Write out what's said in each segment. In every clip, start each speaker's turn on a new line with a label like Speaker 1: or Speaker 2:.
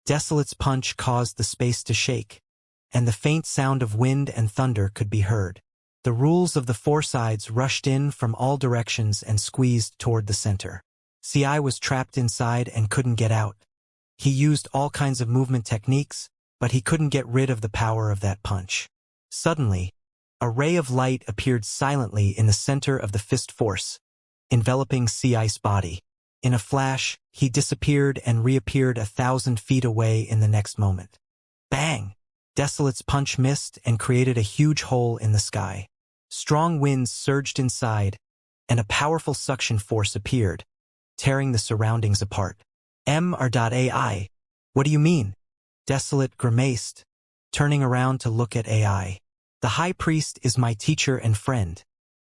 Speaker 1: Desolate's punch caused the space to shake, and the faint sound of wind and thunder could be heard. The rules of the four sides rushed in from all directions and squeezed toward the center. Ci was trapped inside and couldn't get out. He used all kinds of movement techniques, but he couldn't get rid of the power of that punch. Suddenly, a ray of light appeared silently in the center of the fist force, enveloping Ci's body. In a flash, he disappeared and reappeared 1,000 feet away in the next moment. Bang! Desolate's punch missed and created a huge hole in the sky. Strong winds surged inside, and a powerful suction force appeared, tearing the surroundings apart. MR.AI. What do you mean? Desolate grimaced, turning around to look at AI. The High Priest is my teacher and friend,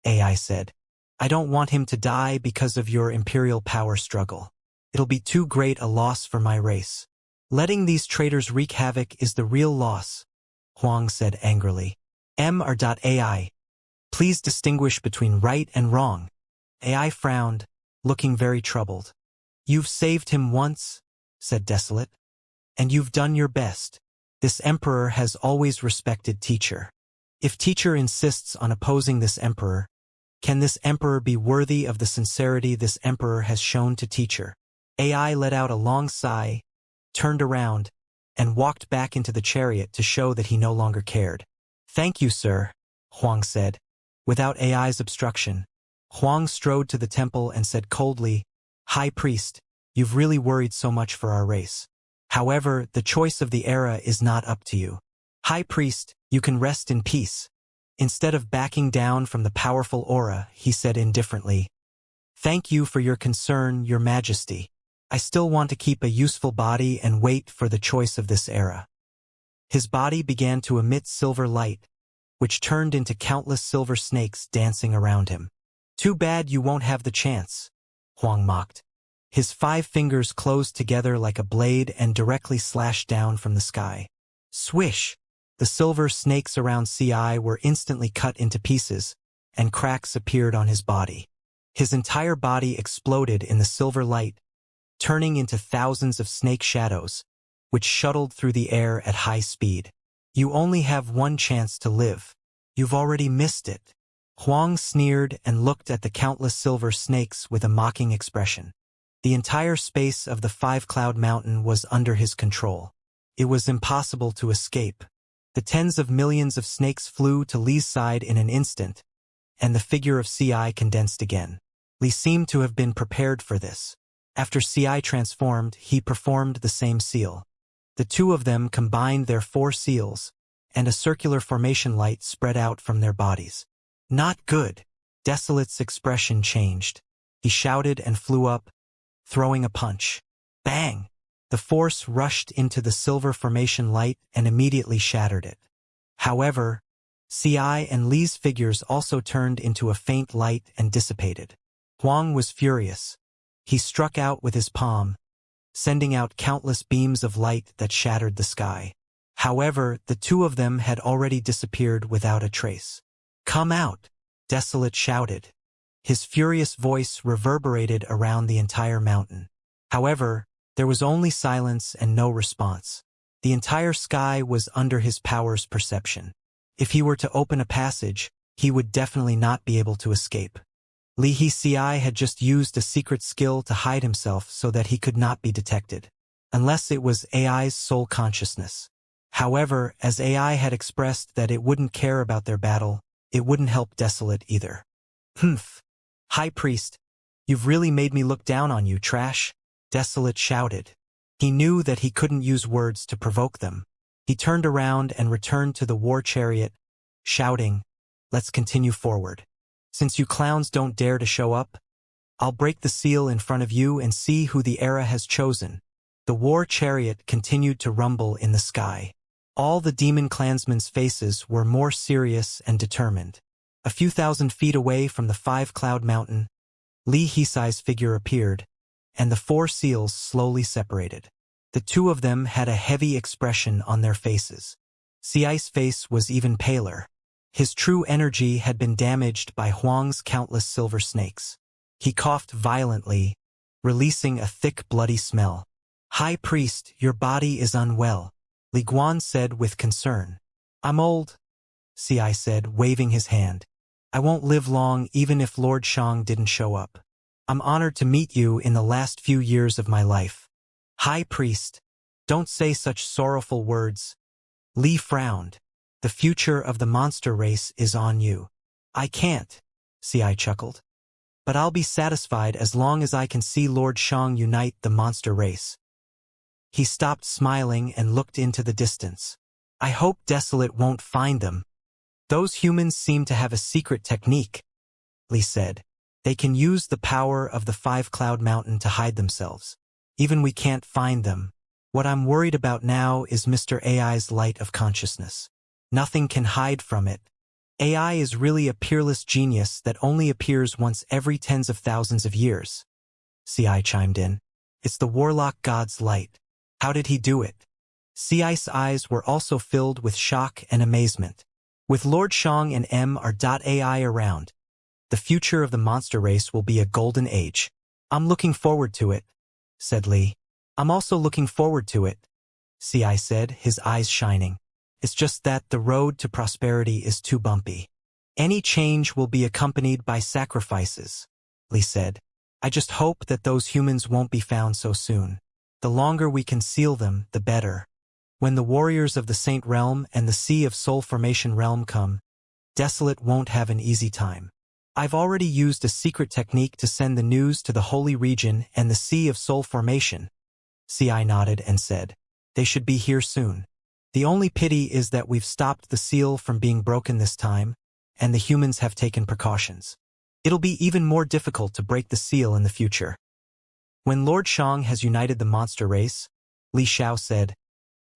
Speaker 1: AI said. I don't want him to die because of your imperial power struggle. It'll be too great a loss for my race. Letting these traitors wreak havoc is the real loss, Huang said angrily. MR.AI. Please distinguish between right and wrong. AI frowned, looking very troubled. You've saved him once, said Desolate. And you've done your best. This emperor has always respected teacher. If teacher insists on opposing this emperor, can this emperor be worthy of the sincerity this emperor has shown to teacher? AI let out a long sigh, turned around, and walked back into the chariot to show that he no longer cared. Thank you, sir, Huang said. Without AI's obstruction, Huang strode to the temple and said coldly, High Priest, you've really worried so much for our race. However, the choice of the era is not up to you. High Priest, you can rest in peace. Instead of backing down from the powerful aura, he said indifferently, Thank you for your concern, Your Majesty. I still want to keep a useful body and wait for the choice of this era. His body began to emit silver light, which turned into countless silver snakes dancing around him. Too bad you won't have the chance, Huang mocked. His 5 fingers closed together like a blade and directly slashed down from the sky. Swish! The silver snakes around Ci were instantly cut into pieces, and cracks appeared on his body. His entire body exploded in the silver light, turning into thousands of snake shadows, which shuttled through the air at high speed. You only have one chance to live. You've already missed it. Huang sneered and looked at the countless silver snakes with a mocking expression. The entire space of the 5-cloud mountain was under his control. It was impossible to escape. The tens of millions of snakes flew to Li's side in an instant, and the figure of Ci condensed again. Li seemed to have been prepared for this. After Ci transformed, he performed the same seal. The two of them combined their 4 seals, and a circular formation light spread out from their bodies. Not good. Desolate's expression changed. He shouted and flew up, throwing a punch. Bang! The force rushed into the silver formation light and immediately shattered it. However, Ci and Li's figures also turned into a faint light and dissipated. Huang was furious. He struck out with his palm, sending out countless beams of light that shattered the sky. However, the two of them had already disappeared without a trace. Come out! Desolate shouted. His furious voice reverberated around the entire mountain. However, there was only silence and no response. The entire sky was under his power's perception. If he were to open a passage, he would definitely not be able to escape. Ci had just used a secret skill to hide himself so that he could not be detected. Unless it was AI's soul consciousness. However, as AI had expressed that it wouldn't care about their battle, it wouldn't help Desolate either. Humph! High Priest, you've really made me look down on you, trash! Desolate shouted. He knew that he couldn't use words to provoke them. He turned around and returned to the war chariot, shouting, Let's continue forward. Since you clowns don't dare to show up, I'll break the seal in front of you and see who the era has chosen. The war chariot continued to rumble in the sky. All the demon clansmen's faces were more serious and determined. A few thousand feet away from the 5-cloud mountain, Li Hisai's figure appeared, and the 4 seals slowly separated. The two of them had a heavy expression on their faces. Ci's face was even paler. His true energy had been damaged by Huang's countless silver snakes. He coughed violently, releasing a thick bloody smell. High Priest, your body is unwell, Li Guan said with concern. I'm old, Ci said, waving his hand. I won't live long even if Lord Shang didn't show up. I'm honored to meet you in the last few years of my life. High Priest, don't say such sorrowful words. Li frowned. The future of the monster race is on you. I can't, Ci chuckled. But I'll be satisfied as long as I can see Lord Shang unite the monster race. He stopped smiling and looked into the distance. I hope Desolate won't find them. Those humans seem to have a secret technique, Li said. They can use the power of the Five-Cloud Mountain to hide themselves. Even we can't find them. What I'm worried about now is Mr. AI's light of consciousness. Nothing can hide from it. AI is really a peerless genius that only appears once every tens of thousands of years. Ci chimed in. It's the Warlock God's light. How did he do it? Ci's eyes were also filled with shock and amazement. With Lord Shang and MR.AI around, the future of the monster race will be a golden age. I'm looking forward to it, said Li. I'm also looking forward to it, Ci said, his eyes shining. It's just that the road to prosperity is too bumpy. Any change will be accompanied by sacrifices, Li said. I just hope that those humans won't be found so soon. The longer we conceal them, the better. When the warriors of the Saint Realm and the Sea of Soul Formation Realm come, Desolate won't have an easy time. I've already used a secret technique to send the news to the Holy Region and the Sea of Soul Formation. Ci nodded and said, they should be here soon. The only pity is that we've stopped the seal from being broken this time, and the humans have taken precautions. It'll be even more difficult to break the seal in the future. When Lord Shang has united the monster race, Li Xiao said,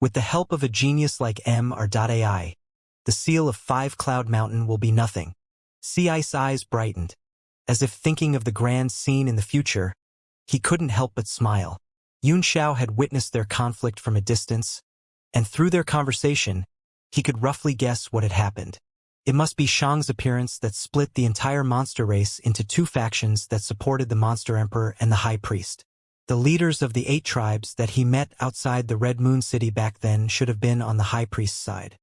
Speaker 1: with the help of a genius like MR.AI, the seal of Five-Cloud Mountain will be nothing. Ci's eyes brightened. As if thinking of the grand scene in the future, he couldn't help but smile. Yun Xiao had witnessed their conflict from a distance, and through their conversation, he could roughly guess what had happened. It must be Shang's appearance that split the entire monster race into two factions that supported the Monster Emperor and the High Priest. The leaders of the 8 tribes that he met outside the Red Moon City back then should have been on the High Priest's side.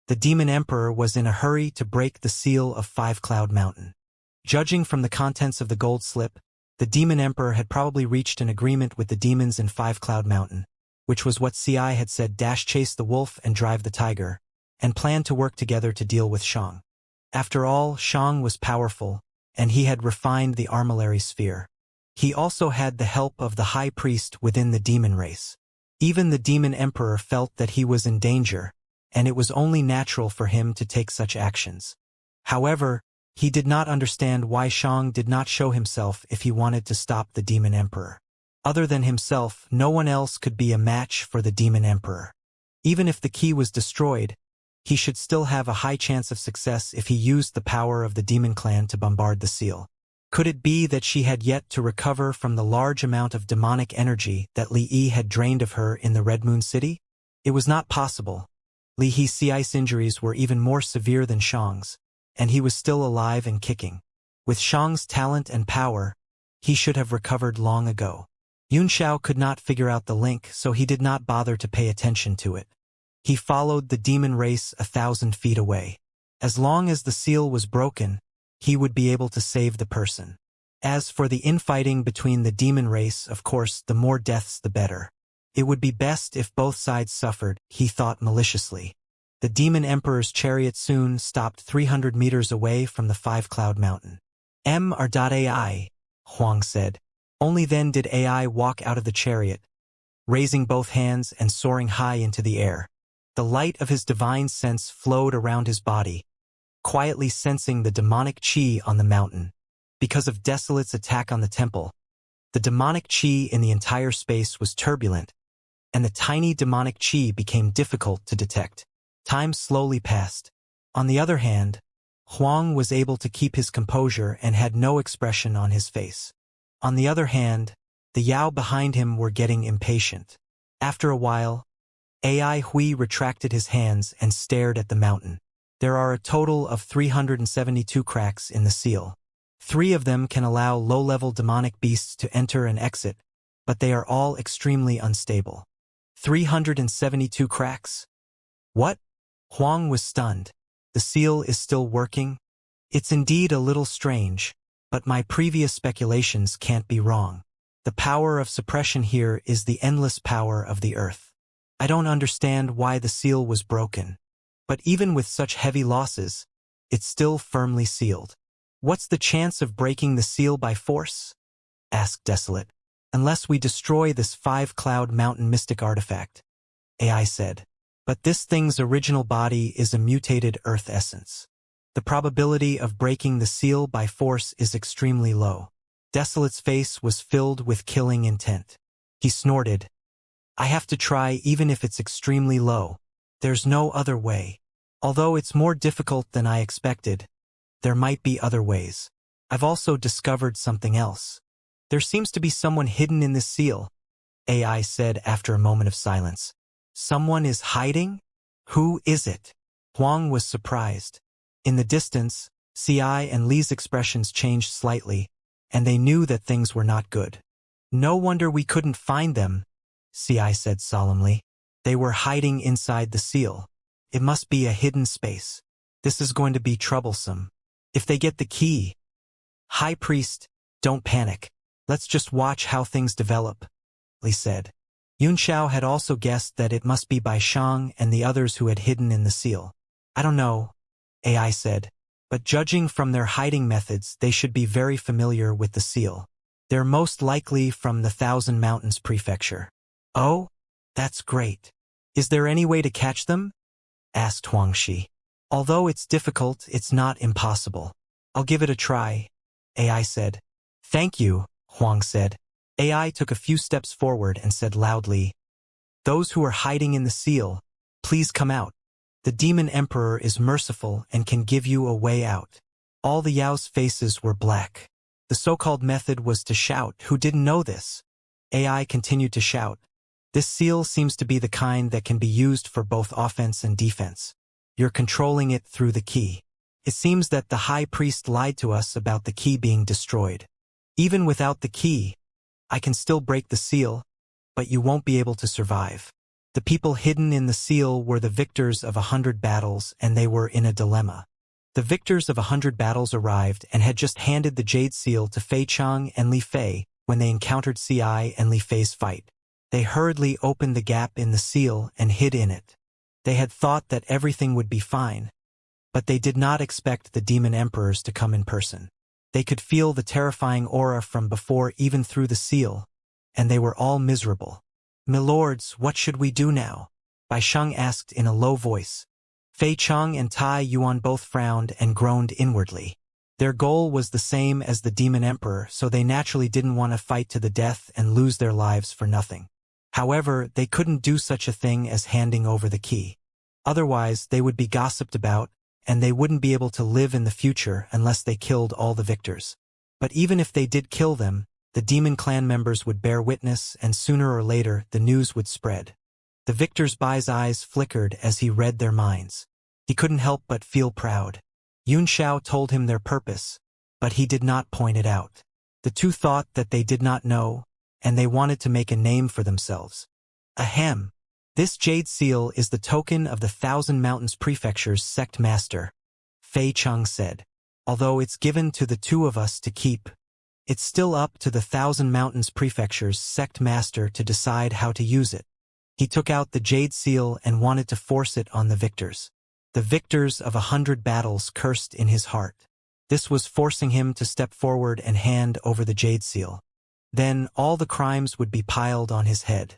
Speaker 1: The Demon Emperor was in a hurry to break the seal of Five-Cloud Mountain. Judging from the contents of the gold slip, the Demon Emperor had probably reached an agreement with the demons in Five-Cloud Mountain, which was what Ci had said: chase the wolf and drive the tiger, and planned to work together to deal with Shang. After all, Shang was powerful, and he had refined the armillary sphere. He also had the help of the High Priest within the demon race. Even the Demon Emperor felt that he was in danger, and it was only natural for him to take such actions. However, he did not understand why Shang did not show himself if he wanted to stop the Demon Emperor. Other than himself, no one else could be a match for the Demon Emperor. Even if the key was destroyed, he should still have a high chance of success if he used the power of the Demon Clan to bombard the seal. Could it be that she had yet to recover from the large amount of demonic energy that Li Yi had drained of her in the Red Moon City? It was not possible. Li Yi's injuries were even more severe than Shang's, and he was still alive and kicking. With Shang's talent and power, he should have recovered long ago. Yun Xiao could not figure out the link, so he did not bother to pay attention to it. He followed the demon race 1,000 feet away. As long as the seal was broken, he would be able to save the person. As for the infighting between the demon race, of course, the more deaths the better. It would be best if both sides suffered, he thought maliciously. The Demon Emperor's chariot soon stopped 300 meters away from the Five-Cloud Mountain. MR.AI, Huang said. Only then did AI walk out of the chariot, raising both hands and soaring high into the air. The light of his divine sense flowed around his body, quietly sensing the demonic chi on the mountain. Because of Desolate's attack on the temple, the demonic chi in the entire space was turbulent, and the tiny demonic chi became difficult to detect. Time slowly passed. On the other hand, Huang was able to keep his composure and had no expression on his face. On the other hand, the Yao behind him were getting impatient. After a while, AI Hui retracted his hands and stared at the mountain. There are a total of 372 cracks in the seal. 3 of them can allow low-level demonic beasts to enter and exit, but they are all extremely unstable. 372 cracks? What? Huang was stunned. The seal is still working? It's indeed a little strange, but my previous speculations can't be wrong. The power of suppression here is the endless power of the earth. I don't understand why the seal was broken. But even with such heavy losses, it's still firmly sealed. What's the chance of breaking the seal by force? Asked Desolate. Unless we destroy this 5-cloud mountain mystic artifact, AI said. But this thing's original body is a mutated earth essence. The probability of breaking the seal by force is extremely low. Desolate's face was filled with killing intent. He snorted. I have to try even if it's extremely low. There's no other way. Although it's more difficult than I expected, there might be other ways. I've also discovered something else. There seems to be someone hidden in this seal, AI said after a moment of silence. Someone is hiding? Who is it? Huang was surprised. In the distance, Ci and Li's expressions changed slightly, and they knew that things were not good. No wonder we couldn't find them, Ci said solemnly. They were hiding inside the seal. It must be a hidden space. This is going to be troublesome. If they get the key… High Priest, don't panic. Let's just watch how things develop, Li said. Yunxiao had also guessed that it must be Bai Shang and the others who had hidden in the seal. I don't know, AI said, but judging from their hiding methods, they should be very familiar with the seal. They're most likely from the Thousand Mountains Prefecture. Oh? That's great. Is there any way to catch them? Asked Huangxi. Although it's difficult, it's not impossible. I'll give it a try, AI said. Thank you, Huang said. AI took a few steps forward and said loudly, Those who are hiding in the seal, please come out. The Demon Emperor is merciful and can give you a way out. All the Yao's faces were black. The so-called method was to shout. Who didn't know this? AI continued to shout. This seal seems to be the kind that can be used for both offense and defense. You're controlling it through the key. It seems that the High Priest lied to us about the key being destroyed. Even without the key, I can still break the seal, but you won't be able to survive. The people hidden in the seal were the victors of 100 battles, and they were in a dilemma. The victors of 100 battles arrived and had just handed the Jade Seal to Fei Chang and Li Fei when they encountered Ci and Li Fei's fight. They hurriedly opened the gap in the seal and hid in it. They had thought that everything would be fine, but they did not expect the Demon Emperors to come in person. They could feel the terrifying aura from before even through the seal, and they were all miserable. Milords, what should we do now? Bai Sheng asked in a low voice. Fei Cheng and Tai Yuan both frowned and groaned inwardly. Their goal was the same as the Demon Emperor, so they naturally didn't want to fight to the death and lose their lives for nothing. However, they couldn't do such a thing as handing over the key. Otherwise, they would be gossiped about, and they wouldn't be able to live in the future unless they killed all the victors. But even if they did kill them, the demon clan members would bear witness, and sooner or later the news would spread. The victor's Bai's eyes flickered as he read their minds. He couldn't help but feel proud. Yunxiao told him their purpose, but he did not point it out. The two thought that they did not know, and they wanted to make a name for themselves. Ahem. This jade seal is the token of the Thousand Mountains Prefecture's sect master, Fei Cheng said. Although it's given to the two of us to keep, it's still up to the Thousand Mountains Prefecture's sect master to decide how to use it. He took out the jade seal and wanted to force it on the victors. The victors of 100 battles cursed in his heart. This was forcing him to step forward and hand over the jade seal. Then all the crimes would be piled on his head.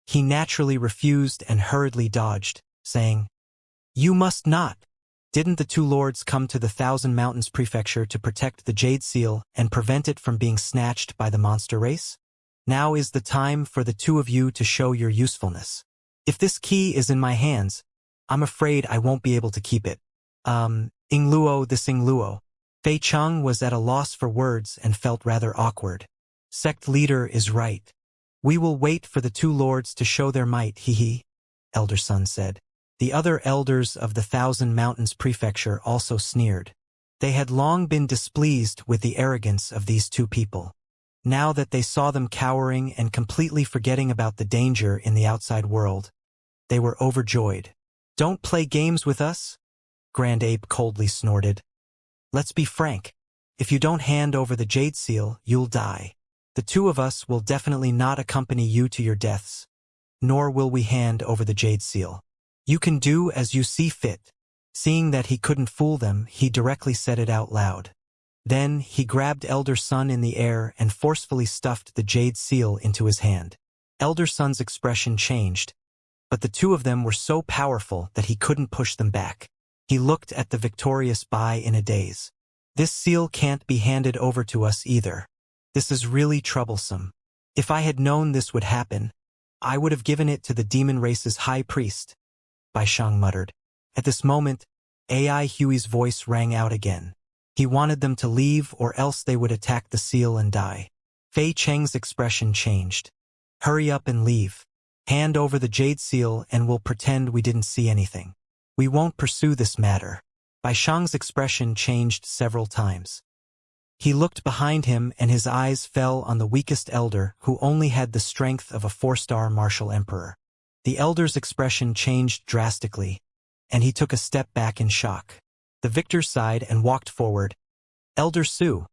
Speaker 1: He naturally refused and hurriedly dodged, saying, You must not. Didn't the two lords come to the Thousand Mountains Prefecture to protect the jade seal and prevent it from being snatched by the monster race? Now is the time for the two of you to show your usefulness. If this key is in my hands, I'm afraid I won't be able to keep it. Ingluo this Ingluo. Fei Cheng was at a loss for words and felt rather awkward. Sect leader is right. We will wait for the two lords to show their might, hee, Elder Sun said. The other elders of the Thousand Mountains Prefecture also sneered. They had long been displeased with the arrogance of these two people. Now that they saw them cowering and completely forgetting about the danger in the outside world, they were overjoyed. "Don't play games with us?" Grand Ape coldly snorted. "Let's be frank. If you don't hand over the Jade Seal, you'll die. The two of us will definitely not accompany you to your deaths, nor will we hand over the Jade Seal. You can do as you see fit." Seeing that he couldn't fool them, he directly said it out loud. Then he grabbed Elder Sun in the air and forcefully stuffed the Jade Seal into his hand. Elder Sun's expression changed, but the two of them were so powerful that he couldn't push them back. He looked at the victorious Bai in a daze. "This seal can't be handed over to us either. This is really troublesome. If I had known this would happen, I would have given it to the demon race's high priest," Bai Shang muttered. At this moment, AI Huey's voice rang out again. He wanted them to leave or else they would attack the seal and die. Fei Cheng's expression changed. "Hurry up and leave. Hand over the Jade Seal and we'll pretend we didn't see anything. We won't pursue this matter." Bai Shang's expression changed several times. He looked behind him and his eyes fell on the weakest elder who only had the strength of a 4-star martial emperor. The elder's expression changed drastically, and he took a step back in shock. The victor sighed and walked forward. "Elder Su,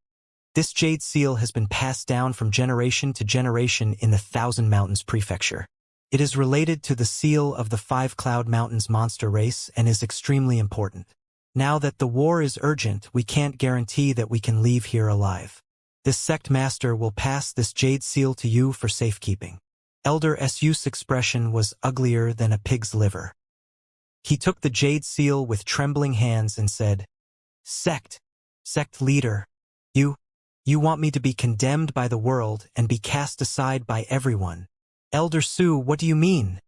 Speaker 1: this Jade Seal has been passed down from generation to generation in the Thousand Mountains Prefecture. It is related to the seal of the 5 Cloud Mountains monster race and is extremely important. Now that the war is urgent, we can't guarantee that we can leave here alive. This sect master will pass this Jade Seal to you for safekeeping." Elder Su's expression was uglier than a pig's liver. He took the Jade Seal with trembling hands and said, Sect leader, you want me to be condemned by the world and be cast aside by everyone. Elder Su, what do you mean?"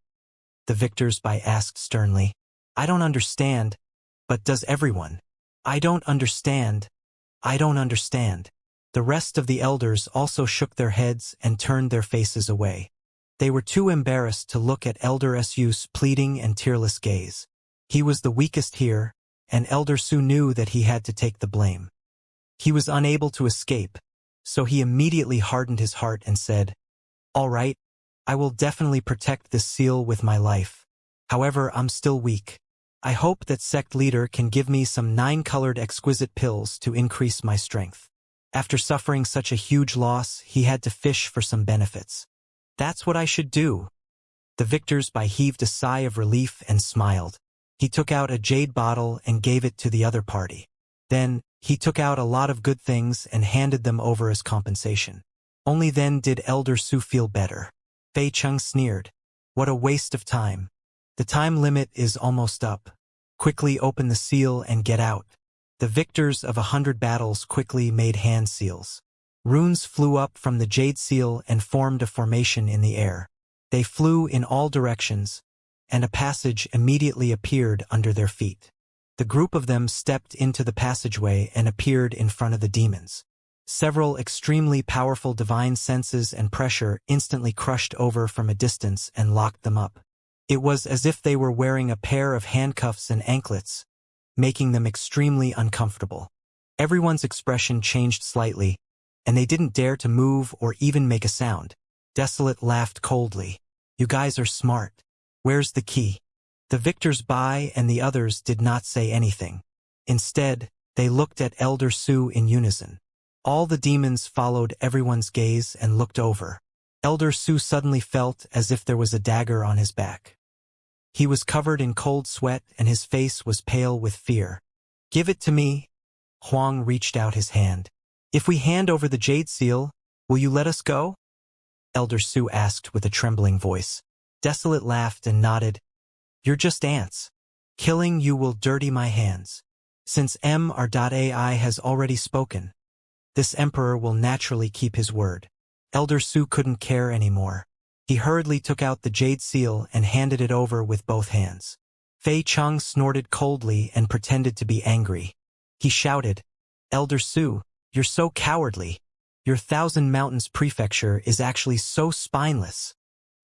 Speaker 1: The victors Bai asked sternly. "I don't understand, but does everyone?" I don't understand. The rest of the elders also shook their heads and turned their faces away. They were too embarrassed to look at Elder Su's pleading and tearless gaze. He was the weakest here, and Elder Su knew that he had to take the blame. He was unable to escape, so he immediately hardened his heart and said, "All right, I will definitely protect this seal with my life. However, I'm still weak. I hope that sect leader can give me some 9-colored exquisite pills to increase my strength." After suffering such a huge loss, he had to fish for some benefits. "That's what I should do." The victors Bai heaved a sigh of relief and smiled. He took out a jade bottle and gave it to the other party. Then, he took out a lot of good things and handed them over as compensation. Only then did Elder Su feel better. Fei Cheng sneered. "What a waste of time. The time limit is almost up. Quickly open the seal and get out." The victors of 100 battles quickly made hand seals. Runes flew up from the Jade Seal and formed a formation in the air. They flew in all directions, and a passage immediately appeared under their feet. The group of them stepped into the passageway and appeared in front of the demons. Several extremely powerful divine senses and pressure instantly crushed over from a distance and locked them up. It was as if they were wearing a pair of handcuffs and anklets, making them extremely uncomfortable. Everyone's expression changed slightly, and they didn't dare to move or even make a sound. Desolate laughed coldly. "You guys are smart. Where's the key?" The victors Bai and the others did not say anything. Instead, they looked at Elder Su in unison. All the demons followed everyone's gaze and looked over. Elder Su suddenly felt as if there was a dagger on his back. He was covered in cold sweat and his face was pale with fear. "Give it to me." Huang reached out his hand. "If we hand over the Jade Seal, will you let us go?" Elder Su asked with a trembling voice. Desolate laughed and nodded. "You're just ants. Killing you will dirty my hands. Since MR.AI has already spoken, this emperor will naturally keep his word." Elder Su couldn't care anymore. He hurriedly took out the Jade Seal and handed it over with both hands. Fei Cheng snorted coldly and pretended to be angry. He shouted, "Elder Su, you're so cowardly. Your Thousand Mountains Prefecture is actually so spineless."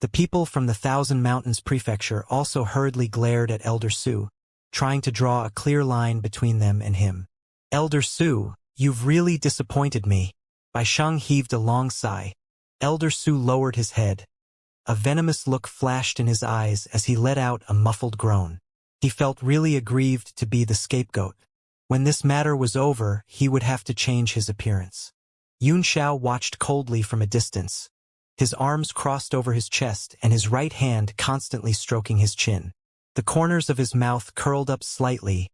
Speaker 1: The people from the Thousand Mountains Prefecture also hurriedly glared at Elder Su, trying to draw a clear line between them and him. "Elder Su, you've really disappointed me. Bai Sheng heaved a long sigh. Elder Su lowered his head. A venomous look flashed in his eyes as he let out a muffled groan. He felt really aggrieved to be the scapegoat. When this matter was over, he would have to change his appearance. Yun Xiao watched coldly from a distance. His arms crossed over his chest and his right hand constantly stroking his chin. The corners of his mouth curled up slightly,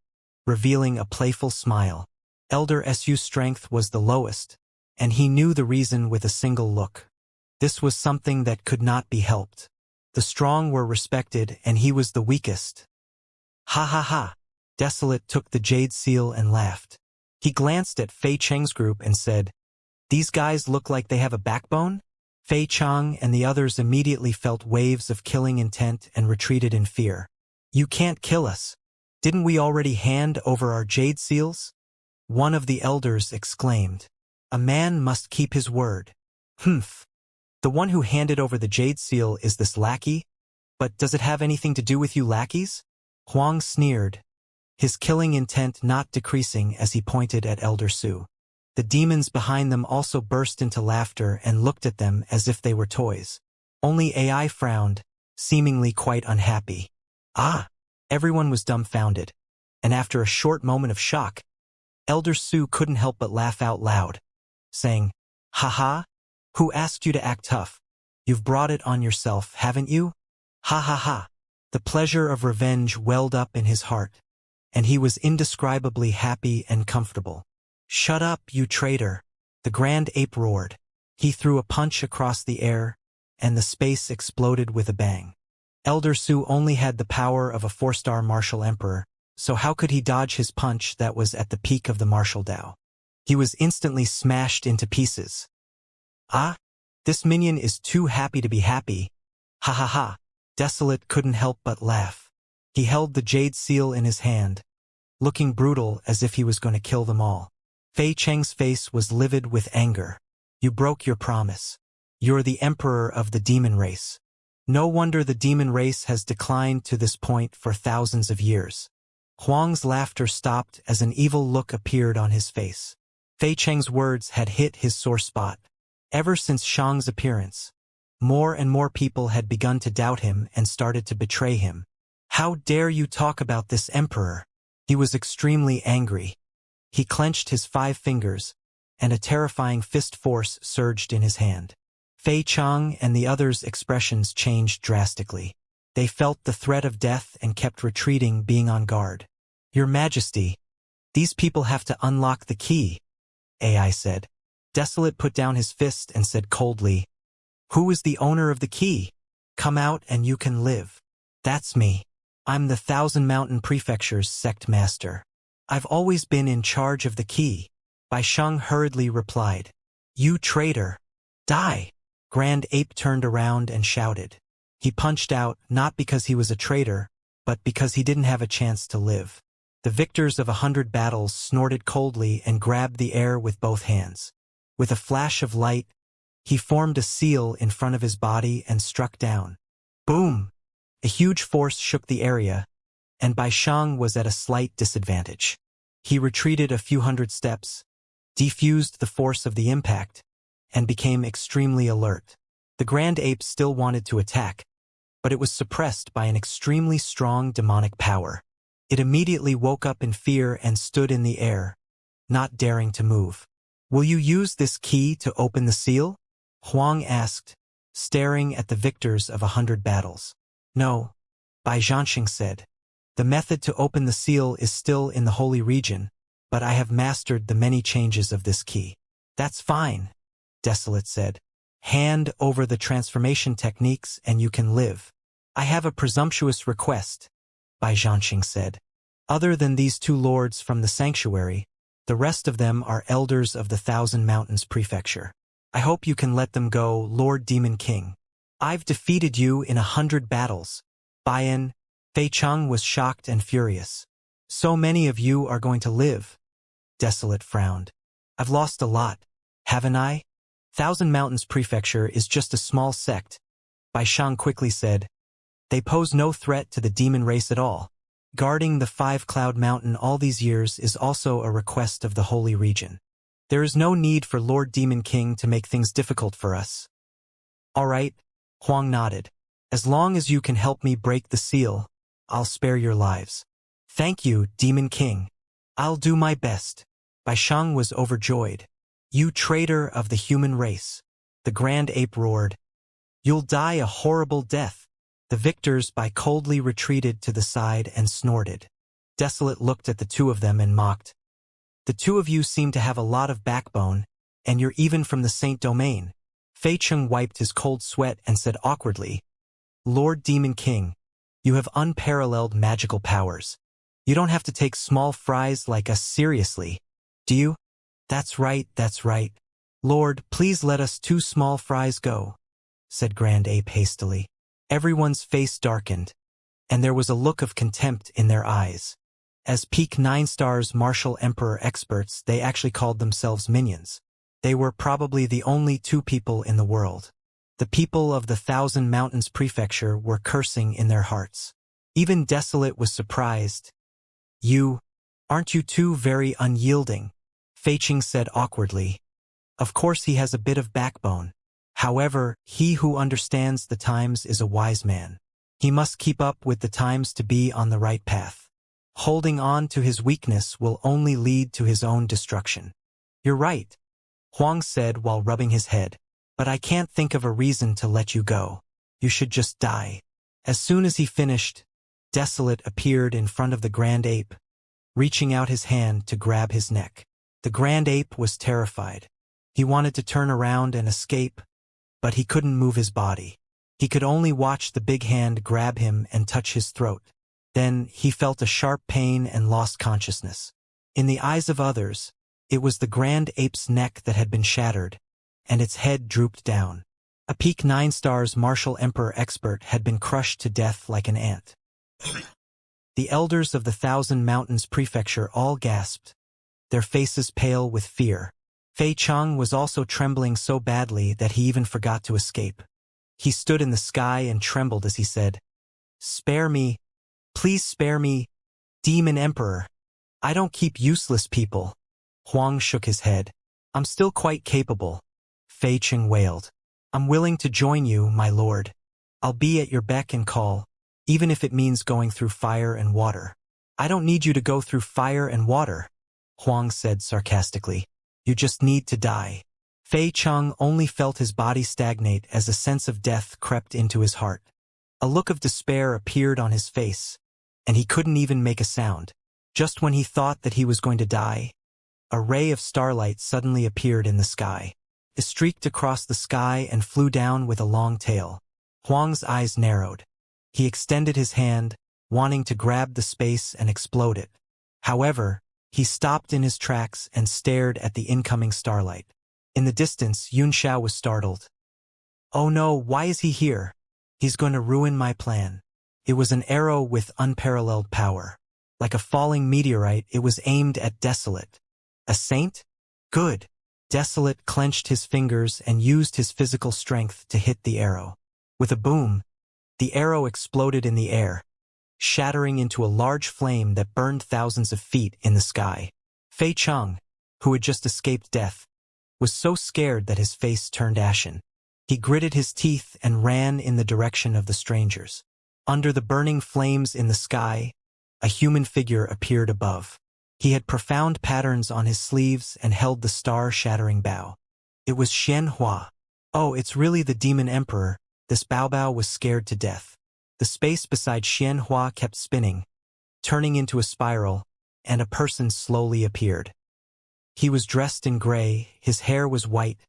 Speaker 1: revealing a playful smile. Elder Su's strength was the lowest, and he knew the reason with a single look. This was something that could not be helped. The strong were respected and he was the weakest. Ha ha ha! Desolate took the jade seal and laughed. He glanced at Fei Cheng's group and said, "These guys look like they have a backbone?" Fei Cheng and the others immediately felt waves of killing intent and retreated in fear. "You can't kill us. Didn't we already hand over our jade seals?" One of the elders exclaimed. "A man must keep his word." "Humph. The one who handed over the jade seal is this lackey? But does it have anything to do with you lackeys?" Huang sneered, his killing intent not decreasing as he pointed at Elder Su. The demons behind them also burst into laughter and looked at them as if they were toys. Only AI frowned, seemingly quite unhappy. Ah! Everyone was dumbfounded, and after a short moment of shock, Elder Su couldn't help but laugh out loud, saying, "Ha ha! Who asked you to act tough? You've brought it on yourself, haven't you? Ha ha ha!" The pleasure of revenge welled up in his heart, and he was indescribably happy and comfortable. "Shut up, you traitor!" the grand ape roared. He threw a punch across the air, and the space exploded with a bang. Elder Su only had the power of a 4-star martial emperor, so how could he dodge his punch that was at the peak of the martial Dao? He was instantly smashed into pieces. "Ah! This minion is too happy to be happy. Ha ha ha!" Desolate couldn't help but laugh. He held the jade seal in his hand, looking brutal as if he was going to kill them all. Fei Cheng's face was livid with anger. "You broke your promise. You're the emperor of the demon race. No wonder the demon race has declined to this point for thousands of years." Huang's laughter stopped as an evil look appeared on his face. Fei Cheng's words had hit his sore spot. Ever since Shang's appearance, more and more people had begun to doubt him and started to betray him. "How dare you talk about this emperor?" He was extremely angry. He clenched his 5 fingers, and a terrifying fist force surged in his hand. Fei Cheng and the others' expressions changed drastically. They felt the threat of death and kept retreating, being on guard. "Your Majesty, these people have to unlock the key," AI said. Desolate put down his fist and said coldly, "Who is the owner of the key? Come out and you can live." "That's me. I'm the Thousand Mountain Prefecture's sect master. I've always been in charge of the key." Bai Sheng hurriedly replied, "You traitor! Die!" Grand Ape turned around and shouted. He punched out, not because he was a traitor, but because he didn't have a chance to live. The victors of 100 battles snorted coldly and grabbed the air with both hands. With a flash of light, he formed a seal in front of his body and struck down. Boom! A huge force shook the area, and Bai Sheng was at a slight disadvantage. He retreated a few hundred steps, defused the force of the impact, and became extremely alert. The Grand Ape still wanted to attack, but it was suppressed by an extremely strong demonic power. It immediately woke up in fear and stood in the air, not daring to move. "Will you use this key to open the seal?" Huang asked, staring at the victors of 100 battles. "No," Bai Zhanxing said. "The method to open the seal is still in the holy region, but I have mastered the many changes of this key." "That's fine," Desolate said. "Hand over the transformation techniques and you can live." "I have a presumptuous request," Bai Zhanxing said. "Other than these 2 lords from the sanctuary, the rest of them are elders of the Thousand Mountains Prefecture. I hope you can let them go, Lord Demon King. I've defeated you in 100 battles." Baiyan, Fei Cheng was shocked and furious. "So many of you are going to live?" Desolate frowned. "I've lost a lot, haven't I?" "Thousand Mountains Prefecture is just a small sect," Bai Sheng quickly said. "They pose no threat to the demon race at all. Guarding the 5-Cloud Mountain all these years is also a request of the holy region. There is no need for Lord Demon King to make things difficult for us. All right, Huang nodded. As long as you can help me break the seal, I'll spare your lives. Thank you, Demon King. I'll do my best. Bai Sheng was overjoyed. You traitor of the human race. The Grand Ape roared. You'll die a horrible death. The victors Bai coldly retreated to the side and snorted. Desolate looked at the two of them and mocked. The two of you seem to have a lot of backbone, and you're even from the Saint Domain. Fei Cheng wiped his cold sweat and said awkwardly, Lord Demon King, you have unparalleled magical powers. You don't have to take small fries like us seriously, do you? That's right, that's right. Lord, please let us 2 small fries go, said Grand Ape hastily. Everyone's face darkened, and there was a look of contempt in their eyes. As peak 9 stars martial emperor experts, they actually called themselves minions. They were probably the only 2 people in the world. The people of the Thousand Mountains Prefecture were cursing in their hearts. Even Desolate was surprised. Aren't you 2 very unyielding? Fei Cheng said awkwardly. Of course he has a bit of backbone. However, he who understands the times is a wise man. He must keep up with the times to be on the right path. Holding on to his weakness will only lead to his own destruction. You're right, Huang said while rubbing his head. But I can't think of a reason to let you go. You should just die. As soon as he finished, Desolate appeared in front of the Grand Ape, reaching out his hand to grab his neck. The Grand Ape was terrified. He wanted to turn around and escape, but he couldn't move his body. He could only watch the big hand grab him and touch his throat. Then he felt a sharp pain and lost consciousness. In the eyes of others, it was the Grand Ape's neck that had been shattered, and its head drooped down. A peak 9 stars martial emperor expert had been crushed to death like an ant. The elders of the Thousand Mountains Prefecture all gasped, their faces pale with fear. Fei Cheng was also trembling so badly that he even forgot to escape. He stood in the sky and trembled as he said, Spare me, please spare me, Demon Emperor. I don't keep useless people. Huang shook his head. I'm still quite capable. Fei Cheng wailed. I'm willing to join you, my lord. I'll be at your beck and call, even if it means going through fire and water. I don't need you to go through fire and water, Huang said sarcastically. You just need to die. Fei Cheng only felt his body stagnate as a sense of death crept into his heart. A look of despair appeared on his face, and he couldn't even make a sound. Just when he thought that he was going to die, a ray of starlight suddenly appeared in the sky. It streaked across the sky and flew down with a long tail. Huang's eyes narrowed. He extended his hand, wanting to grab the space and explode it. However, he stopped in his tracks and stared at the incoming starlight. In the distance, Xianxia was startled. Oh no, why is he here? He's going to ruin my plan. It was an arrow with unparalleled power. Like a falling meteorite, it was aimed at Desolate. A saint? Good. Desolate clenched his fingers and used his physical strength to hit the arrow. With a boom, the arrow exploded in the air, shattering into a large flame that burned thousands of feet in the sky. Fei Cheng, who had just escaped death, was so scared that his face turned ashen. He gritted his teeth and ran in the direction of the strangers. Under the burning flames in the sky, a human figure appeared above. He had profound patterns on his sleeves and held the star-shattering bow. It was Xianxia. Oh, it's really the Demon Emperor. This Bao was scared to death. The space beside Xianxia kept spinning, turning into a spiral, and a person slowly appeared. He was dressed in gray, his hair was white,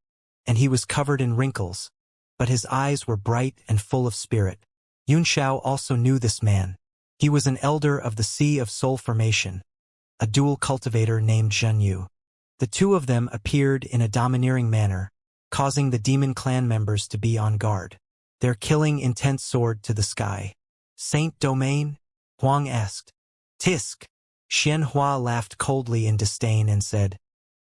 Speaker 1: and he was covered in wrinkles, but his eyes were bright and full of spirit. Xianxia also knew this man. He was an elder of the Sea of Soul Formation, a dual cultivator named Zhenyu. The two of them appeared in a domineering manner, causing the demon clan members to be on guard. Their killing intent soared to the sky. Saint Domain? Huang asked. Tisk. Xianxia laughed coldly in disdain and said,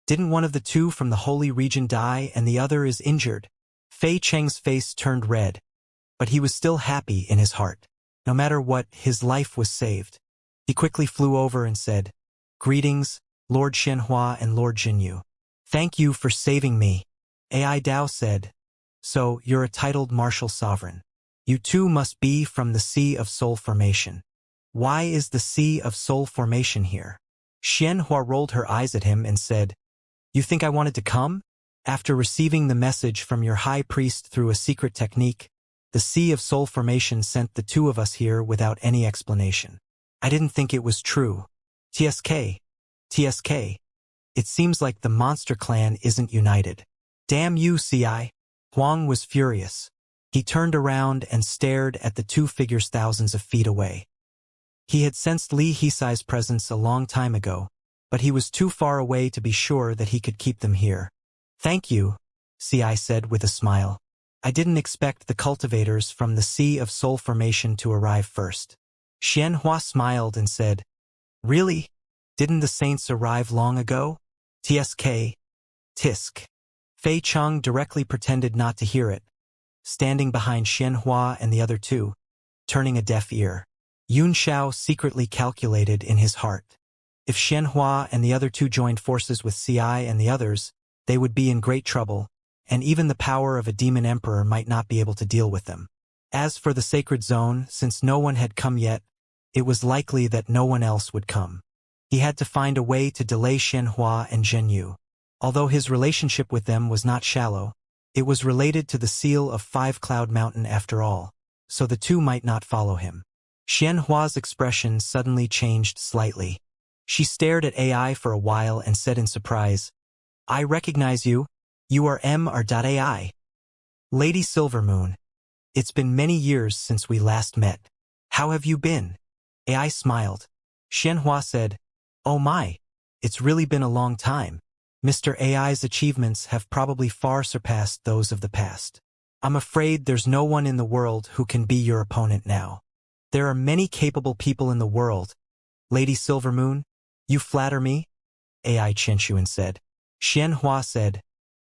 Speaker 1: Didn't one of the two from the holy region die and the other is injured? Fei Cheng's face turned red, but he was still happy in his heart. No matter what, his life was saved. He quickly flew over and said, Greetings, Lord Xianxia and Lord Zhenyu. Thank you for saving me, AI Dao said. So, you're a titled martial sovereign. You too must be from the Sea of Soul Formation. Why is the Sea of Soul Formation here? Xianxia rolled her eyes at him and said, You think I wanted to come? After receiving the message from your high priest through a secret technique, the Sea of Soul Formation sent the two of us here without any explanation. I didn't think it was true. TSK. TSK. It seems like the monster clan isn't united. Damn you, CI. Huang was furious. He turned around and stared at the two figures thousands of feet away. He had sensed Li Hisai's presence a long time ago, but he was too far away to be sure that he could keep them here. Thank you, CI said with a smile. I didn't expect the cultivators from the Sea of Soul Formation to arrive first. Xianxia smiled and said, Really? Didn't the saints arrive long ago? TSK. Tisk. Fei Cheng directly pretended not to hear it, standing behind Xianxia and the other two, turning a deaf ear. Yun Xiao secretly calculated in his heart. If Xianxia and the other two joined forces with CI and the others, they would be in great trouble, and even the power of a demon emperor might not be able to deal with them. As for the sacred zone, since no one had come yet, it was likely that no one else would come. He had to find a way to delay Xianxia and Zhenyu. Although his relationship with them was not shallow, it was related to the seal of Five Cloud Mountain after all, so the two might not follow him. Xianhua's expression suddenly changed slightly. She stared at AI for a while and said in surprise, I recognize you. You are MR.AI. Lady Silvermoon. It's been many years since we last met. How have you been? AI smiled. Xianxia said, Oh my, it's really been a long time. Mr. AI's achievements have probably far surpassed those of the past. I'm afraid there's no one in the world who can be your opponent now. There are many capable people in the world. Lady Silvermoon, you flatter me? AI Qinshuan said. Xianxia said,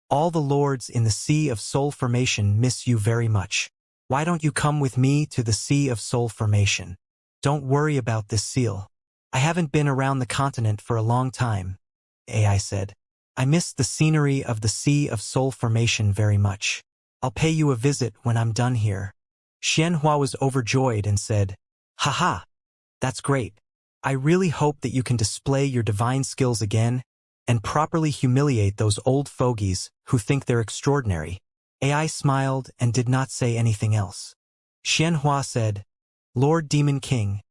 Speaker 1: All the lords in the Sea of Soul Formation miss you very much. Why don't you come with me to the Sea of Soul Formation? Don't worry about this seal. I haven't been around the continent for a long time, AI said. I miss the scenery of the Sea of Soul Formation very much. I'll pay you a visit when I'm done here. Xianxia was overjoyed and said, Haha, that's great. I really hope that you can display your divine skills again and properly humiliate those old fogies who think they're extraordinary. AI smiled and did not say anything else. Xianxia said, Lord Demon King,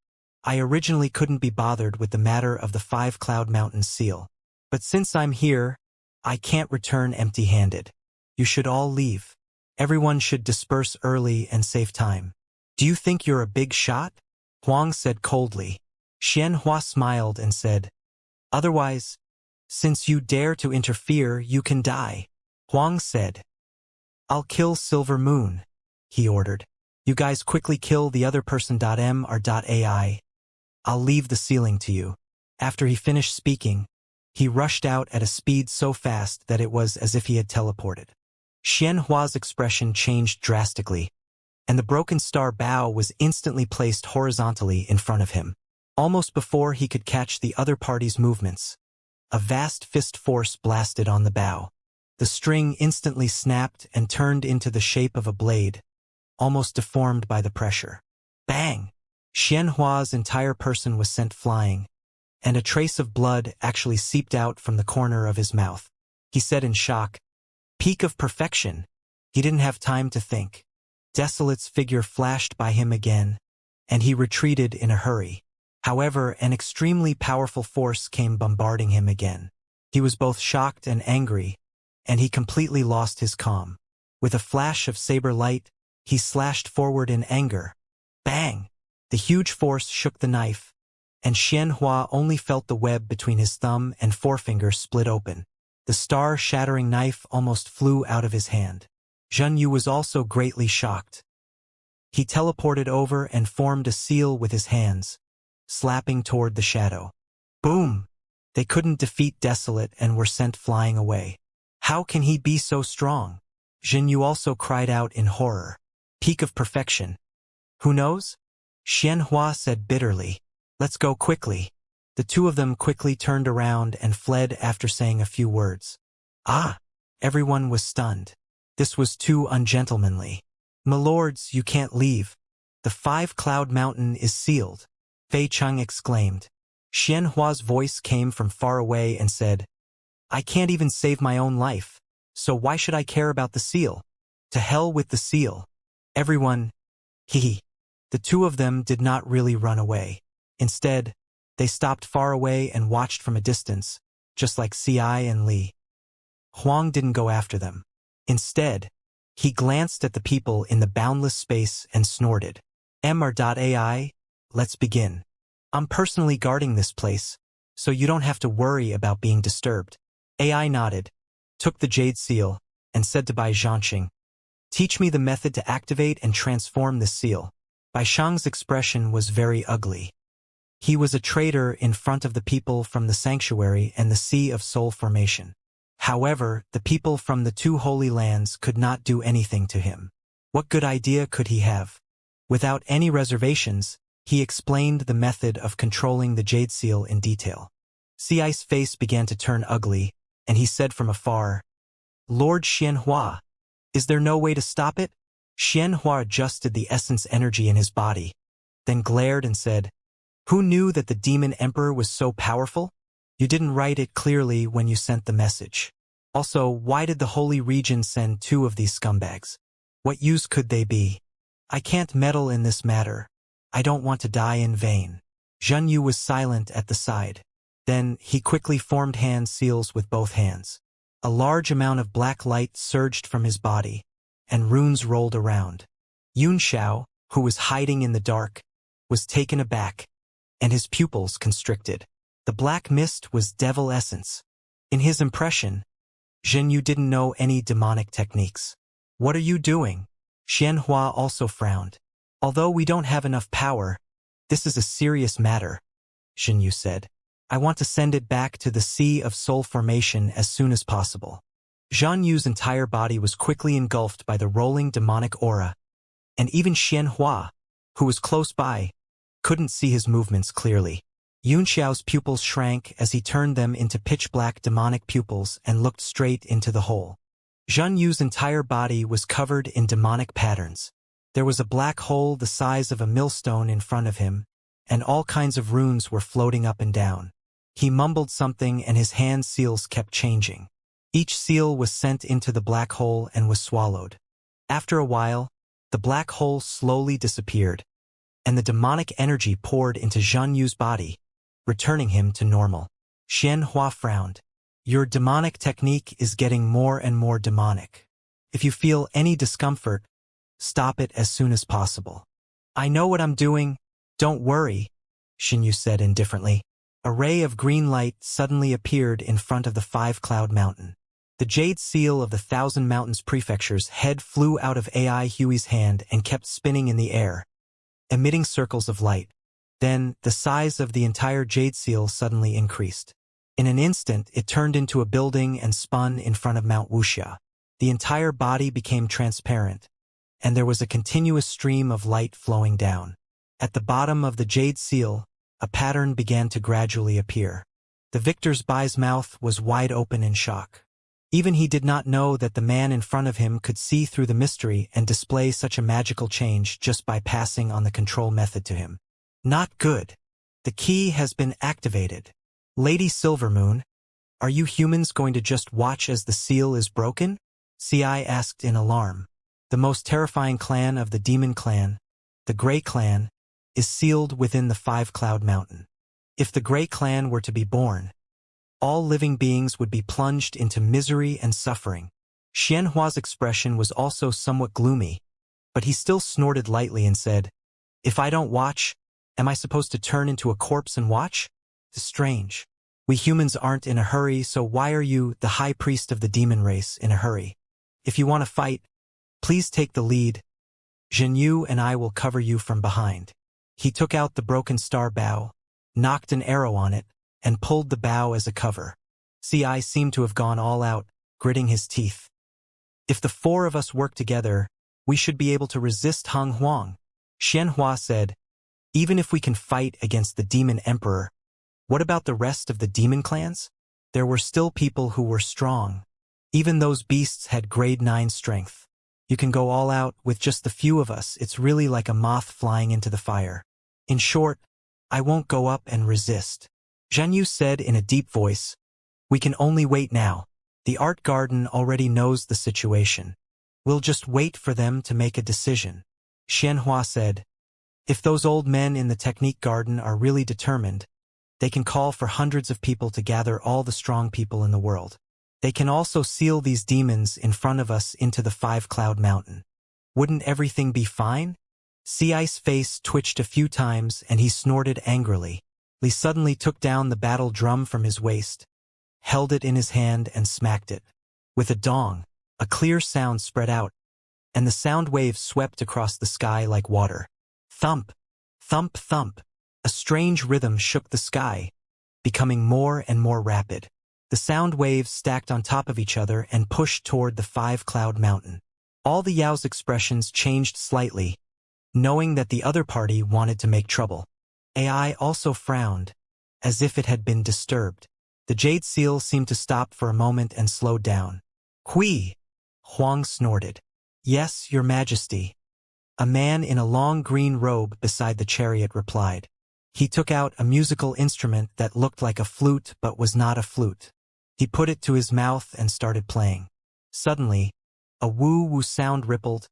Speaker 1: I originally couldn't be bothered with the matter of the Five Cloud Mountain seal. But since I'm here, I can't return empty-handed. You should all leave. Everyone should disperse early and save time. Do you think you're a big shot? Huang said coldly. Xianxia smiled and said, Otherwise, since you dare to interfere, you can die. Huang said, I'll kill Silver Moon, he ordered. You guys quickly kill the other person. M.R.AI. I'll leave the ceiling to you. After he finished speaking, he rushed out at a speed so fast that it was as if he had teleported. Xianhua's expression changed drastically, and the broken star bow was instantly placed horizontally in front of him. Almost before he could catch the other party's movements, a vast fist force blasted on the bow. The string instantly snapped and turned into the shape of a blade, almost deformed by the pressure. Bang! Xianhua's entire person was sent flying, and a trace of blood actually seeped out from the corner of his mouth. He said in shock, Peak of perfection. He didn't have time to think. Desolate's figure flashed by him again, and he retreated in a hurry. However, an extremely powerful force came bombarding him again. He was both shocked and angry, and he completely lost his calm. With a flash of saber light, he slashed forward in anger. Bang! The huge force shook the knife, and Xianxia only felt the web between his thumb and forefinger split open. The star-shattering knife almost flew out of his hand. Zhenyu was also greatly shocked. He teleported over and formed a seal with his hands, slapping toward the shadow. Boom! They couldn't defeat Desolate and were sent flying away. How can he be so strong? Zhenyu also cried out in horror. Peak of perfection. Who knows? Xianxia said bitterly. Let's go quickly. The two of them quickly turned around and fled after saying a few words. Ah! Everyone was stunned. This was too ungentlemanly. My lords, you can't leave. The 5-cloud mountain is sealed, Fei Cheng exclaimed. Xianhua's voice came from far away and said, I can't even save my own life, so why should I care about the seal? To hell with the seal. Everyone, hee. The two of them did not really run away. Instead, they stopped far away and watched from a distance, just like Ci and Li. Huang didn't go after them. Instead, he glanced at the people in the boundless space and snorted. MR.AI, let's begin. I'm personally guarding this place, so you don't have to worry about being disturbed. AI nodded, took the jade seal, and said to Bai Zhanxing, teach me the method to activate and transform this seal. Bai Shang's expression was very ugly. He was a traitor in front of the people from the sanctuary and the Sea of Soul formation. However, the people from the 2 holy lands could not do anything to him. What good idea could he have? Without any reservations, he explained the method of controlling the jade seal in detail. Ci's face began to turn ugly, and he said from afar, Lord Xianhua, is there no way to stop it? Xianhua adjusted the essence energy in his body, then glared and said, who knew that the demon emperor was so powerful? You didn't write it clearly when you sent the message. Also, why did the Holy Region send 2 of these scumbags? What use could they be? I can't meddle in this matter. I don't want to die in vain. Zhen Yu was silent at the side. Then, he quickly formed hand seals with both hands. A large amount of black light surged from his body, and runes rolled around. Yun Xiao, who was hiding in the dark, was taken aback, and his pupils constricted. The black mist was devil essence. In his impression, Zhen Yu didn't know any demonic techniques. What are you doing? Xianhua also frowned. Although we don't have enough power, this is a serious matter, Zhen Yu said. I want to send it back to the Sea of Soul formation as soon as possible. Zhan Yu's entire body was quickly engulfed by the rolling demonic aura, and even Xianhua, who was close by, couldn't see his movements clearly. Yun Xiao's pupils shrank as he turned them into pitch-black demonic pupils and looked straight into the hole. Zhan Yu's entire body was covered in demonic patterns. There was a black hole the size of a millstone in front of him, and all kinds of runes were floating up and down. He mumbled something and his hand seals kept changing. Each seal was sent into the black hole and was swallowed. After a while, the black hole slowly disappeared, and the demonic energy poured into Zhan Yu's body, returning him to normal. Xianhua frowned. Your demonic technique is getting more and more demonic. If you feel any discomfort, stop it as soon as possible. I know what I'm doing. Don't worry, Zhen Yu said indifferently. A ray of green light suddenly appeared in front of the 5-cloud mountain. The jade seal of the 1,000 Mountains Prefecture's head flew out of AI Huey's hand and kept spinning in the air, emitting circles of light. Then, the size of the entire jade seal suddenly increased. In an instant, it turned into a building and spun in front of Mount Wuxia. The entire body became transparent, and there was a continuous stream of light flowing down. At the bottom of the jade seal, a pattern began to gradually appear. The victor's Bai's mouth was wide open in shock. Even he did not know that the man in front of him could see through the mystery and display such a magical change just by passing on the control method to him. Not good. The key has been activated. Lady Silvermoon, are you humans going to just watch as the seal is broken? Ci asked in alarm. The most terrifying clan of the demon clan, the Grey Clan, is sealed within the 5-cloud mountain. If the Grey Clan were to be born, all living beings would be plunged into misery and suffering. Xianhua's expression was also somewhat gloomy, but he still snorted lightly and said, if I don't watch, am I supposed to turn into a corpse and watch? Strange. We humans aren't in a hurry, so why are you, the high priest of the demon race, in a hurry? If you want to fight, please take the lead. Zhen Yu and I will cover you from behind. He took out the broken star bow, knocked an arrow on it, and pulled the bow as a cover. Ci seemed to have gone all out, gritting his teeth. If the 4 of us work together, we should be able to resist Hong Huang. Xianhua said, even if we can fight against the demon emperor, what about the rest of the demon clans? There were still people who were strong. Even those beasts had grade 9 strength. You can go all out with just the few of us. It's really like a moth flying into the fire. In short, I won't go up and resist. Xianxia said in a deep voice. We can only wait now. The art garden already knows the situation. We'll just wait for them to make a decision. Xianxia said. If those old men in the technique garden are really determined, they can call for hundreds of people to gather all the strong people in the world. They can also seal these demons in front of us into the 5-cloud mountain. Wouldn't everything be fine? Ci's face twitched a few times and he snorted angrily. He suddenly took down the battle drum from his waist, held it in his hand and smacked it. With a dong, a clear sound spread out, and the sound waves swept across the sky like water. Thump, thump, thump. A strange rhythm shook the sky, becoming more and more rapid. The sound waves stacked on top of each other and pushed toward the 5-cloud mountain. All the Yao's expressions changed slightly, knowing that the other party wanted to make trouble. AI also frowned, as if it had been disturbed. The jade seal seemed to stop for a moment and slowed down. Hui! Huang snorted. Yes, Your Majesty. A man in a long green robe beside the chariot replied. He took out a musical instrument that looked like a flute but was not a flute. He put it to his mouth and started playing. Suddenly, a woo-woo sound rippled,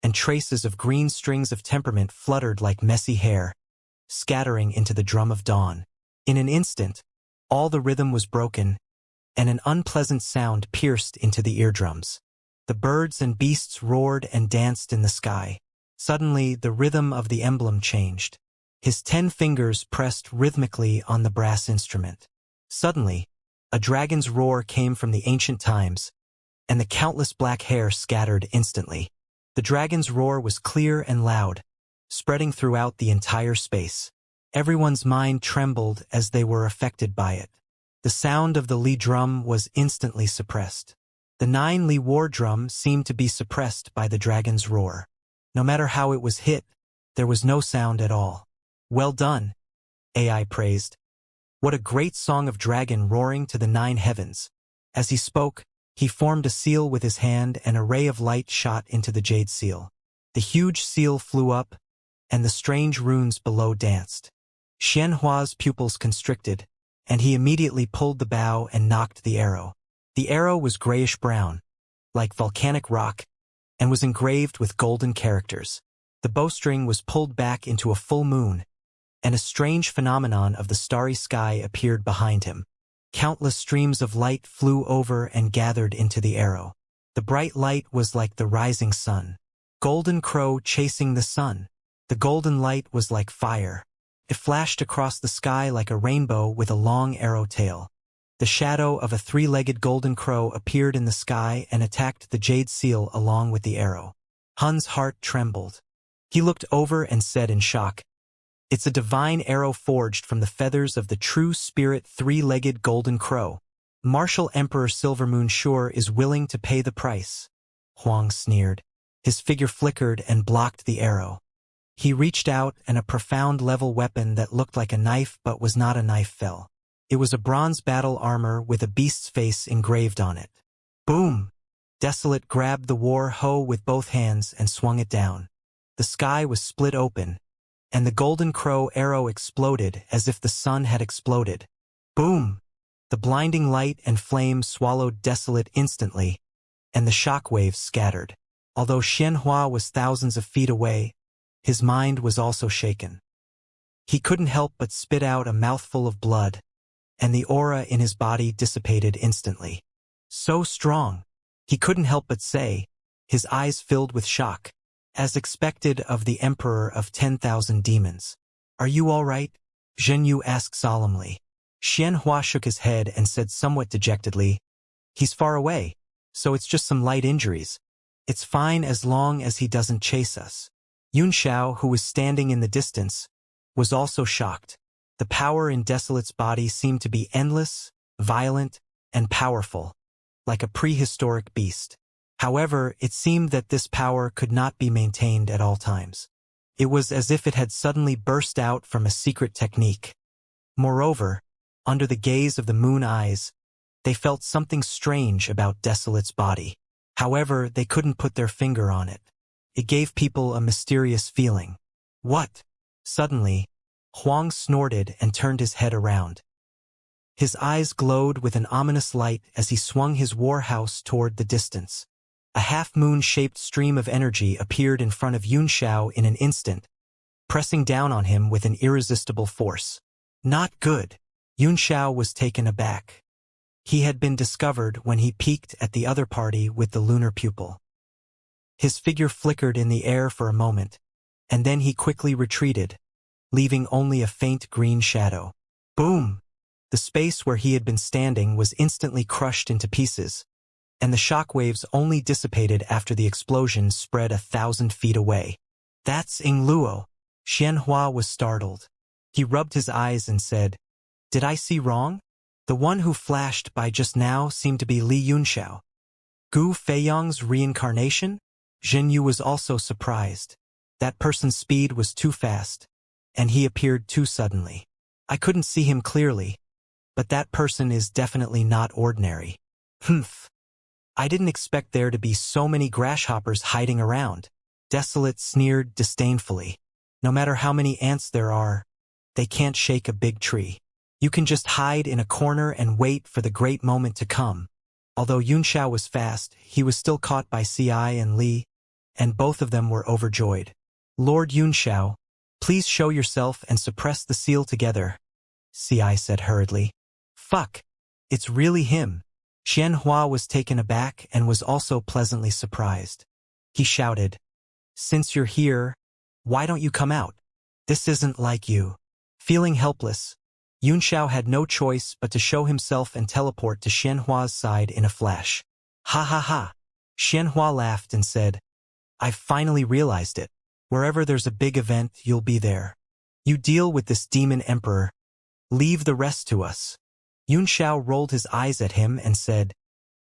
Speaker 1: and traces of green strings of temperament fluttered like messy hair, scattering into the drum of dawn. In an instant, all the rhythm was broken, and an unpleasant sound pierced into the eardrums. The birds and beasts roared and danced in the sky. Suddenly, the rhythm of the emblem changed. His 10 fingers pressed rhythmically on the brass instrument. Suddenly, a dragon's roar came from the ancient times, and the countless black hair scattered instantly. The dragon's roar was clear and loud, spreading throughout the entire space. Everyone's mind trembled as they were affected by it. The sound of the Li drum was instantly suppressed. The 9 Li war drum seemed to be suppressed by the dragon's roar. No matter how it was hit, there was no sound at all. Well done, AI praised. What a great song of dragon roaring to the 9 heavens. As he spoke, he formed a seal with his hand and a ray of light shot into the jade seal. The huge seal flew up, and the strange runes below danced. Xianhua's pupils constricted, and he immediately pulled the bow and knocked the arrow. The arrow was grayish-brown, like volcanic rock, and was engraved with golden characters. The bowstring was pulled back into a full moon, and a strange phenomenon of the starry sky appeared behind him. Countless streams of light flew over and gathered into the arrow. The bright light was like the rising sun. Golden crow chasing the sun. The golden light was like fire. It flashed across the sky like a rainbow with a long arrow tail. The shadow of a 3-legged golden crow appeared in the sky and attacked the jade seal along with the arrow. Hun's heart trembled. He looked over and said in shock, It's a divine arrow forged from the feathers of the true spirit 3-legged golden crow. Martial Emperor Silvermoon sure is willing to pay the price. Huang sneered. His figure flickered and blocked the arrow. He reached out and a profound level weapon that looked like a knife but was not a knife fell. It was a bronze battle armor with a beast's face engraved on it. Boom! Desolate grabbed the war hoe with both hands and swung it down. The sky was split open, and the golden crow arrow exploded as if the sun had exploded. Boom! The blinding light and flame swallowed Desolate instantly, and the shockwaves scattered. Although Xianhua was thousands of feet away, his mind was also shaken. He couldn't help but spit out a mouthful of blood, and the aura in his body dissipated instantly. So strong, he couldn't help but say, his eyes filled with shock, as expected of the Emperor of 10,000 demons. Are you all right? Zhenyu asked solemnly. Xianhua shook his head and said somewhat dejectedly, He's far away, so it's just some light injuries. It's fine as long as he doesn't chase us. Yunxiao, who was standing in the distance, was also shocked. The power in Desolate's body seemed to be endless, violent, and powerful, like a prehistoric beast. However, it seemed that this power could not be maintained at all times. It was as if it had suddenly burst out from a secret technique. Moreover, under the gaze of the moon eyes, They felt something strange about Desolate's body. However, they couldn't put their finger on it. It gave people a mysterious feeling. What? Suddenly, Huang snorted and turned his head around. His eyes glowed with an ominous light as he swung his warhouse toward the distance. A half-moon-shaped stream of energy appeared in front of Yunxiao in an instant, pressing down on him with an irresistible force. Not good. Yunxiao was taken aback. He had been discovered when he peeked at the other party with the lunar pupil. His figure flickered in the air for a moment, and then he quickly retreated, leaving only a faint green shadow. Boom! The space where he had been standing was instantly crushed into pieces, and the shockwaves only dissipated after the explosion spread 1,000 feet away. That's Ing Luo. Xianxia was startled. He rubbed his eyes and said, "Did I see wrong? The one who flashed by just now seemed to be Li Yunxiao." Gu Feiyang's reincarnation? Zhen Yu was also surprised. That person's speed was too fast, and he appeared too suddenly. I couldn't see him clearly, but that person is definitely not ordinary. Humph. I didn't expect there to be so many grasshoppers hiding around. Desolate sneered disdainfully. No matter how many ants there are, they can't shake a big tree. You can just hide in a corner and wait for the great moment to come. Although Yunxiao was fast, he was still caught by Ci and Li, and both of them were overjoyed. Lord Yunxiao, please show yourself and suppress the seal together, Ci said hurriedly. Fuck! It's really him. Xianxia was taken aback and was also pleasantly surprised. He shouted, "Since you're here, why don't you come out? This isn't like you." Feeling helpless, Yunxiao had no choice but to show himself and teleport to Xianhua's side in a flash. Ha ha ha! Xianhua laughed and said, "I've finally realized it. Wherever there's a big event, you'll be there. You deal with this demon emperor. Leave the rest to us." Yunxiao rolled his eyes at him and said,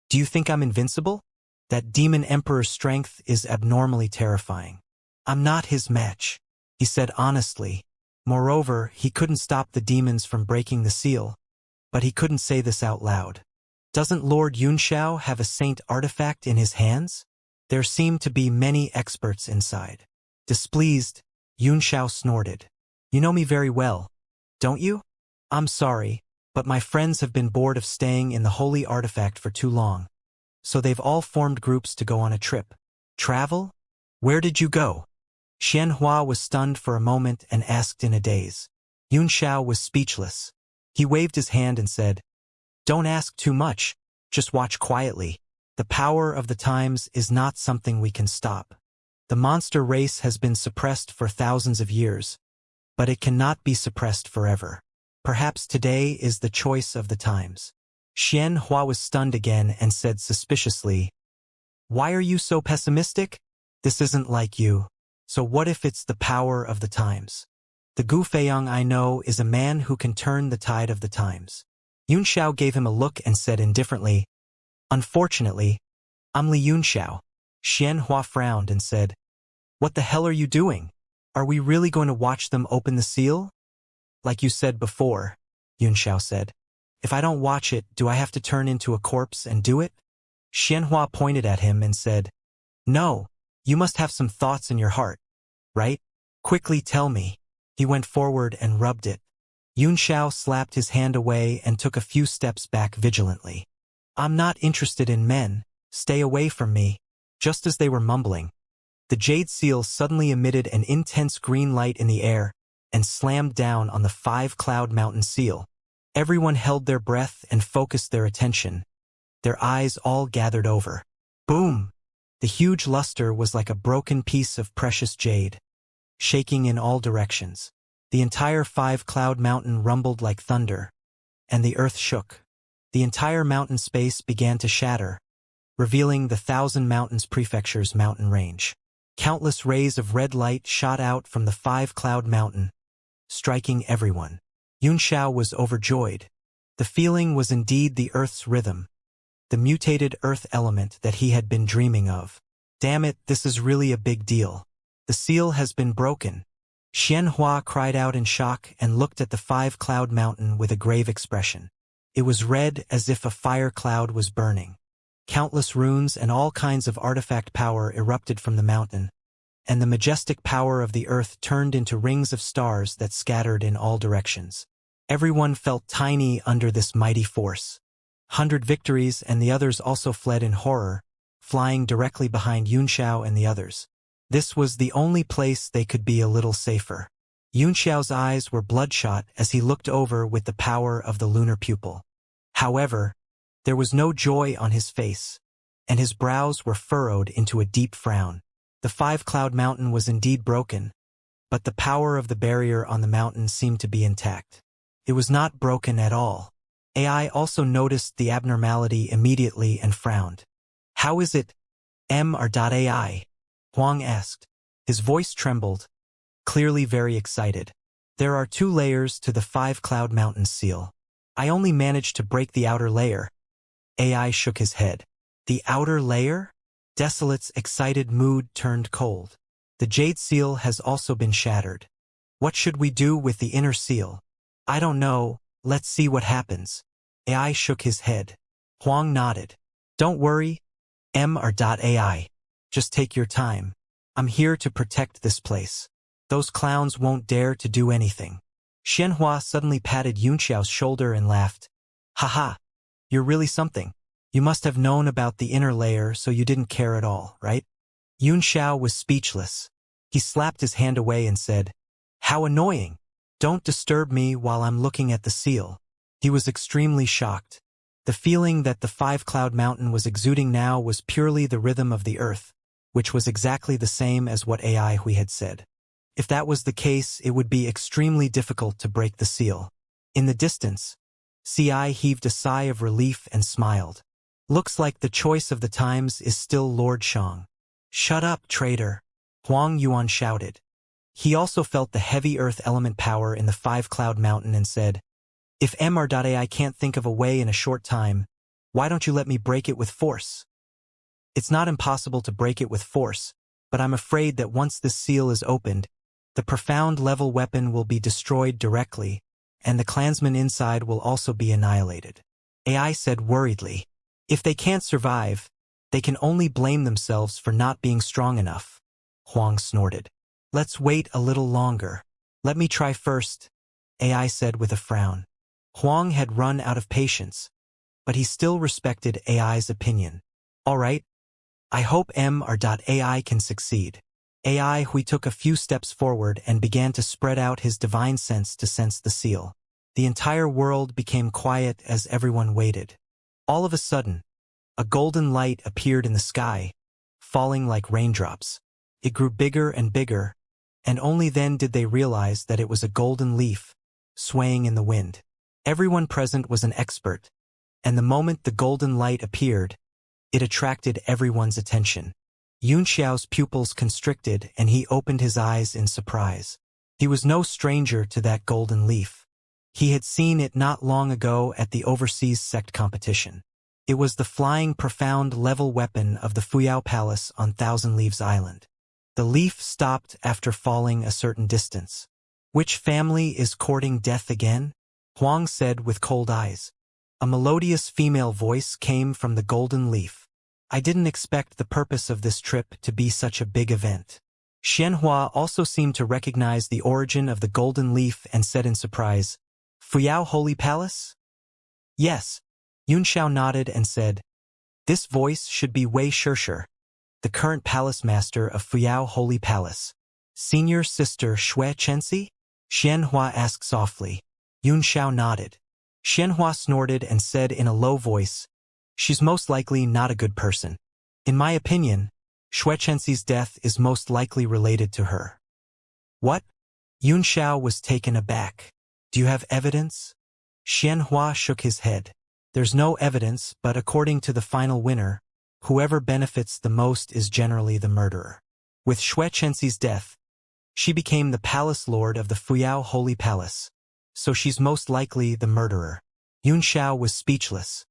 Speaker 1: "Do you think I'm invincible? That demon emperor's strength is abnormally terrifying. I'm not his match," he said honestly. Moreover, he couldn't stop the demons from breaking the seal, but he couldn't say this out loud. Doesn't Lord Yunxiao have a saint artifact in his hands? There seemed to be many experts inside. Displeased, Yunxiao snorted. "You know me very well, don't you? I'm sorry, but my friends have been bored of staying in the holy artifact for too long. So they've all formed groups to go on a trip." "Travel? Where did you go?" Xianhua was stunned for a moment and asked in a daze. Yunxiao was speechless. He waved his hand and said, "Don't ask too much, just watch quietly. The power of the times is not something we can stop. The monster race has been suppressed for thousands of years, but it cannot be suppressed forever. Perhaps today is the choice of the times." Xianhua was stunned again and said suspiciously, "Why are you so pessimistic? This isn't like you. So what if it's the power of the times? The Gu Feiyang I know is a man who can turn the tide of the times." Yunxiao gave him a look and said indifferently, "Unfortunately, I'm Li Yunxiao." Xianhua frowned and said, "What the hell are you doing? Are we really going to watch them open the seal?" "Like you said before," Yunxiao said. "If I don't watch it, do I have to turn into a corpse and do it?" Xianhua pointed at him and said, "No, you must have some thoughts in your heart, right? Quickly tell me." He went forward and rubbed it. Yunxiao slapped his hand away and took a few steps back vigilantly. "I'm not interested in men. Stay away from me." Just as they were mumbling, the jade seal suddenly emitted an intense green light in the air and slammed down on the 5-cloud mountain seal. Everyone held their breath and focused their attention. Their eyes all gathered over. Boom! The huge luster was like a broken piece of precious jade, shaking in all directions. The entire 5-cloud mountain rumbled like thunder, and the earth shook. The entire mountain space began to shatter, revealing the 1,000 Mountains Prefecture's mountain range. Countless rays of red light shot out from the 5-cloud mountain, striking everyone. Yunxiao was overjoyed. The feeling was indeed the Earth's rhythm, the mutated Earth element that he had been dreaming of. Damn it, this is really a big deal. The seal has been broken. Xianhua cried out in shock and looked at the 5-cloud mountain with a grave expression. It was red as if a fire cloud was burning. Countless runes and all kinds of artifact power erupted from the mountain, and the majestic power of the earth turned into rings of stars that scattered in all directions. Everyone felt tiny under this mighty force. 100 victories and the others also fled in horror, flying directly behind Yunxiao and the others. This was the only place they could be a little safer. Yunxiao's eyes were bloodshot as he looked over with the power of the lunar pupil. However, there was no joy on his face, and his brows were furrowed into a deep frown. The five-cloud mountain was indeed broken, but the power of the barrier on the mountain seemed to be intact. It was not broken at all. AI also noticed the abnormality immediately and frowned. "How is it, MR.AI?" Huang asked. His voice trembled, clearly very excited. "There are 2 layers to the five-cloud mountain seal. I only managed to break the outer layer." AI shook his head. "The outer layer?" Desolate's excited mood turned cold. "The jade seal has also been shattered. What should we do with the inner seal?" "I don't know, let's see what happens." AI shook his head. Huang nodded. "Don't worry, MR.AI. Just take your time. I'm here to protect this place. Those clowns won't dare to do anything." Xianxia suddenly patted Yunxiao's shoulder and laughed. "Haha, you're really something. You must have known about the inner layer so you didn't care at all, right?" Yunxiao was speechless. He slapped his hand away and said, "How annoying! Don't disturb me while I'm looking at the seal." He was extremely shocked. The feeling that the five-cloud mountain was exuding now was purely the rhythm of the earth, which was exactly the same as what AI Hui had said. If that was the case, it would be extremely difficult to break the seal. In the distance, CI heaved a sigh of relief and smiled. "Looks like the choice of the times is still Lord Shang." "Shut up, traitor," Huang Yuan shouted. He also felt the heavy earth element power in the five-cloud mountain and said, "If MR.AI can't think of a way in a short time, why don't you let me break it with force?" "It's not impossible to break it with force, but I'm afraid that once this seal is opened, the profound level weapon will be destroyed directly, and the clansmen inside will also be annihilated." AI said worriedly. "If they can't survive, they can only blame themselves for not being strong enough." Huang snorted. "Let's wait a little longer. Let me try first," AI said with a frown. Huang had run out of patience, but he still respected AI's opinion. "All right, I hope MR.AI can succeed." AI Hui took a few steps forward and began to spread out his divine sense to sense the seal. The entire world became quiet as everyone waited. All of a sudden, a golden light appeared in the sky, falling like raindrops. It grew bigger and bigger, and only then did they realize that it was a golden leaf, swaying in the wind. Everyone present was an expert, and the moment the golden light appeared, it attracted everyone's attention. Yunxiao's pupils constricted and he opened his eyes in surprise. He was no stranger to that golden leaf. He had seen it not long ago at the overseas sect competition. It was the flying profound level weapon of the Fuyao Palace on Thousand Leaves Island. The leaf stopped after falling a certain distance. "Which family is courting death again?" Huang said with cold eyes. A melodious female voice came from the golden leaf. "I didn't expect the purpose of this trip to be such a big event." Xianxia also seemed to recognize the origin of the golden leaf and said in surprise, "Fuyao Holy Palace?" "Yes." Yunxiao nodded and said, "This voice should be Wei Shishir, the current palace master of Fuyao Holy Palace." "Senior sister Xue Chenxi?" Xianxia asked softly. Yunxiao nodded. Xianxia snorted and said in a low voice, "She's most likely not a good person. In my opinion, Xue Chenxi's death is most likely related to her." "What?" Yunxiao was taken aback. "Do you have evidence?" Xianxia shook his head. "There's no evidence, but according to the final winner, whoever benefits the most is generally the murderer. With Xue Chenxi's death, she became the palace lord of the Fuyao Holy Palace, so she's most likely the murderer." Yunxiao was speechless.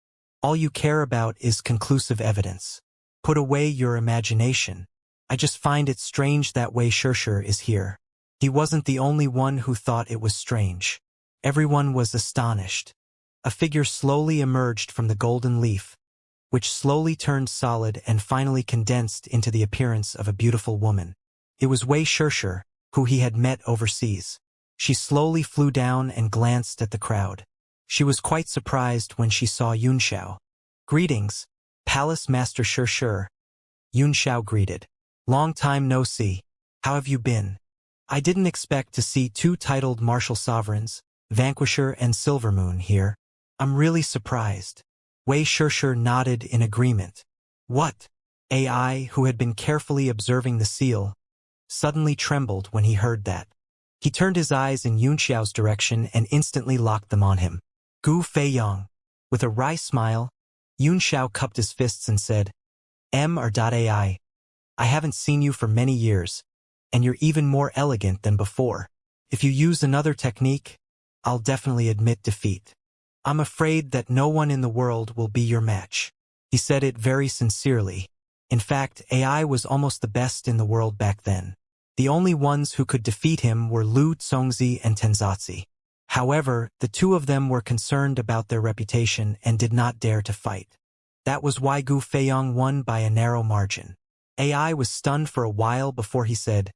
Speaker 1: "All you care about is conclusive evidence. Put away your imagination. I just find it strange that Wei Shishir is here." He wasn't the only one who thought it was strange. Everyone was astonished. A figure slowly emerged from the golden leaf, which slowly turned solid and finally condensed into the appearance of a beautiful woman. It was Wei Shirshir, who he had met overseas. She slowly flew down and glanced at the crowd. She was quite surprised when she saw Yunxiao. "Greetings, Palace Master Shirshir," Yunxiao greeted. "Long time no see. How have you been? I didn't expect to see two titled martial sovereigns, Vanquisher and Silvermoon, here. I'm really surprised." Wei Shirshir nodded in agreement. "What?" AI, who had been carefully observing the seal, suddenly trembled when he heard that. He turned his eyes in Yunxiao's direction and instantly locked them on him. "Gu Feiyang." With a wry smile, Yunxiao cupped his fists and said, "AI, I haven't seen you for many years, and you're even more elegant than before. If you use another technique, I'll definitely admit defeat. I'm afraid that no one in the world will be your match." He said it very sincerely. In fact, AI was almost the best in the world back then. The only ones who could defeat him were Lu Congzi and Tenzatzi. However, the two of them were concerned about their reputation and did not dare to fight. That was why Gu Feiyang won by a narrow margin. AI was stunned for a while before he said,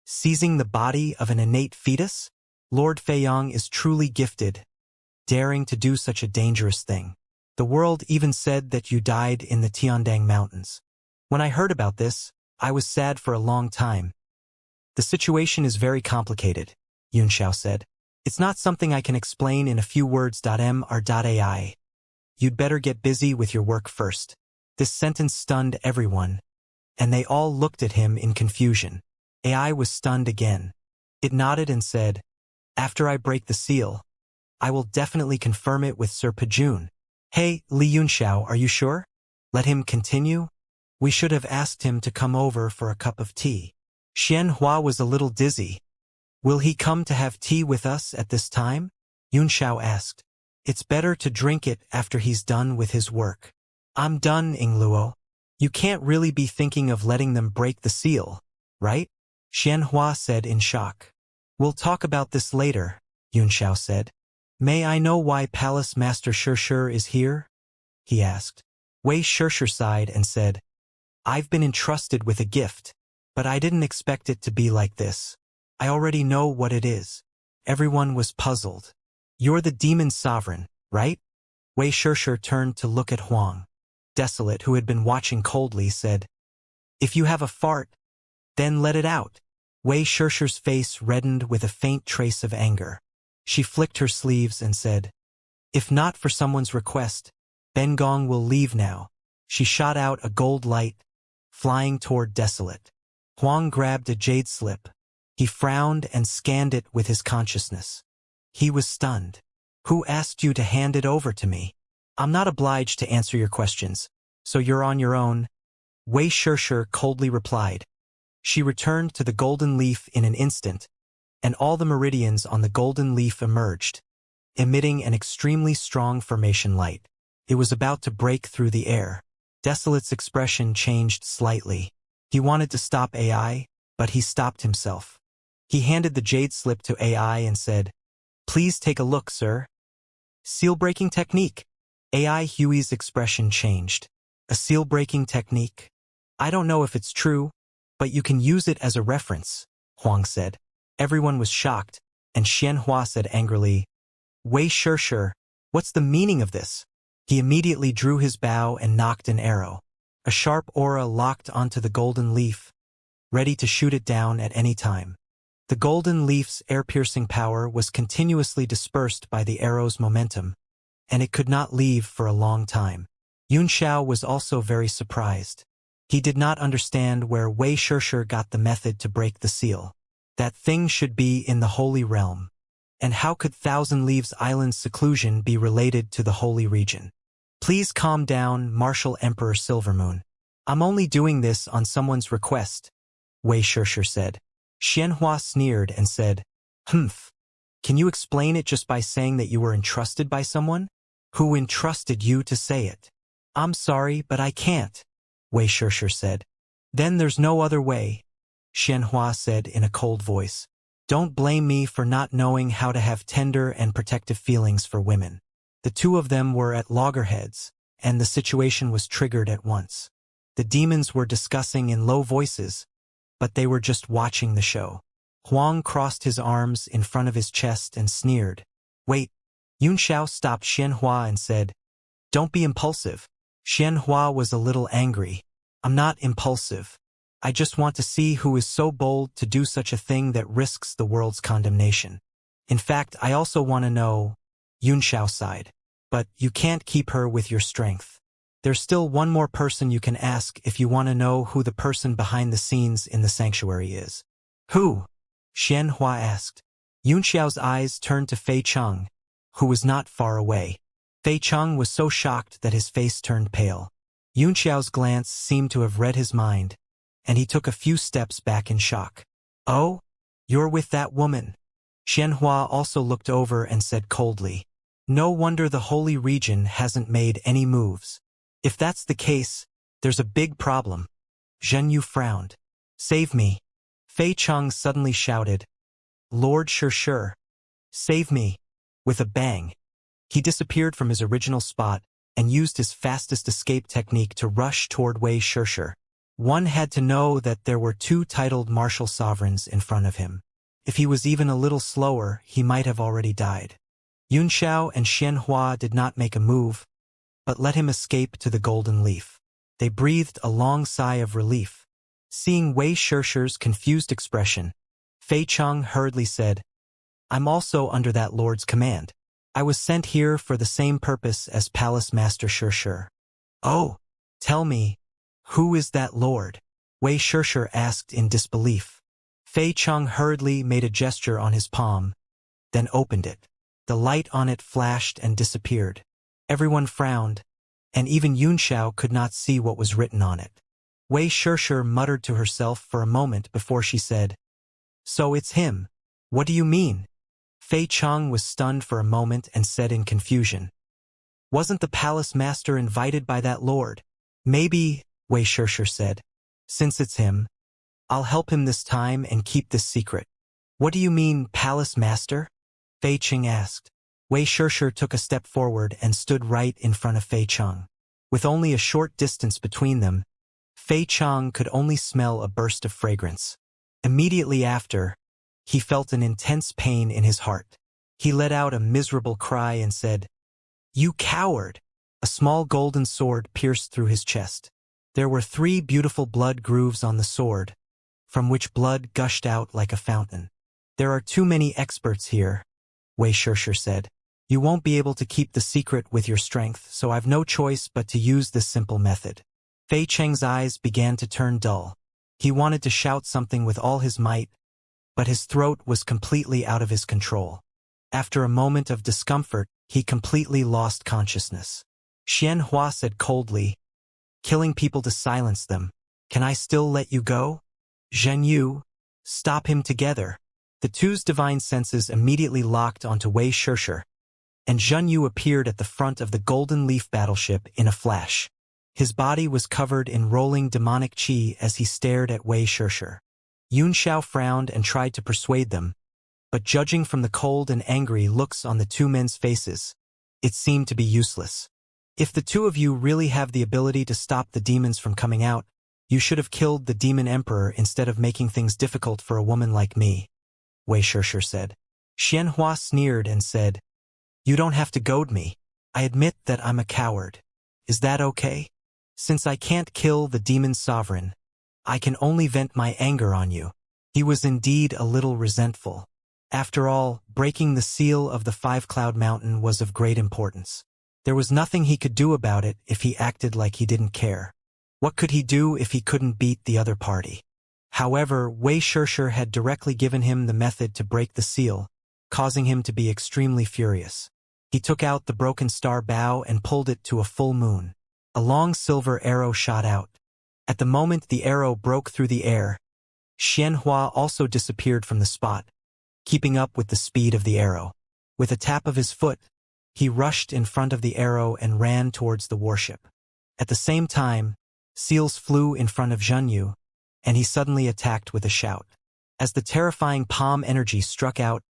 Speaker 1: "Seizing the body of an innate fetus? Lord Feiyang is truly gifted, daring to do such a dangerous thing. The world even said that you died in the Tiandang Mountains. When I heard about this, I was sad for a long time." "The situation is very complicated," Yunxiao said. "It's not something I can explain in a few words. AI. You'd better get busy with your work first." This sentence stunned everyone, and they all looked at him in confusion. AI was stunned again. It nodded and said, "After I break the seal, I will definitely confirm it with Sir Pajun." "Hey, Li Yunxiao, are you sure? Let him continue? We should have asked him to come over for a cup of tea." Xianxia was a little dizzy. "Will he come to have tea with us at this time?" Yunxiao asked. "It's better to drink it after he's done with his work." "I'm done, Ingluo. You can't really be thinking of letting them break the seal, right?" Xianxia said in shock. "We'll talk about this later," Yunxiao said. "May I know why Palace Master Shirshir is here?" he asked. Wei Shirshir sighed and said, "I've been entrusted with a gift, but I didn't expect it to be like this. I already know what it is." Everyone was puzzled. "You're the demon sovereign, right?" Wei Shirshir turned to look at Huang. Desolate, who had been watching coldly, said, "If you have a fart, then let it out." Wei Shirshir's face reddened with a faint trace of anger. She flicked her sleeves and said, "If not for someone's request, Ben Gong will leave now." She shot out a gold light, flying toward Desolate. Huang grabbed a jade slip. He frowned and scanned it with his consciousness. He was stunned. "Who asked you to hand it over to me?" "I'm not obliged to answer your questions, so you're on your own," Wei Shirshir coldly replied. She returned to the golden leaf in an instant, and all the meridians on the golden leaf emerged, emitting an extremely strong formation light. It was about to break through the air. Desolate's expression changed slightly. He wanted to stop AI, but he stopped himself. He handed the jade slip to AI and said, "Please take a look, sir." "Seal-breaking technique." AI Huey's expression changed. "A seal-breaking technique? I don't know if it's true, but you can use it as a reference," Huang said. Everyone was shocked, and Xianxia said angrily, "Wei Shirshir, what's the meaning of this?" He immediately drew his bow and nocked an arrow. A sharp aura locked onto the golden leaf, ready to shoot it down at any time. The golden leaf's air-piercing power was continuously dispersed by the arrow's momentum, and it could not leave for a long time. Yunxiao was also very surprised. He did not understand where Wei Shirshir got the method to break the seal. That thing should be in the Holy Realm. And how could Thousand Leaves Island's seclusion be related to the Holy Region? "Please calm down, Martial Emperor Silvermoon. I'm only doing this on someone's request," Wei Shirshir said. Xianxia sneered and said, "Humph. Can you explain it just by saying that you were entrusted by someone? Who entrusted you to say it?" "I'm sorry, but I can't," Wei Shirshir said. "Then there's no other way," Xianxia said in a cold voice. "Don't blame me for not knowing how to have tender and protective feelings for women. The two of them were at loggerheads, and the situation was triggered at once. The demons were discussing in low voices, but they were just watching the show. Huang crossed his arms in front of his chest and sneered. Wait. Yunxiao stopped Xianxia and said, Don't be impulsive. Xianxia was a little angry. I'm not impulsive. I just want to see who is so bold to do such a thing that risks the world's condemnation. In fact, I also want to know, Yunxiao sighed. But you can't keep her with your strength. There's still one more person you can ask if you want to know who the person behind the scenes in the sanctuary is. Who? Xianxia asked. Yunxiao's eyes turned to Fei Cheng, who was not far away. Fei Cheng was so shocked that his face turned pale. Yunxiao's glance seemed to have read his mind, and he took a few steps back in shock. Oh? You're with that woman. Xianxia also looked over and said coldly. No wonder the Holy Region hasn't made any moves. If that's the case, there's a big problem. Zhen Yu frowned. Save me. Fei Cheng suddenly shouted. Lord Shir, save me. With a bang. He disappeared from his original spot and used his fastest escape technique to rush toward Wei Shir. One had to know that there were two titled martial sovereigns in front of him. If he was even a little slower, he might have already died. Yunxiao and Xianxia did not make a move, but let him escape to the golden leaf. They breathed a long sigh of relief. Seeing Wei Shir's confused expression, Fei Cheng hurriedly said, I'm also under that lord's command. I was sent here for the same purpose as Palace Master Shir. Oh, tell me, who is that lord? Wei Shir asked in disbelief. Fei Cheng hurriedly made a gesture on his palm, then opened it. The light on it flashed and disappeared. Everyone frowned, and even Yunxiao could not see what was written on it. Wei Shir muttered to herself for a moment before she said, So it's him. What do you mean? Fei Cheng was stunned for a moment and said in confusion. Wasn't the palace master invited by that lord? Maybe, Wei Shir said. Since it's him, I'll help him this time and keep this secret. What do you mean, palace master? Fei Cheng asked. Wei Shir took a step forward and stood right in front of Fei Cheng. With only a short distance between them, Fei Cheng could only smell a burst of fragrance. Immediately after, he felt an intense pain in his heart. He let out a miserable cry and said, You coward! A small golden sword pierced through his chest. There were 3 beautiful blood grooves on the sword, from which blood gushed out like a fountain. There are too many experts here, Wei Shir said. You won't be able to keep the secret with your strength, so I've no choice but to use this simple method. Fei Cheng's eyes began to turn dull. He wanted to shout something with all his might, but his throat was completely out of his control. After a moment of discomfort, he completely lost consciousness. Xianxia said coldly, Killing people to silence them. Can I still let you go? Zhen Yu, stop him together. The two's divine senses immediately locked onto Wei Shir, and Zhen Yu appeared at the front of the Golden Leaf battleship in a flash. His body was covered in rolling demonic qi as he stared at Wei Shir. Yunxiao frowned and tried to persuade them, but judging from the cold and angry looks on the two men's faces, it seemed to be useless. If the two of you really have the ability to stop the demons from coming out, you should have killed the demon emperor instead of making things difficult for a woman like me, Wei Shir said. Xianxia sneered and said, You don't have to goad me. I admit that I'm a coward. Is that okay? Since I can't kill the demon sovereign, I can only vent my anger on you. He was indeed a little resentful. After all, breaking the seal of the 5-Cloud Mountain was of great importance. There was nothing he could do about it if he acted like he didn't care. What could he do if he couldn't beat the other party? However, Wei Shir had directly given him the method to break the seal, causing him to be extremely furious. He took out the broken star bow and pulled it to a full moon. A long silver arrow shot out. At the moment the arrow broke through the air, Xianxia also disappeared from the spot, keeping up with the speed of the arrow. With a tap of his foot, he rushed in front of the arrow and ran towards the warship. At the same time, seals flew in front of Zhen Yu, and he suddenly attacked with a shout. As the terrifying palm energy struck out,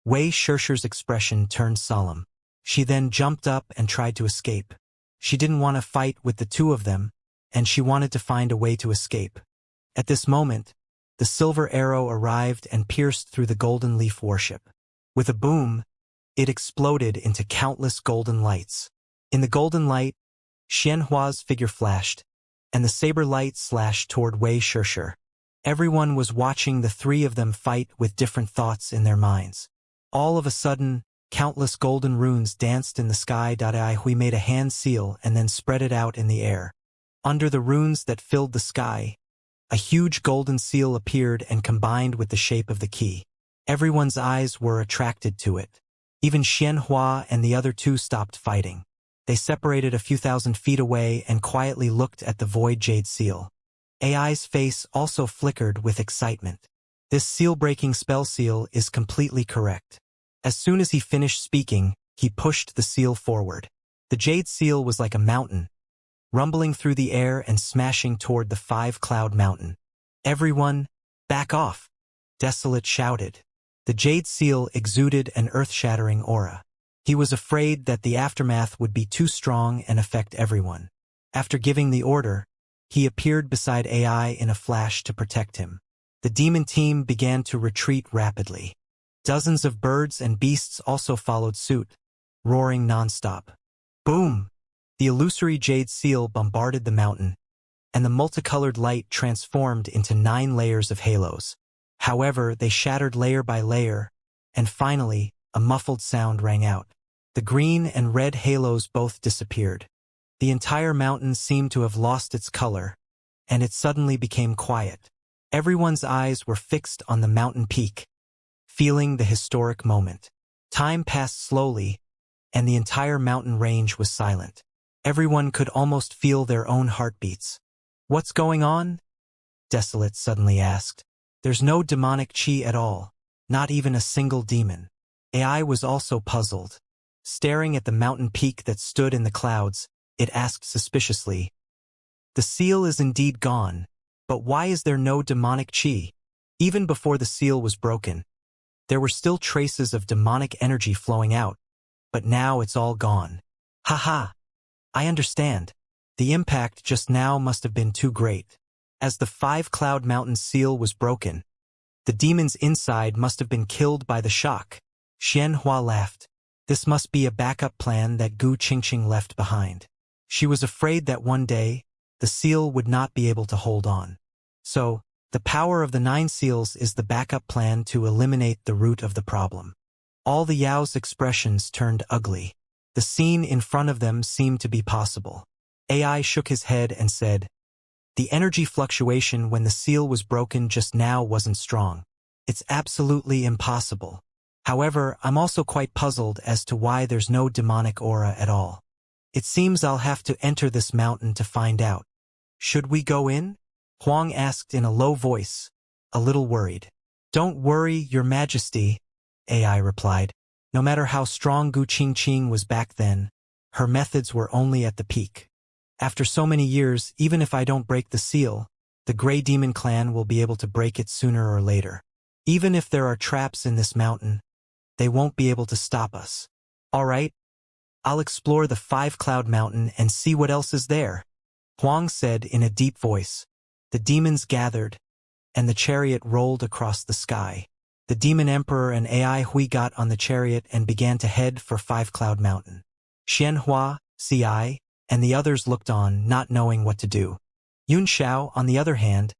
Speaker 1: Wei Shir's expression turned solemn. She then jumped up and tried to escape. She didn't want to fight with the two of them, and she wanted to find a way to escape. At this moment, the silver arrow arrived and pierced through the golden leaf worship. With a boom, it exploded into countless golden lights. In the golden light, Xianhua's figure flashed, and the saber light slashed toward Wei Shirshir. Everyone was watching the three of them fight with different thoughts in their minds. All of a sudden, countless golden runes danced in the sky. Hui made a hand seal and then spread it out in the air. Under the runes that filled the sky, a huge golden seal appeared and combined with the shape of the key. Everyone's eyes were attracted to it. Even Xianhua and the other two stopped fighting. They separated a few thousand feet away and quietly looked at the void jade seal. AI's face also flickered with excitement. This seal-breaking spell seal is completely correct. As soon as he finished speaking, he pushed the seal forward. The jade seal was like a mountain, rumbling through the air and smashing toward the 5-cloud mountain. "Everyone, back off!" Desolate shouted. The jade seal exuded an earth-shattering aura. He was afraid that the aftermath would be too strong and affect everyone. After giving the order, he appeared beside AI in a flash to protect him. The demon team began to retreat rapidly. Dozens of birds and beasts also followed suit, roaring nonstop. Boom! The illusory jade seal bombarded the mountain, and the multicolored light transformed into 9 layers of halos. However, they shattered layer by layer, and finally, a muffled sound rang out. The green and red halos both disappeared. The entire mountain seemed to have lost its color, and it suddenly became quiet. Everyone's eyes were fixed on the mountain peak, feeling the historic moment. Time passed slowly, and the entire mountain range was silent. Everyone could almost feel their own heartbeats. "What's going on?" Desolate suddenly asked. "There's no demonic chi at all, not even a single demon." AI was also puzzled. Staring at the mountain peak that stood in the clouds, it asked suspiciously, "The seal is indeed gone, but why is there no demonic chi?" Even before the seal was broken, there were still traces of demonic energy flowing out, but now it's all gone. "Haha, I understand. The impact just now must have been too great. As the 5-cloud mountain seal was broken, the demons inside must have been killed by the shock." Xianhua laughed. This must be a backup plan that Gu Qingqing left behind. She was afraid that one day, the seal would not be able to hold on. So, the power of the 9 seals is the backup plan to eliminate the root of the problem. All the Yao's expressions turned ugly. The scene in front of them seemed to be possible. AI shook his head and said, "The energy fluctuation when the seal was broken just now wasn't strong. It's absolutely impossible. However, I'm also quite puzzled as to why there's no demonic aura at all. It seems I'll have to enter this mountain to find out." "Should we go in?" Huang asked in a low voice, a little worried. "Don't worry, Your Majesty," AI replied. No matter how strong Gu Qingqing was back then, her methods were only at the peak. After so many years, even if I don't break the seal, the Grey Demon clan will be able to break it sooner or later. Even if there are traps in this mountain, they won't be able to stop us. All right, I'll explore the 5-cloud mountain and see what else is there," Huang said in a deep voice. The demons gathered, and the chariot rolled across the sky. The demon emperor and AI Hui got on the chariot and began to head for 5-cloud mountain. Xianhua, Ci, and the others looked on, not knowing what to do. Yun Xiao, on the other hand,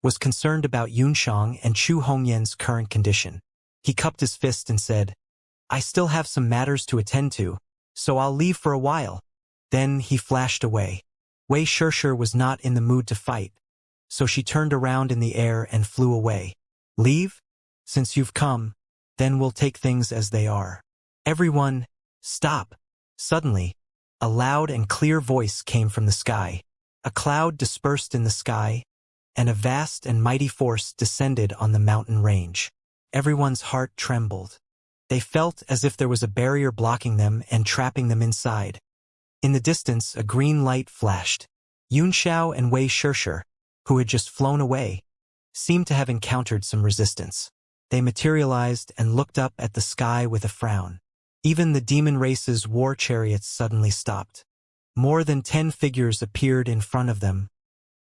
Speaker 1: was concerned about Yunshang and Chu Hongyan's current condition. He cupped his fist and said, "I still have some matters to attend to, so I'll leave for a while." Then he flashed away. Wei Shirshir was not in the mood to fight, so she turned around in the air and flew away. "Leave? Since you've come, then we'll take things as they are." "Everyone, stop!" Suddenly, a loud and clear voice came from the sky. A cloud dispersed in the sky, and a vast and mighty force descended on the mountain range. Everyone's heart trembled. They felt as if there was a barrier blocking them and trapping them inside. In the distance, a green light flashed. Yun Xiao and Wei Shirshir, who had just flown away, seemed to have encountered some resistance. They materialized and looked up at the sky with a frown. Even the demon race's war chariots suddenly stopped. More than 10 figures appeared in front of them,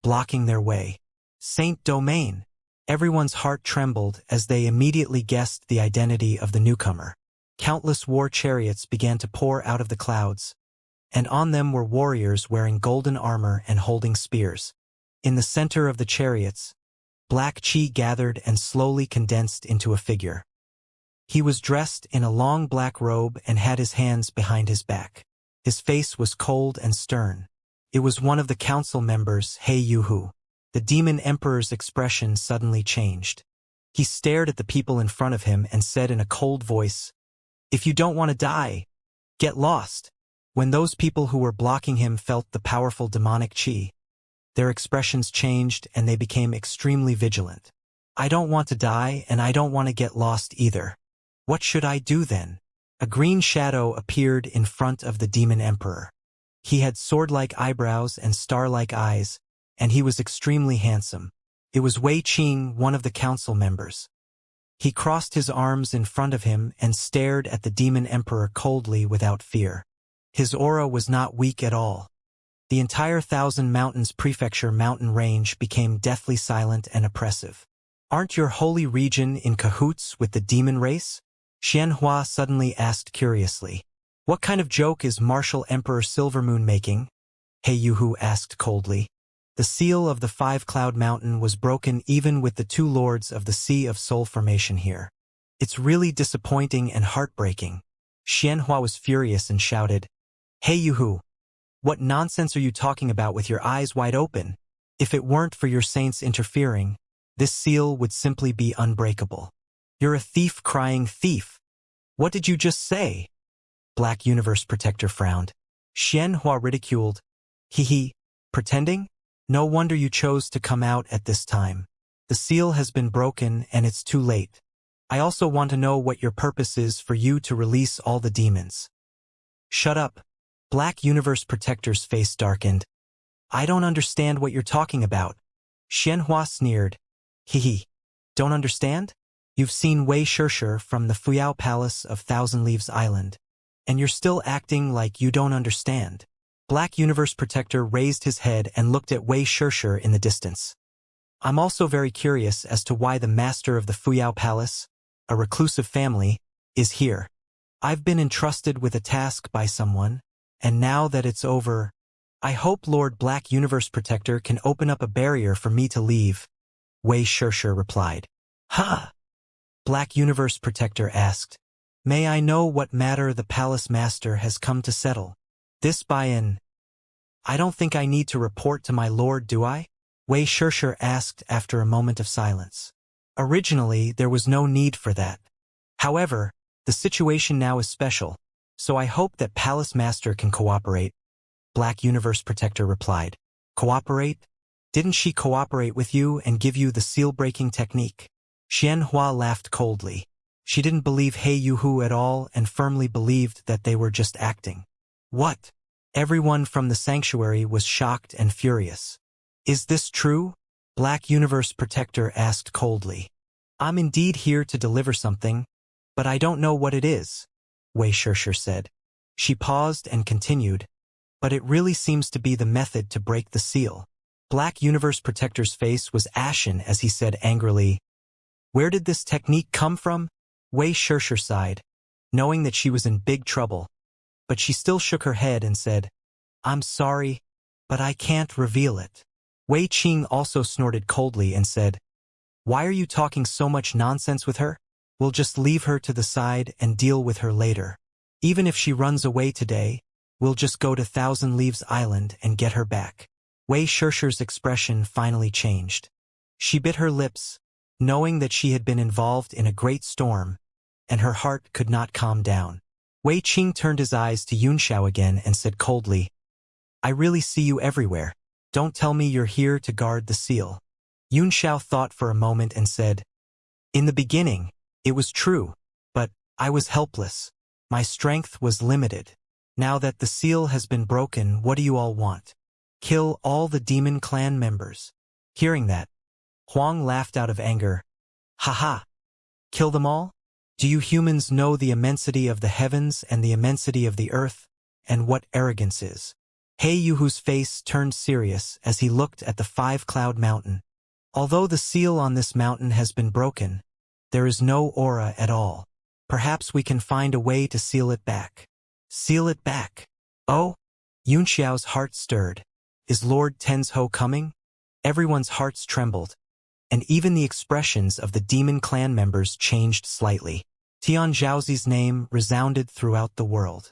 Speaker 1: blocking their way. Saint Domain! Everyone's heart trembled as they immediately guessed the identity of the newcomer. Countless war chariots began to pour out of the clouds, and on them were warriors wearing golden armor and holding spears. In the center of the chariots, black chi gathered and slowly condensed into a figure. He was dressed in a long black robe and had his hands behind his back. His face was cold and stern. It was one of the council members, He Yuhu. The demon emperor's expression suddenly changed. He stared at the people in front of him and said in a cold voice, "If you don't want to die, get lost." When those people who were blocking him felt the powerful demonic chi, their expressions changed and they became extremely vigilant. "I don't want to die and I don't want to get lost either. What should I do then?" A green shadow appeared in front of the demon emperor. He had sword-like eyebrows and star-like eyes, and he was extremely handsome. It was Wei Qing, one of the council members. He crossed his arms in front of him and stared at the demon emperor coldly without fear. His aura was not weak at all. The entire Thousand Mountains Prefecture mountain range became deathly silent and oppressive. "Aren't your holy region in cahoots with the demon race?" Xianxia suddenly asked curiously. "What kind of joke is Martial Emperor Silvermoon making?" He Yuhu asked coldly. The seal of the Five-Cloud Mountain was broken even with the two lords of the Sea of Soul formation here. "It's really disappointing and heartbreaking." Xianxia was furious and shouted, "Hey Yuhu! What nonsense are you talking about with your eyes wide open? If it weren't for your saints interfering, this seal would simply be unbreakable. You're a thief crying thief. What did you just say?" Black Universe Protector frowned. Xianxia ridiculed, "Hee, pretending? No wonder you chose to come out at this time. The seal has been broken and it's too late. I also want to know what your purpose is for you to release all the demons." "Shut up." Black Universe Protector's face darkened. "I don't understand what you're talking about." Xianxia sneered. Hee. Don't understand? You've seen Wei Shirshir from the Fuyao Palace of Thousand Leaves Island, and you're still acting like you don't understand. Black Universe Protector raised his head and looked at Wei Shirshir in the distance. "I'm also very curious as to why the master of the Fuyao Palace, a reclusive family, is here. I've been entrusted with a task by someone, and now that it's over, I hope Lord Black Universe Protector can open up a barrier for me to leave," Wei Shirshir replied. "Huh?" Black Universe Protector asked. "May I know what matter the Palace Master has come to settle? This by an... I don't think I need to report to my lord, do I?" Wei Shirshir asked after a moment of silence. "Originally, there was no need for that. However, the situation now is special, so I hope that Palace Master can cooperate," Black Universe Protector replied. "Cooperate? Didn't she cooperate with you and give you the seal-breaking technique?" Xianxia laughed coldly. She didn't believe He Yuhu at all and firmly believed that they were just acting. "What?" Everyone from the sanctuary was shocked and furious. "Is this true?" Black Universe Protector asked coldly. "I'm indeed here to deliver something, but I don't know what it is," Wei Shirshir said. She paused and continued, "But it really seems to be the method to break the seal." Black Universe Protector's face was ashen as he said angrily, "Where did this technique come from?" Wei Shirshir sighed, knowing that she was in big trouble, but she still shook her head and said, "I'm sorry, but I can't reveal it." Wei Qing also snorted coldly and said, "Why are you talking so much nonsense with her? We'll just leave her to the side and deal with her later. Even if she runs away today, we'll just go to Thousand Leaves Island and get her back." Wei Shirshir's expression finally changed. She bit her lips, knowing that she had been involved in a great storm, and her heart could not calm down. Wei Qing turned his eyes to Yunxiao again and said coldly, "I really see you everywhere. Don't tell me you're here to guard the seal." Yunxiao thought for a moment and said, "In the beginning, it was true, but I was helpless. My strength was limited. Now that the seal has been broken, what do you all want? Kill all the demon clan members." Hearing that, Huang laughed out of anger. "Haha! Kill them all? Do you humans know the immensity of the heavens and the immensity of the earth, and what arrogance is? He Yuhu's face turned serious as he looked at the five-cloud mountain. Although the seal on this mountain has been broken, there is no aura at all. Perhaps we can find a way to seal it back. Seal it back? Oh? Yunxiao's heart stirred. Is Lord Tenzhou coming? Everyone's hearts trembled, and even the expressions of the demon clan members changed slightly. Tian Zhaozi's name resounded throughout the world.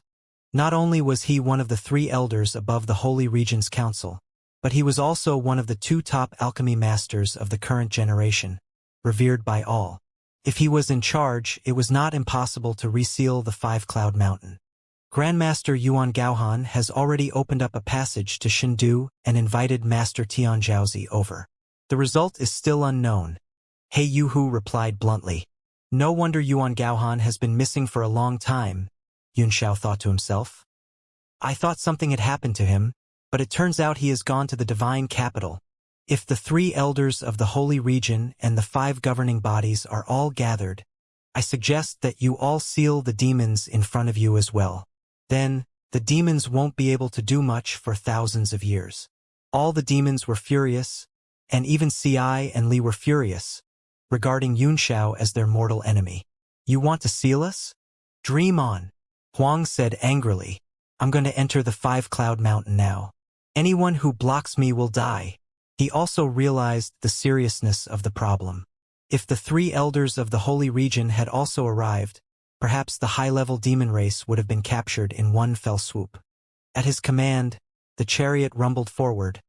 Speaker 1: Not only was he one of the 3 elders above the Holy Region's council, but he was also one of the 2 top alchemy masters of the current generation, revered by all. If he was in charge, it was not impossible to reseal the Five-Cloud Mountain. Grandmaster Yuan Gaohan has already opened up a passage to Shindu and invited Master Tian Zhaozi over. The result is still unknown. He Yuhu replied bluntly. No wonder Yuan Gaohan has been missing for a long time, Yunxiao thought to himself. I thought something had happened to him, but it turns out he has gone to the divine capital. If the 3 elders of the Holy Region and the 5 governing bodies are all gathered, I suggest that you all seal the demons in front of you as well. Then, the demons won't be able to do much for thousands of years. All the demons were furious, and even Ci and Li were furious, regarding Yunxiao as their mortal enemy. You want to seal us? Dream on, Huang said angrily. I'm going to enter the Five-Cloud Mountain now. Anyone who blocks me will die. He also realized the seriousness of the problem. If the 3 elders of the Holy Region had also arrived, perhaps the high-level demon race would have been captured in one fell swoop. At his command, the chariot rumbled forward,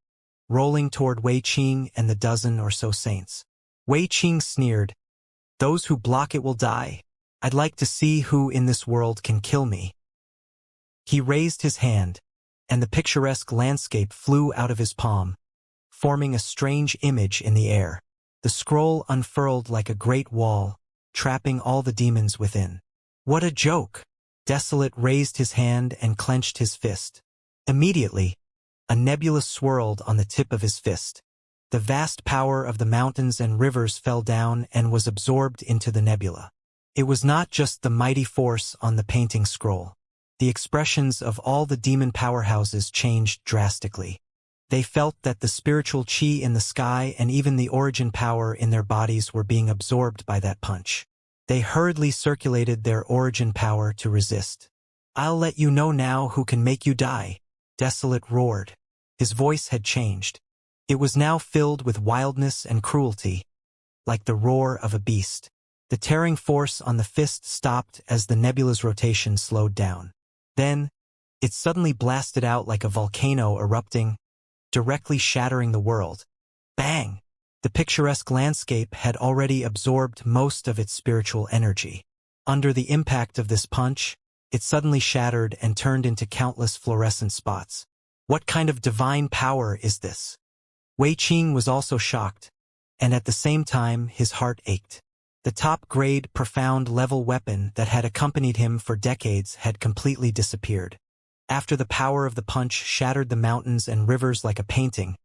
Speaker 1: rolling toward Wei Qing and the dozen or so saints. Wei Qing sneered, "Those who block it will die. I'd like to see who in this world can kill me." He raised his hand, and the picturesque landscape flew out of his palm, forming a strange image in the air. The scroll unfurled like a great wall, trapping all the demons within. What a joke! Desolate raised his hand and clenched his fist. Immediately, a nebula swirled on the tip of his fist. The vast power of the mountains and rivers fell down and was absorbed into the nebula. It was not just the mighty force on the painting scroll. The expressions of all the demon powerhouses changed drastically. They felt that the spiritual chi in the sky and even the origin power in their bodies were being absorbed by that punch. They hurriedly circulated their origin power to resist. I'll let you know now who can make you die, Desolate roared. His voice had changed. It was now filled with wildness and cruelty, like the roar of a beast. The tearing force on the fist stopped as the nebula's rotation slowed down. Then, it suddenly blasted out like a volcano erupting, directly shattering the world. Bang! The picturesque landscape had already absorbed most of its spiritual energy. Under the impact of this punch, it suddenly shattered and turned into countless fluorescent spots. What kind of divine power is this? Wei Qing was also shocked, and at the same time his heart ached. The top-grade, profound-level weapon that had accompanied him for decades had completely disappeared. After the power of the punch shattered the mountains and rivers like a painting,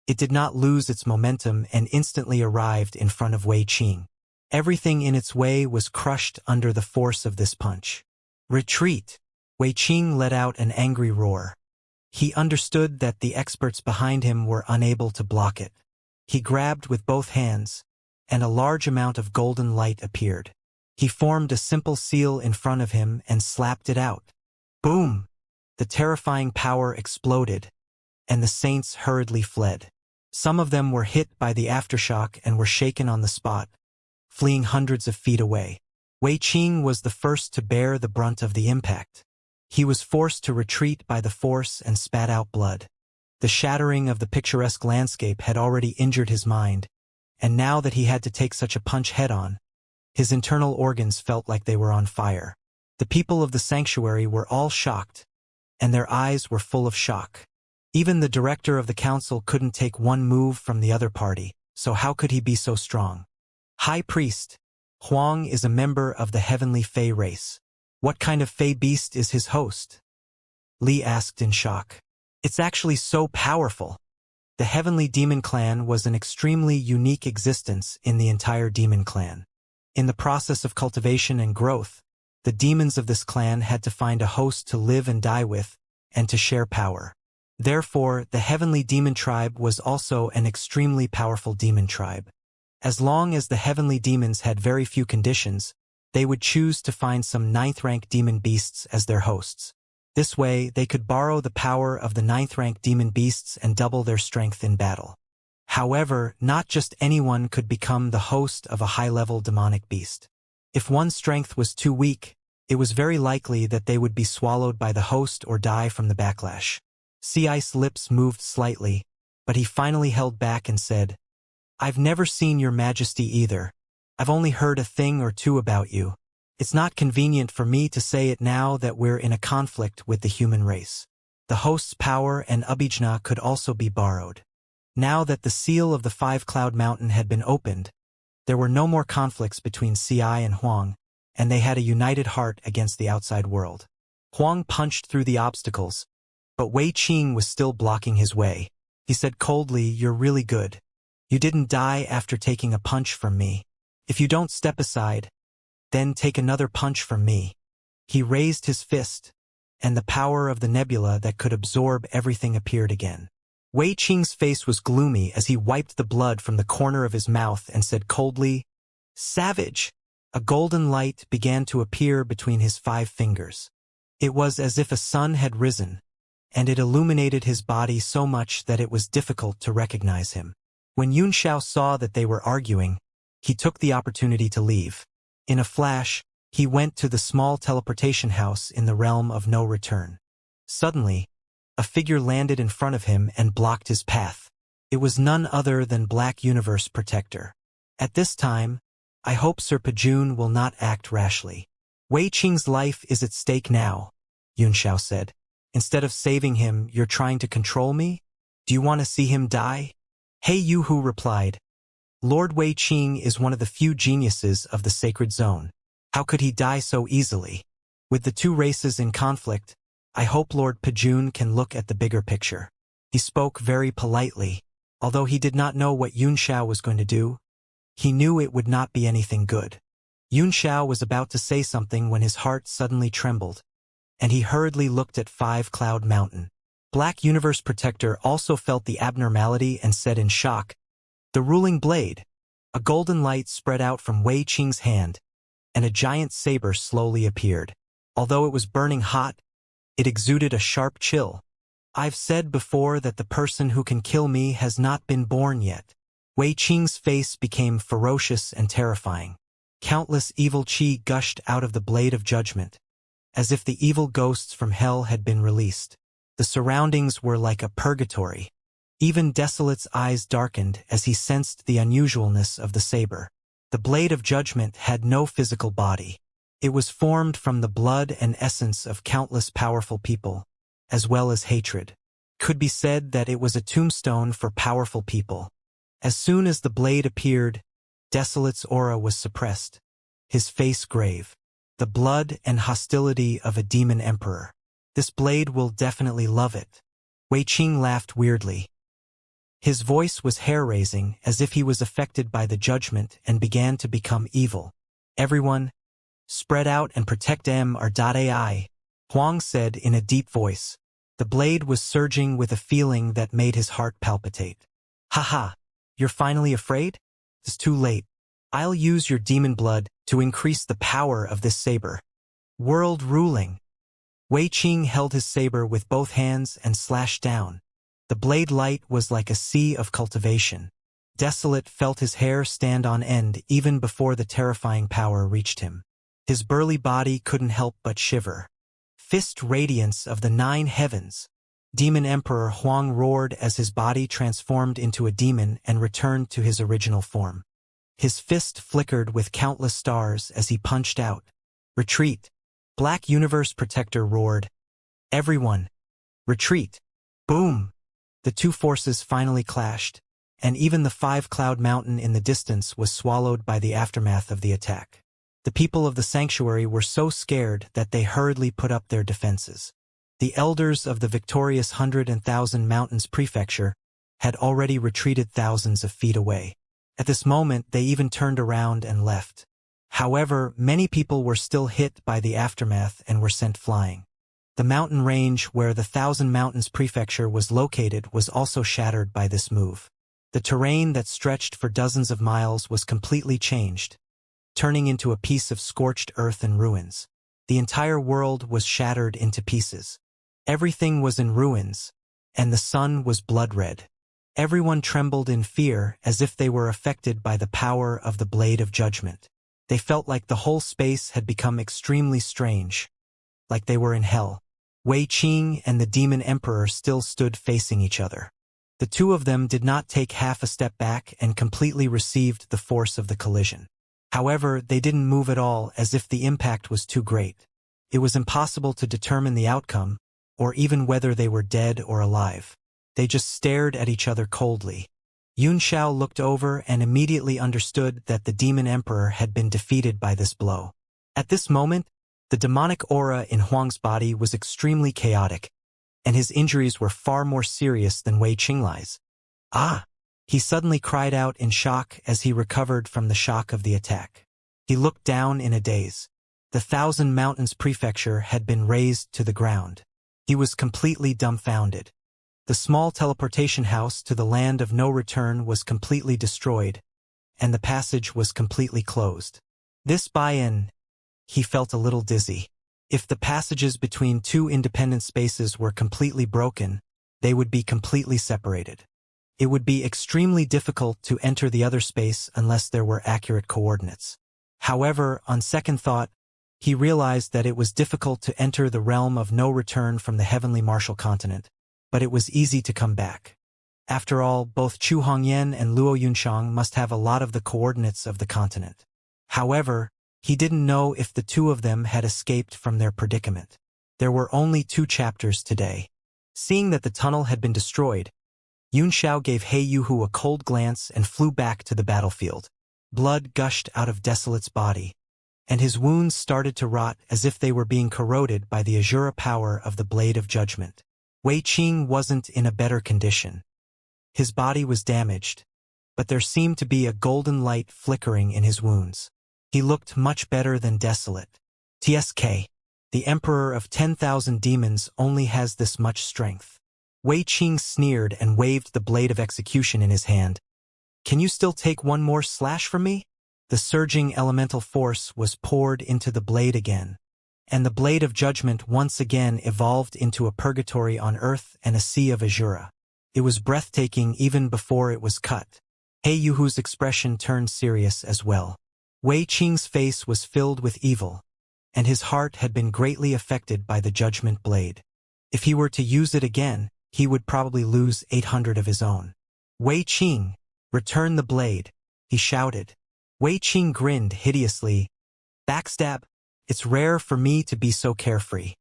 Speaker 1: it did not lose its momentum and instantly arrived in front of Wei Qing. Everything in its way was crushed under the force of this punch. Retreat! Wei Qing let out an angry roar. He understood that the experts behind him were unable to block it. He grabbed with both hands, and a large amount of golden light appeared. He formed a simple seal in front of him and slapped it out. Boom! The terrifying power exploded, and the saints hurriedly fled. Some of them were hit by the aftershock and were shaken on the spot, fleeing hundreds of feet away. Wei Qing was the first to bear the brunt of the impact. He was forced to retreat by the force and spat out blood. The shattering of the picturesque landscape had already injured his mind, and now that he had to take such a punch head-on, his internal organs felt like they were on fire. The people of the sanctuary were all shocked, and their eyes were full of shock. Even the director of the council couldn't take one move from the other party, so how could he be so strong? High Priest, Huang is a member of the heavenly Fey race. What kind of Fey beast is his host? Li asked in shock. It's actually so powerful. The heavenly demon clan was an extremely unique existence in the entire demon clan. In the process of cultivation and growth, the demons of this clan had to find a host to live and die with, and to share power. Therefore, the heavenly demon tribe was also an extremely powerful demon tribe. As long as the heavenly demons had very few conditions, they would choose to find some 9th-rank demon beasts as their hosts. This way, they could borrow the power of the 9th-rank demon beasts and double their strength in battle. However, not just anyone could become the host of a high-level demonic beast. If one's strength was too weak, it was very likely that they would be swallowed by the host or die from the backlash. Sea Ice's lips moved slightly, but he finally held back and said, "I've never seen your majesty either. I've only heard a thing or two about you. It's not convenient for me to say it now that we're in a conflict with the human race. The host's power and Abijna could also be borrowed." Now that the seal of the 5-Cloud Mountain had been opened, there were no more conflicts between Ci and Huang, and they had a united heart against the outside world. Huang punched through the obstacles, but Wei Qing was still blocking his way. He said coldly, "You're really good. You didn't die after taking a punch from me. If you don't step aside, then take another punch from me." He raised his fist, and the power of the nebula that could absorb everything appeared again. Wei Qing's face was gloomy as he wiped the blood from the corner of his mouth and said coldly, "Savage!" A golden light began to appear between his 5 fingers. It was as if a sun had risen, and it illuminated his body so much that it was difficult to recognize him. When Yunxiao saw that they were arguing, he took the opportunity to leave. In a flash, he went to the small teleportation house in the realm of no return. Suddenly, a figure landed in front of him and blocked his path. It was none other than Black Universe Protector. At this time, I hope Sir Pajun will not act rashly. Wei Qing's life is at stake now, Yunxiao said. Instead of saving him, you're trying to control me? Do you want to see him die? He Yuhu replied, Lord Wei Qing is one of the few geniuses of the Sacred Zone. How could he die so easily? With the 2 races in conflict, I hope Lord Pajun can look at the bigger picture. He spoke very politely. Although he did not know what Yunxiao was going to do, he knew it would not be anything good. Yunxiao was about to say something when his heart suddenly trembled, and he hurriedly looked at 5-Cloud Mountain. Black Universe Protector also felt the abnormality and said in shock, "The ruling blade." A golden light spread out from Wei Qing's hand, and a giant saber slowly appeared. Although it was burning hot, it exuded a sharp chill. I've said before that the person who can kill me has not been born yet. Wei Qing's face became ferocious and terrifying. Countless evil qi gushed out of the blade of judgment, as if the evil ghosts from hell had been released. The surroundings were like a purgatory. Even Desolate's eyes darkened as he sensed the unusualness of the saber. The blade of judgment had no physical body. It was formed from the blood and essence of countless powerful people, as well as hatred. Could be said that it was a tombstone for powerful people. As soon as the blade appeared, Desolate's aura was suppressed, his face grave. The blood and hostility of a demon emperor. This blade will definitely love it. Wei Qing laughed weirdly. His voice was hair-raising as if he was affected by the judgment and began to become evil. Everyone, spread out and protect MR.AI, Huang said in a deep voice. The blade was surging with a feeling that made his heart palpitate. Haha, you're finally afraid? It's too late. I'll use your demon blood to increase the power of this saber. World ruling. Wei Qing held his saber with both hands and slashed down. The blade light was like a sea of cultivation. Desolate felt his hair stand on end even before the terrifying power reached him. His burly body couldn't help but shiver. Fist radiance of the 9 heavens. Demon Emperor Huang roared as his body transformed into a demon and returned to his original form. His fist flickered with countless stars as he punched out. Retreat. Black Universe Protector roared. Everyone, retreat. Boom. The 2 forces finally clashed, and even the 5-Cloud Mountain in the distance was swallowed by the aftermath of the attack. The people of the sanctuary were so scared that they hurriedly put up their defenses. The elders of the victorious 100,000 Mountains Prefecture had already retreated thousands of feet away. At this moment, they even turned around and left. However, many people were still hit by the aftermath and were sent flying. The mountain range where the Thousand Mountains Prefecture was located was also shattered by this move. The terrain that stretched for dozens of miles was completely changed, turning into a piece of scorched earth and ruins. The entire world was shattered into pieces. Everything was in ruins, and the sun was blood-red. Everyone trembled in fear as if they were affected by the power of the Blade of Judgment. They felt like the whole space had become extremely strange, like they were in hell. Wei Qing and the Demon Emperor still stood facing each other. The two of them did not take half a step back and completely received the force of the collision. However, they didn't move at all, as if the impact was too great. It was impossible to determine the outcome, or even whether they were dead or alive. They just stared at each other coldly. Yun Xiao looked over and immediately understood that the Demon Emperor had been defeated by this blow. At this moment, the demonic aura in Huang's body was extremely chaotic, and his injuries were far more serious than Wei Qinglai's. Ah! He suddenly cried out in shock as he recovered from the shock of the attack. He looked down in a daze. The Thousand Mountains Prefecture had been razed to the ground. He was completely dumbfounded. The small teleportation house to the land of no return was completely destroyed, and the passage was completely closed. This buy-in, he felt a little dizzy. If the passages between two independent spaces were completely broken, they would be completely separated. It would be extremely difficult to enter the other space unless there were accurate coordinates. However, on second thought, he realized that it was difficult to enter the realm of no return from the heavenly martial continent, but it was easy to come back. After all, both Chu Hongyan and Luo Yunshang must have a lot of the coordinates of the continent. However, he didn't know if the two of them had escaped from their predicament. There were only 2 chapters today. Seeing that the tunnel had been destroyed, Yun Xiao gave He Yuhu a cold glance and flew back to the battlefield. Blood gushed out of Desolate's body, and his wounds started to rot as if they were being corroded by the Azura power of the Blade of Judgment. Wei Qing wasn't in a better condition. His body was damaged, but there seemed to be a golden light flickering in his wounds. He looked much better than Desolate. TSK. The Emperor of 10,000 Demons only has this much strength. Wei Qing sneered and waved the Blade of Execution in his hand. Can you still take one more slash from me? The surging elemental force was poured into the blade again, and the Blade of Judgment once again evolved into a purgatory on earth and a sea of Azura. It was breathtaking even before it was cut. He Yuhu's expression turned serious as well. Wei Qing's face was filled with evil, and his heart had been greatly affected by the Judgment Blade. If he were to use it again, he would probably lose 800 of his own. Wei Qing, return the blade, he shouted. Wei Qing grinned hideously. Backstab. It's rare for me to be so carefree.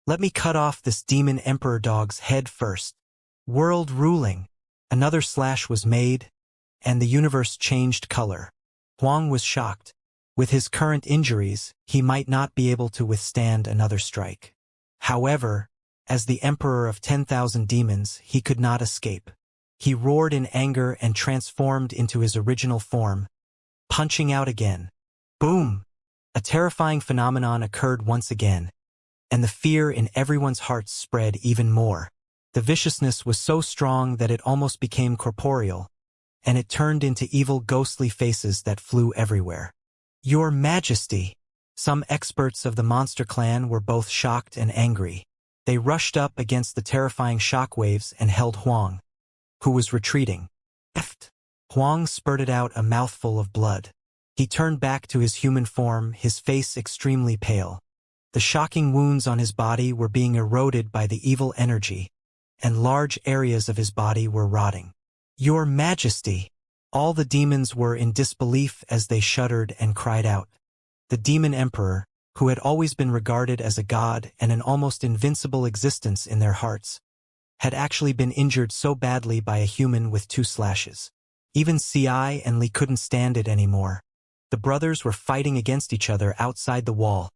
Speaker 1: Let me cut off this demon emperor dog's head first. World ruling. Another slash was made, and the universe changed color. Huang was shocked. With his current injuries, he might not be able to withstand another strike. However, as the Emperor of 10,000 Demons, he could not escape. He roared in anger and transformed into his original form, punching out again. Boom! A terrifying phenomenon occurred once again, and the fear in everyone's hearts spread even more. The viciousness was so strong that it almost became corporeal, and it turned into evil ghostly faces that flew everywhere. Your Majesty! Some experts of the monster clan were both shocked and angry. They rushed up against the terrifying shockwaves and held Huang, who was retreating. Huang spurted out a mouthful of blood. He turned back to his human form, his face extremely pale. The shocking wounds on his body were being eroded by the evil energy, and large areas of his body were rotting. Your Majesty! All the demons were in disbelief as they shuddered and cried out. The Demon Emperor, who had always been regarded as a god and an almost invincible existence in their hearts, had actually been injured so badly by a human with 2 slashes. Even Ci and Li couldn't stand it anymore. The brothers were fighting against each other outside the wall,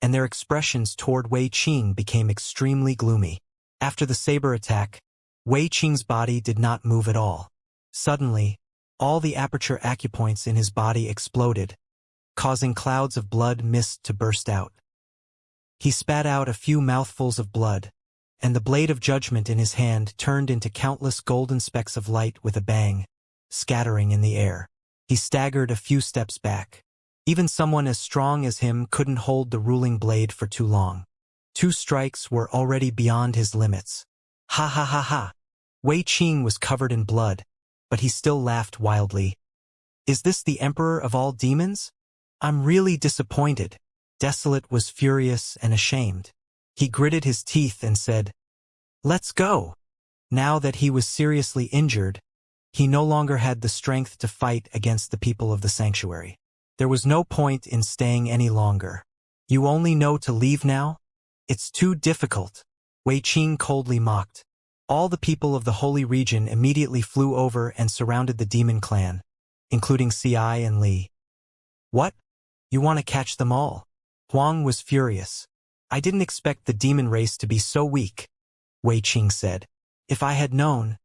Speaker 1: and their expressions toward Wei Qing became extremely gloomy. After the saber attack, Wei Qing's body did not move at all. Suddenly, all the aperture acupoints in his body exploded, causing clouds of blood mist to burst out. He spat out a few mouthfuls of blood, and the blade of judgment in his hand turned into countless golden specks of light with a bang, scattering in the air. He staggered a few steps back. Even someone as strong as him couldn't hold the ruling blade for too long. 2 strikes were already beyond his limits. Ha ha ha ha! Wei Qing was covered in blood, but he still laughed wildly. Is this the emperor of all demons? I'm really disappointed. Desolate was furious and ashamed. He gritted his teeth and said, "Let's go." Now that he was seriously injured, he no longer had the strength to fight against the people of the sanctuary. There was no point in staying any longer. You only know to leave now? It's too difficult. Wei Qing coldly mocked. All the people of the holy region immediately flew over and surrounded the demon clan, including Ci and Li. What? You want to catch them all? Huang was furious. I didn't expect the demon race to be so weak, Wei Qing said. If I had known,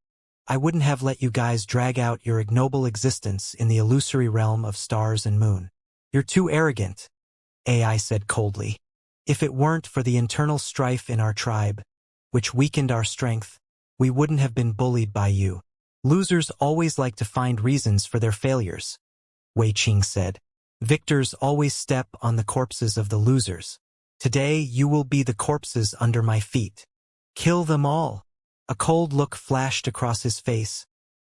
Speaker 1: I wouldn't have let you guys drag out your ignoble existence in the illusory realm of stars and moon. You're too arrogant, AI said coldly. If it weren't for the internal strife in our tribe, which weakened our strength, we wouldn't have been bullied by you. Losers always like to find reasons for their failures, Wei Qing said. Victors always step on the corpses of the losers. Today you will be the corpses under my feet. Kill them all. A cold look flashed across his face,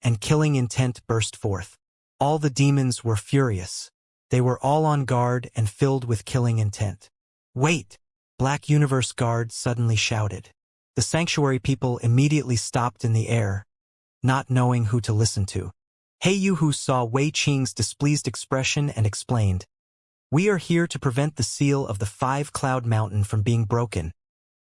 Speaker 1: and killing intent burst forth. All the demons were furious. They were all on guard and filled with killing intent. Wait! Black Universe Guard suddenly shouted. The sanctuary people immediately stopped in the air, not knowing who to listen to. Yu saw Wei Qing's displeased expression and explained, "We are here to prevent the seal of the 5-Cloud Mountain from being broken,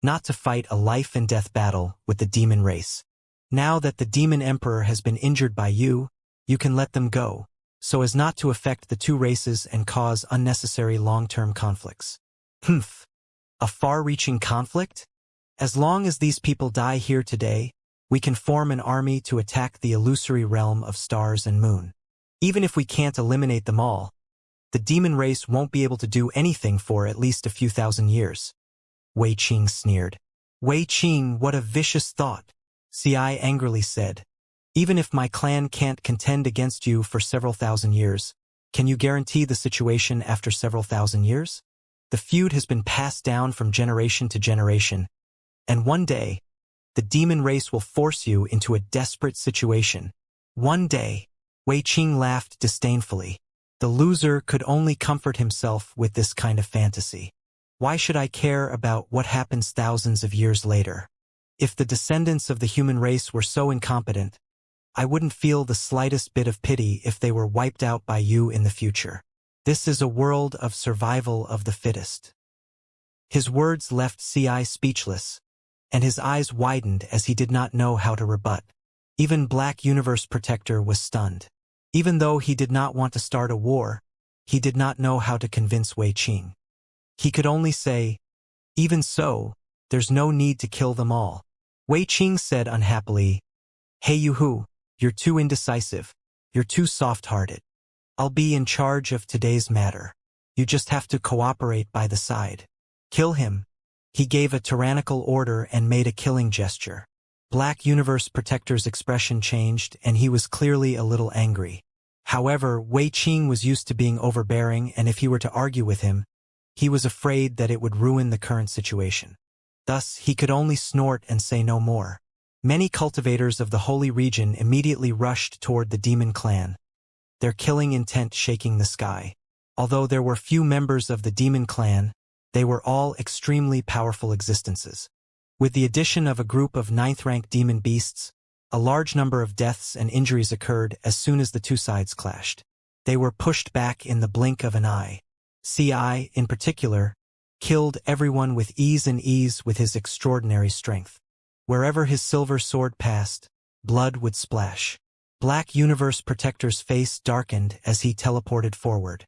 Speaker 1: not to fight a life-and-death battle with the demon race. Now that the demon emperor has been injured by you, you can let them go, so as not to affect the 2 races and cause unnecessary long-term conflicts." Humph! A far-reaching conflict? As long as these people die here today, we can form an army to attack the illusory realm of stars and moon. Even if we can't eliminate them all, the demon race won't be able to do anything for at least a few thousand years. Wei Qing sneered. Wei Qing, what a vicious thought, Ci angrily said. Even if my clan can't contend against you for several thousand years, can you guarantee the situation after several thousand years? The feud has been passed down from generation to generation, and one day, the demon race will force you into a desperate situation. One day, Wei Qing laughed disdainfully. The loser could only comfort himself with this kind of fantasy. Why should I care about what happens thousands of years later? If the descendants of the human race were so incompetent, I wouldn't feel the slightest bit of pity if they were wiped out by you in the future. This is a world of survival of the fittest. His words left Ci speechless, and his eyes widened as he did not know how to rebut. Even Black Universe Protector was stunned. Even though he did not want to start a war, he did not know how to convince Wei Qing. He could only say, "Even so, there's no need to kill them all." Wei Qing said unhappily, "Yu, you're too indecisive. You're too soft-hearted. I'll be in charge of today's matter. You just have to cooperate by the side. Kill him." He gave a tyrannical order and made a killing gesture. Black Universe Protector's expression changed, and he was clearly a little angry. However, Wei Qing was used to being overbearing, and if he were to argue with him, he was afraid that it would ruin the current situation. Thus, he could only snort and say no more. Many cultivators of the holy region immediately rushed toward the demon clan, their killing intent shaking the sky. Although there were few members of the demon clan, they were all extremely powerful existences. With the addition of a group of 9th-rank demon beasts, a large number of deaths and injuries occurred as soon as the 2 sides clashed. They were pushed back in the blink of an eye. Ci, in particular, killed everyone with ease with his extraordinary strength. Wherever his silver sword passed, blood would splash. Black Universe Protector's face darkened as he teleported forward.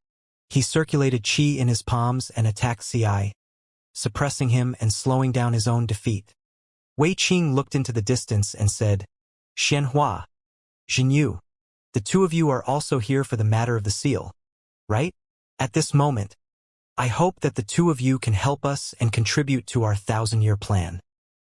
Speaker 1: He circulated chi in his palms and attacked Ci, suppressing him and slowing down his own defeat. Wei Qing looked into the distance and said, "Xianxia, Jinyu, the 2 of you are also here for the matter of the seal, right?" At this moment, I hope that the two of you can help us and contribute to our 1,000-year plan.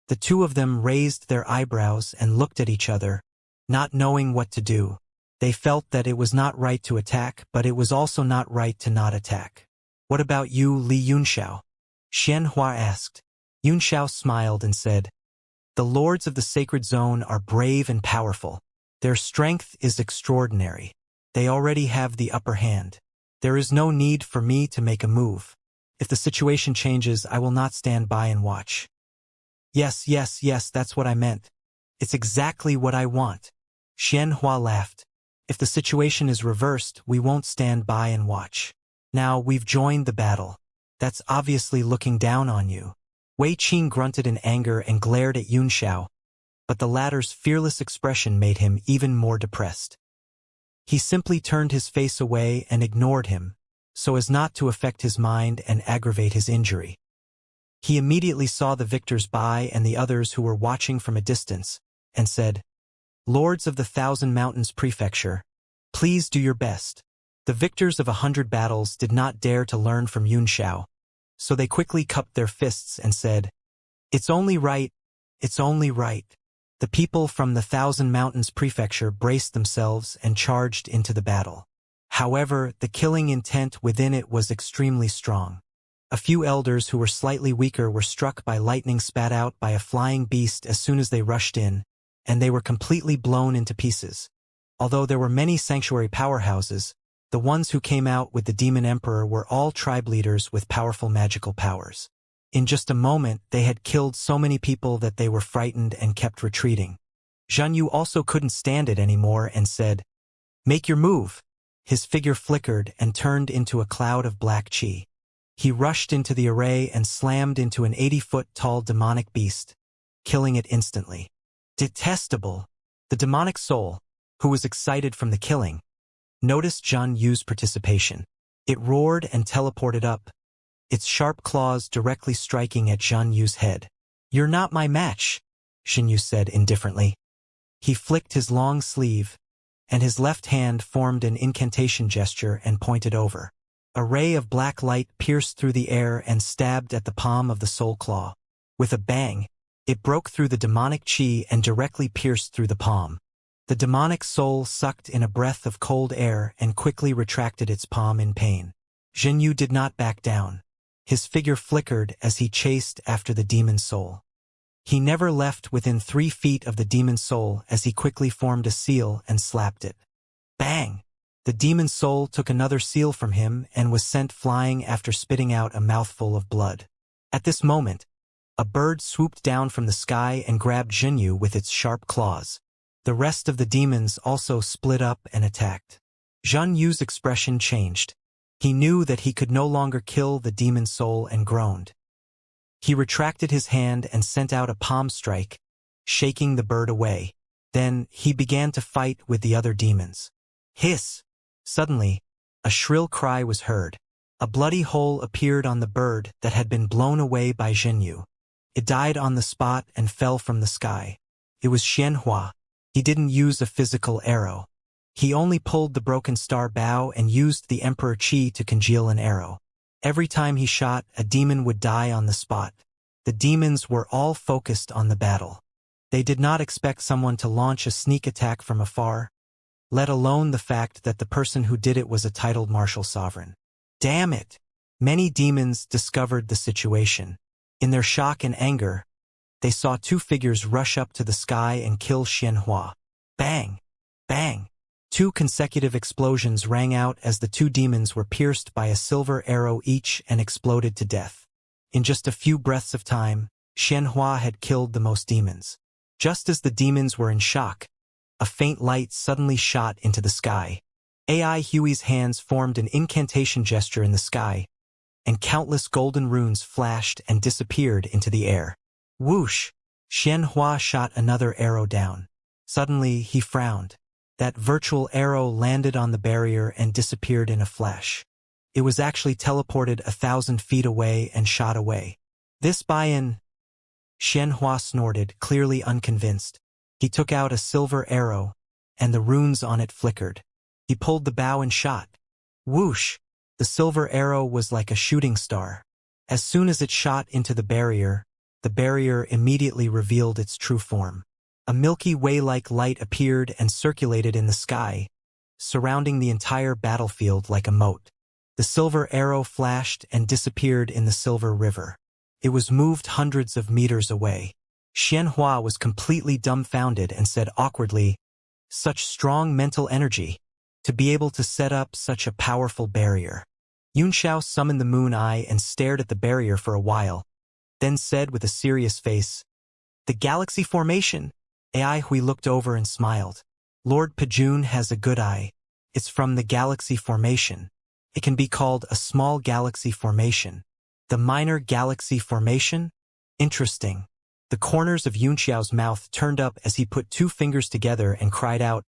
Speaker 1: The two of them raised their eyebrows and looked at each other, not knowing what to do. They felt that it was not right to attack, but it was also not right to not attack. What about you, Li Yunxiao? Xianxia asked. Yunxiao smiled and said, The lords of the sacred zone are brave and powerful. Their strength is extraordinary. They already have the upper hand. There is no need for me to make a move. If the situation changes, I will not stand by and watch. Yes, that's what I meant. It's exactly what I want. Xianxia laughed. If the situation is reversed, we won't stand by and watch. Now we've joined the battle. That's obviously looking down on you. Wei Qing grunted in anger and glared at Yunxiao, but the latter's fearless expression made him even more depressed. He simply turned his face away and ignored him, so as not to affect his mind and aggravate his injury. He immediately saw the victors Bai and the others who were watching from a distance, and said, Lords of the 1,000 Mountains Prefecture, please do your best. The victors of 100 battles did not dare to learn from Yunxiao, so they quickly cupped their fists and said, It's only right, it's only right. The people from the 1,000 Mountains Prefecture braced themselves and charged into the battle. However, the killing intent within it was extremely strong. A few elders who were slightly weaker were struck by lightning spat out by a flying beast as soon as they rushed in, and they were completely blown into pieces. Although there were many sanctuary powerhouses, the ones who came out with the Demon Emperor were all tribe leaders with powerful magical powers. In just a moment, they had killed so many people that they were frightened and kept retreating. Zhan Yu also couldn't stand it anymore and said, Make your move. His figure flickered and turned into a cloud of black chi. He rushed into the array and slammed into an 80-foot-tall demonic beast, killing it instantly. Detestable! The demonic soul, who was excited from the killing, noticed Zhan Yu's participation. It roared and teleported up, its sharp claws directly striking at Zhan Yu's head. You're not my match, Zhan Yu said indifferently. He flicked his long sleeve, and his left hand formed an incantation gesture and pointed over. A ray of black light pierced through the air and stabbed at the palm of the soul claw. With a bang, it broke through the demonic chi and directly pierced through the palm. The demonic soul sucked in a breath of cold air and quickly retracted its palm in pain. Zhan Yu did not back down. His figure flickered as he chased after the demon soul. He never left within 3 feet of the demon soul as he quickly formed a seal and slapped it. Bang! The demon soul took another seal from him and was sent flying after spitting out a mouthful of blood. At this moment, a bird swooped down from the sky and grabbed Zhan Yu with its sharp claws. The rest of the demons also split up and attacked. Zhan Yu's expression changed. He knew that he could no longer kill the demon soul and groaned. He retracted his hand and sent out a palm strike, shaking the bird away. Then he began to fight with the other demons. Hiss! Suddenly, a shrill cry was heard. A bloody hole appeared on the bird that had been blown away by Zhan Yu. It died on the spot and fell from the sky. It was Xianxia. He didn't use a physical arrow. He only pulled the broken star bow and used the Emperor Qi to congeal an arrow. Every time he shot, a demon would die on the spot. The demons were all focused on the battle. They did not expect someone to launch a sneak attack from afar, let alone the fact that the person who did it was a titled martial sovereign. Damn it! Many demons discovered the situation. In their shock and anger, they saw 2 figures rush up to the sky and kill Xianxia. Bang! Bang! 2 consecutive explosions rang out as the 2 demons were pierced by a silver arrow each and exploded to death. In just a few breaths of time, Xianxia had killed the most demons. Just as the demons were in shock, a faint light suddenly shot into the sky. AI Huey's hands formed an incantation gesture in the sky, and countless golden runes flashed and disappeared into the air. Whoosh! Xianxia shot another arrow down. Suddenly, he frowned. That virtual arrow landed on the barrier and disappeared in a flash. It was actually teleported 1,000 feet away and shot away. This buy-in... Xianxia snorted, clearly unconvinced. He took out a silver arrow, and the runes on it flickered. He pulled the bow and shot. Whoosh! The silver arrow was like a shooting star. As soon as it shot into the barrier immediately revealed its true form. A Milky Way-like light appeared and circulated in the sky, surrounding the entire battlefield like a moat. The silver arrow flashed and disappeared in the silver river. It was moved hundreds of meters away. Xianxia was completely dumbfounded and said awkwardly, "Such strong mental energy, to be able to set up such a powerful barrier." Yunxiao summoned the moon eye and stared at the barrier for a while, then said with a serious face, "The galaxy formation." Ai Hui looked over and smiled. "Lord Pajun has a good eye. It's from the galaxy formation. It can be called a small galaxy formation. The minor galaxy formation? Interesting." The corners of Yunxiao's mouth turned up as he put two fingers together and cried out,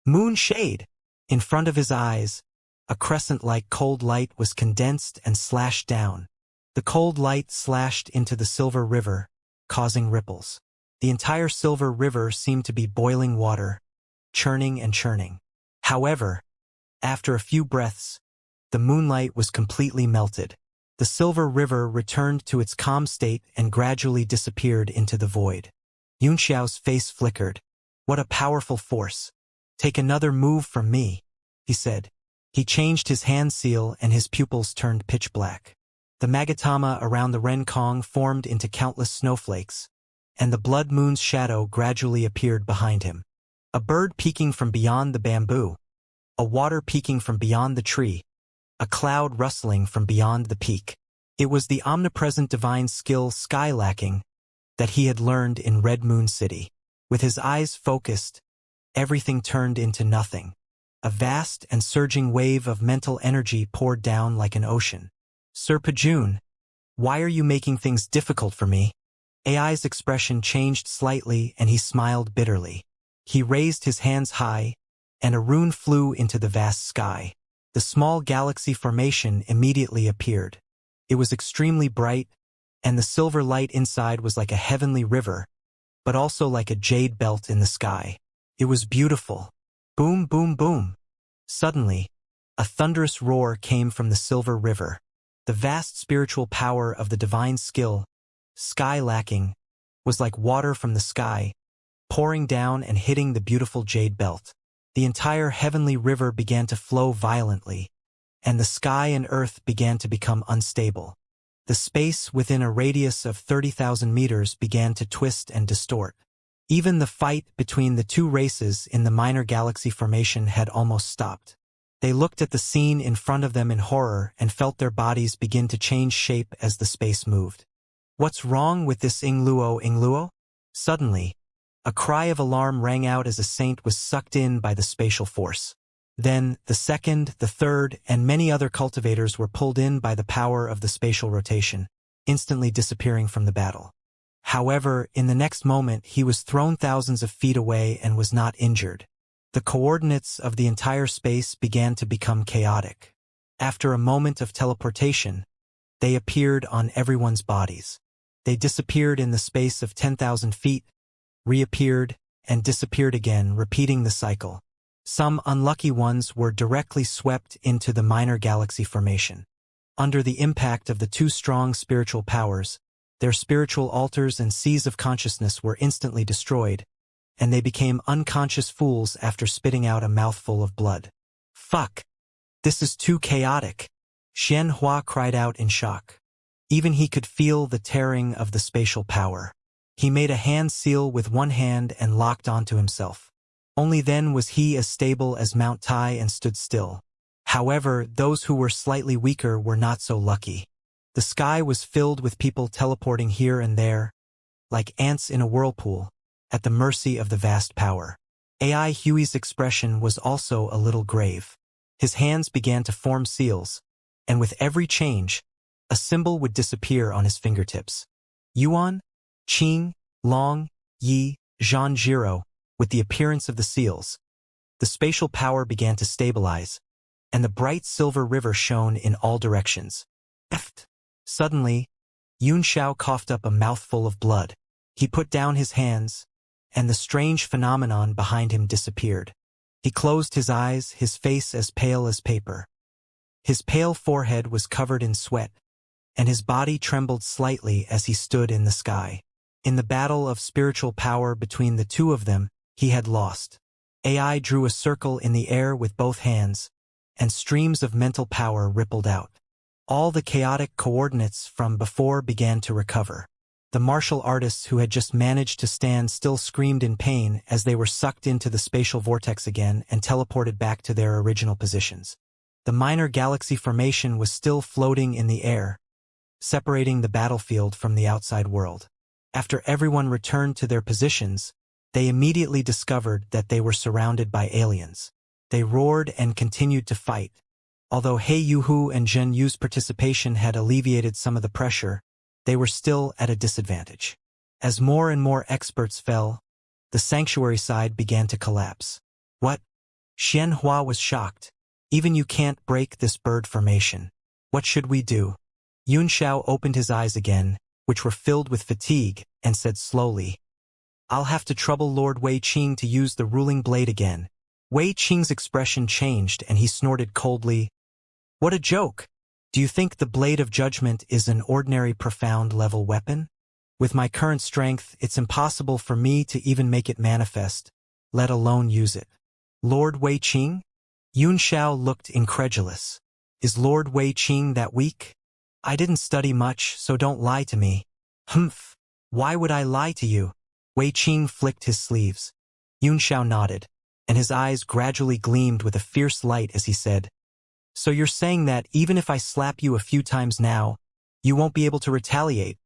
Speaker 1: "Moon shade!" In front of his eyes, a crescent-like cold light was condensed and slashed down. The cold light slashed into the silver river, causing ripples. The entire silver river seemed to be boiling water, churning and churning. However, after a few breaths, the moonlight was completely melted. The silver river returned to its calm state and gradually disappeared into the void. Yunxiao's face flickered. "What a powerful force. Take another move from me," he said. He changed his hand seal and his pupils turned pitch black. The magatama around the Renkong formed into countless snowflakes, and the blood moon's shadow gradually appeared behind him. A bird peeking from beyond the bamboo, a water peeking from beyond the tree, a cloud rustling from beyond the peak. It was the omnipresent divine skill Skylacking that he had learned in Red Moon City. With his eyes focused, everything turned into nothing. A vast and surging wave of mental energy poured down like an ocean. "Sir Pajun, why are you making things difficult for me?" AI's expression changed slightly and he smiled bitterly. He raised his hands high, and a rune flew into the vast sky. The small galaxy formation immediately appeared. It was extremely bright, and the silver light inside was like a heavenly river, but also like a jade belt in the sky. It was beautiful. Boom, boom, boom. Suddenly, a thunderous roar came from the silver river. The vast spiritual power of the divine skill, Skylacking, was like water from the sky, pouring down and hitting the beautiful jade belt. The entire heavenly river began to flow violently, and the sky and earth began to become unstable. The space within a radius of 30,000 meters began to twist and distort. Even the fight between the two races in the minor galaxy formation had almost stopped. They looked at the scene in front of them in horror and felt their bodies begin to change shape as the space moved. "What's wrong with this Ingluo? Suddenly, a cry of alarm rang out as a saint was sucked in by the spatial force. Then, the second, the third, and many other cultivators were pulled in by the power of the spatial rotation, instantly disappearing from the battle. However, in the next moment he was thrown thousands of feet away and was not injured. The coordinates of the entire space began to become chaotic. After a moment of teleportation, they appeared on everyone's bodies. They disappeared in the space of 10,000 feet, reappeared, and disappeared again, repeating the cycle. Some unlucky ones were directly swept into the minor galaxy formation. Under the impact of the two strong spiritual powers, their spiritual altars and seas of consciousness were instantly destroyed, and they became unconscious fools after spitting out a mouthful of blood. "Fuck! This is too chaotic!" Xianxia cried out in shock. Even he could feel the tearing of the spatial power. He made a hand seal with one hand and locked onto himself. Only then was he as stable as Mount Tai and stood still. However, those who were slightly weaker were not so lucky. The sky was filled with people teleporting here and there, like ants in a whirlpool, at the mercy of the vast power. AI Huey's expression was also a little grave. His hands began to form seals, and with every change, a symbol would disappear on his fingertips. Yuan, Qing, Long, Yi, Zhan Jiro, with the appearance of the seals, the spatial power began to stabilize, and the bright silver river shone in all directions. Suddenly, Yunxiao coughed up a mouthful of blood. He put down his hands, and the strange phenomenon behind him disappeared. He closed his eyes, his face as pale as paper. His pale forehead was covered in sweat, and his body trembled slightly as he stood in the sky. In the battle of spiritual power between the two of them, he had lost. AI drew a circle in the air with both hands, and streams of mental power rippled out. All the chaotic coordinates from before began to recover. The martial artists who had just managed to stand still screamed in pain as they were sucked into the spatial vortex again and teleported back to their original positions. The minor galaxy formation was still floating in the air, separating the battlefield from the outside world. After everyone returned to their positions, they immediately discovered that they were surrounded by aliens. They roared and continued to fight. Although He Yuhu and Zhen Yu's participation had alleviated some of the pressure, they were still at a disadvantage. As more and more experts fell, the sanctuary side began to collapse. What? Xianxia was shocked. Even you can't break this bird formation. What should we do? Yunxiao opened his eyes again, which were filled with fatigue, and said slowly, I'll have to trouble Lord Wei Qing to use the ruling blade again. Wei Qing's expression changed and he snorted coldly. What a joke! Do you think the Blade of Judgment is an ordinary profound level weapon? With my current strength, it's impossible for me to even make it manifest, let alone use it. Lord Wei Qing? Yunxiao looked incredulous. Is Lord Wei Qing that weak? I didn't study much, so don't lie to me. Humph! Why would I lie to you? Wei Qing flicked his sleeves. Yunxiao nodded, and his eyes gradually gleamed with a fierce light as he said, So you're saying that even if I slap you a few times now, you won't be able to retaliate?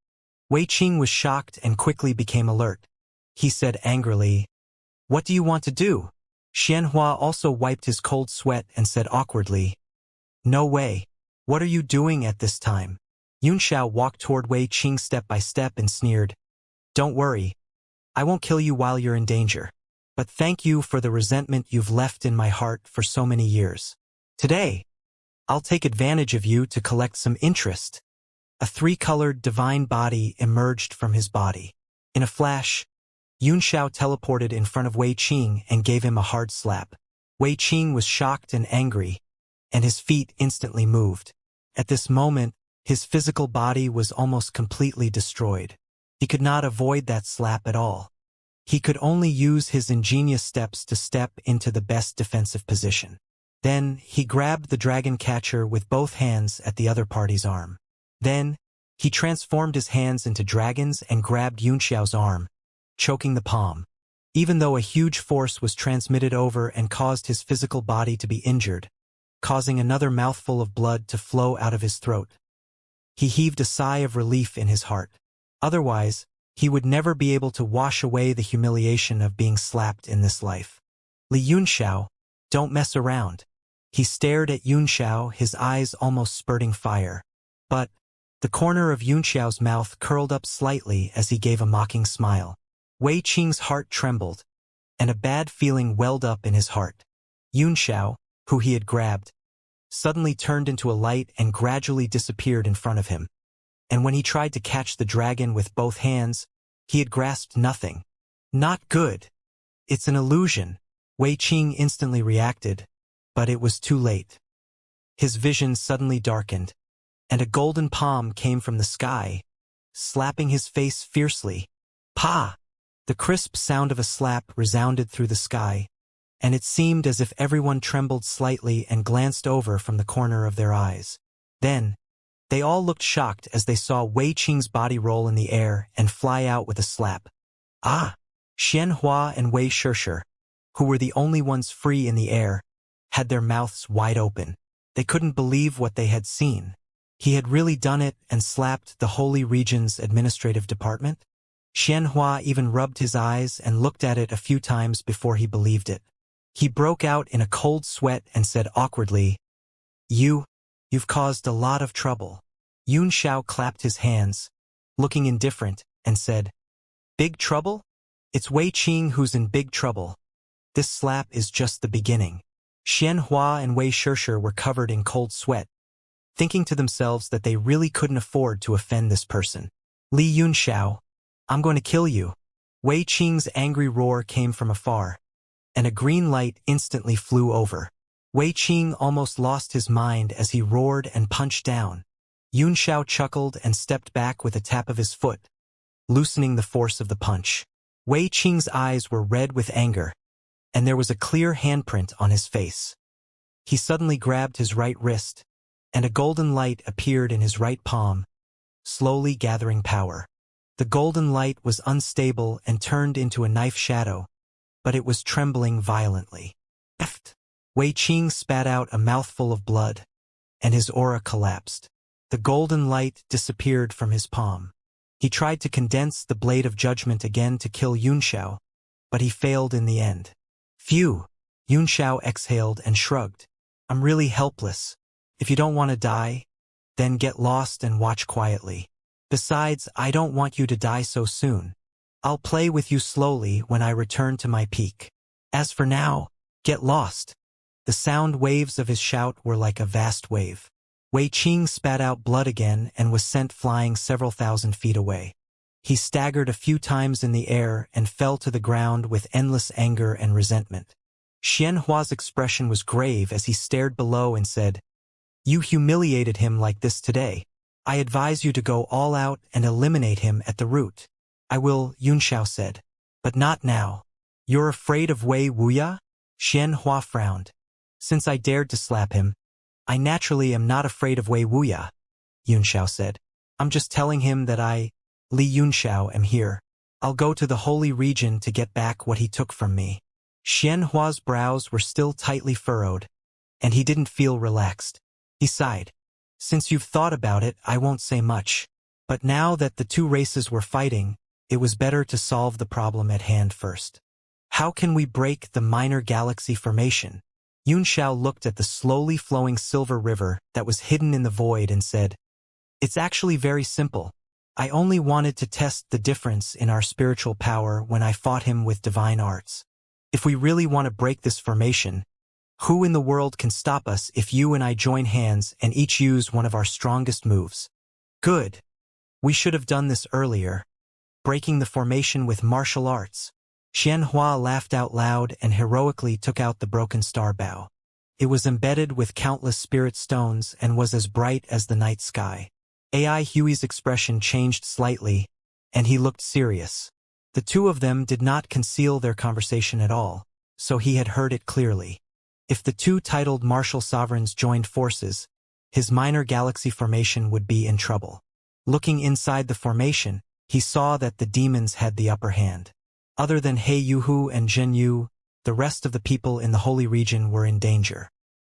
Speaker 1: Wei Qing was shocked and quickly became alert. He said angrily, What do you want to do? Xianxia also wiped his cold sweat and said awkwardly, No way. What are you doing at this time? Yunxiao walked toward Wei Qing step by step and sneered, Don't worry. I won't kill you while you're in danger. But thank you for the resentment you've left in my heart for so many years. Today, I'll take advantage of you to collect some interest. A three-colored divine body emerged from his body. In a flash, Yunxiao teleported in front of Wei Qing and gave him a hard slap. Wei Qing was shocked and angry, and his feet instantly moved. At this moment, his physical body was almost completely destroyed. He could not avoid that slap at all. He could only use his ingenious steps to step into the best defensive position. Then, he grabbed the dragon catcher with both hands at the other party's arm. Then, he transformed his hands into dragons and grabbed Yunxiao's arm, choking the palm. Even though a huge force was transmitted over and caused his physical body to be injured, causing another mouthful of blood to flow out of his throat. He heaved a sigh of relief in his heart. Otherwise, he would never be able to wash away the humiliation of being slapped in this life. Li Yunxiao, don't mess around. He stared at Yunxiao, his eyes almost spurting fire. But the corner of Yunxiao's mouth curled up slightly as he gave a mocking smile. Wei Qing's heart trembled, and a bad feeling welled up in his heart. Yunxiao, who he had grabbed, suddenly turned into a light and gradually disappeared in front of him. And when he tried to catch the dragon with both hands, he had grasped nothing. Not good. It's an illusion. Wei Qing instantly reacted, but it was too late. His vision suddenly darkened, and a golden palm came from the sky, slapping his face fiercely. Pa! The crisp sound of a slap resounded through the sky, and it seemed as if everyone trembled slightly and glanced over from the corner of their eyes. Then, they all looked shocked as they saw Wei Qing's body roll in the air and fly out with a slap. Ah! Xianxia and Wei Shishir, who were the only ones free in the air, had their mouths wide open. They couldn't believe what they had seen. He had really done it and slapped the Holy Region's administrative department? Xianxia even rubbed his eyes and looked at it a few times before he believed it. He broke out in a cold sweat and said awkwardly, You've caused a lot of trouble. Yunxiao clapped his hands, looking indifferent, and said, Big trouble? It's Wei Qing who's in big trouble. This slap is just the beginning. Xianxia and Wei Shishir were covered in cold sweat, thinking to themselves that they really couldn't afford to offend this person. Li Yunxiao, I'm going to kill you. Wei Qing's angry roar came from afar, and a green light instantly flew over. Wei Qing almost lost his mind as he roared and punched down. Yunxiao chuckled and stepped back with a tap of his foot, loosening the force of the punch. Wei Qing's eyes were red with anger, and there was a clear handprint on his face. He suddenly grabbed his right wrist, and a golden light appeared in his right palm, slowly gathering power. The golden light was unstable and turned into a knife shadow, but it was trembling violently. Wei Qing spat out a mouthful of blood, and his aura collapsed. The golden light disappeared from his palm. He tried to condense the blade of judgment again to kill Yunxiao, but he failed in the end. Phew! Yunxiao exhaled and shrugged. I'm really helpless. If you don't want to die, then get lost and watch quietly. Besides, I don't want you to die so soon. I'll play with you slowly when I return to my peak. As for now, get lost. The sound waves of his shout were like a vast wave. Wei Qing spat out blood again and was sent flying several thousand feet away. He staggered a few times in the air and fell to the ground with endless anger and resentment. Xianhua's expression was grave as he stared below and said, "You humiliated him like this today. I advise you to go all out and eliminate him at the root." "I will," Yunxiao said. "But not now." "You're afraid of Wei Wuya?" Xianhua frowned. "Since I dared to slap him, I naturally am not afraid of Wei Wuya," Yunxiao said. "I'm just telling him that I, Li Yunxiao, am here. I'll go to the holy region to get back what he took from me." Xianhua's brows were still tightly furrowed, and he didn't feel relaxed. He sighed. "Since you've thought about it, I won't say much. But now that the two races were fighting, it was better to solve the problem at hand first. How can we break the minor galaxy formation?" Yunxiao looked at the slowly flowing silver river that was hidden in the void and said, "It's actually very simple. I only wanted to test the difference in our spiritual power when I fought him with divine arts. If we really want to break this formation, who in the world can stop us if you and I join hands and each use one of our strongest moves?" "Good. We should have done this earlier. Breaking the formation with martial arts." Xianhua laughed out loud and heroically took out the broken star bow. It was embedded with countless spirit stones and was as bright as the night sky. AI Huey's expression changed slightly, and he looked serious. The two of them did not conceal their conversation at all, so he had heard it clearly. If the two titled martial sovereigns joined forces, his minor galaxy formation would be in trouble. Looking inside the formation, he saw that the demons had the upper hand. Other than He Yuhu and Zhen Yu, the rest of the people in the holy region were in danger.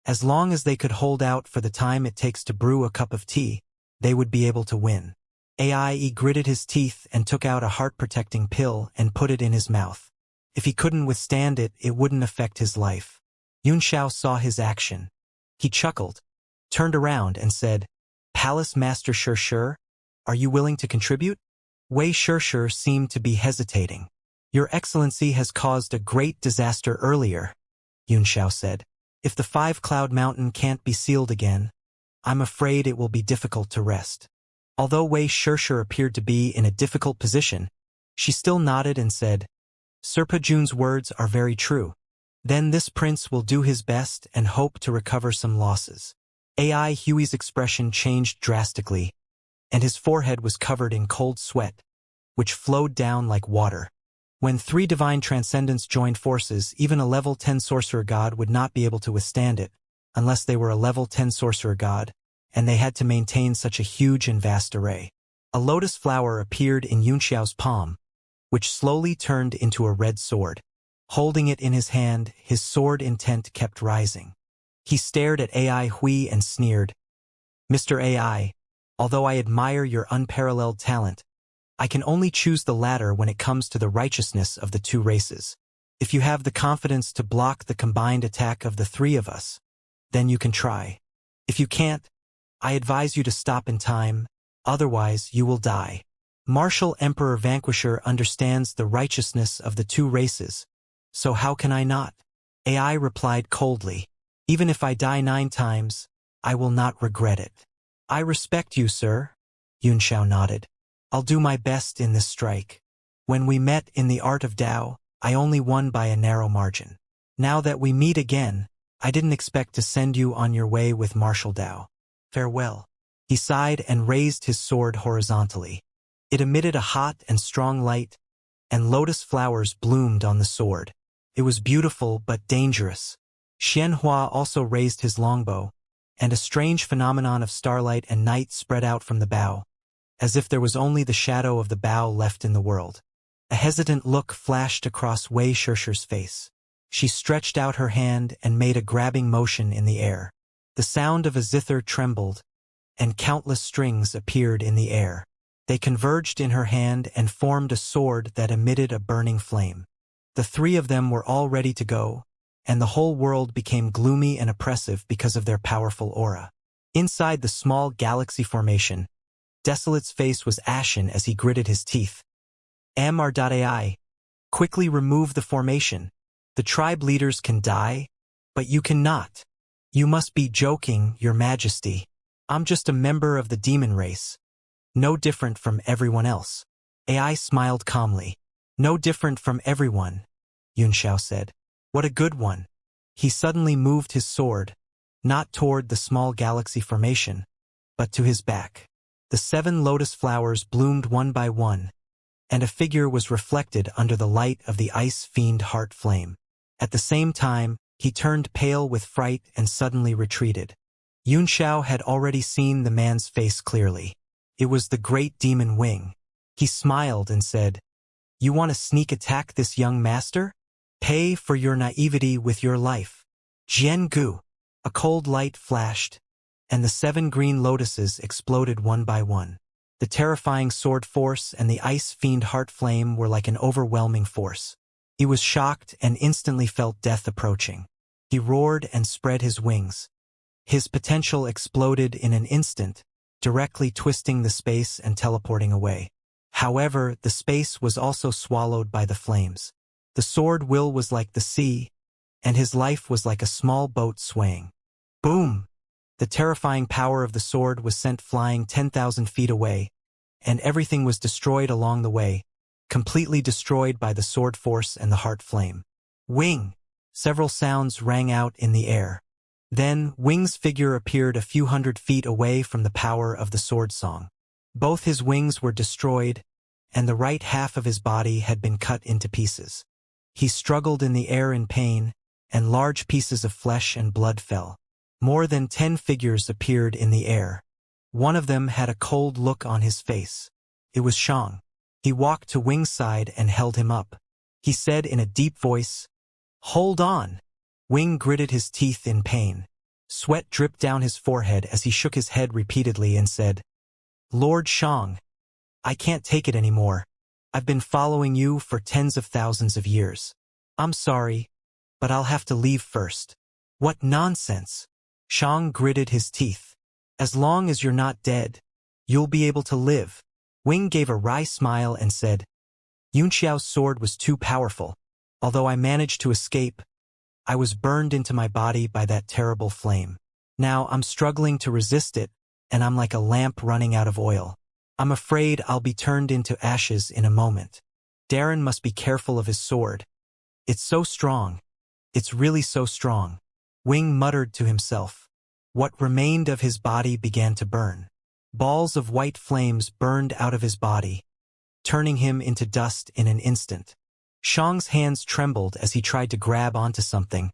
Speaker 1: As long as they could hold out for the time it takes to brew a cup of tea, they would be able to win. Ai gritted his teeth and took out a heart-protecting pill and put it in his mouth. If he couldn't withstand it, it wouldn't affect his life. Yunxiao saw his action. He chuckled, turned around and said, "Palace Master Shir, are you willing to contribute?" Wei Shir seemed to be hesitating. "Your Excellency has caused a great disaster earlier," Yunxiao said. "If the Five-Cloud Mountain can't be sealed again, I'm afraid it will be difficult to rest." Although Wei Shir appeared to be in a difficult position, she still nodded and said, "Serpa Jun's words are very true. Then this prince will do his best and hope to recover some losses." AI Huey's expression changed drastically, and his forehead was covered in cold sweat, which flowed down like water. When three divine transcendents joined forces, even a level 10 sorcerer god would not be able to withstand it, unless they were a level 10 sorcerer god, and they had to maintain such a huge and vast array. A lotus flower appeared in Yunxiao's palm, which slowly turned into a red sword. Holding it in his hand, his sword intent kept rising. He stared at AI Hui and sneered, "Mr. AI, although I admire your unparalleled talent, I can only choose the latter when it comes to the righteousness of the two races. If you have the confidence to block the combined attack of the three of us, then you can try. If you can't, I advise you to stop in time, otherwise you will die. Martial Emperor Vanquisher understands the righteousness of the two races, so how can I not?" AI replied coldly, "Even if I die 9 times, I will not regret it." "I respect you, sir," Yunxiao nodded. "I'll do my best in this strike. When we met in the art of Tao, I only won by a narrow margin. Now that we meet again, I didn't expect to send you on your way with martial Dao. Farewell. He sighed and raised his sword horizontally. It emitted a hot and strong light, and lotus flowers bloomed on the sword. It was beautiful but dangerous. Xianxia also raised his longbow, and a strange phenomenon of starlight and night spread out from the bow, as if there was only the shadow of the bow left in the world. A hesitant look flashed across Wei Shirshi's face. She stretched out her hand and made a grabbing motion in the air. The sound of a zither trembled, and countless strings appeared in the air. They converged in her hand and formed a sword that emitted a burning flame. The three of them were all ready to go, and the whole world became gloomy and oppressive because of their powerful aura. Inside the small galaxy formation, Desolate's face was ashen as he gritted his teeth. MR.AI. Quickly remove the formation. The tribe leaders can die, but you cannot. You must be joking, Your Majesty. I'm just a member of the demon race. No different from everyone else. AI smiled calmly. No different from everyone, Yunxiao said. What a good one. He suddenly moved his sword, not toward the small galaxy formation, but to his back. The 7 lotus flowers bloomed one by one, and a figure was reflected under the light of the ice fiend heart flame. At the same time, he turned pale with fright and suddenly retreated. Yunxiao had already seen the man's face clearly. It was the great demon Wing. He smiled and said, "You want to sneak attack this young master? Pay for your naivety with your life." Jiangu. A cold light flashed, and the 7 green lotuses exploded one by one. The terrifying sword force and the ice fiend heart flame were like an overwhelming force. He was shocked and instantly felt death approaching. He roared and spread his wings. His potential exploded in an instant, directly twisting the space and teleporting away. However, the space was also swallowed by the flames. The sword will was like the sea, and his life was like a small boat swaying. Boom! The terrifying power of the sword was sent flying 10,000 feet away, and everything was destroyed along the way, completely destroyed by the sword force and the heart flame. Wing! Several sounds rang out in the air. Then, Wing's figure appeared a few hundred feet away from the power of the sword song. Both his wings were destroyed, and the right half of his body had been cut into pieces. He struggled in the air in pain, and large pieces of flesh and blood fell. More than 10 figures appeared in the air. One of them had a cold look on his face. It was Shang. He walked to Wing's side and held him up. He said in a deep voice, "Hold on." Wing gritted his teeth in pain. Sweat dripped down his forehead as he shook his head repeatedly and said, "Lord Shang, I can't take it anymore. I've been following you for tens of thousands of years. I'm sorry, but I'll have to leave first." "What nonsense!" Shang gritted his teeth. "As long as you're not dead, you'll be able to live." Wing gave a wry smile and said, "Yunxiao's sword was too powerful. Although I managed to escape, I was burned into my body by that terrible flame. Now I'm struggling to resist it, and I'm like a lamp running out of oil. I'm afraid I'll be turned into ashes in a moment. Darren must be careful of his sword. It's so strong. It's really so strong." Wing muttered to himself. What remained of his body began to burn. Balls of white flames burned out of his body, turning him into dust in an instant. Shang's hands trembled as he tried to grab onto something,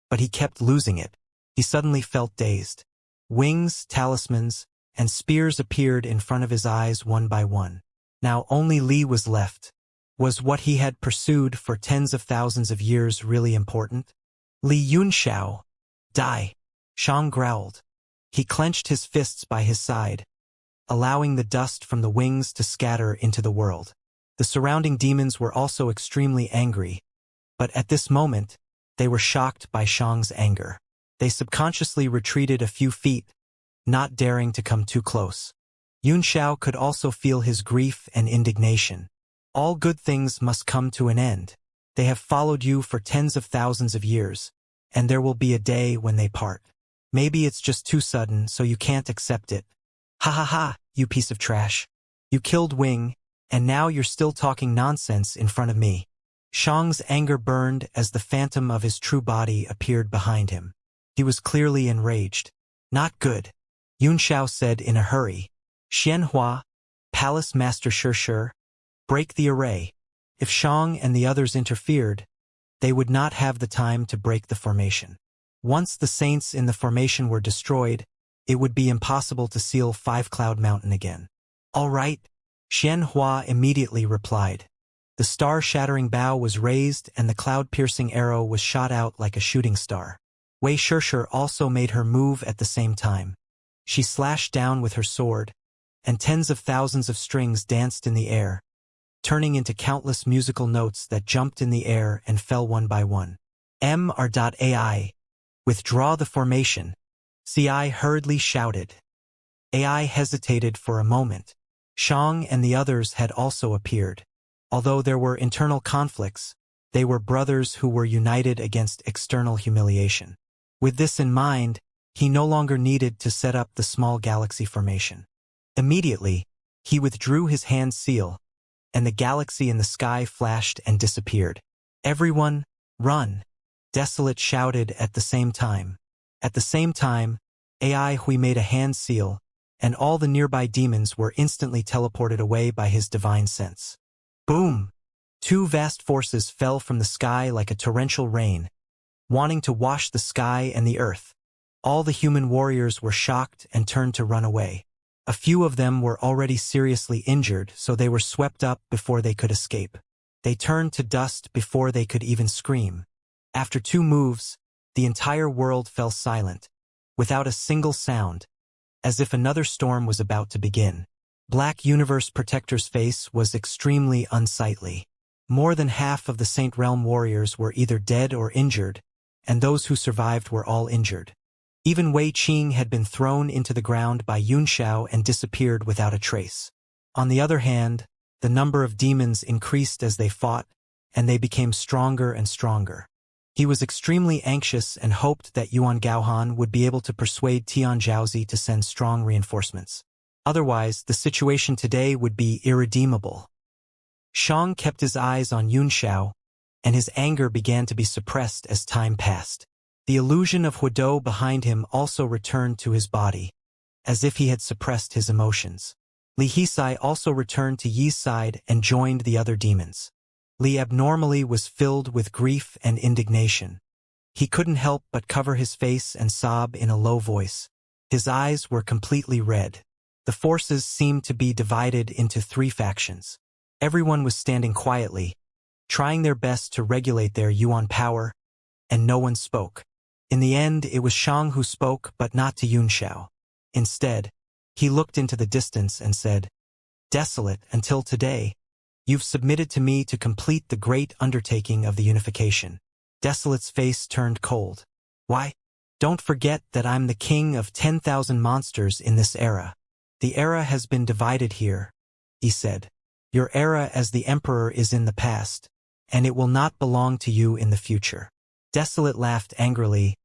Speaker 1: but he kept losing it. He suddenly felt dazed. Wings, talismans, and spears appeared in front of his eyes one by one. Now only Li was left. Was what he had pursued for tens of thousands of years really important? "Li Yunxiao, die!" Shang growled. He clenched his fists by his side, allowing the dust from the wings to scatter into the world. The surrounding demons were also extremely angry, but at this moment, they were shocked by Shang's anger. They subconsciously retreated a few feet, not daring to come too close. Yunxiao could also feel his grief and indignation. All good things must come to an end. They have followed you for tens of thousands of years, and there will be a day when they part. Maybe it's just too sudden, so you can't accept it. Ha ha ha, you piece of trash. You killed Wing, and now you're still talking nonsense in front of me. Shang's anger burned as the phantom of his true body appeared behind him. He was clearly enraged. Not good, Yunxiao said in a hurry. Xianxia, Palace Master Shishir, break the array. If Shang and the others interfered, they would not have the time to break the formation. Once the saints in the formation were destroyed, it would be impossible to seal Five Cloud Mountain again. All right, Xianxia immediately replied. The star-shattering bow was raised and the cloud-piercing arrow was shot out like a shooting star. Wei Shishir also made her move at the same time. She slashed down with her sword, and tens of thousands of strings danced in the air, turning into countless musical notes that jumped in the air and fell one by one. MR.AI. Withdraw the formation, CI hurriedly shouted. AI hesitated for a moment. Shang and the others had also appeared. Although there were internal conflicts, they were brothers who were united against external humiliation. With this in mind, he no longer needed to set up the small galaxy formation. Immediately, he withdrew his hand seal, and the galaxy in the sky flashed and disappeared. Everyone, run! Desolate shouted at the same time. At the same time, AI Hui made a hand seal, and all the nearby demons were instantly teleported away by his divine sense. Boom! Two vast forces fell from the sky like a torrential rain, wanting to wash the sky and the earth. All the human warriors were shocked and turned to run away. A few of them were already seriously injured, so they were swept up before they could escape. They turned to dust before they could even scream. After 2 moves, the entire world fell silent, without a single sound, as if another storm was about to begin. Black Universe Protector's face was extremely unsightly. More than half of the Saint Realm warriors were either dead or injured, and those who survived were all injured. Even Wei Qing had been thrown into the ground by Yunxiao and disappeared without a trace. On the other hand, the number of demons increased as they fought, and they became stronger and stronger. He was extremely anxious and hoped that Yuan Gaohan would be able to persuade Tian Zhaozi to send strong reinforcements. Otherwise, the situation today would be irredeemable. Shang kept his eyes on Yunxiao, and his anger began to be suppressed as time passed. The illusion of Huidou behind him also returned to his body, as if he had suppressed his emotions. Li Hisai also returned to Yi's side and joined the other demons. Li abnormally was filled with grief and indignation. He couldn't help but cover his face and sob in a low voice. His eyes were completely red. The forces seemed to be divided into 3 factions. Everyone was standing quietly, trying their best to regulate their yuan power, and no one spoke. In the end, it was Shang who spoke, but not to Yunxiao. Instead, he looked into the distance and said, "Desolate, until today, you've submitted to me to complete the great undertaking of the unification." Desolate's face turned cold. "Why? Don't forget that I'm the king of 10,000 monsters in this era. The era has been divided here," he said. "Your era as the emperor is in the past, and it will not belong to you in the future." Desolate laughed angrily.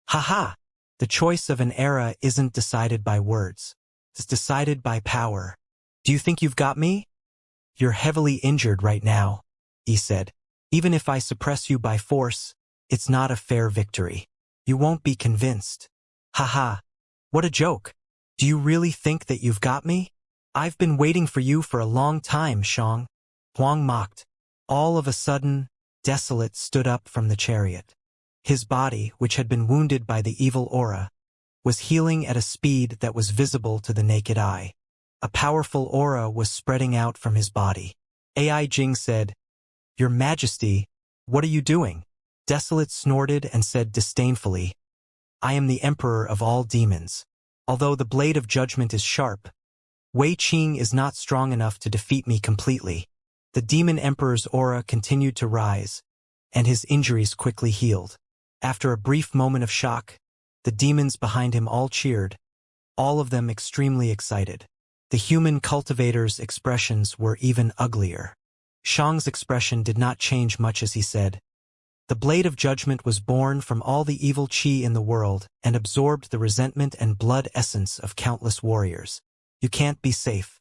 Speaker 1: "Ha! The choice of an era isn't decided by words. It's decided by power. Do you think you've got me? You're heavily injured right now," he said. "Even if I suppress you by force, it's not a fair victory. You won't be convinced." "Ha! What a joke. Do you really think that you've got me? I've been waiting for you for a long time, Shang," Huang mocked. All of a sudden, Desolate stood up from the chariot. His body, which had been wounded by the evil aura, was healing at a speed that was visible to the naked eye. A powerful aura was spreading out from his body. AI Jing said, "Your Majesty, what are you doing?" Desolate snorted and said disdainfully, "I am the Emperor of all demons. Although the blade of judgment is sharp, Wei Qing is not strong enough to defeat me completely." The Demon Emperor's aura continued to rise, and his injuries quickly healed. After a brief moment of shock, the demons behind him all cheered, all of them extremely excited. The human cultivator's expressions were even uglier. Shang's expression did not change much as he said, "The blade of judgment was born from all the evil qi in the world and absorbed the resentment and blood essence of countless warriors. You can't be safe.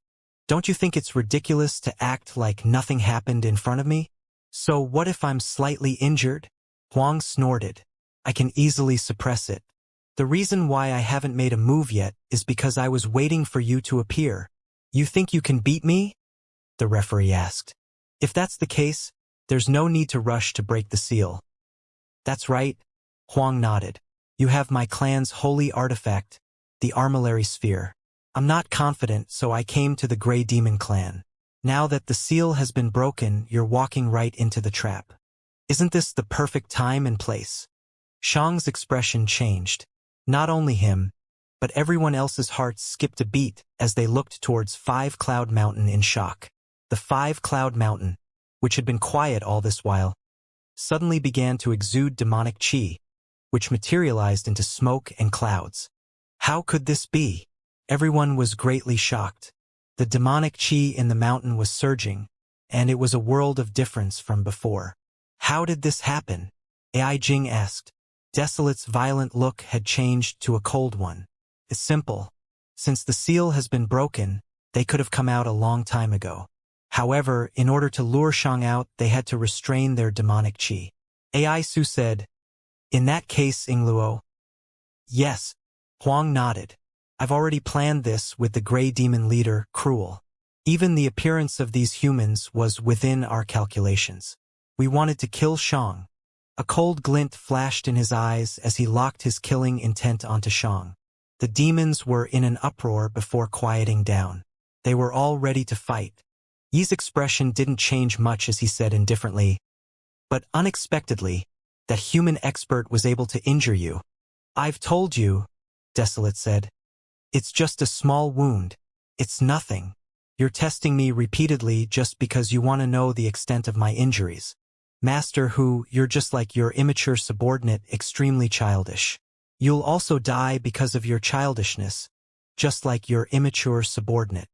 Speaker 1: Don't you think it's ridiculous to act like nothing happened in front of me? So what if I'm slightly injured?" Huang snorted. "I can easily suppress it. The reason why I haven't made a move yet is because I was waiting for you to appear. You think you can beat me? The referee asked. If that's the case, there's no need to rush to break the seal. That's right, Huang nodded. You have my clan's holy artifact, the Armillary Sphere. I'm not confident, so I came to the Grey Demon clan. Now that the seal has been broken, you're walking right into the trap. Isn't this the perfect time and place? Shang's expression changed. Not only him, but everyone else's hearts skipped a beat as they looked towards Five Cloud Mountain in shock. The Five Cloud Mountain, which had been quiet all this while, suddenly began to exude demonic chi, which materialized into smoke and clouds. How could this be? Everyone was greatly shocked. The demonic chi in the mountain was surging, and it was a world of difference from before. How did this happen? Ai Jing asked. Desolate's violent look had changed to a cold one. It's simple. Since the seal has been broken, they could have come out a long time ago. However, in order to lure Shang out, they had to restrain their demonic chi. Ai Su said, In that case, Ingluo. Yes, Huang nodded. I've already planned this with the Grey Demon leader, Cruel. Even the appearance of these humans was within our calculations. We wanted to kill Shang. A cold glint flashed in his eyes as he locked his killing intent onto Shang. The demons were in an uproar before quieting down. They were all ready to fight. Yi's expression didn't change much as he said indifferently, but unexpectedly, that human expert was able to injure you. I've told you, Desolate said. It's just a small wound. It's nothing. You're testing me repeatedly just because you want to know the extent of my injuries. Master Hu, you're just like your immature subordinate, extremely childish. You'll also die because of your childishness, just like your immature subordinate.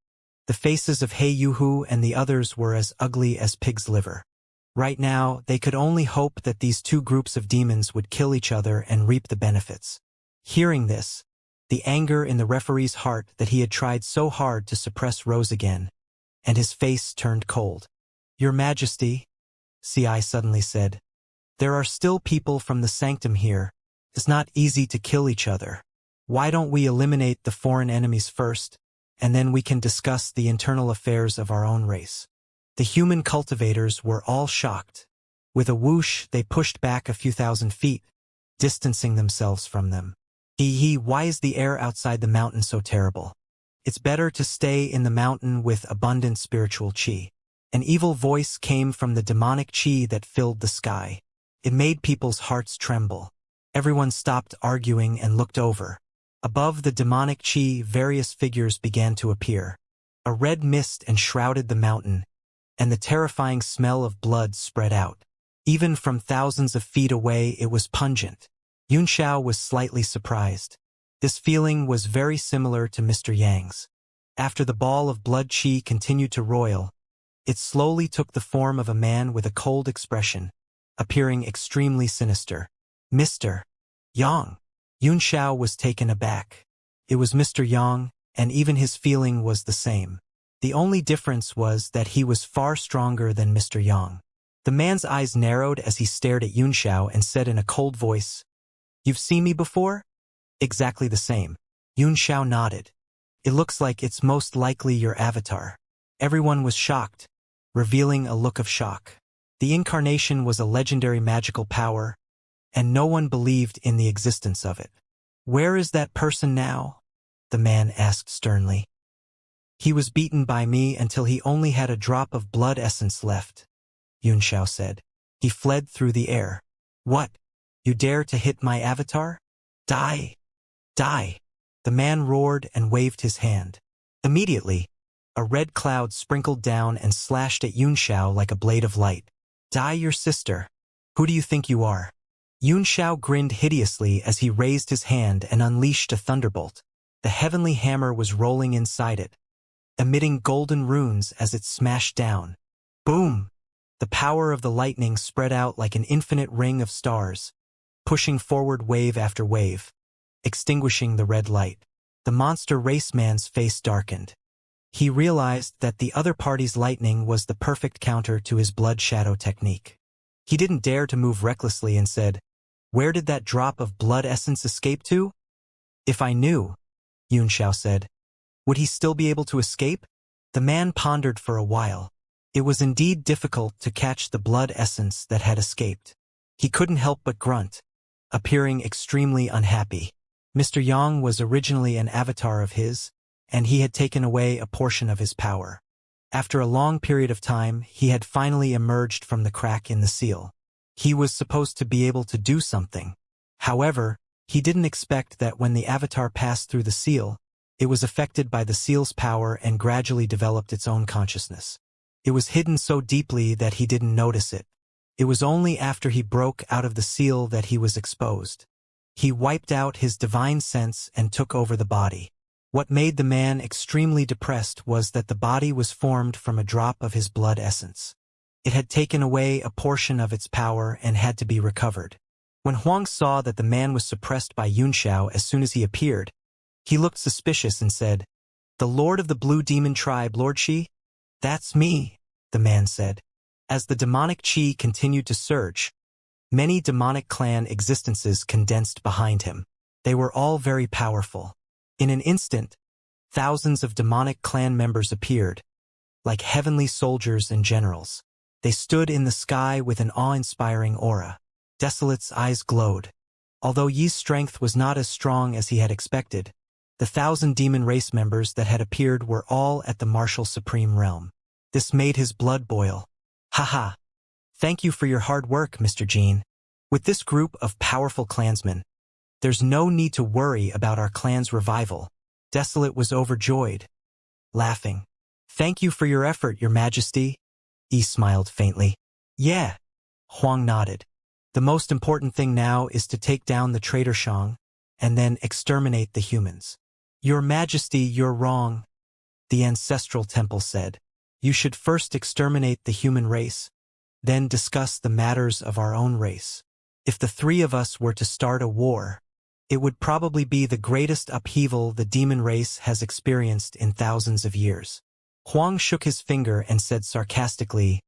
Speaker 1: The faces of He Yuhu and the others were as ugly as pig's liver. Right now, they could only hope that these two groups of demons would kill each other and reap the benefits. Hearing this, the anger in the referee's heart that he had tried so hard to suppress rose again, and his face turned cold. Your Majesty, Ci suddenly said, there are still people from the sanctum here. It's not easy to kill each other. Why don't we eliminate the foreign enemies first, and then we can discuss the internal affairs of our own race? The human cultivators were all shocked. With a whoosh, they pushed back a few thousand feet, distancing themselves from them. Why is the air outside the mountain so terrible? It's better to stay in the mountain with abundant spiritual chi. An evil voice came from the demonic chi that filled the sky. It made people's hearts tremble. Everyone stopped arguing and looked over. Above the demonic chi, various figures began to appear. A red mist enshrouded the mountain, and the terrifying smell of blood spread out. Even from thousands of feet away, it was pungent. Yunxiao was slightly surprised. This feeling was very similar to Mr. Yang's. After the ball of blood chi continued to roil, it slowly took the form of a man with a cold expression, appearing extremely sinister. Mr. Yang. Yunxiao was taken aback. It was Mr. Yang, and even his feeling was the same. The only difference was that he was far stronger than Mr. Yang. The man's eyes narrowed as he stared at Yunxiao and said in a cold voice, You've seen me before? Exactly the same. Yunxiao nodded. It looks like it's most likely your avatar. Everyone was shocked, revealing a look of shock. The Incarnation was a legendary magical power, and no one believed in the existence of it. Where is that person now? The man asked sternly. He was beaten by me until he only had a drop of blood essence left, Yunxiao said. He fled through the air. What? You dare to hit my avatar? Die! Die! The man roared and waved his hand. Immediately, a red cloud sprinkled down and slashed at Yunxiao like a blade of light. Die your sister. Who do you think you are? Yunxiao grinned hideously as he raised his hand and unleashed a thunderbolt. The heavenly hammer was rolling inside it, emitting golden runes as it smashed down. Boom! The power of the lightning spread out like an infinite ring of stars, pushing forward wave after wave, extinguishing the red light. The monster raceman's face darkened. He realized that the other party's lightning was the perfect counter to his blood shadow technique. He didn't dare to move recklessly and said, Where did that drop of blood essence escape to? If I knew, Xianxia said, would he still be able to escape? The man pondered for a while. It was indeed difficult to catch the blood essence that had escaped. He couldn't help but grunt, appearing extremely unhappy. Mr. Yang was originally an avatar of his, and he had taken away a portion of his power. After a long period of time, he had finally emerged from the crack in the seal. He was supposed to be able to do something. However, he didn't expect that when the avatar passed through the seal, it was affected by the seal's power and gradually developed its own consciousness. It was hidden so deeply that he didn't notice it. It was only after he broke out of the seal that he was exposed. He wiped out his divine sense and took over the body. What made the man extremely depressed was that the body was formed from a drop of his blood essence. It had taken away a portion of its power and had to be recovered. When Huang saw that the man was suppressed by Xianxia as soon as he appeared, he looked suspicious and said, "The Lord of the Blue Demon Tribe, Lord Qi?" "That's me," the man said. As the demonic Qi continued to surge, many demonic clan existences condensed behind him. They were all very powerful. In an instant, thousands of demonic clan members appeared, like heavenly soldiers and generals. They stood in the sky with an awe-inspiring aura. Desolate's eyes glowed. Although Yi's strength was not as strong as he had expected, the 1,000 demon race members that had appeared were all at the martial supreme realm. This made his blood boil. "Haha. Thank you for your hard work, Mr. Jean. With this group of powerful clansmen, there's no need to worry about our clan's revival." Desolate was overjoyed, laughing. "Thank you for your effort, Your Majesty." Yi smiled faintly. "Yeah." Huang nodded. "The most important thing now is to take down the traitor Shang, and then exterminate the humans." "Your Majesty, you're wrong," the ancestral temple said. "You should first exterminate the human race, then discuss the matters of our own race. If the three of us were to start a war, it would probably be the greatest upheaval the demon race has experienced in thousands of years." Huang shook his finger and said sarcastically,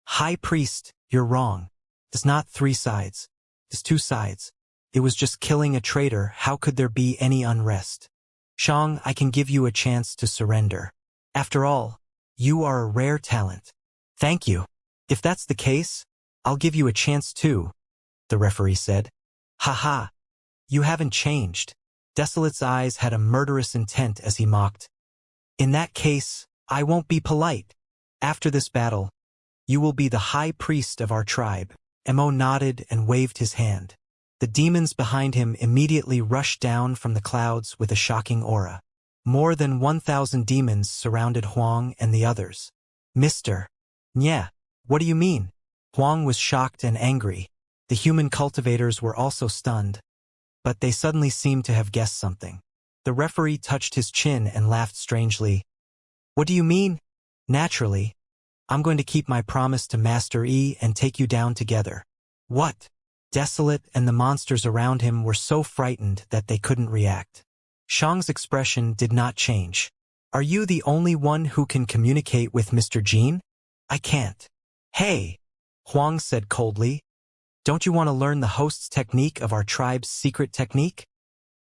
Speaker 1: "High Priest, you're wrong. It's not 3 sides. It's 2 sides. It was just killing a traitor. How could there be any unrest? Shang, I can give you a chance to surrender. After all, you are a rare talent." "Thank you. If that's the case, I'll give you a chance too," the referee said. "Haha. You haven't changed." Desolate's eyes had a murderous intent as he mocked. "In that case, I won't be polite. After this battle, you will be the high priest of our tribe." Mo nodded and waved his hand. The demons behind him immediately rushed down from the clouds with a shocking aura. More than 1,000 demons surrounded Huang and the others. "Mr. Nya, what do you mean?" Huang was shocked and angry. The human cultivators were also stunned, but they suddenly seemed to have guessed something. The referee touched his chin and laughed strangely. "What do you mean?" "Naturally. I'm going to keep my promise to Master Yi and take you down together." "What?" Desolate and the monsters around him were so frightened that they couldn't react. Shang's expression did not change. "Are you the only one who can communicate with Mr. Jean?" "I can't." "Hey," Huang said coldly, "don't you want to learn the host's technique of our tribe's secret technique?"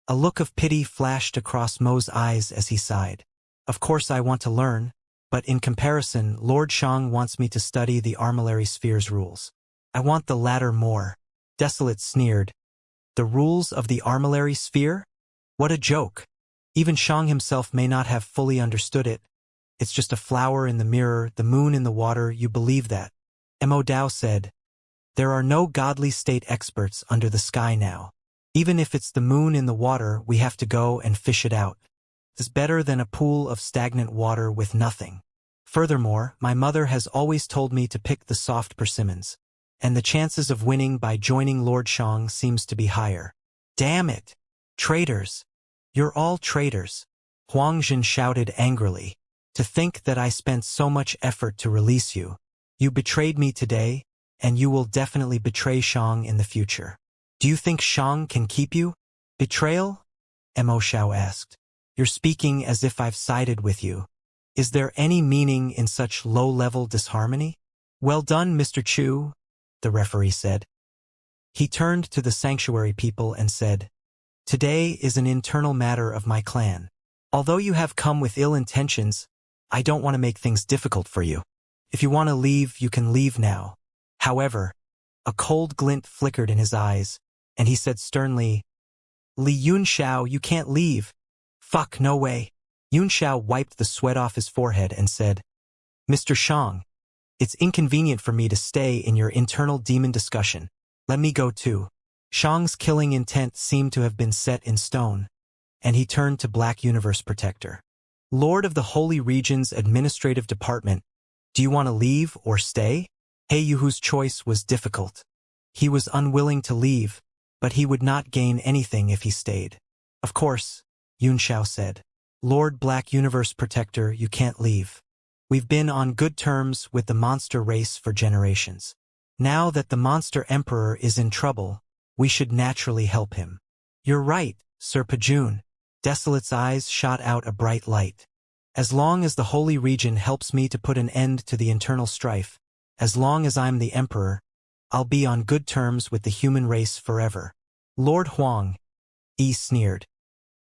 Speaker 1: A look of pity flashed across Mo's eyes as he sighed. "Of course I want to learn, but in comparison, Lord Shang wants me to study the Armillary Sphere's rules. I want the latter more." Desolate sneered. "The rules of the Armillary Sphere? What a joke. Even Shang himself may not have fully understood it. It's just a flower in the mirror, the moon in the water, you believe that." Mo Dao said, "There are no godly state experts under the sky now. Even if it's the moon in the water, we have to go and fish it out. It's better than a pool of stagnant water with nothing. Furthermore, my mother has always told me to pick the soft persimmons, and the chances of winning by joining Lord Shang seems to be higher." "Damn it! Traitors! You're all traitors!" Huang Jin shouted angrily. "To think that I spent so much effort to release you. You betrayed me today, and you will definitely betray Shang in the future. Do you think Shang can keep you?" "Betrayal?" Mo Shao asked. "You're speaking as if I've sided with you. Is there any meaning in such low-level disharmony?" "Well done, Mr. Chu," the referee said. He turned to the sanctuary people and said, Today is an internal matter of my clan. Although you have come with ill intentions, I don't want to make things difficult for you. If you want to leave, you can leave now. However, a cold glint flickered in his eyes, and he said sternly, Li Yunxiao, you can't leave. Fuck, no way. Yunxiao wiped the sweat off his forehead and said, Mr. Shang, it's inconvenient for me to stay in your internal demon discussion. Let me go too. Shang's killing intent seemed to have been set in stone, and he turned to Black Universe Protector. Lord of the Holy Region's Administrative Department, do you want to leave or stay? He Yuhu's choice was difficult. He was unwilling to leave, but he would not gain anything if he stayed. Of course, Yunxiao said. Lord Black Universe Protector, you can't leave. We've been on good terms with the monster race for generations. Now that the monster emperor is in trouble, we should naturally help him. You're right, Sir Pajun. Desolate's eyes shot out a bright light. As long as the Holy Region helps me to put an end to the internal strife, as long as I'm the emperor, I'll be on good terms with the human race forever. Lord Huang, Yi sneered.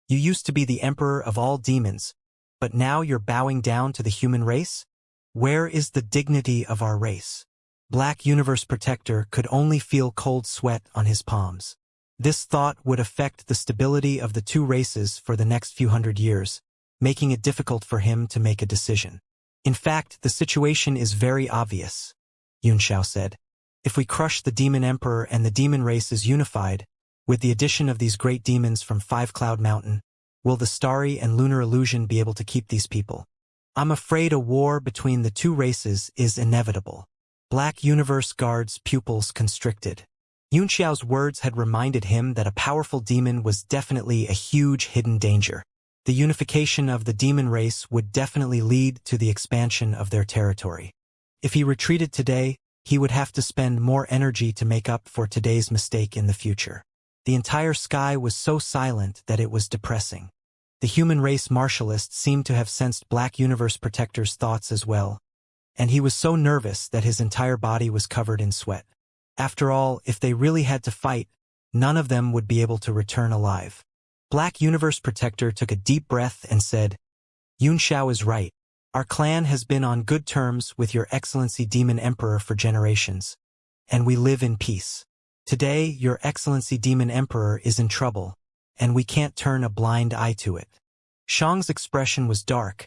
Speaker 1: You used to be the emperor of all demons, but now you're bowing down to the human race? Where is the dignity of our race? Black Universe Protector could only feel cold sweat on his palms. This thought would affect the stability of the two races for the next few hundred years, making it difficult for him to make a decision. In fact, the situation is very obvious, Yunxiao said. If we crush the Demon Emperor and the demon race is unified, with the addition of these great demons from Five Cloud Mountain, will the Starry and Lunar Illusion be able to keep these people? I'm afraid a war between the two races is inevitable. Black Universe Guard's pupils constricted. Yunxiao's words had reminded him that a powerful demon was definitely a huge hidden danger. The unification of the demon race would definitely lead to the expansion of their territory. If he retreated today, he would have to spend more energy to make up for today's mistake in the future. The entire sky was so silent that it was depressing. The human race martialist seemed to have sensed Black Universe Protector's thoughts as well, and he was so nervous that his entire body was covered in sweat. After all, if they really had to fight, none of them would be able to return alive. Black Universe Protector took a deep breath and said, Yunxiao is right. Our clan has been on good terms with Your Excellency Demon Emperor for generations, and we live in peace. Today, Your Excellency Demon Emperor is in trouble, and we can't turn a blind eye to it. Shang's expression was dark,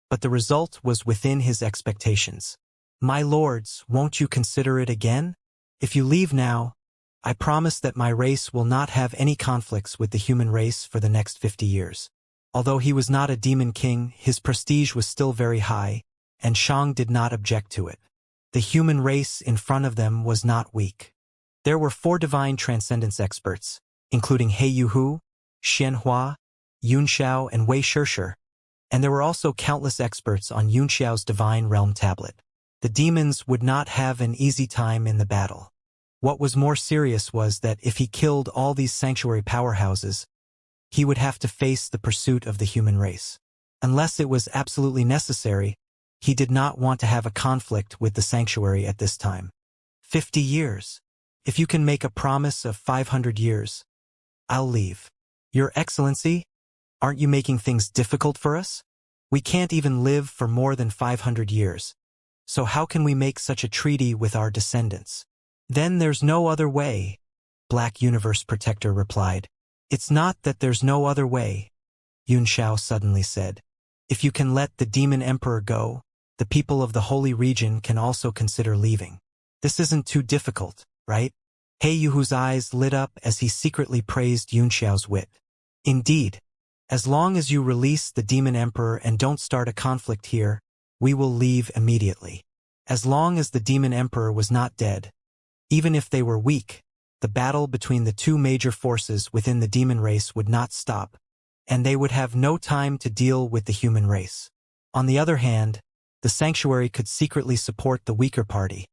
Speaker 1: but the result was within his expectations. My lords, won't you consider it again? If you leave now, I promise that my race will not have any conflicts with the human race for the next 50 years. Although he was not a demon king, his prestige was still very high, and Shang did not object to it. The human race in front of them was not weak. There were 4 divine transcendence experts, including He Yuhu, Xianxia, Yunxiao, and Wei Shishir, and there were also countless experts on Yunxiao's divine realm tablet. The demons would not have an easy time in the battle. What was more serious was that if he killed all these sanctuary powerhouses, he would have to face the pursuit of the human race. Unless it was absolutely necessary, he did not want to have a conflict with the sanctuary at this time. 50 years. If you can make a promise of 500 years, I'll leave. Your Excellency, aren't you making things difficult for us? We can't even live for more than 500 years. So how can we make such a treaty with our descendants? Then there's no other way, Black Universe Protector replied. It's not that there's no other way, Yunxiao suddenly said. If you can let the Demon Emperor go, the people of the Holy Region can also consider leaving. This isn't too difficult, right? He Yuhu's eyes lit up as he secretly praised Yunxiao's wit. Indeed, as long as you release the Demon Emperor and don't start a conflict here, we will leave immediately. As long as the Demon Emperor was not dead, even if they were weak, the battle between the two major forces within the demon race would not stop, and they would have no time to deal with the human race. On the other hand, the sanctuary could secretly support the weaker party,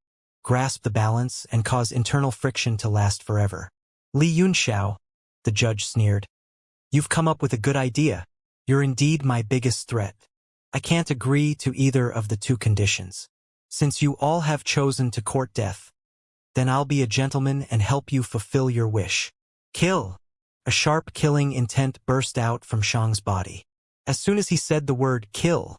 Speaker 1: grasp the balance, and cause internal friction to last forever. Li Yunxiao, the judge sneered. You've come up with a good idea. You're indeed my biggest threat. I can't agree to either of the two conditions. Since you all have chosen to court death, then I'll be a gentleman and help you fulfill your wish. Kill. A sharp killing intent burst out from Shang's body. As soon as he said the word kill,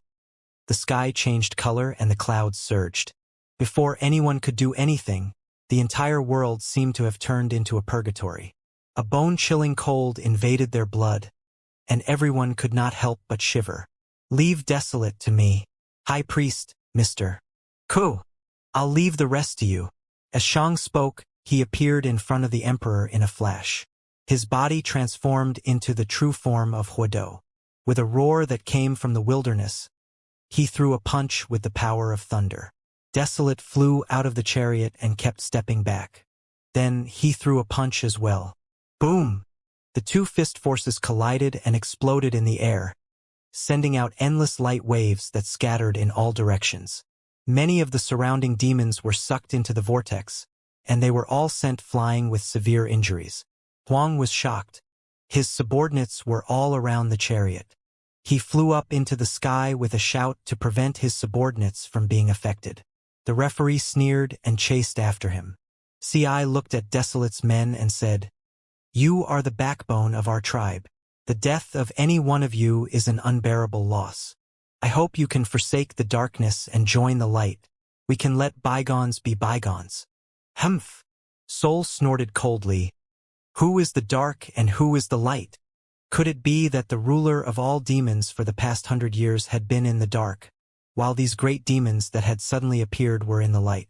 Speaker 1: the sky changed color and the clouds surged. Before anyone could do anything, the entire world seemed to have turned into a purgatory. A bone-chilling cold invaded their blood, and everyone could not help but shiver. Leave Desolate to me, High Priest, Mr. Ku. I'll leave the rest to you. As Shang spoke, he appeared in front of the Emperor in a flash. His body transformed into the true form of Huodo. With a roar that came from the wilderness, he threw a punch with the power of thunder. Desolate flew out of the chariot and kept stepping back. Then he threw a punch as well. Boom! The two fist forces collided and exploded in the air, sending out endless light waves that scattered in all directions. Many of the surrounding demons were sucked into the vortex, and they were all sent flying with severe injuries. Huang was shocked. His subordinates were all around the chariot. He flew up into the sky with a shout to prevent his subordinates from being affected. The referee sneered and chased after him. CI looked at Desolate's men and said, "You are the backbone of our tribe. The death of any one of you is an unbearable loss. I hope you can forsake the darkness and join the light. We can let bygones be bygones." Humph! Soul snorted coldly. Who is the dark and who is the light? Could it be that the ruler of all demons for the past 100 years had been in the dark, while these great demons that had suddenly appeared were in the light?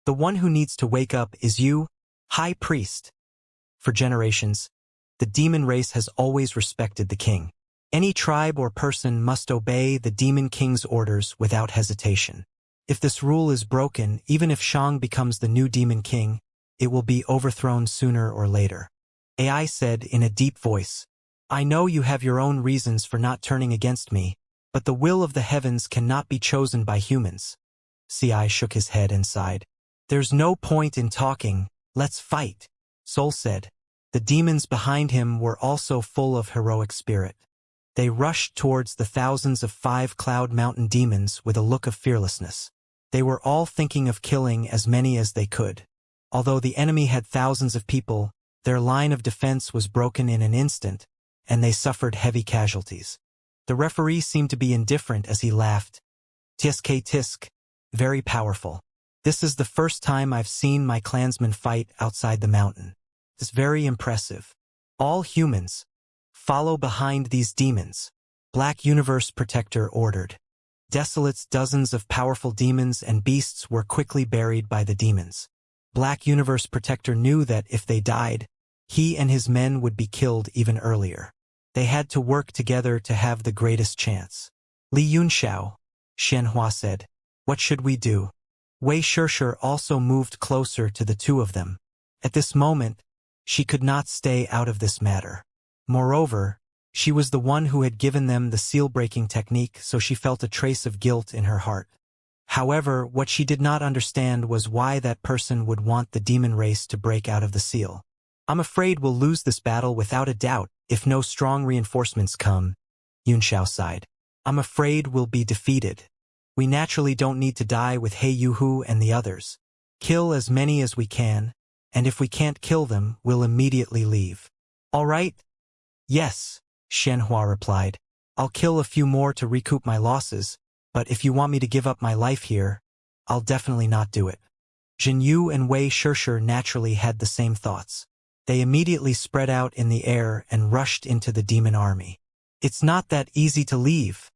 Speaker 1: The one who needs to wake up is you, High Priest. For generations, the demon race has always respected the king. Any tribe or person must obey the demon king's orders without hesitation. If this rule is broken, even if Shang becomes the new demon king, it will be overthrown sooner or later. AI said in a deep voice, "I know you have your own reasons for not turning against me, but the will of the heavens cannot be chosen by humans." CI shook his head and sighed. "There's no point in talking, let's fight," Soul said. The demons behind him were also full of heroic spirit. They rushed towards the thousands of 5 Cloud Mountain demons with a look of fearlessness. They were all thinking of killing as many as they could. Although the enemy had thousands of people, their line of defense was broken in an instant, and they suffered heavy casualties. The referee seemed to be indifferent as he laughed. "Tisk tisk. Very powerful. This is the first time I've seen my clansmen fight outside the mountain. It's very impressive. All humans, follow behind these demons," Black Universe Protector ordered. Desolate's dozens of powerful demons and beasts were quickly buried by the demons. Black Universe Protector knew that if they died, he and his men would be killed even earlier. They had to work together to have the greatest chance. "Li Yunxiao," Xianxia said, "what should we do?" Wei Shirshir also moved closer to the two of them. At this moment, she could not stay out of this matter. Moreover, she was the one who had given them the seal-breaking technique, so she felt a trace of guilt in her heart. However, what she did not understand was why that person would want the demon race to break out of the seal. "I'm afraid we'll lose this battle without a doubt if no strong reinforcements come," Yunxiao sighed. "I'm afraid we'll be defeated. We naturally don't need to die with He Yuhu and the others. Kill as many as we can, and if we can't kill them, we'll immediately leave." "All right?" "Yes," Xianxia replied. "I'll kill a few more to recoup my losses, but if you want me to give up my life here, I'll definitely not do it." Jinyu and Wei Shirshir naturally had the same thoughts. They immediately spread out in the air and rushed into the demon army. "It's not that easy to leave."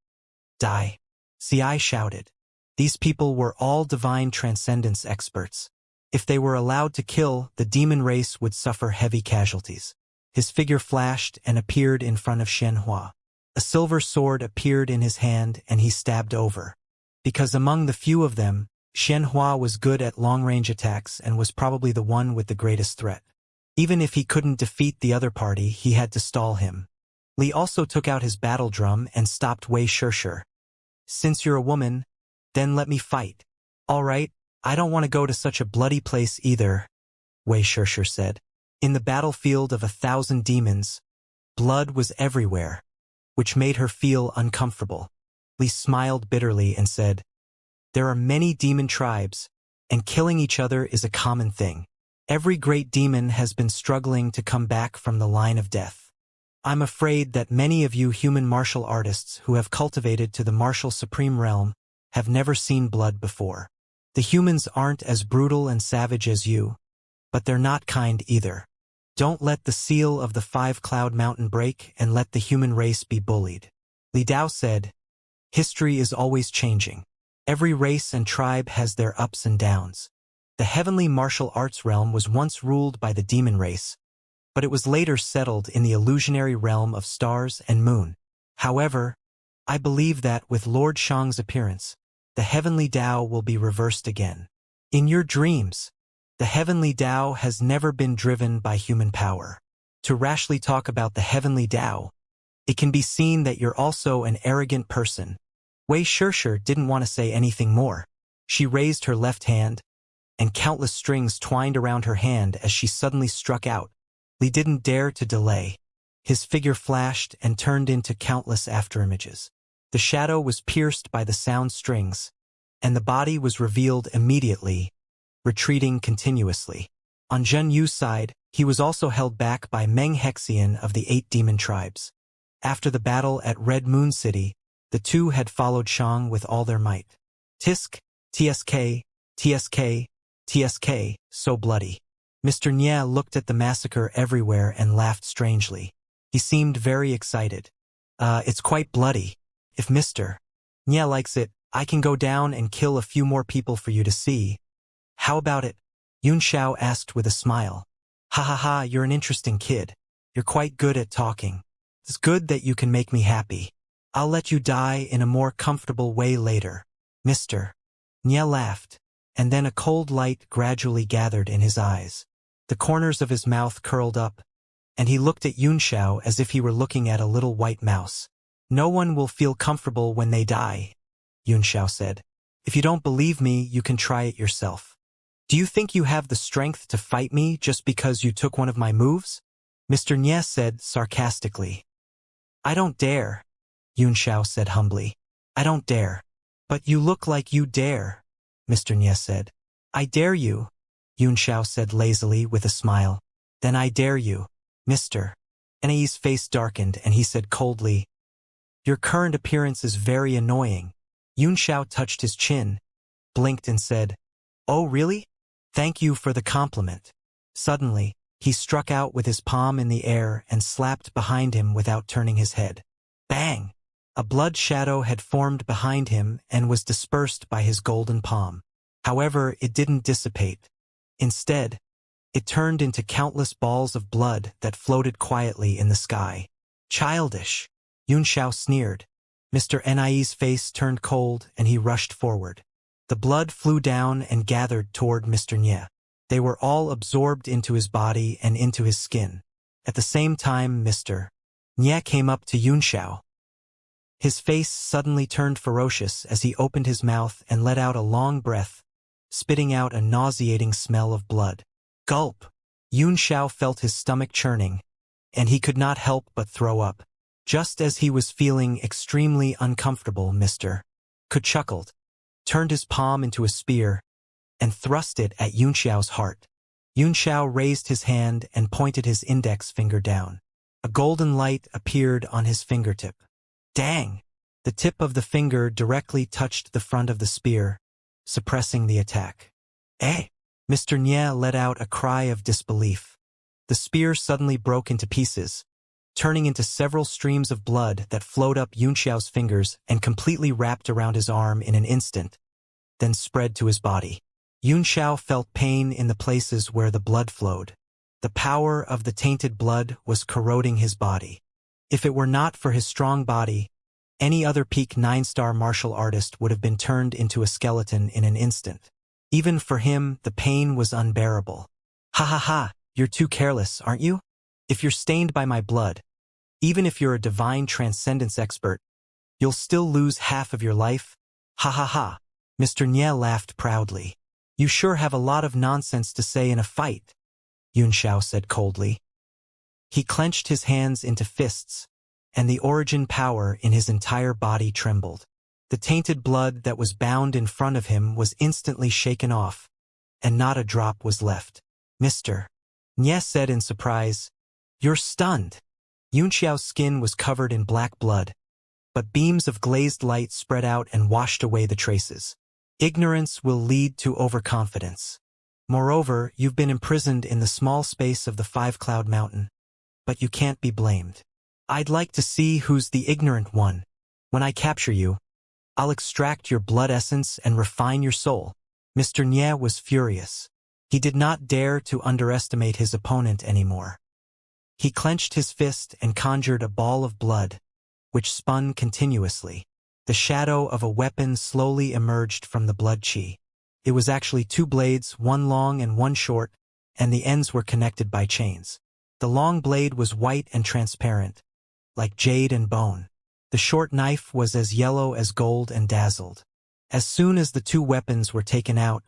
Speaker 1: "Die," Ci shouted. These people were all divine transcendence experts. If they were allowed to kill, the demon race would suffer heavy casualties. His figure flashed and appeared in front of Xianxia. A silver sword appeared in his hand and he stabbed over. Because among the few of them, Xianxia was good at long-range attacks and was probably the one with the greatest threat. Even if he couldn't defeat the other party, he had to stall him. Li also took out his battle drum and stopped Wei Shirshir. "Since you're a woman, then let me fight." "All right, I don't want to go to such a bloody place either," Wei Shirshir said. In the battlefield of 1,000 demons, blood was everywhere, which made her feel uncomfortable. Li smiled bitterly and said, "There are many demon tribes, and killing each other is a common thing. Every great demon has been struggling to come back from the line of death. I'm afraid that many of you human martial artists who have cultivated to the martial supreme realm have never seen blood before. The humans aren't as brutal and savage as you, but they're not kind either. Don't let the seal of the 5-cloud mountain break and let the human race be bullied. Li Dao said, history is always changing. Every race and tribe has their ups and downs. The heavenly martial arts realm was once ruled by the demon race, but it was later settled in the illusionary realm of stars and moon. However, I believe that with Lord Shang's appearance, the heavenly Dao will be reversed again. In your dreams, the heavenly Dao has never been driven by human power. To rashly talk about the heavenly Dao, it can be seen that you're also an arrogant person. Wei Shishir didn't want to say anything more. She raised her left hand, and countless strings twined around her hand as she suddenly struck out. Li didn't dare to delay. His figure flashed and turned into countless afterimages. The shadow was pierced by the sound strings, and the body was revealed immediately, retreating continuously. On Zhen Yu's side, he was also held back by Meng Hexian of the 8 demon tribes. After the battle at Red Moon City, the two had followed Shang with all their might. Tisk, TSK, TSK, TSK, so bloody. Mr. Nye looked at the massacre everywhere and laughed strangely. He seemed very excited. It's quite bloody. If Mr. Nye likes it, I can go down and kill a few more people for you to see. How about it? Yun Xiao asked with a smile. Ha ha ha, you're an interesting kid. You're quite good at talking. It's good that you can make me happy. I'll let you die in a more comfortable way later. Mr. Nye laughed, and then a cold light gradually gathered in his eyes. The corners of his mouth curled up, and he looked at Yun Xiao as if he were looking at a little white mouse. No one will feel comfortable when they die, Yun Xiao said. If you don't believe me, you can try it yourself. Do you think you have the strength to fight me just because you took one of my moves? Mr. Nye said sarcastically. I don't dare, Yun Xiao said humbly. I don't dare. But you look like you dare, Mr. Nye said. I dare you, Yun Xiao said lazily with a smile. Then I dare you, Mr. Nye's face darkened and he said coldly, your current appearance is very annoying. Yun Xiao touched his chin, blinked and said, oh really? Thank you for the compliment. Suddenly, he struck out with his palm in the air and slapped behind him without turning his head. Bang! A blood shadow had formed behind him and was dispersed by his golden palm. However, it didn't dissipate. Instead, it turned into countless balls of blood that floated quietly in the sky. Childish, Yun Xiao sneered. Mr. Nye's face turned cold and he rushed forward. The blood flew down and gathered toward Mr. Nye. They were all absorbed into his body and into his skin. At the same time, Mr. Nye came up to Yun Xiao. His face suddenly turned ferocious as he opened his mouth and let out a long breath, spitting out a nauseating smell of blood. Gulp! Yun Xiao felt his stomach churning, and he could not help but throw up. Just as he was feeling extremely uncomfortable, Mr. Ke chuckled, turned his palm into a spear, and thrust it at Yun Xiao's heart. Yun Xiao raised his hand and pointed his index finger down. A golden light appeared on his fingertip. Dang! The tip of the finger directly touched the front of the spear, suppressing the attack. Eh? Mr. Nye let out a cry of disbelief. The spear suddenly broke into pieces, turning into several streams of blood that flowed up Yun Xiao's fingers and completely wrapped around his arm in an instant, then spread to his body. Yun Xiao felt pain in the places where the blood flowed. The power of the tainted blood was corroding his body. If it were not for his strong body, any other peak 9-star martial artist would have been turned into a skeleton in an instant. Even for him, the pain was unbearable. Ha ha ha, you're too careless, aren't you? If you're stained by my blood, even if you're a divine transcendence expert, you'll still lose half of your life. Ha ha ha. Mr. Nye laughed proudly. You sure have a lot of nonsense to say in a fight, Yun Xiao said coldly. He clenched his hands into fists, and the origin power in his entire body trembled. The tainted blood that was bound in front of him was instantly shaken off, and not a drop was left. Mr. Nye said in surprise. You're stunned. Yunxiao's skin was covered in black blood, but beams of glazed light spread out and washed away the traces. Ignorance will lead to overconfidence. Moreover, you've been imprisoned in the small space of the Five-Cloud Mountain, but you can't be blamed. I'd like to see who's the ignorant one. When I capture you, I'll extract your blood essence and refine your soul. Mr. Nye was furious. He did not dare to underestimate his opponent anymore. He clenched his fist and conjured a ball of blood, which spun continuously. The shadow of a weapon slowly emerged from the blood chi. It was actually two blades, one long and one short, and the ends were connected by chains. The long blade was white and transparent, like jade and bone. The short knife was as yellow as gold and dazzled. As soon as the two weapons were taken out,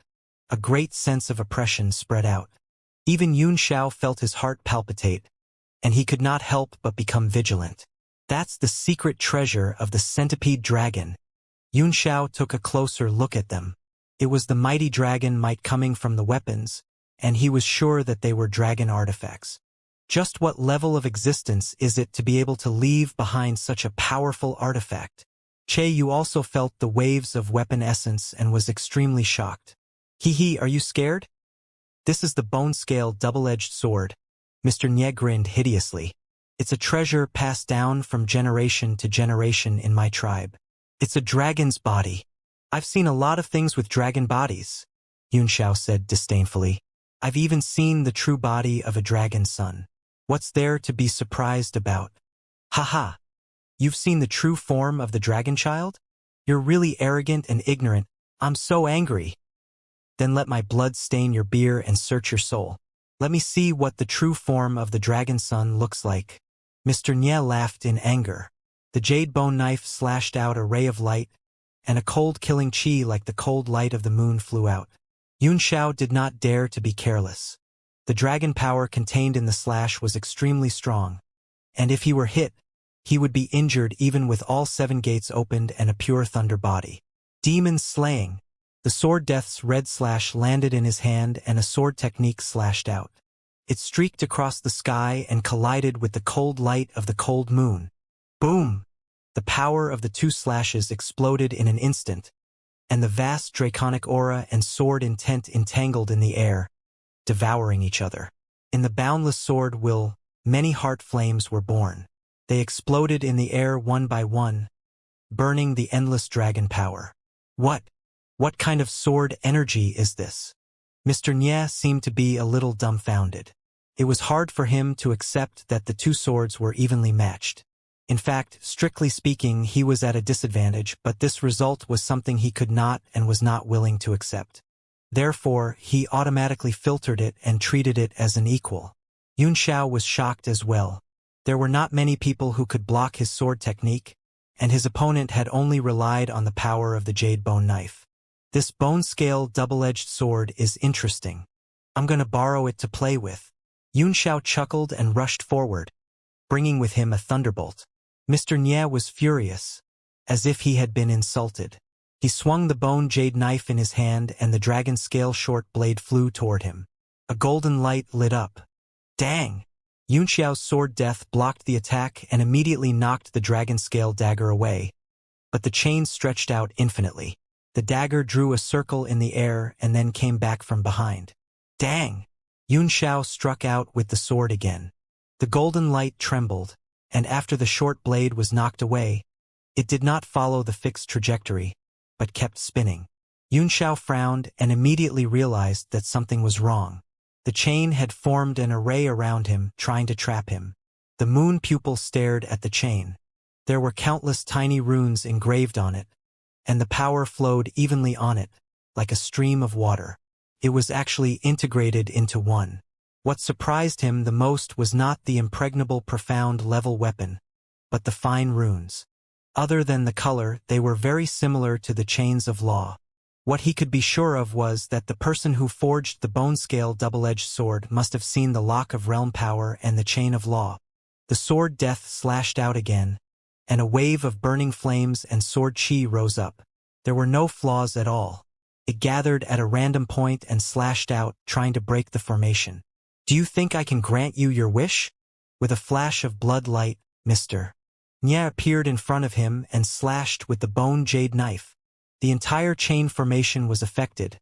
Speaker 1: a great sense of oppression spread out. Even Yunxiao felt his heart palpitate, and he could not help but become vigilant. That's the secret treasure of the centipede dragon. Yunxiao took a closer look at them. It was the mighty dragon might coming from the weapons, and he was sure that they were dragon artifacts. Just what level of existence is it to be able to leave behind such a powerful artifact? Che Yu also felt the waves of weapon essence and was extremely shocked. Hee, are you scared? This is the bone-scale double-edged sword. Mr. Nye grinned hideously. It's a treasure passed down from generation to generation in my tribe. It's a dragon's body. I've seen a lot of things with dragon bodies, Yunxiao said disdainfully. I've even seen the true body of a dragon's son. What's there to be surprised about? Haha. You've seen the true form of the dragon child? You're really arrogant and ignorant. I'm so angry. Then let my blood stain your beer and search your soul. Let me see what the true form of the dragon son looks like. Mr. Nye laughed in anger. The jade bone knife slashed out a ray of light, and a cold killing chi like the cold light of the moon flew out. Yunxiao did not dare to be careless. The dragon power contained in the slash was extremely strong, and if he were hit, he would be injured even with all 7 gates opened and a pure thunder body. Demon slaying. The sword death's red slash landed in his hand and a sword technique slashed out. It streaked across the sky and collided with the cold light of the cold moon. Boom! The power of the 2 slashes exploded in an instant, and the vast draconic aura and sword intent entangled in the air, devouring each other. In the boundless sword will, many heart flames were born. They exploded in the air one by one, burning the endless dragon power. What kind of sword energy is this? Mr. Nye seemed to be a little dumbfounded. It was hard for him to accept that the 2 swords were evenly matched. In fact, strictly speaking, he was at a disadvantage, but this result was something he could not and was not willing to accept. Therefore, he automatically filtered it and treated it as an equal. Yunxiao was shocked as well. There were not many people who could block his sword technique, and his opponent had only relied on the power of the jade bone knife. This bone-scale double-edged sword is interesting. I'm gonna borrow it to play with. Yunxiao chuckled and rushed forward, bringing with him a thunderbolt. Mr. Nye was furious, as if he had been insulted. He swung the bone jade knife in his hand and the dragon scale short blade flew toward him. A golden light lit up. Dang! Yunxiao's sword death blocked the attack and immediately knocked the dragon scale dagger away, but the chain stretched out infinitely. The dagger drew a circle in the air and then came back from behind. Dang! Yunxiao struck out with the sword again. The golden light trembled, and after the short blade was knocked away, it did not follow the fixed trajectory, but kept spinning. Yunxiao frowned and immediately realized that something was wrong. The chain had formed an array around him, trying to trap him. The moon pupil stared at the chain. There were countless tiny runes engraved on it, and the power flowed evenly on it, like a stream of water. It was actually integrated into one. What surprised him the most was not the impregnable profound level weapon, but the fine runes. Other than the color, they were very similar to the chains of law. What he could be sure of was that the person who forged the bone-scale double-edged sword must have seen the lock of realm power and the chain of law. The sword death slashed out again, and a wave of burning flames and sword chi rose up. There were no flaws at all. It gathered at a random point and slashed out, trying to break the formation. "Do you think I can grant you your wish?" With a flash of blood light, Mr. Nya appeared in front of him and slashed with the bone jade knife. The entire chain formation was affected,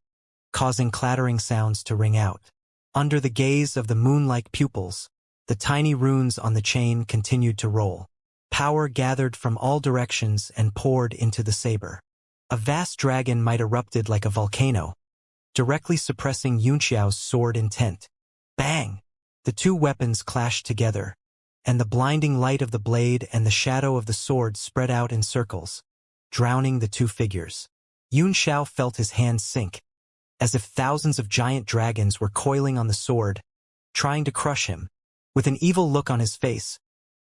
Speaker 1: causing clattering sounds to ring out. Under the gaze of the moon-like pupils, the tiny runes on the chain continued to roll. Power gathered from all directions and poured into the saber. A vast dragon might erupted like a volcano, directly suppressing Xianxia's sword intent. Bang! The two weapons clashed together, and the blinding light of the blade and the shadow of the sword spread out in circles, drowning the two figures. Xianxia felt his hands sink, as if thousands of giant dragons were coiling on the sword, trying to crush him. With an evil look on his face,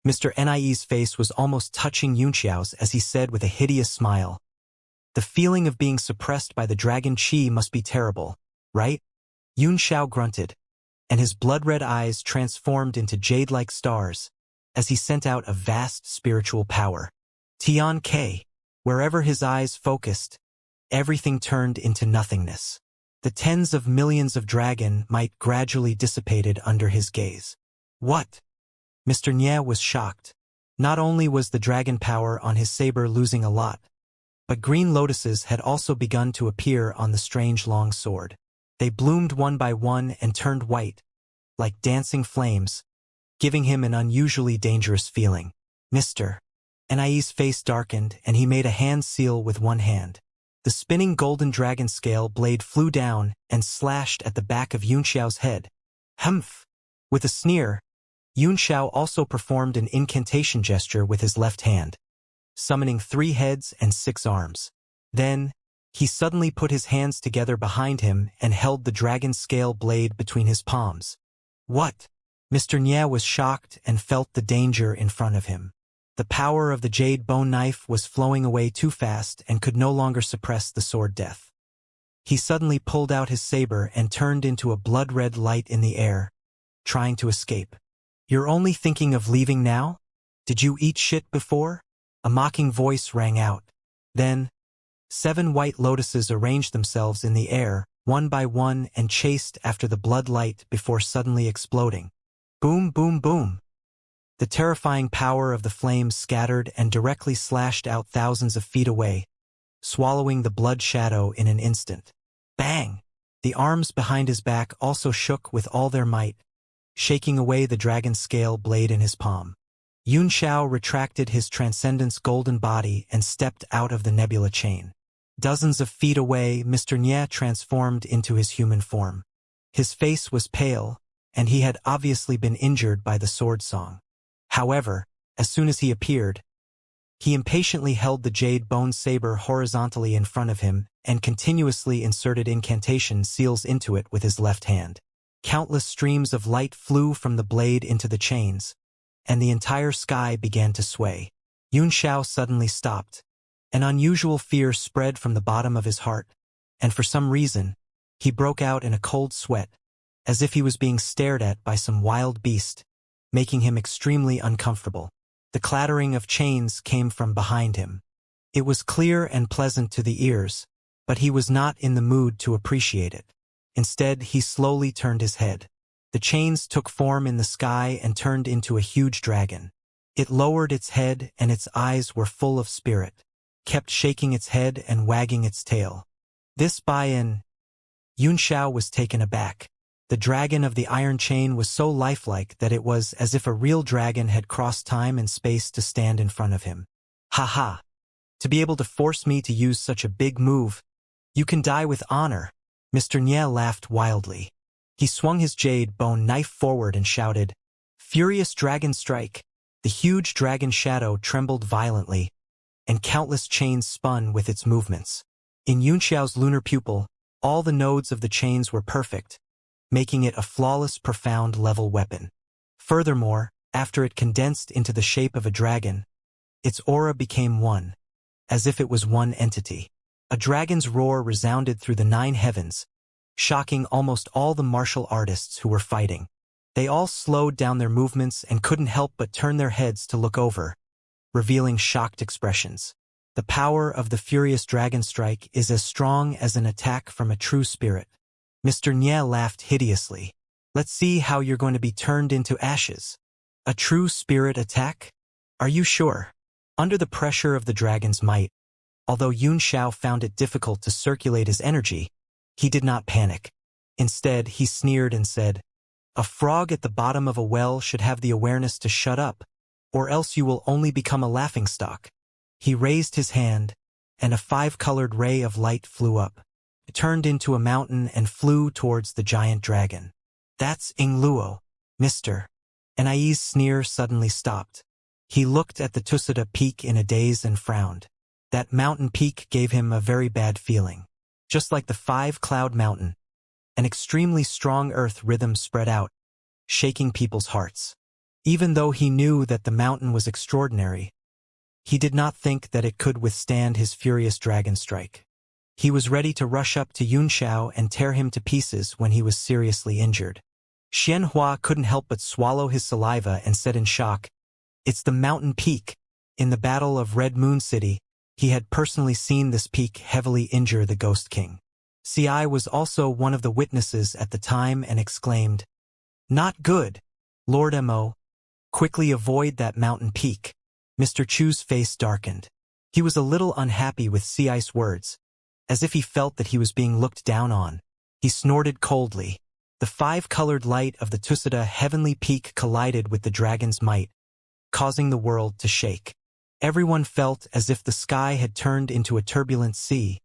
Speaker 1: Mr. Nie's face was almost touching Xianxia's as he said with a hideous smile, "The feeling of being suppressed by the dragon chi must be terrible, right?" Xianxia grunted, and his blood-red eyes transformed into jade-like stars as he sent out a vast spiritual power. Tian Ke. Wherever his eyes focused, everything turned into nothingness. The tens of millions of dragon might gradually dissipated under his gaze. "What?" Mr. Nye was shocked. Not only was the dragon power on his saber losing a lot, but green lotuses had also begun to appear on the strange long sword. They bloomed one by one and turned white, like dancing flames, giving him an unusually dangerous feeling. Mr. Nie's face darkened and he made a hand seal with one hand. The spinning golden dragon scale blade flew down and slashed at the back of Xianxia's head. Humph! With a sneer, Xianxia also performed an incantation gesture with his left hand, summoning 3 heads and 6 arms. Then, he suddenly put his hands together behind him and held the dragon scale blade between his palms. "What?" Mr. Nye was shocked and felt the danger in front of him. The power of the jade bone knife was flowing away too fast and could no longer suppress the sword death. He suddenly pulled out his saber and turned into a blood-red light in the air, trying to escape. "You're only thinking of leaving now? Did you eat shit before?" A mocking voice rang out. Then, 7 white lotuses arranged themselves in the air, one by one, and chased after the blood light before suddenly exploding. Boom, boom, boom. The terrifying power of the flames scattered and directly slashed out thousands of feet away, swallowing the blood shadow in an instant. Bang! The arms behind his back also shook with all their might, shaking away the dragon scale blade in his palm. Xianxia retracted his transcendence golden body and stepped out of the nebula chain. Dozens of feet away, Mr. Nye transformed into his human form. His face was pale, and he had obviously been injured by the sword song. However, as soon as he appeared, he impatiently held the jade bone saber horizontally in front of him and continuously inserted incantation seals into it with his left hand. Countless streams of light flew from the blade into the chains, and the entire sky began to sway. Xianxia suddenly stopped. An unusual fear spread from the bottom of his heart, and for some reason, he broke out in a cold sweat, as if he was being stared at by some wild beast, making him extremely uncomfortable. The clattering of chains came from behind him. It was clear and pleasant to the ears, but he was not in the mood to appreciate it. Instead, he slowly turned his head. The chains took form in the sky and turned into a huge dragon. It lowered its head and its eyes were full of spirit, kept shaking its head and wagging its tail. This buy-in, Xianxia was taken aback. The dragon of the iron chain was so lifelike that it was as if a real dragon had crossed time and space to stand in front of him. "Ha ha! To be able to force me to use such a big move, you can die with honor." Mr. Nye laughed wildly. He swung his jade bone knife forward and shouted, "Furious Dragon Strike!" The huge dragon shadow trembled violently, and countless chains spun with its movements. In Xianxia's lunar pupil, all the nodes of the chains were perfect, making it a flawless profound level weapon. Furthermore, after it condensed into the shape of a dragon, its aura became one, as if it was one entity. A dragon's roar resounded through the 9 heavens, shocking almost all the martial artists who were fighting. They all slowed down their movements and couldn't help but turn their heads to look over, revealing shocked expressions. The power of the furious dragon strike is as strong as an attack from a true spirit. Mr. Nye laughed hideously. Let's see how you're going to be turned into ashes. A true spirit attack? Are you sure? Under the pressure of the dragon's might, although Xianxia found it difficult to circulate his energy, he did not panic. Instead, he sneered and said, "A frog at the bottom of a well should have the awareness to shut up, or else you will only become a laughingstock." He raised his hand, and a 5-colored ray of light flew up. It turned into a mountain and flew towards the giant dragon. "That's Ingluo, Mr." Nie's sneer suddenly stopped. He looked at the Tusada peak in a daze and frowned. That mountain peak gave him a very bad feeling. Just like the 5-cloud mountain, an extremely strong earth rhythm spread out, shaking people's hearts. Even though he knew that the mountain was extraordinary, he did not think that it could withstand his furious dragon strike. He was ready to rush up to Xianxia and tear him to pieces when he was seriously injured. Xianhua couldn't help but swallow his saliva and said in shock, "It's the mountain peak." In the Battle of Red Moon City, he had personally seen this peak heavily injure the Ghost King. Ci was also one of the witnesses at the time and exclaimed, "Not good, Lord Mo. Quickly avoid that mountain peak." Mr. Chu's face darkened. He was a little unhappy with Ci's words, as if he felt that he was being looked down on. He snorted coldly. The 5-colored light of the Tusada heavenly peak collided with the dragon's might, causing the world to shake. Everyone felt as if the sky had turned into a turbulent sea,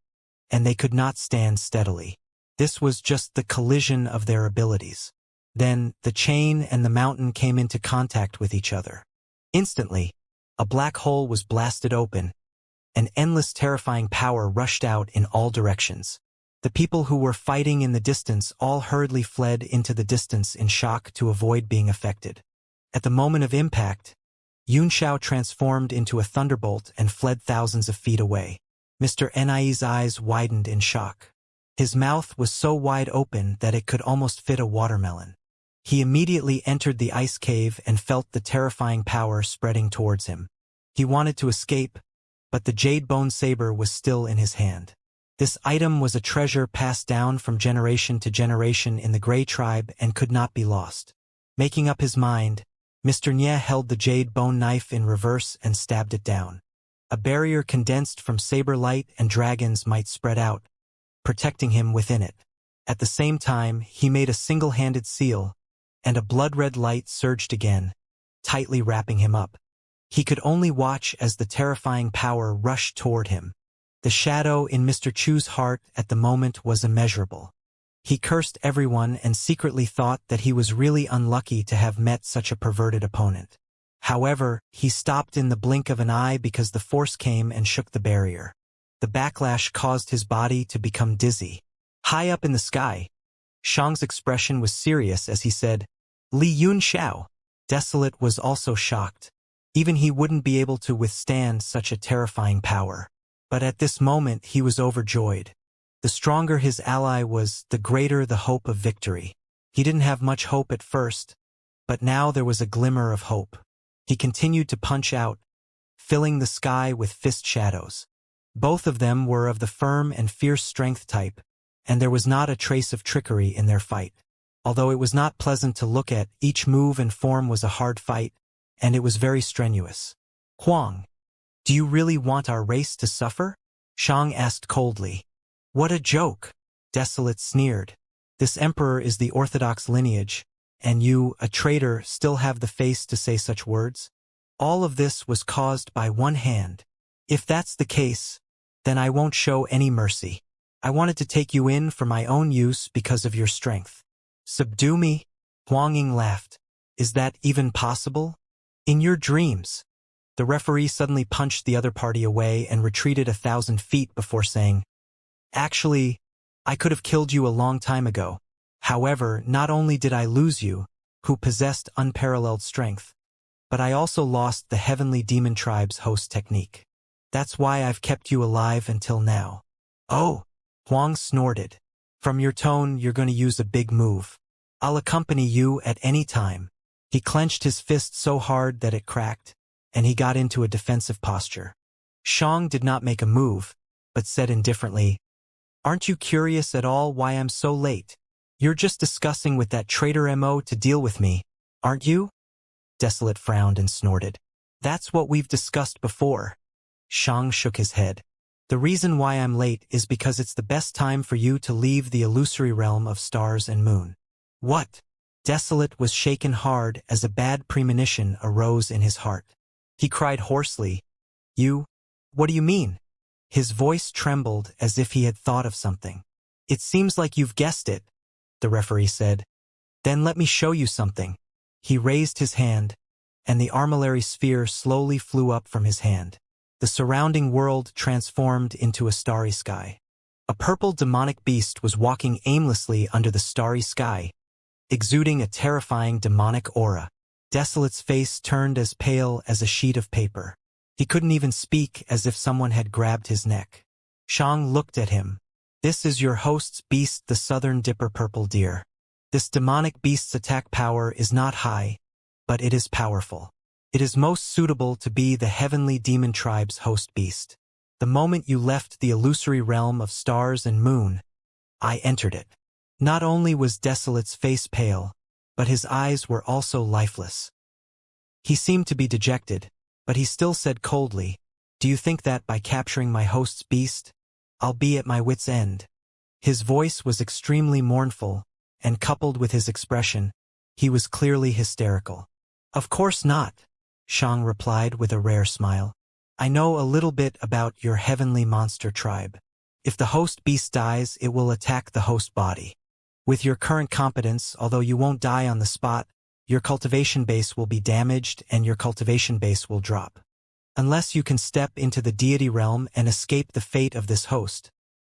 Speaker 1: and they could not stand steadily. This was just the collision of their abilities. Then, the chain and the mountain came into contact with each other. Instantly, a black hole was blasted open. An endless terrifying power rushed out in all directions. The people who were fighting in the distance all hurriedly fled into the distance in shock to avoid being affected. At the moment of impact, Xianxia transformed into a thunderbolt and fled thousands of feet away. Mr. Nie's eyes widened in shock. His mouth was so wide open that it could almost fit a watermelon. He immediately entered the ice cave and felt the terrifying power spreading towards him. He wanted to escape, but the jade bone saber was still in his hand. This item was a treasure passed down from generation to generation in the Grey tribe and could not be lost. Making up his mind, Mr. Nye held the jade bone knife in reverse and stabbed it down. A barrier condensed from saber light and dragon's might spread out, protecting him within it. At the same time, he made a single-handed seal, and a blood-red light surged again, tightly wrapping him up. He could only watch as the terrifying power rushed toward him. The shadow in Mr. Chu's heart at the moment was immeasurable. He cursed everyone and secretly thought that he was really unlucky to have met such a perverted opponent. However, he stopped in the blink of an eye because the force came and shook the barrier. The backlash caused his body to become dizzy. High up in the sky, Shang's expression was serious as he said, "Li Yunxiao." Desolate was also shocked. Even he wouldn't be able to withstand such a terrifying power. But at this moment he was overjoyed. The stronger his ally was, the greater the hope of victory. He didn't have much hope at first, but now there was a glimmer of hope. He continued to punch out, filling the sky with fist shadows. Both of them were of the firm and fierce strength type, and there was not a trace of trickery in their fight. Although it was not pleasant to look at, each move and form was a hard fight, and it was very strenuous. "Huang, do you really want our race to suffer?" Shang asked coldly. "What a joke!" Desolate sneered. "This emperor is the orthodox lineage, and you, a traitor, still have the face to say such words? All of this was caused by one hand. If that's the case, then I won't show any mercy. I wanted to take you in for my own use because of your strength." "Subdue me?" Huang Ying laughed. "Is that even possible? In your dreams." The referee suddenly punched the other party away and retreated 1,000 feet before saying, "Actually, I could have killed you a long time ago. However, not only did I lose you, who possessed unparalleled strength, but I also lost the heavenly demon tribe's host technique. That's why I've kept you alive until now." "Oh," Huang snorted. "From your tone, you're going to use a big move. I'll accompany you at any time." He clenched his fist so hard that it cracked, and he got into a defensive posture. Xiang did not make a move, but said indifferently, "Aren't you curious at all why I'm so late? You're just discussing with that traitor Mo to deal with me, aren't you?" Desolate frowned and snorted. "That's what we've discussed before." Xiang shook his head. "The reason why I'm late is because it's the best time for you to leave the illusory realm of stars and moon." "What?" Desolate was shaken hard as a bad premonition arose in his heart. He cried hoarsely, "You? What do you mean?" His voice trembled as if he had thought of something. "It seems like you've guessed it," the referee said. "Then let me show you something." He raised his hand, and the armillary sphere slowly flew up from his hand. The surrounding world transformed into a starry sky. A purple demonic beast was walking aimlessly under the starry sky, exuding a terrifying demonic aura. Desolate's face turned as pale as a sheet of paper. He couldn't even speak, as if someone had grabbed his neck. Xiang looked at him. "This is your host's beast, the southern dipper purple deer. This demonic beast's attack power is not high, but it is powerful. It is most suitable to be the heavenly demon tribe's host beast. The moment you left the illusory realm of stars and moon, I entered it." Not only was Desolate's face pale, but his eyes were also lifeless. He seemed to be dejected, but he still said coldly, "Do you think that by capturing my host's beast, I'll be at my wit's end?" His voice was extremely mournful, and coupled with his expression, he was clearly hysterical. "Of course not," Xiang replied with a rare smile. "I know a little bit about your heavenly monster tribe. If the host beast dies, it will attack the host body. With your current competence, although you won't die on the spot, your cultivation base will be damaged and your cultivation base will drop. Unless you can step into the deity realm and escape the fate of this host.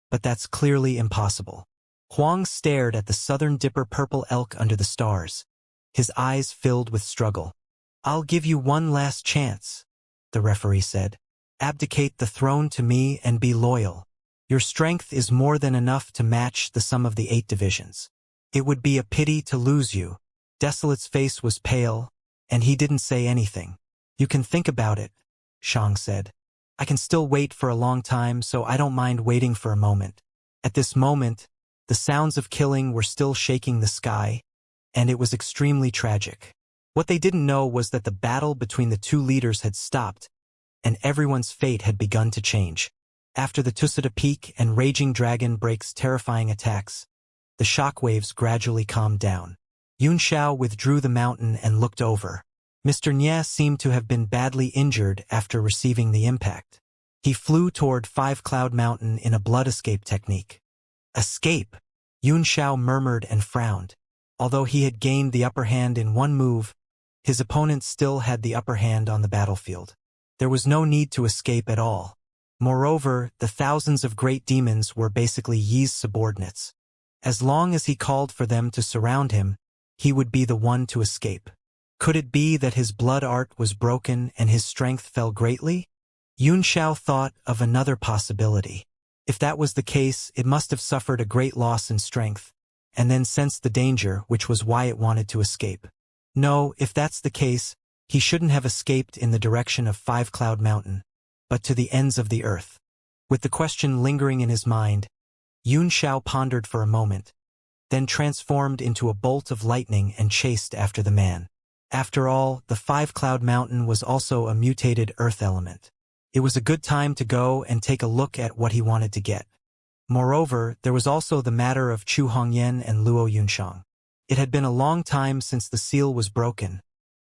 Speaker 1: But that's clearly impossible." Huang stared at the southern dipper purple elk under the stars, his eyes filled with struggle. "I'll give you one last chance," the referee said. "Abdicate the throne to me and be loyal. Your strength is more than enough to match the sum of the 8 divisions. It would be a pity to lose you." Desolate's face was pale, and he didn't say anything. "You can think about it," Xiang said. "I can still wait for a long time, so I don't mind waiting for a moment." At this moment, the sounds of killing were still shaking the sky, and it was extremely tragic. What they didn't know was that the battle between the two leaders had stopped, and everyone's fate had begun to change. After the Tusada Peak and Raging Dragon breaks terrifying attacks, the shockwaves gradually calmed down. Yunxiao withdrew the mountain and looked over. Mr. Nye seemed to have been badly injured after receiving the impact. He flew toward Five Cloud Mountain in a blood escape technique. "Escape!" Yunxiao murmured and frowned. Although he had gained the upper hand in one move, his opponent still had the upper hand on the battlefield. There was no need to escape at all. Moreover, the thousands of great demons were basically Yi's subordinates. As long as he called for them to surround him, he would be the one to escape. Could it be that his blood art was broken and his strength fell greatly? Yunxiao thought of another possibility. If that was the case, it must have suffered a great loss in strength, and then sensed the danger, which was why it wanted to escape. No, if that's the case, he shouldn't have escaped in the direction of Five Cloud Mountain, but to the ends of the earth. With the question lingering in his mind, Yunxiao pondered for a moment, then transformed into a bolt of lightning and chased after the man. After all, the Five Cloud Mountain was also a mutated earth element. It was a good time to go and take a look at what he wanted to get. Moreover, there was also the matter of Chu Hongyan and Luo Yunshang. It had been a long time since the seal was broken,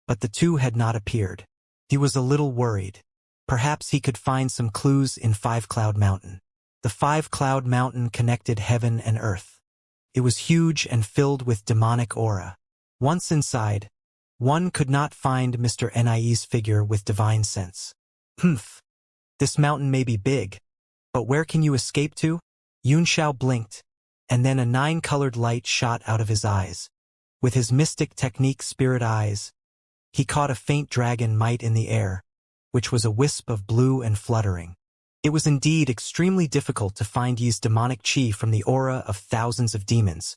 Speaker 1: but the two had not appeared. He was a little worried. Perhaps he could find some clues in Five Cloud Mountain. The Five Cloud Mountain connected heaven and earth. It was huge and filled with demonic aura. Once inside, one could not find Mr. Nie's figure with divine sense. "Humph. This mountain may be big, but where can you escape to?" Yunxiao blinked, and then a 9-colored light shot out of his eyes. With his mystic technique spirit eyes, he caught a faint dragon mite in the air, which was a wisp of blue and fluttering. It was indeed extremely difficult to find Yi's demonic chi from the aura of thousands of demons,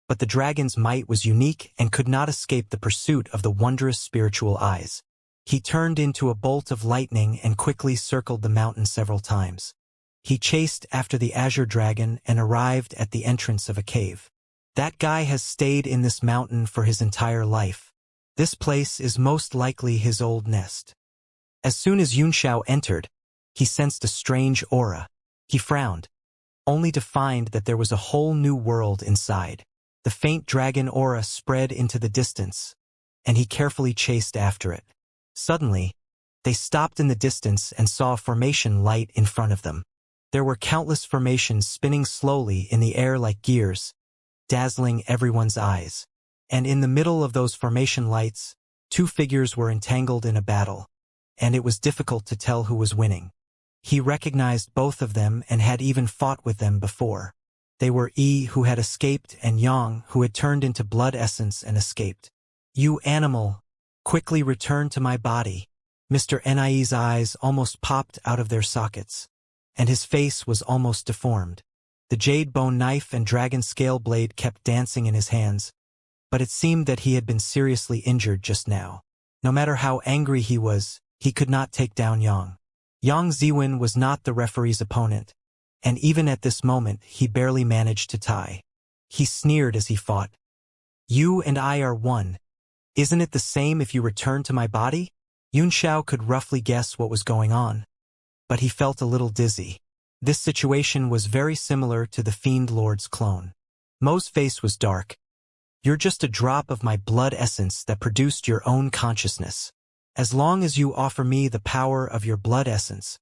Speaker 1: but the dragon's might was unique and could not escape the pursuit of the wondrous spiritual eyes. He turned into a bolt of lightning and quickly circled the mountain several times. He chased after the azure dragon and arrived at the entrance of a cave. That guy has stayed in this mountain for his entire life. This place is most likely his old nest. As soon as Xianxia entered, he sensed a strange aura. He frowned, only to find that there was a whole new world inside. The faint dragon aura spread into the distance, and he carefully chased after it. Suddenly, they stopped in the distance and saw a formation light in front of them. There were countless formations spinning slowly in the air like gears, dazzling everyone's eyes. And in the middle of those formation lights, two figures were entangled in a battle, and it was difficult to tell who was winning. He recognized both of them and had even fought with them before. They were Yi, who had escaped, and Yang, who had turned into blood essence and escaped. "You animal, quickly return to my body." Mr. Ni's eyes almost popped out of their sockets, and his face was almost deformed. The jade bone knife and dragon scale blade kept dancing in his hands, but it seemed that he had been seriously injured just now. No matter how angry he was, he could not take down Yang. Yang Ziwen was not the referee's opponent, and even at this moment he barely managed to tie. He sneered as he fought. "You and I are one. Isn't it the same if you return to my body?" Xianxia could roughly guess what was going on, but he felt a little dizzy. This situation was very similar to the Fiend Lord's clone. Mo's face was dark. "You're just a drop of my blood essence that produced your own consciousness. As long as you offer me the power of your blood essence,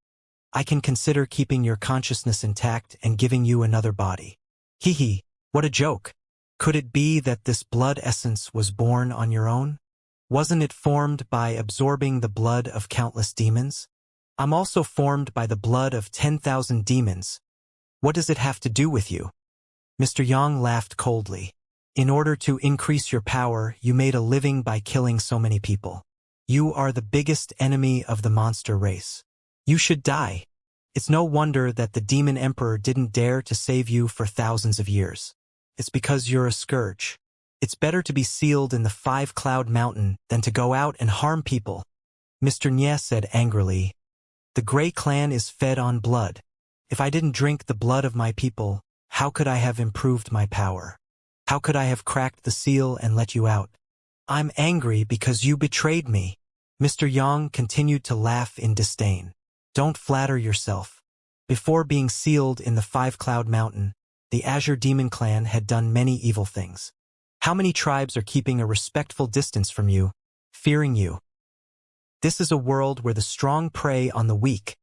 Speaker 1: I can consider keeping your consciousness intact and giving you another body." Hee, what a joke. Could it be that this blood essence was born on your own? Wasn't it formed by absorbing the blood of countless demons? I'm also formed by the blood of 10,000 demons. What does it have to do with you? Mr. Yang laughed coldly. In order to increase your power, you made a living by killing so many people. You are the biggest enemy of the monster race. You should die. It's no wonder that the Demon Emperor didn't dare to save you for thousands of years. It's because you're a scourge. It's better to be sealed in the Five-Cloud Mountain than to go out and harm people. Mr. Nye said angrily, "The Grey Clan is fed on blood. If I didn't drink the blood of my people, how could I have improved my power? How could I have cracked the seal and let you out? I'm angry because you betrayed me." Mr. Yang continued to laugh in disdain. "Don't flatter yourself. Before being sealed in the Five-Cloud Mountain, the Azure Demon Clan had done many evil things. How many tribes are keeping a respectful distance from you, fearing you? This is a world where the strong prey on the weak,"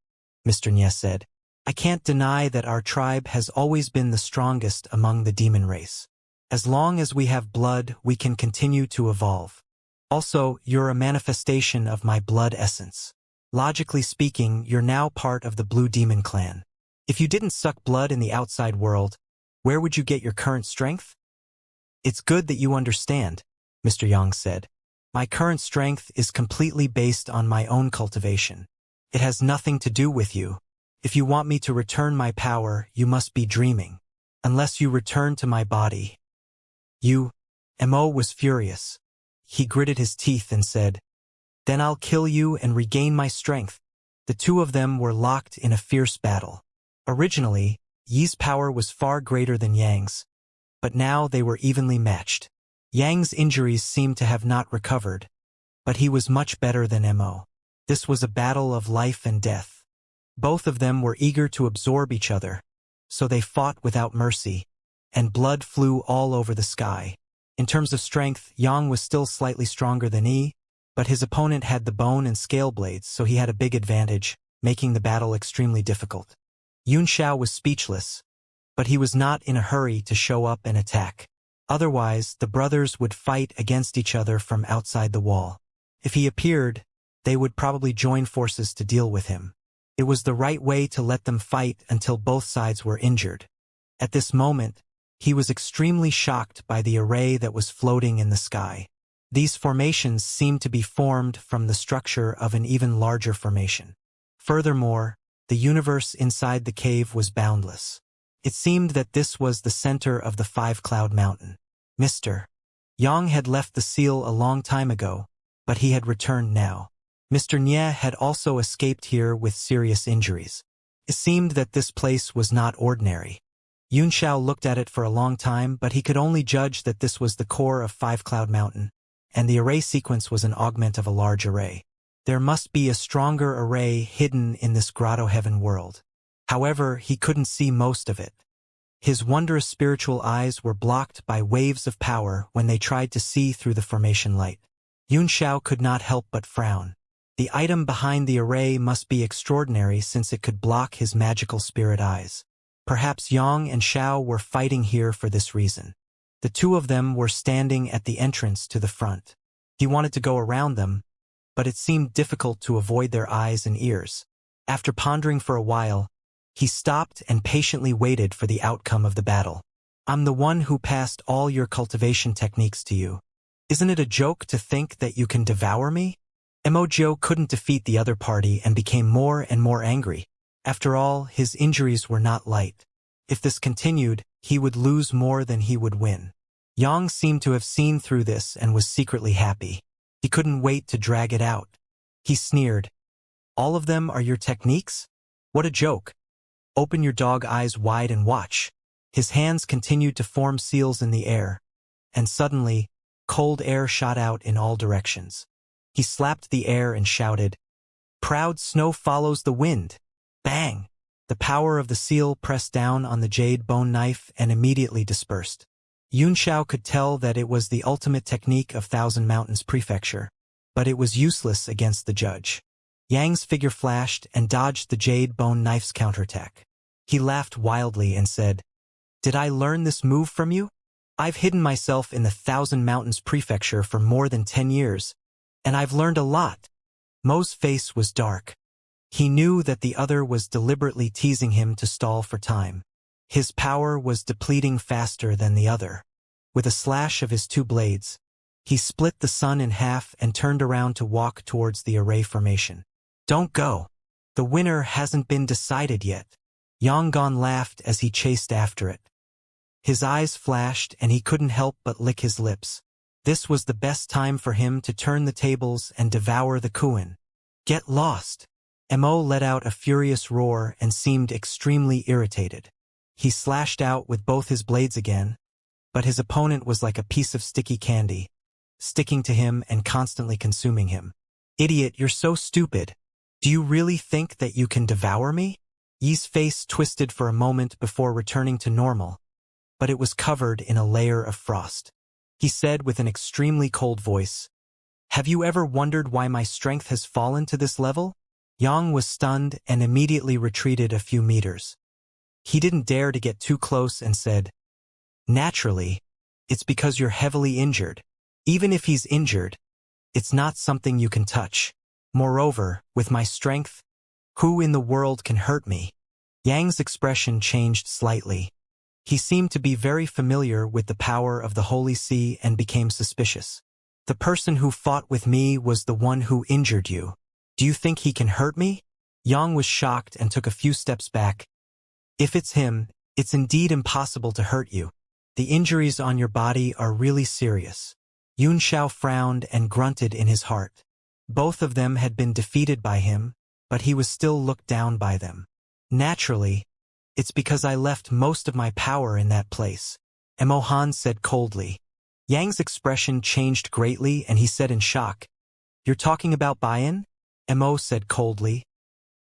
Speaker 1: Mr. Nye said. "I can't deny that our tribe has always been the strongest among the demon race. As long as we have blood, we can continue to evolve. Also, you're a manifestation of my blood essence. Logically speaking, you're now part of the Blue Demon Clan. If you didn't suck blood in the outside world, where would you get your current strength?" "It's good that you understand," Mr. Yang said. "My current strength is completely based on my own cultivation. It has nothing to do with you. If you want me to return my power, you must be dreaming. Unless you return to my body." Mo was furious. He gritted his teeth and said, "Then I'll kill you and regain my strength." The two of them were locked in a fierce battle. Originally, Yi's power was far greater than Yang's, but now they were evenly matched. Yang's injuries seemed to have not recovered, but he was much better than Mo. This was a battle of life and death. Both of them were eager to absorb each other, so they fought without mercy, and blood flew all over the sky. In terms of strength, Yang was still slightly stronger than Yi, but his opponent had the bone and scale blades, so he had a big advantage, making the battle extremely difficult. Xianxia was speechless, but he was not in a hurry to show up and attack. Otherwise, the brothers would fight against each other from outside the wall. If he appeared, they would probably join forces to deal with him. It was the right way to let them fight until both sides were injured. At this moment, he was extremely shocked by the array that was floating in the sky. These formations seemed to be formed from the structure of an even larger formation. Furthermore, the universe inside the cave was boundless. It seemed that this was the center of the Five-Cloud Mountain. Mr. Yang had left the seal a long time ago, but he had returned now. Mr. Nye had also escaped here with serious injuries. It seemed that this place was not ordinary. Yunxiao looked at it for a long time, but he could only judge that this was the core of Five Cloud Mountain, and the array sequence was an augment of a large array. There must be a stronger array hidden in this grotto heaven world. However, he couldn't see most of it. His wondrous spiritual eyes were blocked by waves of power when they tried to see through the formation light. Yunxiao could not help but frown. The item behind the array must be extraordinary since it could block his magical spirit eyes. Perhaps Yang and Xiao were fighting here for this reason. The two of them were standing at the entrance to the front. He wanted to go around them, but it seemed difficult to avoid their eyes and ears. After pondering for a while, he stopped and patiently waited for the outcome of the battle. I'm the one who passed all your cultivation techniques to you. Isn't it a joke to think that you can devour me? Emojo couldn't defeat the other party and became more and more angry. After all, his injuries were not light. If this continued, he would lose more than he would win. Yang seemed to have seen through this and was secretly happy. He couldn't wait to drag it out. He sneered. All of them are your techniques? What a joke. Open your dog eyes wide and watch. His hands continued to form seals in the air, and suddenly, cold air shot out in all directions. He slapped the air and shouted, "Proud snow follows the wind." Bang! The power of the seal pressed down on the jade bone knife and immediately dispersed. Yunxiao could tell that it was the ultimate technique of Thousand Mountains Prefecture, but it was useless against the judge. Yang's figure flashed and dodged the jade bone knife's counterattack. He laughed wildly and said, "Did I learn this move from you? I've hidden myself in the Thousand Mountains Prefecture for more than 10 years, and I've learned a lot." Mo's face was dark. He knew that the other was deliberately teasing him to stall for time. His power was depleting faster than the other. With a slash of his two blades, he split the sun in half and turned around to walk towards the array formation. "Don't go. The winner hasn't been decided yet." Yangon laughed as he chased after it. His eyes flashed and he couldn't help but lick his lips. This was the best time for him to turn the tables and devour the Kuan. "Get lost." Mo let out a furious roar and seemed extremely irritated. He slashed out with both his blades again, but his opponent was like a piece of sticky candy, sticking to him and constantly consuming him. "Idiot, you're so stupid. Do you really think that you can devour me?" Yi's face twisted for a moment before returning to normal, but it was covered in a layer of frost. He said with an extremely cold voice, "Have you ever wondered why my strength has fallen to this level?" Yang was stunned and immediately retreated a few meters. He didn't dare to get too close and said, "Naturally, it's because you're heavily injured. Even if he's injured, it's not something you can touch. Moreover, with my strength, who in the world can hurt me?" Yang's expression changed slightly. He seemed to be very familiar with the power of the Holy Sea and became suspicious. "The person who fought with me was the one who injured you. Do you think he can hurt me?" Yang was shocked and took a few steps back. "If it's him, it's indeed impossible to hurt you. The injuries on your body are really serious." Yunxiao frowned and grunted in his heart. Both of them had been defeated by him, but he was still looked down by them. "Naturally, it's because I left most of my power in that place," Emohan said coldly. Yang's expression changed greatly and he said in shock, "You're talking about Bayan?" Mo said coldly.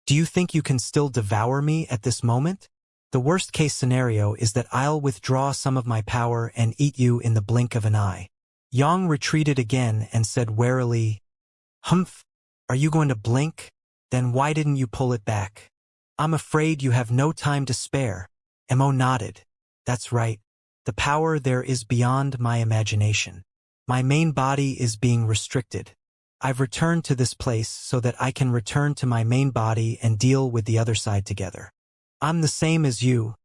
Speaker 1: "Do you think you can still devour me at this moment? The worst case scenario is that I'll withdraw some of my power and eat you in the blink of an eye." Yang retreated again and said warily, "Humph, are you going to blink? Then why didn't you pull it back? I'm afraid you have no time to spare." Mo nodded. "That's right. The power there is beyond my imagination. My main body is being restricted. I've returned to this place so that I can return to my main body and deal with the other side together. I'm the same as you.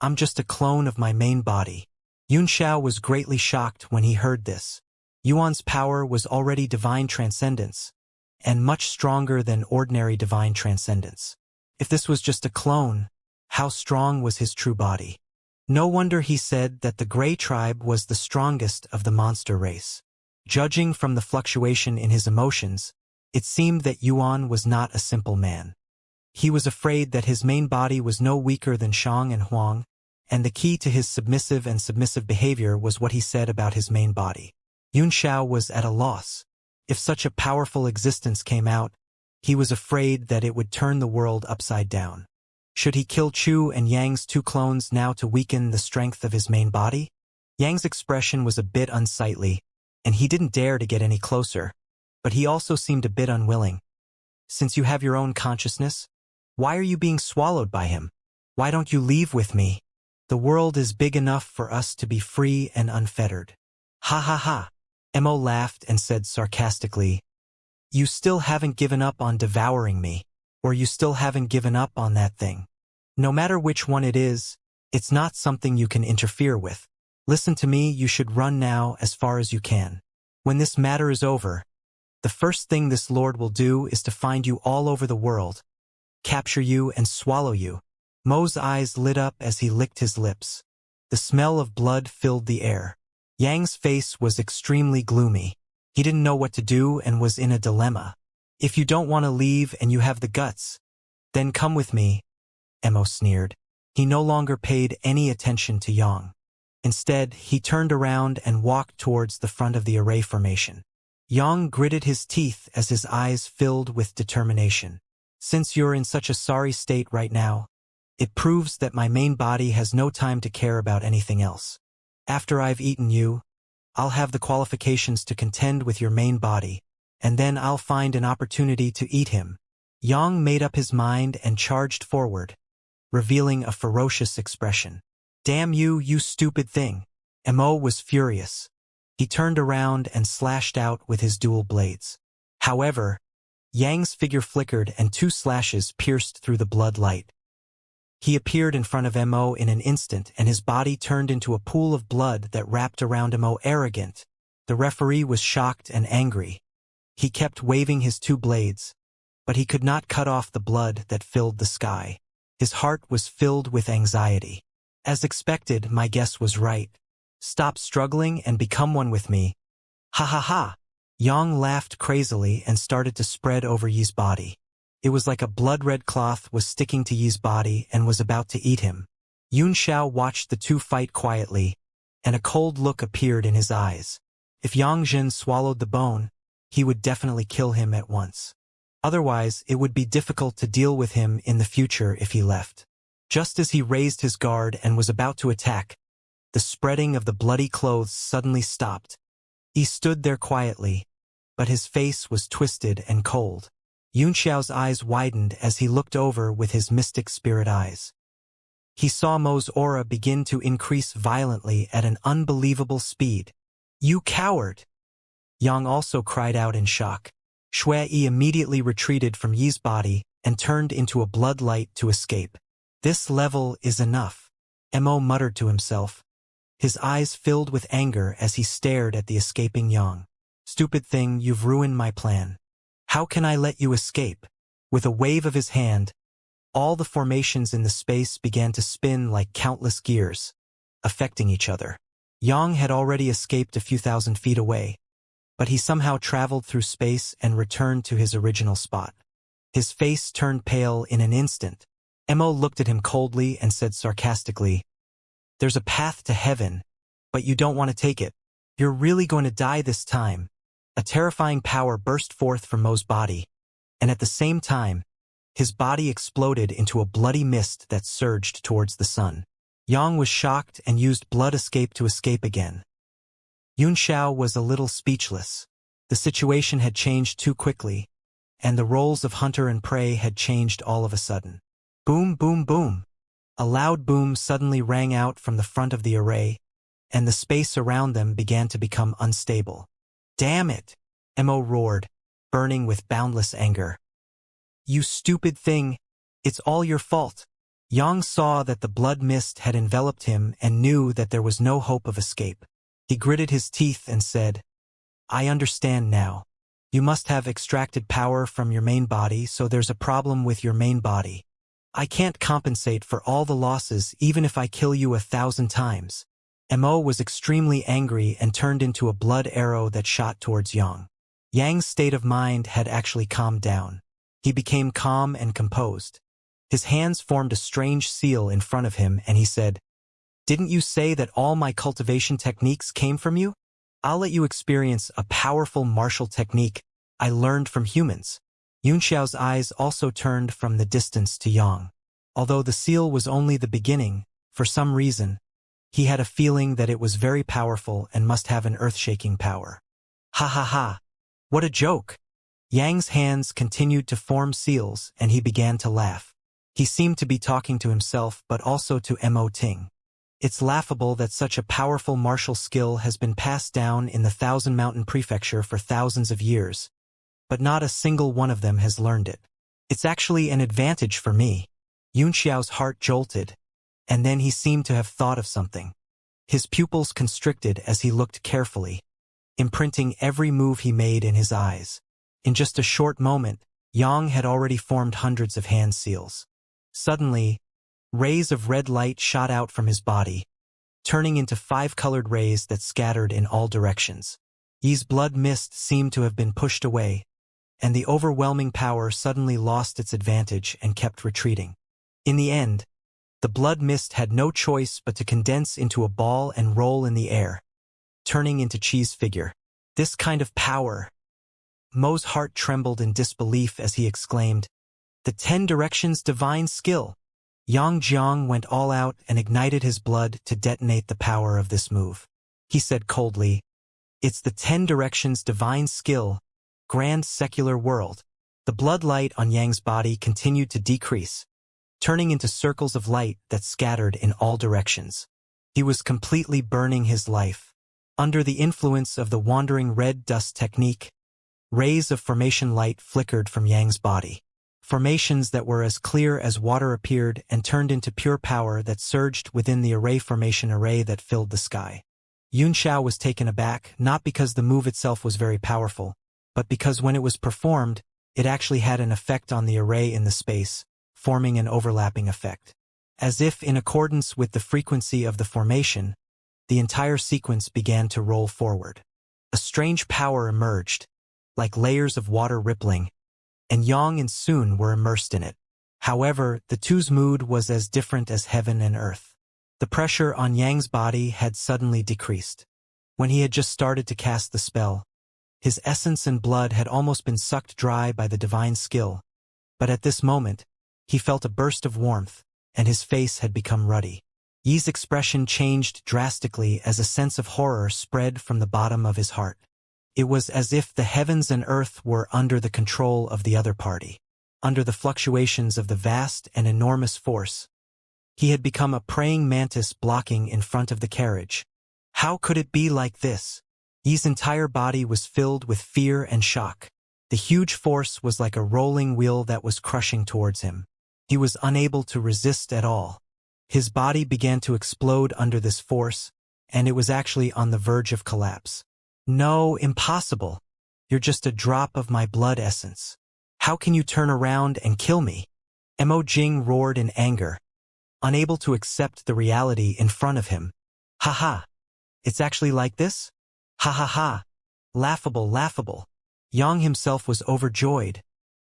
Speaker 1: I'm just a clone of my main body." Yunxiao was greatly shocked when he heard this. Yuan's power was already divine transcendence, and much stronger than ordinary divine transcendence. If this was just a clone, how strong was his true body? No wonder he said that the Grey tribe was the strongest of the monster race. Judging from the fluctuation in his emotions, It seemed that Yuan was not a simple man. He was afraid that his main body was no weaker than Shang and Huang, and the key to his submissive behavior was what he said about his main body. Yun Xiao was at a loss. If such a powerful existence came out, he was afraid that it would turn the world upside down. Should he kill Chu and Yang's two clones now to weaken the strength of his main body? Yang's expression was a bit unsightly, and he didn't dare to get any closer, but he also seemed a bit unwilling. Since you have your own consciousness, why are you being swallowed by him? Why don't you leave with me? The world is big enough for us to be free and unfettered. Ha ha ha. Mo laughed and said sarcastically, "You still haven't given up on devouring me, or you still haven't given up on that thing. No matter which one it is, it's not something you can interfere with. Listen to me, you should run now as far as you can. When this matter is over, the first thing this Lord will do is to find you all over the world, capture you and swallow you." Mo's eyes lit up as he licked his lips. The smell of blood filled the air. Yang's face was extremely gloomy. He didn't know what to do and was in a dilemma. "If you don't want to leave and you have the guts, then come with me," Mo sneered. He no longer paid any attention to Yang. Instead, he turned around and walked towards the front of the array formation. Yang gritted his teeth as his eyes filled with determination. "Since you're in such a sorry state right now, it proves that my main body has no time to care about anything else. After I've eaten you, I'll have the qualifications to contend with your main body, and then I'll find an opportunity to eat him." Yang made up his mind and charged forward, revealing a ferocious expression. "Damn you, you stupid thing." Mo was furious. He turned around and slashed out with his dual blades. However, Yang's figure flickered and two slashes pierced through the blood light. He appeared in front of Mo in an instant, and his body turned into a pool of blood that wrapped around Mo. Arrogant. The referee was shocked and angry. He kept waving his two blades, but he could not cut off the blood that filled the sky. His heart was filled with anxiety. As expected, my guess was right. Stop struggling and become one with me. Ha ha ha. Yang laughed crazily and started to spread over Yi's body. It was like a blood-red cloth was sticking to Yi's body and was about to eat him. Yun Xiao watched the two fight quietly, and a cold look appeared in his eyes. If Yang Jin swallowed the bone, he would definitely kill him at once. Otherwise, it would be difficult to deal with him in the future if he left. Just as he raised his guard and was about to attack, the spreading of the bloody clothes suddenly stopped. He stood there quietly, but his face was twisted and cold. Yun Xiao's eyes widened as he looked over with his mystic spirit eyes. He saw Mo's aura begin to increase violently at an unbelievable speed. "You coward!" Yang also cried out in shock. Shui immediately retreated from Yi's body and turned into a blood light to escape. "This level is enough," Mo muttered to himself. His eyes filled with anger as he stared at the escaping Yang. "Stupid thing, you've ruined my plan. How can I let you escape?" With a wave of his hand, all the formations in the space began to spin like countless gears, affecting each other. Yang had already escaped a few thousand feet away, but he somehow traveled through space and returned to his original spot. His face turned pale in an instant. Mo looked at him coldly and said sarcastically, "There's a path to heaven, but you don't want to take it. You're really going to die this time." A terrifying power burst forth from Mo's body, and at the same time, his body exploded into a bloody mist that surged towards the sun. Yang was shocked and used blood escape to escape again. Yun Xiao was a little speechless. The situation had changed too quickly, and the roles of hunter and prey had changed all of a sudden. Boom, boom, boom. A loud boom suddenly rang out from the front of the array, and the space around them began to become unstable. "Damn it!" Mo roared, burning with boundless anger. "You stupid thing! It's all your fault!" Yang saw that the blood mist had enveloped him and knew that there was no hope of escape. He gritted his teeth and said, "I understand now. You must have extracted power from your main body, so there's a problem with your main body. I can't compensate for all the losses even if I kill you 1,000 times." Mo was extremely angry and turned into a blood arrow that shot towards Yang. Yang's state of mind had actually calmed down. He became calm and composed. His hands formed a strange seal in front of him and he said, "Didn't you say that all my cultivation techniques came from you? I'll let you experience a powerful martial technique I learned from humans." Yunxiao's eyes also turned from the distance to Yang. Although the seal was only the beginning, for some reason, he had a feeling that it was very powerful and must have an earth-shaking power. Ha ha ha! What a joke! Yang's hands continued to form seals and he began to laugh. He seemed to be talking to himself but also to Mo Ting. It's laughable that such a powerful martial skill has been passed down in the Thousand Mountain Prefecture for thousands of years, but not a single one of them has learned it. It's actually an advantage for me. Yunxiao's heart jolted, and then he seemed to have thought of something. His pupils constricted as he looked carefully, imprinting every move he made in his eyes. In just a short moment, Yang had already formed hundreds of hand seals. Suddenly, rays of red light shot out from his body, turning into 5 colored rays that scattered in all directions. Yi's blood mist seemed to have been pushed away, and the overwhelming power suddenly lost its advantage and kept retreating. In the end, the blood mist had no choice but to condense into a ball and roll in the air, turning into Qi's figure. This kind of power! Mo's heart trembled in disbelief as he exclaimed, "The 10 Directions divine skill!" Yang Jiang went all out and ignited his blood to detonate the power of this move. He said coldly, "It's the 10 Directions divine skill, grand secular world." The blood light on Yang's body continued to decrease, turning into circles of light that scattered in all directions. He was completely burning his life. Under the influence of the wandering red dust technique, rays of formation light flickered from Yang's body. Formations that were as clear as water appeared and turned into pure power that surged within the array formation array that filled the sky. Yunxiao was taken aback, not because the move itself was very powerful, but because when it was performed, it actually had an effect on the array in the space, forming an overlapping effect. As if in accordance with the frequency of the formation, the entire sequence began to roll forward. A strange power emerged, like layers of water rippling, and Yang and Sun were immersed in it. However, the two's mood was as different as heaven and earth. The pressure on Yang's body had suddenly decreased. When he had just started to cast the spell, his essence and blood had almost been sucked dry by the divine skill, but at this moment, he felt a burst of warmth, and his face had become ruddy. Yi's expression changed drastically as a sense of horror spread from the bottom of his heart. It was as if the heavens and earth were under the control of the other party. Under the fluctuations of the vast and enormous force, he had become a praying mantis blocking in front of the carriage. How could it be like this? Yi's entire body was filled with fear and shock. The huge force was like a rolling wheel that was crushing towards him. He was unable to resist at all. His body began to explode under this force, and it was actually on the verge of collapse. "No, impossible. You're just a drop of my blood essence. How can you turn around and kill me?" Mo Jing roared in anger, unable to accept the reality in front of him. "Ha ha! It's actually like this? Ha ha ha! Laughable, laughable." Yang himself was overjoyed,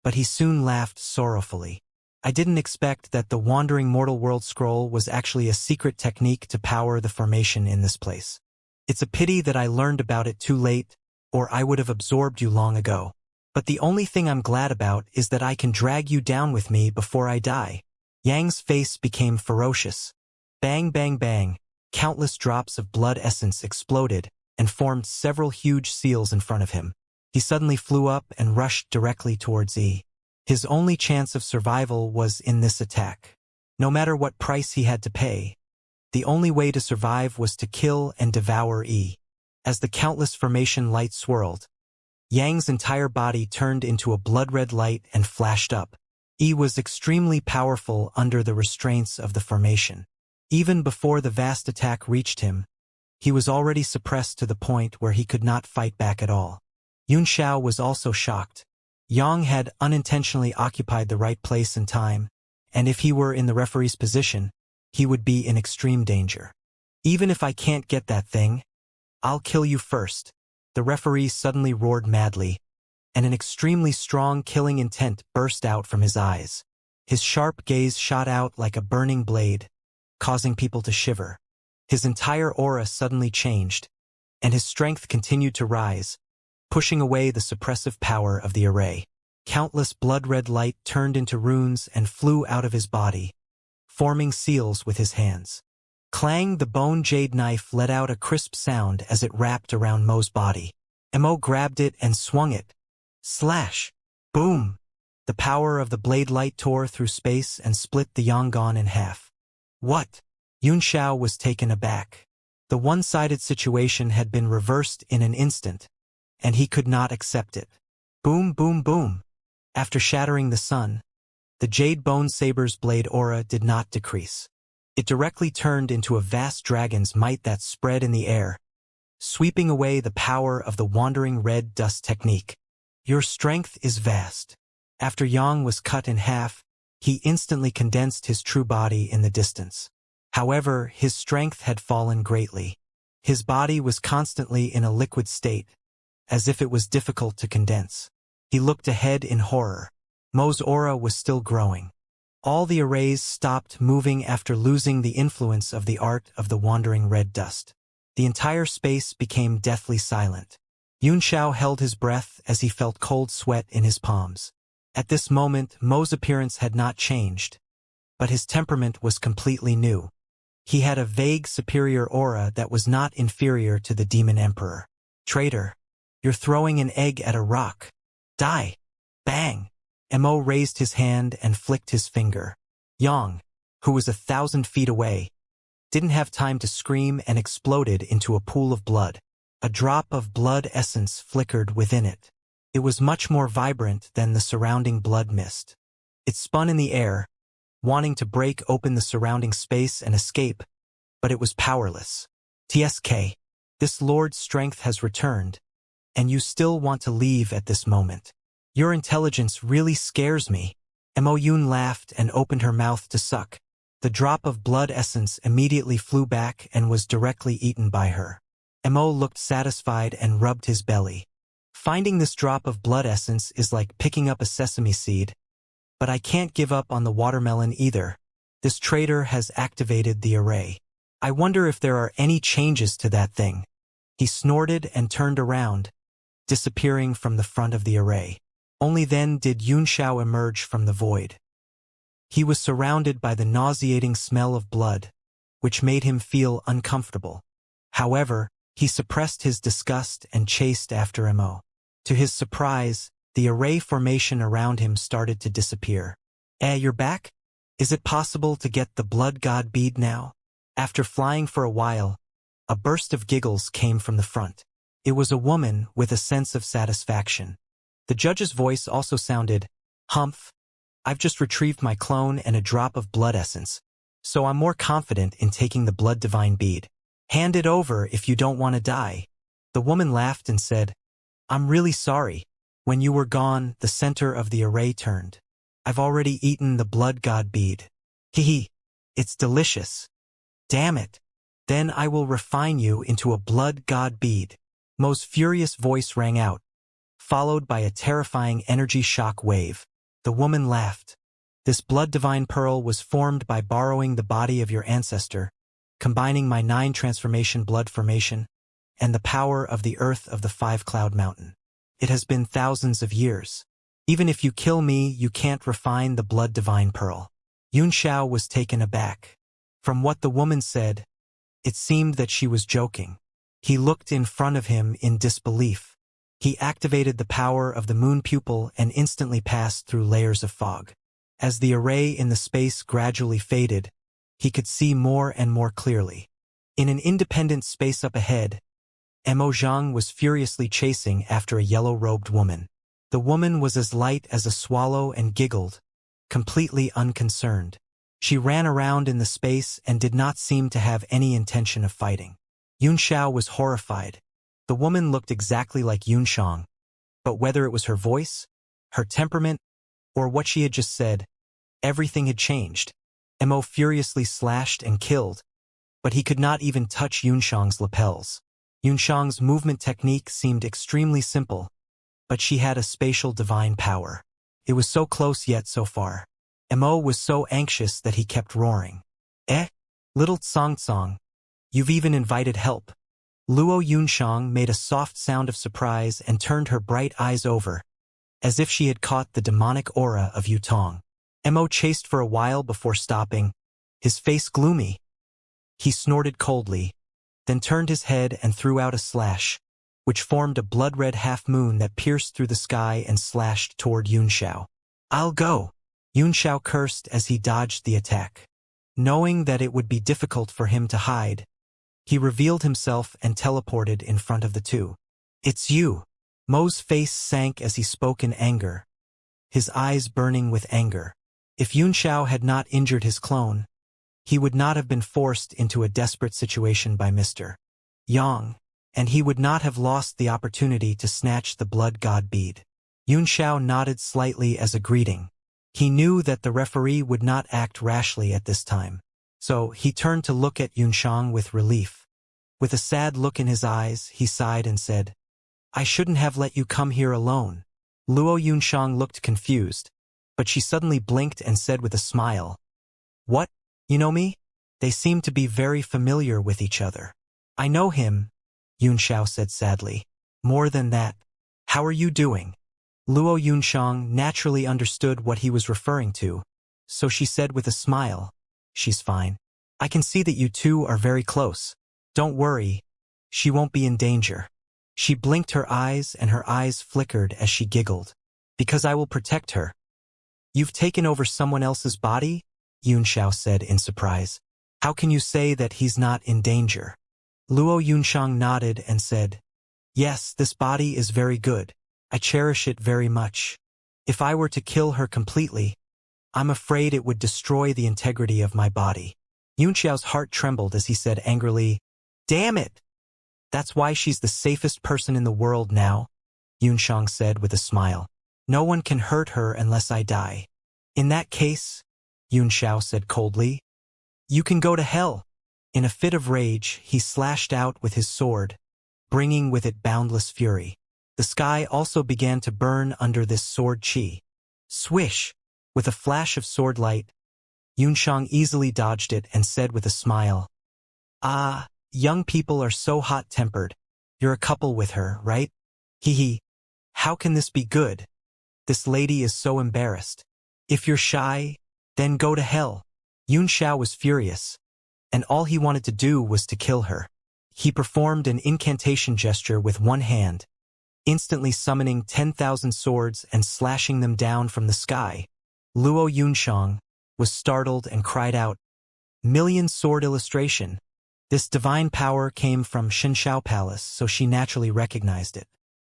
Speaker 1: but he soon laughed sorrowfully. "I didn't expect that the Wandering Mortal World Scroll was actually a secret technique to power the formation in this place. It's a pity that I learned about it too late, or I would have absorbed you long ago. But the only thing I'm glad about is that I can drag you down with me before I die." Yang's face became ferocious. Bang, bang, bang. Countless drops of blood essence exploded and formed several huge seals in front of him. He suddenly flew up and rushed directly towards Yi. His only chance of survival was in this attack. No matter what price he had to pay, the only way to survive was to kill and devour Yi. As the countless formation light swirled, Yang's entire body turned into a blood-red light and flashed up. Yi was extremely powerful under the restraints of the formation. Even before the vast attack reached him, he was already suppressed to the point where he could not fight back at all. Yunxiao was also shocked. Yang had unintentionally occupied the right place and time, and if he were in the referee's position, he would be in extreme danger. "Even if I can't get that thing, I'll kill you first." The referee suddenly roared madly, and an extremely strong killing intent burst out from his eyes. His sharp gaze shot out like a burning blade, causing people to shiver. His entire aura suddenly changed, and his strength continued to rise, pushing away the suppressive power of the array. Countless blood-red light turned into runes and flew out of his body, forming seals with his hands. Clang! The bone jade knife let out a crisp sound as it wrapped around Mo's body. Mo grabbed it and swung it. Slash! Boom! The power of the blade light tore through space and split the Yangon in half. What? Xianxia was taken aback. The one-sided situation had been reversed in an instant, and he could not accept it. Boom, boom, boom. After shattering the sun, the Jade Bone Saber's blade aura did not decrease. It directly turned into a vast dragon's might that spread in the air, sweeping away the power of the wandering red dust technique. Your strength is vast. After Yang was cut in half, he instantly condensed his true body in the distance. However, his strength had fallen greatly. His body was constantly in a liquid state, as if it was difficult to condense. He looked ahead in horror. Mo's aura was still growing. All the arrays stopped moving after losing the influence of the art of the wandering red dust. The entire space became deathly silent. Xianxia held his breath as he felt cold sweat in his palms. At this moment, Mo's appearance had not changed, but his temperament was completely new. He had a vague superior aura that was not inferior to the Demon Emperor. Traitor! You're throwing an egg at a rock. Die! Bang! Mo raised his hand and flicked his finger. Yang, who was 1,000 feet away, didn't have time to scream and exploded into a pool of blood. A drop of blood essence flickered within it. It was much more vibrant than the surrounding blood mist. It spun in the air, wanting to break open the surrounding space and escape, but it was powerless. TSK, this Lord's strength has returned, and you still want to leave at this moment. Your intelligence really scares me. Mo Yun laughed and opened her mouth to suck. The drop of blood essence immediately flew back and was directly eaten by her. Mo looked satisfied and rubbed his belly. Finding this drop of blood essence is like picking up a sesame seed, but I can't give up on the watermelon either. This traitor has activated the array. I wonder if there are any changes to that thing. He snorted and turned around, disappearing from the front of the array. Only then did Xianxia emerge from the void. He was surrounded by the nauseating smell of blood, which made him feel uncomfortable. However, he suppressed his disgust and chased after Mo. To his surprise, the array formation around him started to disappear. You're back? Is it possible to get the blood god bead now? After flying for a while, a burst of giggles came from the front. It was a woman with a sense of satisfaction. The judge's voice also sounded, "Humph, I've just retrieved my clone and a drop of blood essence, so I'm more confident in taking the blood divine bead. Hand it over if you don't want to die." The woman laughed and said, "I'm really sorry. When you were gone, the center of the array turned. I've already eaten the blood god bead. Hee. It's delicious. Damn it. Then I will refine you into a blood god bead." Mo's furious voice rang out, followed by a terrifying energy shock wave. The woman laughed. "This blood divine pearl was formed by borrowing the body of your ancestor, combining my 9 transformation blood formation, and the power of the earth of the 5-cloud mountain. It has been thousands of years. Even if you kill me, you can't refine the blood divine pearl." Xianxia was taken aback. From what the woman said, it seemed that she was joking. He looked in front of him in disbelief. He activated the power of the moon pupil and instantly passed through layers of fog. As the array in the space gradually faded, he could see more and more clearly. In an independent space up ahead, Mo Zhang was furiously chasing after a yellow-robed woman. The woman was as light as a swallow and giggled, completely unconcerned. She ran around in the space and did not seem to have any intention of fighting. Xianxia was horrified. The woman looked exactly like Xianxia, but whether it was her voice, her temperament, or what she had just said, everything had changed. Mo furiously slashed and killed, but he could not even touch Yunxiang's lapels. Yunxiang's movement technique seemed extremely simple, but she had a spatial divine power. It was so close yet so far. Mo was so anxious that he kept roaring. Eh? Little Tsong, you've even invited help. Luo Yunshang made a soft sound of surprise and turned her bright eyes over, as if she had caught the demonic aura of Yutong. Mo chased for a while before stopping, his face gloomy. He snorted coldly, then turned his head and threw out a slash, which formed a blood-red half-moon that pierced through the sky and slashed toward Yunxiao. I'll go, Yunxiao cursed as he dodged the attack. Knowing that it would be difficult for him to hide, he revealed himself and teleported in front of the two. It's you. Mo's face sank as he spoke in anger, his eyes burning with anger. If Yunxiao had not injured his clone, he would not have been forced into a desperate situation by Mr. Yang, and he would not have lost the opportunity to snatch the blood god bead. Yunxiao nodded slightly as a greeting. He knew that the referee would not act rashly at this time, so he turned to look at Yunxiang with relief. With a sad look in his eyes, he sighed and said, I shouldn't have let you come here alone. Luo Yunxiang looked confused, but she suddenly blinked and said with a smile, What? You know me? They seem to be very familiar with each other. I know him, Yunxiao said sadly. More than that, how are you doing? Luo Yunxiang naturally understood what he was referring to, so she said with a smile, She's fine. I can see that you two are very close. Don't worry, she won't be in danger. She blinked her eyes and her eyes flickered as she giggled. Because I will protect her. You've taken over someone else's body? Yunxiao said in surprise. How can you say that he's not in danger? Luo Yunxiang nodded and said, Yes, this body is very good. I cherish it very much. If I were to kill her completely, I'm afraid it would destroy the integrity of my body. Yunxiao's heart trembled as he said angrily, Damn it! That's why she's the safest person in the world now, Yunxiang said with a smile. No one can hurt her unless I die. In that case, Yunxiao said coldly, you can go to hell. In a fit of rage, he slashed out with his sword, bringing with it boundless fury. The sky also began to burn under this sword chi. Swish! With a flash of sword light, Yunxiang easily dodged it and said with a smile, Ah, young people are so hot-tempered. You're a couple with her, right? Hee. How can this be good? This lady is so embarrassed. If you're shy, then go to hell. Yunxiao was furious, and all he wanted to do was to kill her. He performed an incantation gesture with one hand, instantly summoning 10,000 swords and slashing them down from the sky. Luo Yunxiang was startled and cried out, Million sword illustration. This divine power came from Xianxia Palace, so she naturally recognized it.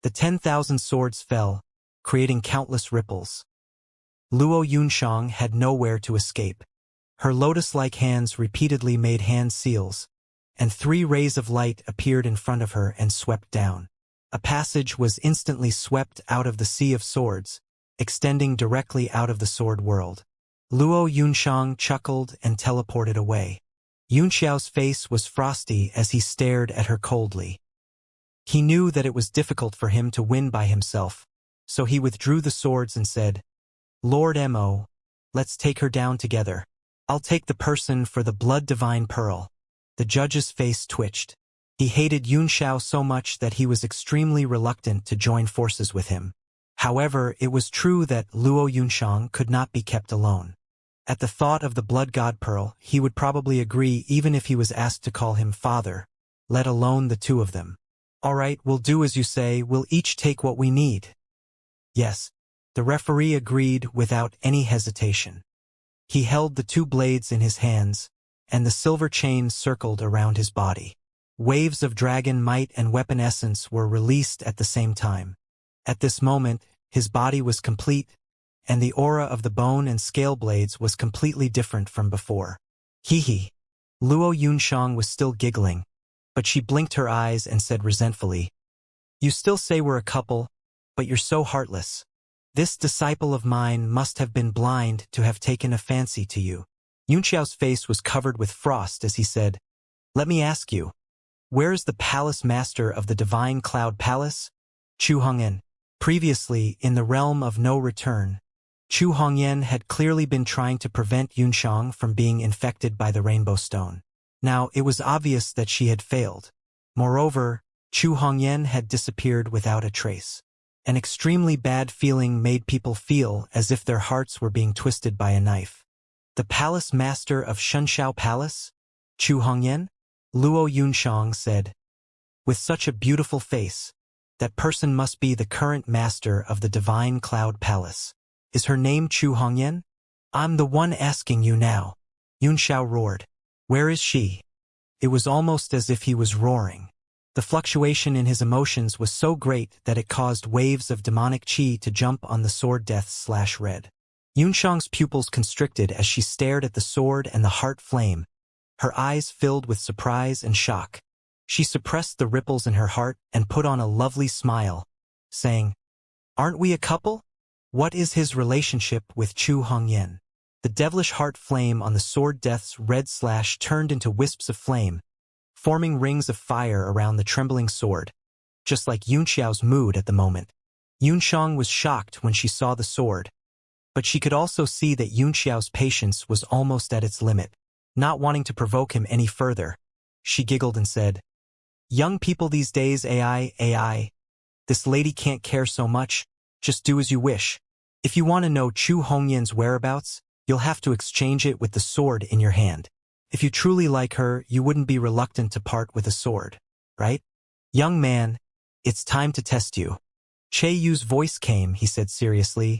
Speaker 1: The 10,000 swords fell, creating countless ripples. Luo Yunxiang had nowhere to escape. Her lotus-like hands repeatedly made hand seals, and 3 rays of light appeared in front of her and swept down. A passage was instantly swept out of the sea of swords, extending directly out of the sword world. Luo Yunxiang chuckled and teleported away. Yunxiao's face was frosty as he stared at her coldly. He knew that it was difficult for him to win by himself, so he withdrew the swords and said, Lord Mo, let's take her down together. I'll take the person for the blood divine pearl. The judge's face twitched. He hated Yunxiao so much that he was extremely reluctant to join forces with him. However, it was true that Luo Yunxiang could not be kept alone. At the thought of the blood god pearl, he would probably agree even if he was asked to call him father, let alone the two of them. All right, we'll do as you say, we'll each take what we need. Yes, the referee agreed without any hesitation. He held the 2 blades in his hands, and the silver chain circled around his body. Waves of dragon might and weapon essence were released at the same time. At this moment, his body was complete, and the aura of the bone and scale blades was completely different from before. Hee. Luo Yunxiang was still giggling, but she blinked her eyes and said resentfully, You still say we're a couple, but you're so heartless. This disciple of mine must have been blind to have taken a fancy to you. Yunxiao's face was covered with frost as he said, Let me ask you, where is the palace master of the Divine Cloud Palace? Chu Hong'en. Previously, in the realm of no return, Chu Hongyan had clearly been trying to prevent Yunxiang from being infected by the Rainbow Stone. Now, it was obvious that she had failed. Moreover, Chu Hongyan had disappeared without a trace. An extremely bad feeling made people feel as if their hearts were being twisted by a knife. The palace master of Shenshao Palace? Chu Hongyan? Luo Yunxiang said. With such a beautiful face, that person must be the current master of the Divine Cloud Palace. Is her name Chu Hongyan? I'm the one asking you now. Yunxiao roared. Where is she? It was almost as if he was roaring. The fluctuation in his emotions was so great that it caused waves of demonic chi to jump on the sword death/red. Yunxiang's pupils constricted as she stared at the sword and the heart flame, her eyes filled with surprise and shock. She suppressed the ripples in her heart and put on a lovely smile, saying, Aren't we a couple? What is his relationship with Chu Hongyan? The devilish heart flame on the sword death's red slash turned into wisps of flame, forming rings of fire around the trembling sword, just like Yunxiao's mood at the moment. Yunxiang was shocked when she saw the sword, but she could also see that Yunxiao's patience was almost at its limit. Not wanting to provoke him any further, she giggled and said, Young people these days, AI. This lady can't care so much, just do as you wish. If you want to know Chu Hongyan's whereabouts, you'll have to exchange it with the sword in your hand. If you truly like her, you wouldn't be reluctant to part with a sword, right? Young man, it's time to test you. Che Yu's voice came, he said seriously.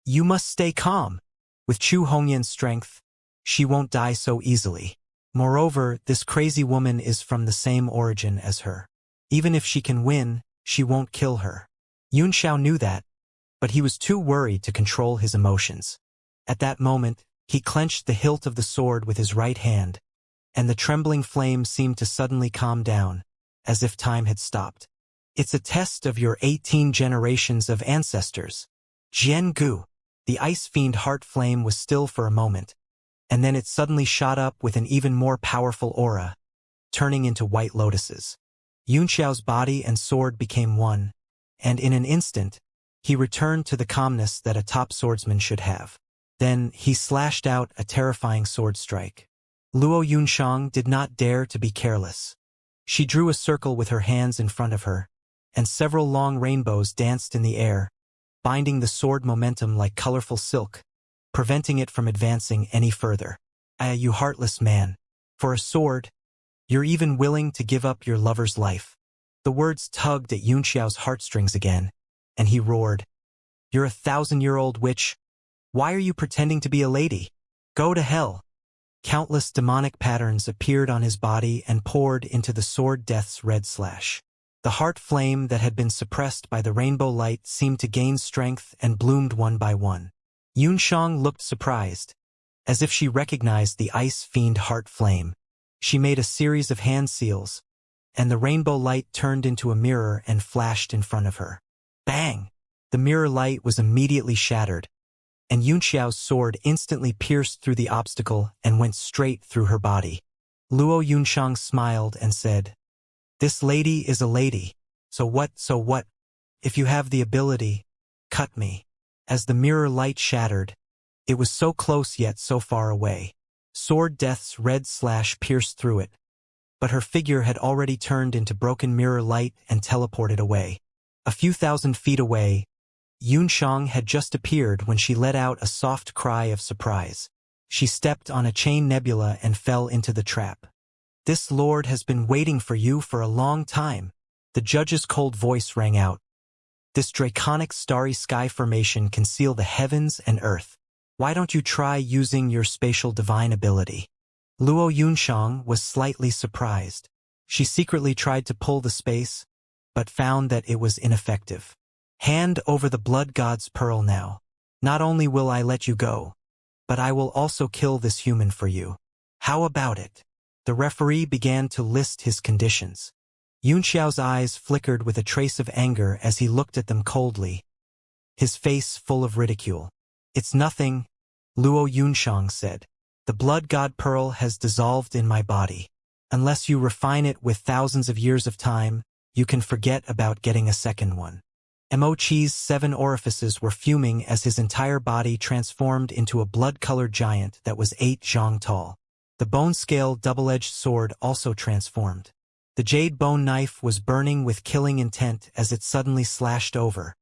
Speaker 1: You must stay calm. With Chu Hongyan's strength, she won't die so easily. Moreover, this crazy woman is from the same origin as her. Even if she can win, she won't kill her. Yunxiao knew that, but he was too worried to control his emotions. At that moment, he clenched the hilt of the sword with his right hand, and the trembling flame seemed to suddenly calm down, as if time had stopped. It's a test of your 18 generations of ancestors. Jian Gu. The ice fiend heart flame was still for a moment, and then it suddenly shot up with an even more powerful aura, turning into white lotuses. Yunxiao's body and sword became one, and in an instant, he returned to the calmness that a top swordsman should have. Then he slashed out a terrifying sword strike. Luo Yunxiang did not dare to be careless. She drew a circle with her hands in front of her, and several long rainbows danced in the air, binding the sword momentum like colorful silk, preventing it from advancing any further. Ah, you heartless man. For a sword, you're even willing to give up your lover's life. The words tugged at Yunxiao's heartstrings again, and he roared, You're a 1,000-year-old witch. Why are you pretending to be a lady? Go to hell. Countless demonic patterns appeared on his body and poured into the sword death's red slash. The heart flame that had been suppressed by the rainbow light seemed to gain strength and bloomed one by one. Yunxiang looked surprised, as if she recognized the ice fiend heart flame. She made a series of hand seals, and the rainbow light turned into a mirror and flashed in front of her. Bang! The mirror light was immediately shattered, and Yunxiao's sword instantly pierced through the obstacle and went straight through her body. Luo Yunxiang smiled and said, This lady is a lady. So what? If you have the ability, cut me. As the mirror light shattered, it was so close yet so far away. Sword death's red slash pierced through it, but her figure had already turned into broken mirror light and teleported away. A few thousand feet away, Yunxiang had just appeared when she let out a soft cry of surprise. She stepped on a chain nebula and fell into the trap. This lord has been waiting for you for a long time. The judge's cold voice rang out. This draconic starry sky formation can seal the heavens and earth. Why don't you try using your spatial divine ability? Luo Yunxiang was slightly surprised. She secretly tried to pull the space, but found that it was ineffective. Hand over the blood god's pearl now. Not only will I let you go, but I will also kill this human for you. How about it? The referee began to list his conditions. Yunxiao's eyes flickered with a trace of anger as he looked at them coldly, his face full of ridicule. It's nothing, Luo Yunxiang said. The blood god pearl has dissolved in my body. Unless you refine it with thousands of years of time, you can forget about getting a second one. Mochi's 7 orifices were fuming as his entire body transformed into a blood-colored giant that was 8 zhang tall. The bone-scale double-edged sword also transformed. The jade bone knife was burning with killing intent as it suddenly slashed over.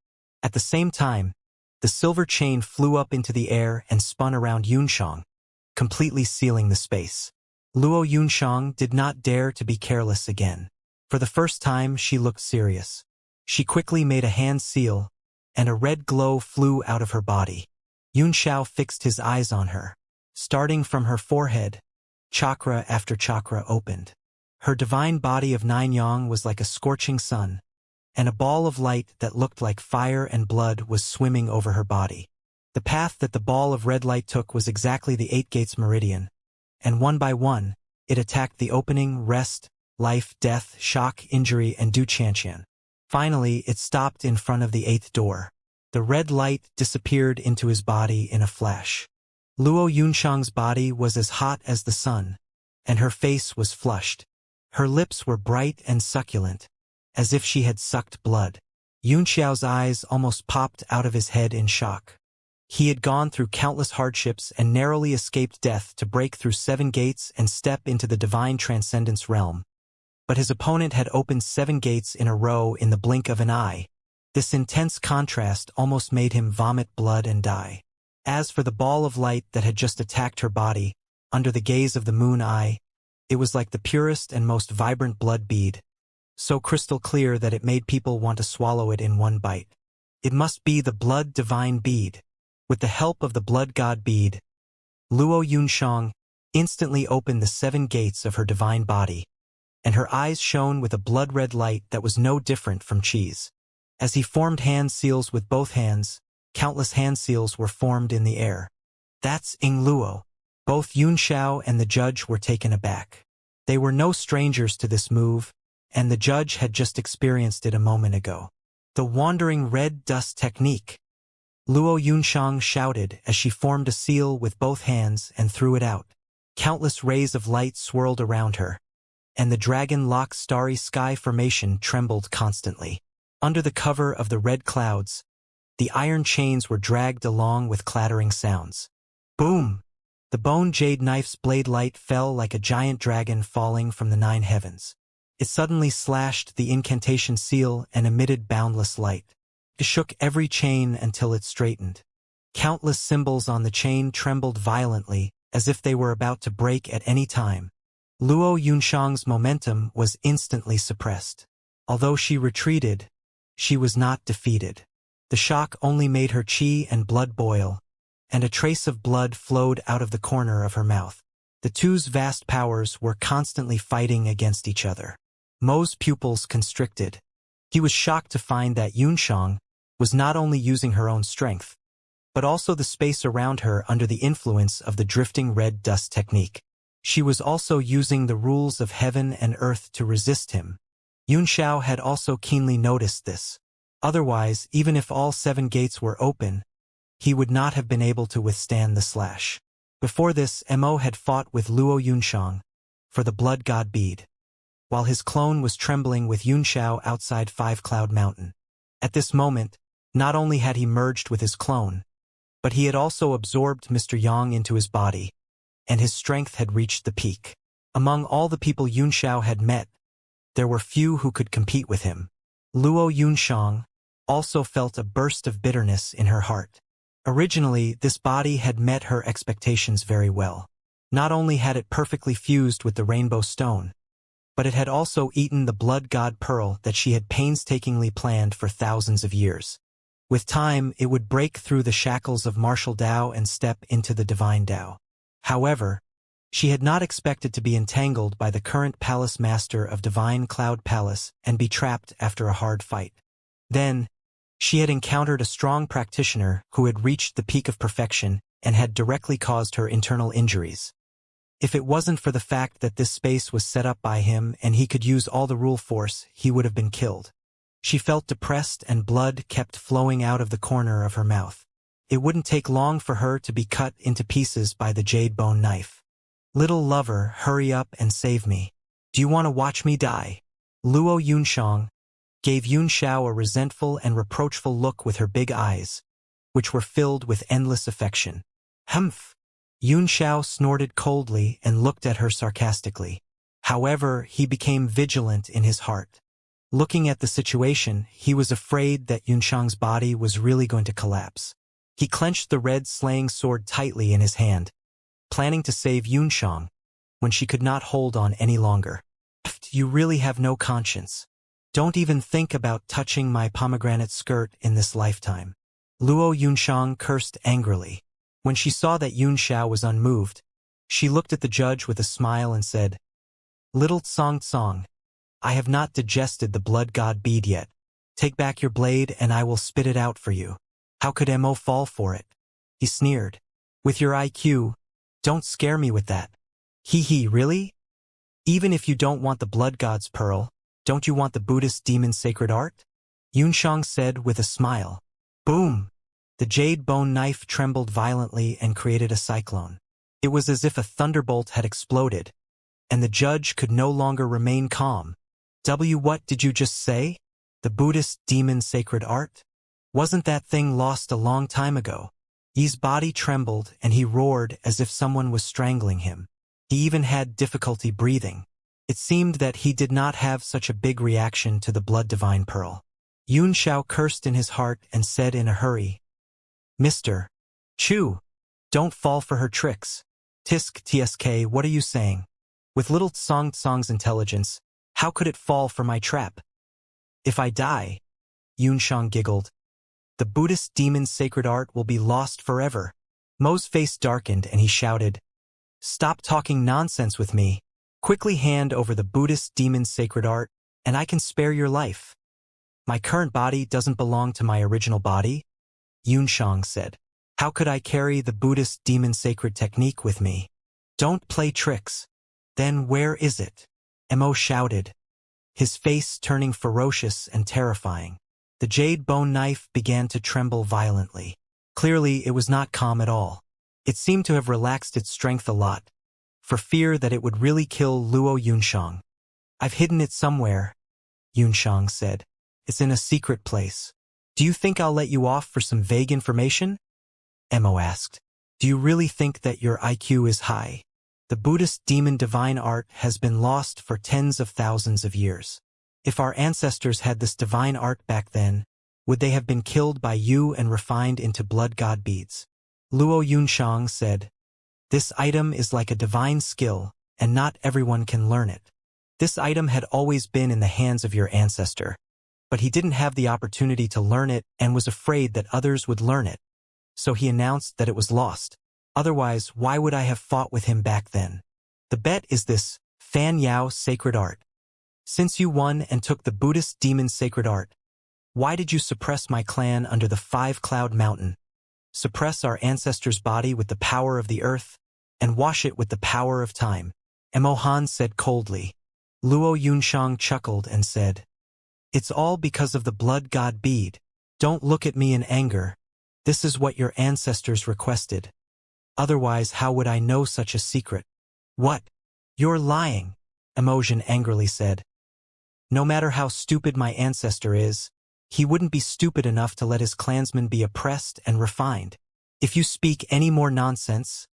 Speaker 1: At the same time, the silver chain flew up into the air and spun around Yunshang, completely sealing the space. Luo Yunshang did not dare to be careless again. For the first time, she looked serious. She quickly made a hand seal, and a red glow flew out of her body. Yunxiao fixed his eyes on her. Starting from her forehead, chakra after chakra opened. Her divine body of 9 yang was like a scorching sun, and a ball of light that looked like fire and blood was swimming over her body. The path that the ball of red light took was exactly the 8 gates meridian, and one by one, it attacked the opening, rest, life, death, shock, injury, and Du Xianxian. Finally, it stopped in front of the 8th door. The red light disappeared into his body in a flash. Luo Yunshang's body was as hot as the sun, and her face was flushed. Her lips were bright and succulent, as if she had sucked blood. Yunxiao's eyes almost popped out of his head in shock. He had gone through countless hardships and narrowly escaped death to break through 7 gates and step into the divine transcendence realm. But his opponent had opened 7 gates in a row in the blink of an eye. This intense contrast almost made him vomit blood and die. As for the ball of light that had just attacked her body, under the gaze of the moon eye, it was like the purest and most vibrant blood bead, so crystal clear that it made people want to swallow it in one bite. It must be the blood divine bead. With the help of the blood god bead, Luo Yunshang instantly opened the 7 gates of her divine body, and her eyes shone with a blood-red light that was no different from cheese. As he formed hand seals with both hands, countless hand seals were formed in the air. That's Ing Luo. Both Yunxiao and the judge were taken aback. They were no strangers to this move, and the judge had just experienced it a moment ago. The wandering red dust technique. Luo Yunshang shouted as she formed a seal with both hands and threw it out. Countless rays of light swirled around her, and the dragon-lock starry sky formation trembled constantly. Under the cover of the red clouds, the iron chains were dragged along with clattering sounds. Boom! The bone jade knife's blade light fell like a giant dragon falling from the 9 heavens. It suddenly slashed the incantation seal and emitted boundless light. It shook every chain until it straightened. Countless symbols on the chain trembled violently, as if they were about to break at any time. Luo Yunshang's momentum was instantly suppressed. Although she retreated, she was not defeated. The shock only made her qi and blood boil, and a trace of blood flowed out of the corner of her mouth. The two's vast powers were constantly fighting against each other. Mo's pupils constricted. He was shocked to find that Yunshang was not only using her own strength, but also the space around her under the influence of the drifting red dust technique. She was also using the rules of heaven and earth to resist him. Yunxiao had also keenly noticed this. Otherwise, even if all 7 gates were open, he would not have been able to withstand the slash. Before this, Mo had fought with Luo Yunshang for the blood god bead, while his clone was trembling with Yunxiao outside 5 Cloud Mountain. At this moment, not only had he merged with his clone, but he had also absorbed Mr. Yang into his body, and his strength had reached the peak. Among all the people Yunxiao had met, there were few who could compete with him. Luo Yunshang also felt a burst of bitterness in her heart. Originally, this body had met her expectations very well. Not only had it perfectly fused with the rainbow stone, but it had also eaten the blood god pearl that she had painstakingly planned for thousands of years. With time, it would break through the shackles of martial Tao and step into the divine Tao. However, she had not expected to be entangled by the current palace master of Divine Cloud Palace and be trapped after a hard fight. Then, she had encountered a strong practitioner who had reached the peak of perfection and had directly caused her internal injuries. If it wasn't for the fact that this space was set up by him and he could use all the rule force, he would have been killed. She felt depressed and blood kept flowing out of the corner of her mouth. It wouldn't take long for her to be cut into pieces by the jade bone knife. Little lover, hurry up and save me. Do you want to watch me die? Luo Yunshang gave Xiao a resentful and reproachful look with her big eyes, which were filled with endless affection. Humph! Xiao snorted coldly and looked at her sarcastically. However, he became vigilant in his heart. Looking at the situation, he was afraid that Xiang's body was really going to collapse. He clenched the red slaying sword tightly in his hand, planning to save Xiang when she could not hold on any longer. You really have no conscience. Don't even think about touching my pomegranate skirt in this lifetime. Luo Yunxiang cursed angrily. When she saw that Xiao was unmoved, she looked at the judge with a smile and said, "Little Tsong, I have not digested the blood god bead yet. Take back your blade and I will spit it out for you." How could Mo fall for it? He sneered. "With your IQ, don't scare me with that." Hee, really? Even if you don't want the blood god's pearl, don't you want the Buddhist demon sacred art? Yunxiang said with a smile. Boom! The jade bone knife trembled violently and created a cyclone. It was as if a thunderbolt had exploded, and the judge could no longer remain calm. What did you just say? The Buddhist demon sacred art? Wasn't that thing lost a long time ago? Yi's body trembled and he roared as if someone was strangling him. He even had difficulty breathing. It seemed that he did not have such a big reaction to the blood divine pearl. Xiao cursed in his heart and said in a hurry, "Mr. Chu, don't fall for her tricks." Tsk, what are you saying? With little Tsong's intelligence, how could it fall for my trap? If I die, Yunxiang giggled, the Buddhist demon's sacred art will be lost forever. Mo's face darkened and he shouted, "Stop talking nonsense with me. Quickly hand over the Buddhist demon's sacred art, and I can spare your life." "My current body doesn't belong to my original body," Yunxiang said. "How could I carry the Buddhist demon sacred technique with me?" "Don't play tricks." "Then where is it?" Mo shouted, his face turning ferocious and terrifying. The jade bone knife began to tremble violently. Clearly, it was not calm at all. It seemed to have relaxed its strength a lot, for fear that it would really kill Luo Yunxiang. "I've hidden it somewhere," Yunxiang said. "It's in a secret place." "Do you think I'll let you off for some vague information?" Mo asked. "Do you really think that your IQ is high? The Buddhist demon divine art has been lost for tens of thousands of years. If our ancestors had this divine art back then, would they have been killed by you and refined into blood god beads?" Luo Yunxiang said, "This item is like a divine skill, and not everyone can learn it. This item had always been in the hands of your ancestor, but he didn't have the opportunity to learn it and was afraid that others would learn it. So he announced that it was lost. Otherwise, why would I have fought with him back then? The bet is this Fan Yao sacred art. Since you won and took the Buddhist demon sacred art, why did you suppress my clan under the 5-cloud mountain? Suppress our ancestors' body with the power of the earth, and wash it with the power of time." Mo Han said coldly. Luo Yunxiang chuckled and said, "It's all because of the blood god bead. Don't look at me in anger. This is what your ancestors requested. Otherwise, how would I know such a secret?" "What? You're lying," Emotion angrily said. "No matter how stupid my ancestor is, he wouldn't be stupid enough to let his clansmen be oppressed and refined. If you speak any more nonsense,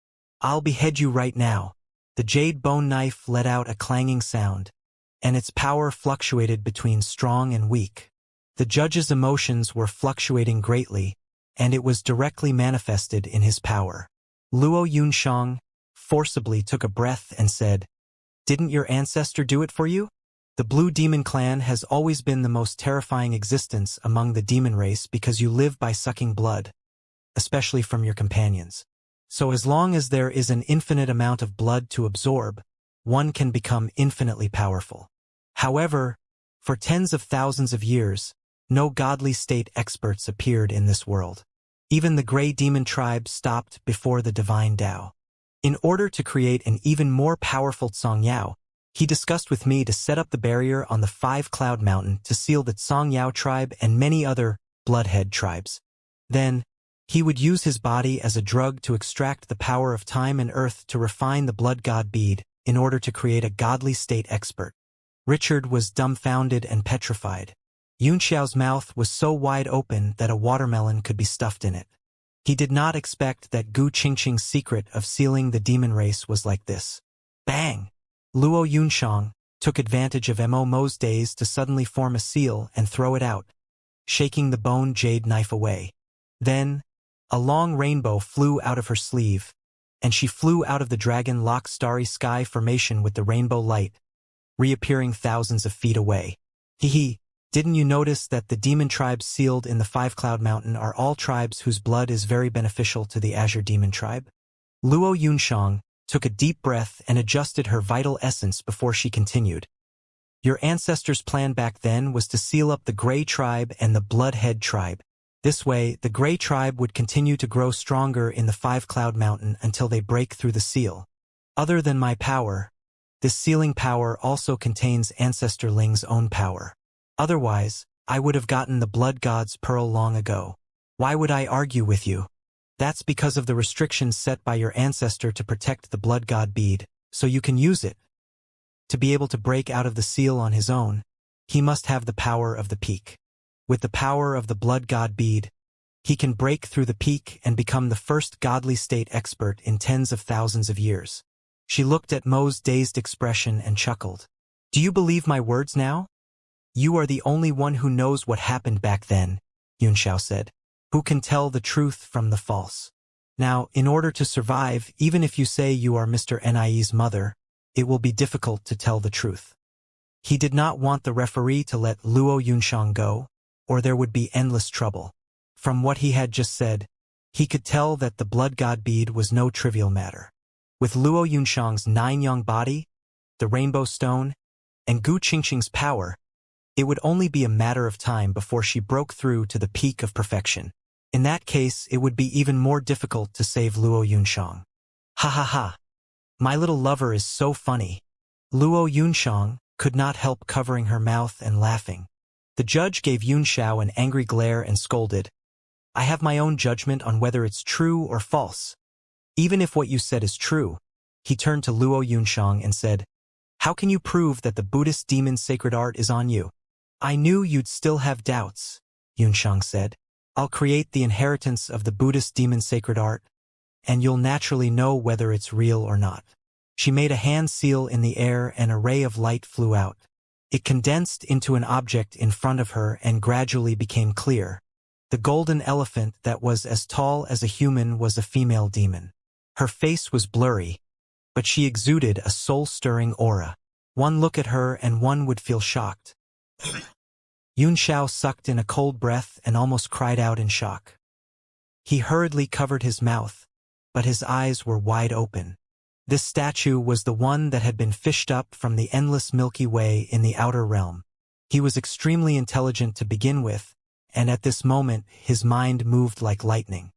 Speaker 1: I'll behead you right now." The jade bone knife let out a clanging sound, and its power fluctuated between strong and weak. The judge's emotions were fluctuating greatly, and it was directly manifested in his power. Luo Yunxiang forcibly took a breath and said, "Didn't your ancestor do it for you? The Blue Demon Clan has always been the most terrifying existence among the demon race because you live by sucking blood, especially from your companions. So as long as there is an infinite amount of blood to absorb, one can become infinitely powerful. However, for tens of thousands of years, no godly state experts appeared in this world. Even the Grey Demon tribe stopped before the divine Tao. In order to create an even more powerful Tsong Yao, he discussed with me to set up the barrier on the 5-cloud mountain to seal the Tsong Yao tribe and many other bloodhead tribes. Then, he would use his body as a drug to extract the power of time and earth to refine the blood god bead in order to create a godly state expert. Richard was dumbfounded and petrified. Yunxiao's mouth was so wide open that a watermelon could be stuffed in it. He did not expect that Gu Qingqing's secret of sealing the demon race was like this. Bang! Luo Yunxiang took advantage of Mo's daze to suddenly form a seal and throw it out, shaking the bone jade knife away. Then, a long rainbow flew out of her sleeve, and she flew out of the dragon-locked starry sky formation with the rainbow light, reappearing thousands of feet away. Hee. Didn't you notice that the demon tribes sealed in the Five-Cloud Mountain are all tribes whose blood is very beneficial to the Azure Demon tribe? Luo Yunxiang took a deep breath and adjusted her vital essence before she continued. Your ancestors' plan back then was to seal up the Gray tribe and the Bloodhead tribe. This way, the Gray tribe would continue to grow stronger in the Five-Cloud Mountain until they break through the seal. Other than my power, this sealing power also contains Ancestor Ling's own power. Otherwise, I would have gotten the Blood God's pearl long ago. Why would I argue with you? That's because of the restrictions set by your ancestor to protect the Blood God bead, so you can use it. To be able to break out of the seal on his own, he must have the power of the peak. With the power of the Blood God bead, he can break through the peak and become the first godly state expert in tens of thousands of years. She looked at Mo's dazed expression and chuckled. Do you believe my words now? You are the only one who knows what happened back then, Yunxiao said. Who can tell the truth from the false? Now, in order to survive, even if you say you are Mr. Nie's mother, it will be difficult to tell the truth. He did not want the referee to let Luo Yunxiang go, or there would be endless trouble. From what he had just said, he could tell that the Blood God bead was no trivial matter. With Luo Yunxiang's 9-yang body, the Rainbow Stone, and Gu Qingqing's power, it would only be a matter of time before she broke through to the peak of perfection. In that case, it would be even more difficult to save Luo Yunxiang. Ha ha ha. My little lover is so funny. Luo Yunxiang could not help covering her mouth and laughing. The judge gave Yunxiao an angry glare and scolded. I have my own judgment on whether it's true or false. Even if what you said is true, he turned to Luo Yunxiang and said, how can you prove that the Buddhist demon's sacred art is on you? I knew you'd still have doubts, Yunxiang said. I'll create the inheritance of the Buddhist demon's sacred art, and you'll naturally know whether it's real or not. She made a hand seal in the air and a ray of light flew out. It condensed into an object in front of her and gradually became clear. The golden elephant that was as tall as a human was a female demon. Her face was blurry, but she exuded a soul-stirring aura. One look at her and one would feel shocked. Yunxiao sucked in a cold breath and almost cried out in shock. He hurriedly covered his mouth, but his eyes were wide open. This statue was the one that had been fished up from the endless Milky Way in the outer realm. He was extremely intelligent to begin with, and at this moment his mind moved like lightning.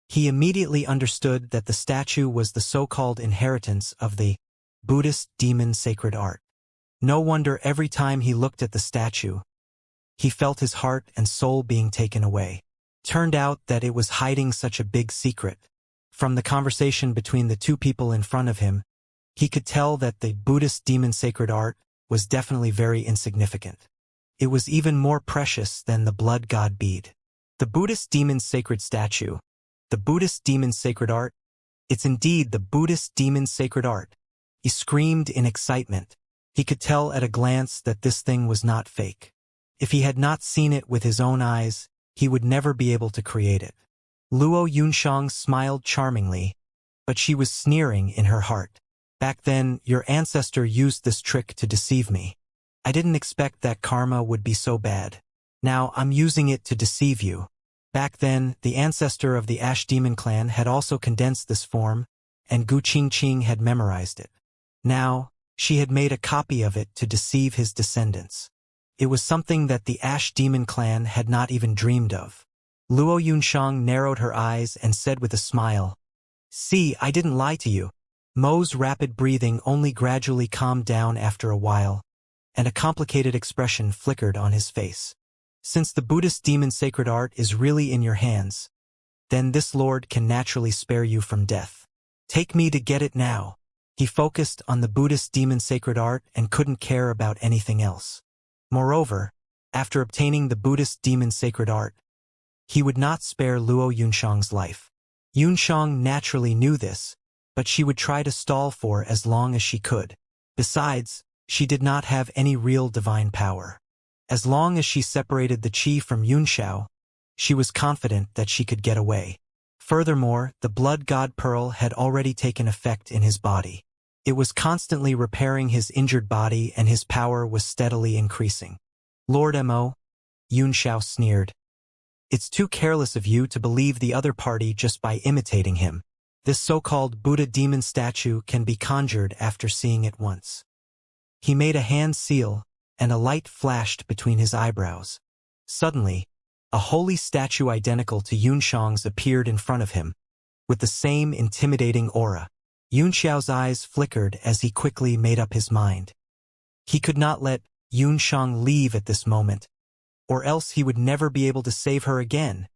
Speaker 1: He immediately understood that the statue was the so-called inheritance of the Buddhist demon sacred art. No wonder every time he looked at the statue, he felt his heart and soul being taken away. Turned out that it was hiding such a big secret. From the conversation between the two people in front of him, he could tell that the Buddhist demon sacred art was definitely very insignificant. It was even more precious than the Blood God bead. The Buddhist demon's sacred statue. The Buddhist demon's sacred art? It's indeed the Buddhist demon's sacred art. He screamed in excitement. He could tell at a glance that this thing was not fake. If he had not seen it with his own eyes, he would never be able to create it. Luo Yunxiang smiled charmingly, but she was sneering in her heart. Back then, your ancestor used this trick to deceive me. I didn't expect that karma would be so bad. Now I'm using it to deceive you. Back then, the ancestor of the Ash Demon clan had also condensed this form, and Gu Qingqing had memorized it. Now, she had made a copy of it to deceive his descendants. It was something that the Ash Demon clan had not even dreamed of. Luo Yunxiang narrowed her eyes and said with a smile, see, I didn't lie to you. Mo's rapid breathing only gradually calmed down after a while, and a complicated expression flickered on his face. Since the Buddhist demon sacred art is really in your hands, then this lord can naturally spare you from death. Take me to get it now. He focused on the Buddhist demon sacred art and couldn't care about anything else. Moreover, After obtaining the Buddhist demon sacred art, he would not spare Luo Yunxiang's life. Yunxiang naturally knew this, but she would try to stall for as long as she could. Besides, she did not have any real divine power. As long as she separated the qi from Yunxiao, she was confident that she could get away. Furthermore, the blood god pearl had already taken effect in his body. It was constantly repairing his injured body and his power was steadily increasing. Lord Mo, Yunxiao sneered. It's too careless of you to believe the other party just by imitating him. This so-called Buddha demon statue can be conjured after seeing it once. He made a hand seal, and a light flashed between his eyebrows. Suddenly, a holy statue identical to Yunxiang's appeared in front of him, with the same intimidating aura. Yunxiao's eyes flickered as he quickly made up his mind. He could not let Yunxiang leave at this moment, or else he would never be able to save her again.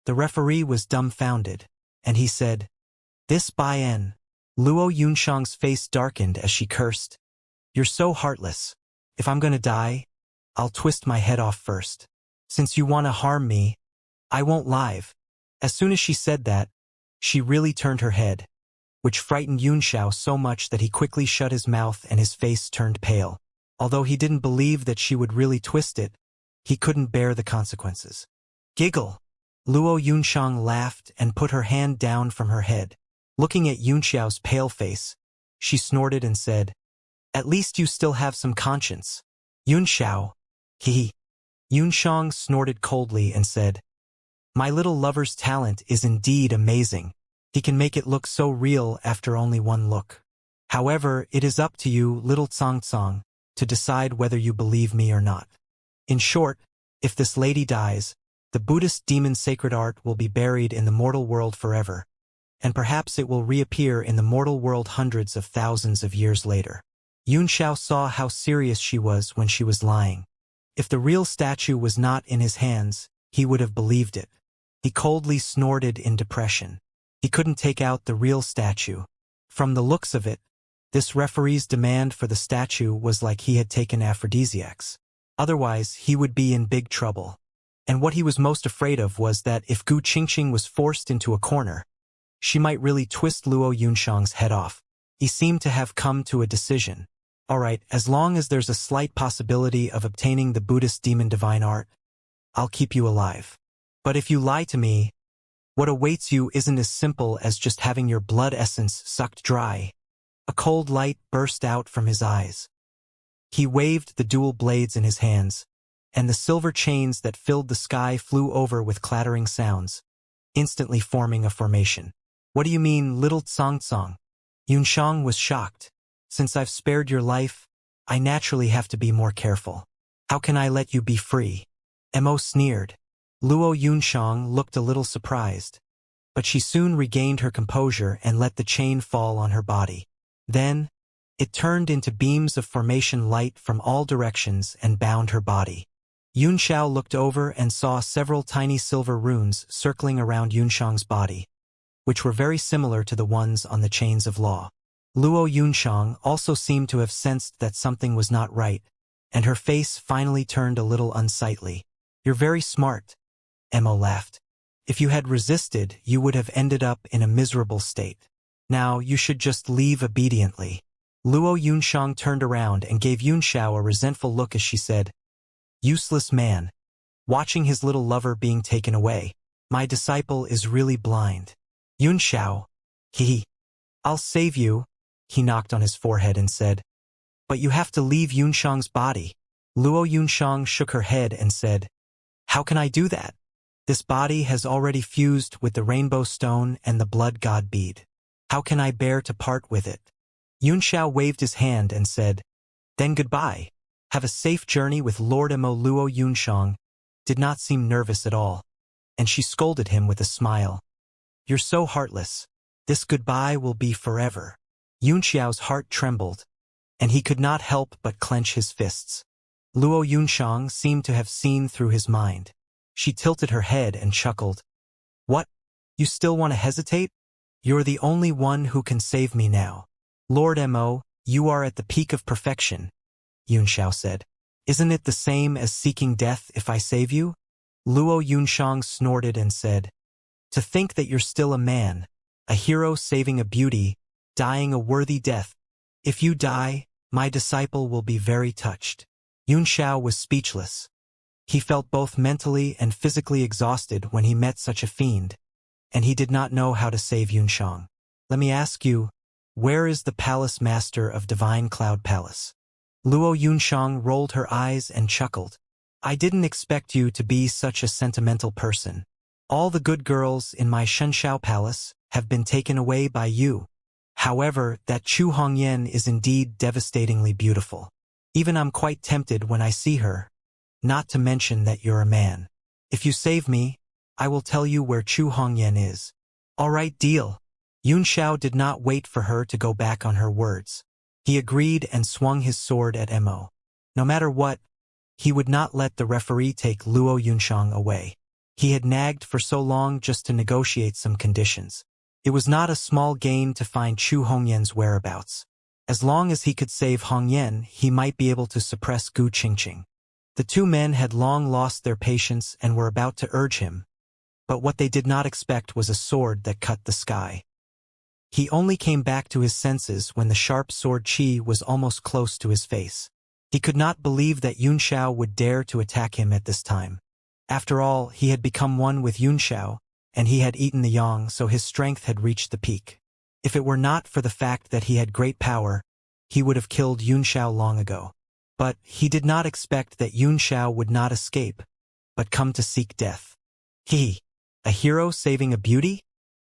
Speaker 1: The referee was dumbfounded, and he said, "This Bai-En." Luo Yunxiang's face darkened as she cursed. "You're so heartless. If I'm gonna die, I'll twist my head off first. Since you want to harm me, I won't live." As soon as she said that, she really turned her head, which frightened Yunxiao so much that he quickly shut his mouth and his face turned pale. Although he didn't believe that she would really twist it, he couldn't bear the consequences. "Giggle!" Luo Yunxiang laughed and put her hand down from her head. Looking at Yunxiao's pale face, she snorted and said, "At least you still have some conscience." "Yunxiao." He. Yunxiang snorted coldly and said, "My little lover's talent is indeed amazing. He can make it look so real after only one look. However, it is up to you, little Tsang, to decide whether you believe me or not. In short, if this lady dies, the Buddhist demon sacred art will be buried in the mortal world forever, and perhaps it will reappear in the mortal world hundreds of thousands of years later." Yunxiao saw how serious she was when she was lying. If the real statue was not in his hands, he would have believed it. He coldly snorted in depression. He couldn't take out the real statue. From the looks of it, this referee's demand for the statue was like he had taken aphrodisiacs. Otherwise, he would be in big trouble. And what he was most afraid of was that if Gu Qingqing was forced into a corner, she might really twist Luo Yunxiang's head off. He seemed to have come to a decision. "Alright, as long as there's a slight possibility of obtaining the Buddhist demon divine art, I'll keep you alive. But if you lie to me, what awaits you isn't as simple as just having your blood essence sucked dry." A cold light burst out from his eyes. He waved the dual blades in his hands, and the silver chains that filled the sky flew over with clattering sounds, instantly forming a formation. "What do you mean, little Tsang?" Yunxiang was shocked. "Since I've spared your life, I naturally have to be more careful. How can I let you be free?" Mo sneered. Luo Yunxiang looked a little surprised, but she soon regained her composure and let the chain fall on her body. Then, it turned into beams of formation light from all directions and bound her body. Yunxiao looked over and saw several tiny silver runes circling around Yunxiang's body, which were very similar to the ones on the chains of law. Luo Yunxiang also seemed to have sensed that something was not right, and her face finally turned a little unsightly. "You're very smart," Mo laughed. "If you had resisted, you would have ended up in a miserable state. Now, you should just leave obediently." Luo Yunxiang turned around and gave Yunxiao a resentful look as she said, "Useless man. Watching his little lover being taken away. My disciple is really blind." "Yunxiao. I'll save you." He knocked on his forehead and said, "But you have to leave Yunxiang's body." Luo Yunxiang shook her head and said, "How can I do that? This body has already fused with the rainbow stone and the blood god bead. How can I bear to part with it?" Yunxiao waved his hand and said, "Then goodbye. Have a safe journey with Lord Mo." Luo Yunxiang did not seem nervous at all, and she scolded him with a smile. "You're so heartless. This goodbye will be forever." Yunxiao's heart trembled, and he could not help but clench his fists. Luo Yunxiang seemed to have seen through his mind. She tilted her head and chuckled. "What? You still want to hesitate? You're the only one who can save me now. Lord Mo, you are at the peak of perfection," Yunxiao said. Isn't it the same as seeking death if I save you? Luo Yunshang snorted and said, to think that you're still a man, a hero saving a beauty, dying a worthy death. If you die, my disciple will be very touched. Yunxiao was speechless. He felt both mentally and physically exhausted when he met such a fiend, and he did not know how to save Yunshang. Let me ask you, where is the palace master of Divine Cloud Palace? Luo Yunshang rolled her eyes and chuckled. I didn't expect you to be such a sentimental person. All the good girls in my Shenxiao Palace have been taken away by you. However, that Chu Hongyan is indeed devastatingly beautiful. Even I'm quite tempted when I see her. Not to mention that you're a man. If you save me, I will tell you where Chu Hongyan is. All right, deal. Yunxiao did not wait for her to go back on her words. He agreed and swung his sword at Mo. No matter what, he would not let the referee take Luo Yunshang away. He had nagged for so long just to negotiate some conditions. It was not a small gain to find Chu Hongyan's whereabouts. As long as he could save Hongyan, he might be able to suppress Gu Qingqing. The two men had long lost their patience and were about to urge him, but what they did not expect was a sword that cut the sky. He only came back to his senses when the sharp sword Qi was almost close to his face. He could not believe that Yunxiao would dare to attack him at this time. After all, he had become one with Yunxiao, and he had eaten the yang, so his strength had reached the peak. If it were not for the fact that he had great power, he would have killed Yunxiao long ago. But he did not expect that Yunxiao would not escape, but come to seek death. He, a hero saving a beauty?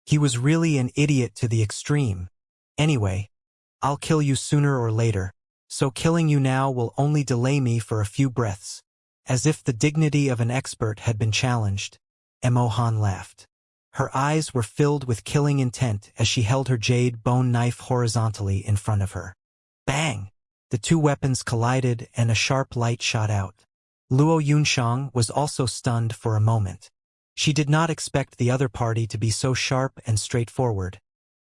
Speaker 1: He was really an idiot to the extreme. Anyway, I'll kill you sooner or later, so killing you now will only delay me for a few breaths. As if the dignity of an expert had been challenged, Mo Han laughed. Her eyes were filled with killing intent as she held her jade bone knife horizontally in front of her. Bang! The two weapons collided and a sharp light shot out. Luo Yunshang was also stunned for a moment. She did not expect the other party to be so sharp and straightforward,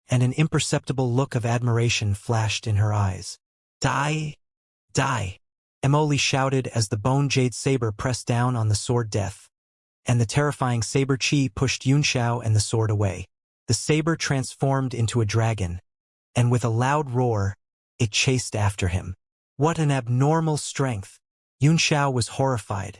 Speaker 1: and an imperceptible look of admiration flashed in her eyes. Die! Die! Emoli shouted as the bone jade saber pressed down on the sword death, and the terrifying saber Qi pushed Yunxiao and the sword away. The saber transformed into a dragon, and with a loud roar, it chased after him. What an abnormal strength! Yunxiao was horrified.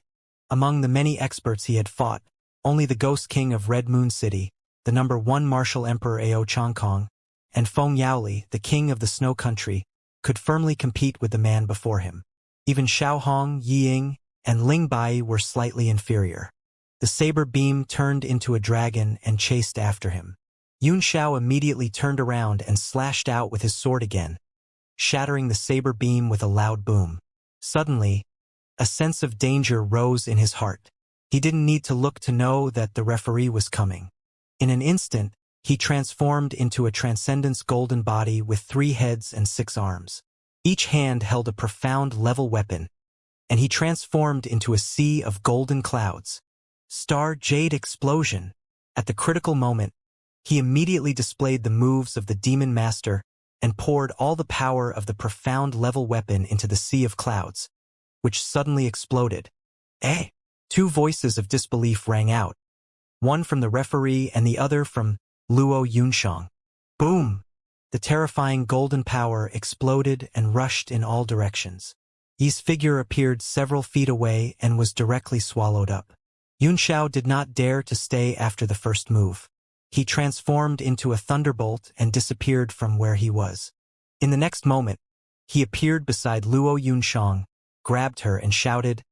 Speaker 1: Among the many experts he had fought, only the Ghost King of Red Moon City, the #1 martial emperor Ao Changkong, and Feng Yaoli, the king of the Snow Country, could firmly compete with the man before him. Even Xiaohong, Yiying, and Ling Bai were slightly inferior. The saber beam turned into a dragon and chased after him. Yunxiao immediately turned around and slashed out with his sword again, shattering the saber beam with a loud boom. Suddenly, a sense of danger rose in his heart. He didn't need to look to know that the referee was coming. In an instant, he transformed into a transcendence golden body with 3 heads and 6 arms. Each hand held a profound level weapon, and he transformed into a sea of golden clouds. Star Jade Explosion! At the critical moment, he immediately displayed the moves of the Demon Master and poured all the power of the profound level weapon into the sea of clouds, which suddenly exploded. Eh! 2 voices of disbelief rang out, one from the referee and the other from Luo Yunshang. Boom! The terrifying golden power exploded and rushed in all directions. Yi's figure appeared several feet away and was directly swallowed up. Yunxiao did not dare to stay after the first move. He transformed into a thunderbolt and disappeared from where he was. In the next moment, he appeared beside Luo Yunshang, grabbed her and shouted,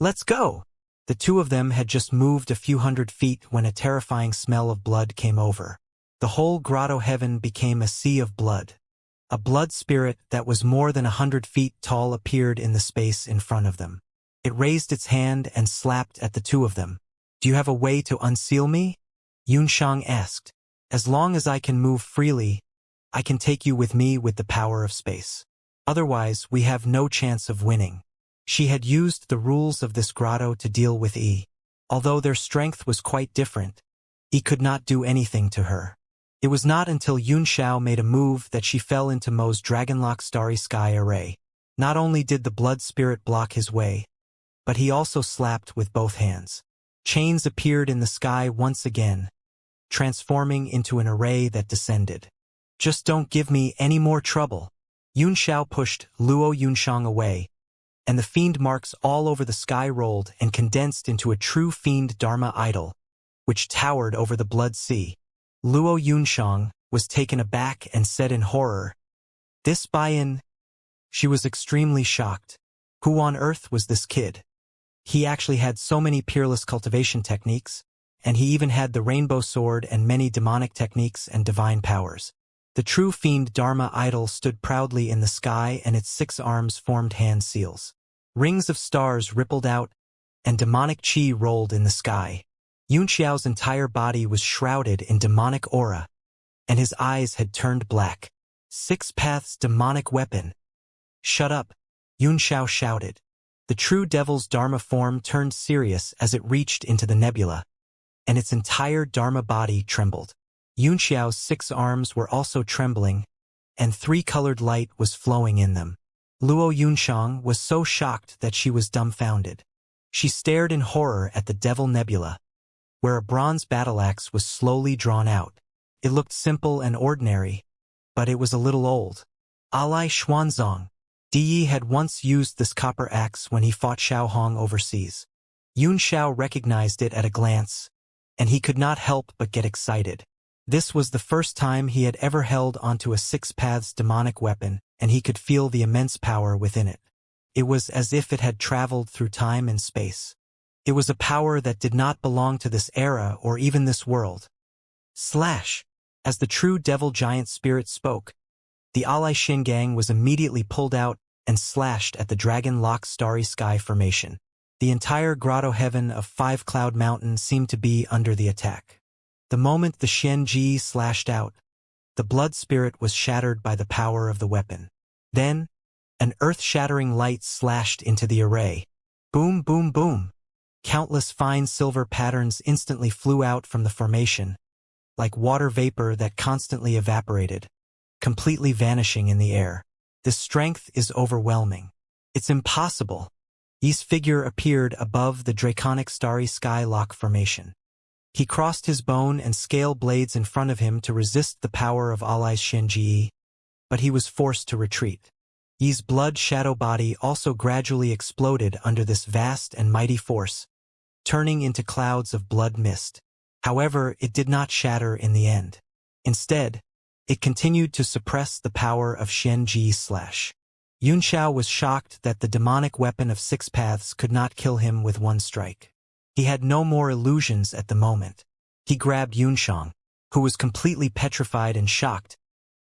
Speaker 1: "Let's go!" The two of them had just moved a few hundred feet when a terrifying smell of blood came over. The whole grotto heaven became a sea of blood. A blood spirit that was more than 100 feet tall appeared in the space in front of them. It raised its hand and slapped at the two of them. "Do you have a way to unseal me?" Yunshang asked. "As long as I can move freely, I can take you with me with the power of space. Otherwise, we have no chance of winning." She had used the rules of this grotto to deal with Yi. Although their strength was quite different, Yi could not do anything to her. It was not until Yunxiao made a move that she fell into Mo's Dragonlock Starry Sky array. Not only did the blood spirit block his way, but he also slapped with both hands. Chains appeared in the sky once again, transforming into an array that descended. Just don't give me any more trouble. Yunxiao pushed Luo Yunshang away, and the fiend marks all over the sky rolled and condensed into a true fiend Dharma idol, which towered over the blood sea. Luo Yunshang was taken aback and said in horror, "This buy-in?" She was extremely shocked. Who on earth was this kid? He actually had so many peerless cultivation techniques, and he even had the rainbow sword and many demonic techniques and divine powers. The true fiend Dharma idol stood proudly in the sky, and its 6 arms formed hand seals. Rings of stars rippled out, and demonic chi rolled in the sky. Yunxiao's entire body was shrouded in demonic aura, and his eyes had turned black. 6 paths demonic weapon. "Shut up," Yunxiao shouted. The true devil's Dharma form turned serious as it reached into the nebula, and its entire Dharma body trembled. Yunxiao's 6 arms were also trembling, and 3-colored light was flowing in them. Luo Yunshang was so shocked that she was dumbfounded. She stared in horror at the Devil Nebula, where a bronze battle axe was slowly drawn out. It looked simple and ordinary, but it was a little old. Alai Xuanzong. Di had once used this copper axe when he fought Xiao Hong overseas. Yun Xiao recognized it at a glance, and he could not help but get excited. This was the first time he had ever held onto a 6 paths demonic weapon, and he could feel the immense power within it. It was as if it had traveled through time and space. It was a power that did not belong to this era or even this world. Slash! As the true devil giant spirit spoke, the Alai Shingang was immediately pulled out and slashed at the Dragon Lock Starry Sky formation. The entire grotto heaven of 5 Cloud Mountain seemed to be under the attack. The moment the Xianxia slashed out, the blood spirit was shattered by the power of the weapon. Then, an earth-shattering light slashed into the array. Boom, boom, boom. Countless fine silver patterns instantly flew out from the formation, like water vapor that constantly evaporated, completely vanishing in the air. This strength is overwhelming. It's impossible. Yi's figure appeared above the draconic starry sky lock formation. He crossed his bone and scale blades in front of him to resist the power of Alai's Shenji, but he was forced to retreat. Yi's blood shadow body also gradually exploded under this vast and mighty force, turning into clouds of blood mist. However, it did not shatter in the end. Instead, it continued to suppress the power of Shenji/. Yunxiao was shocked that the demonic weapon of 6 paths could not kill him with one strike. He had no more illusions at the moment. He grabbed Yunshang, who was completely petrified and shocked,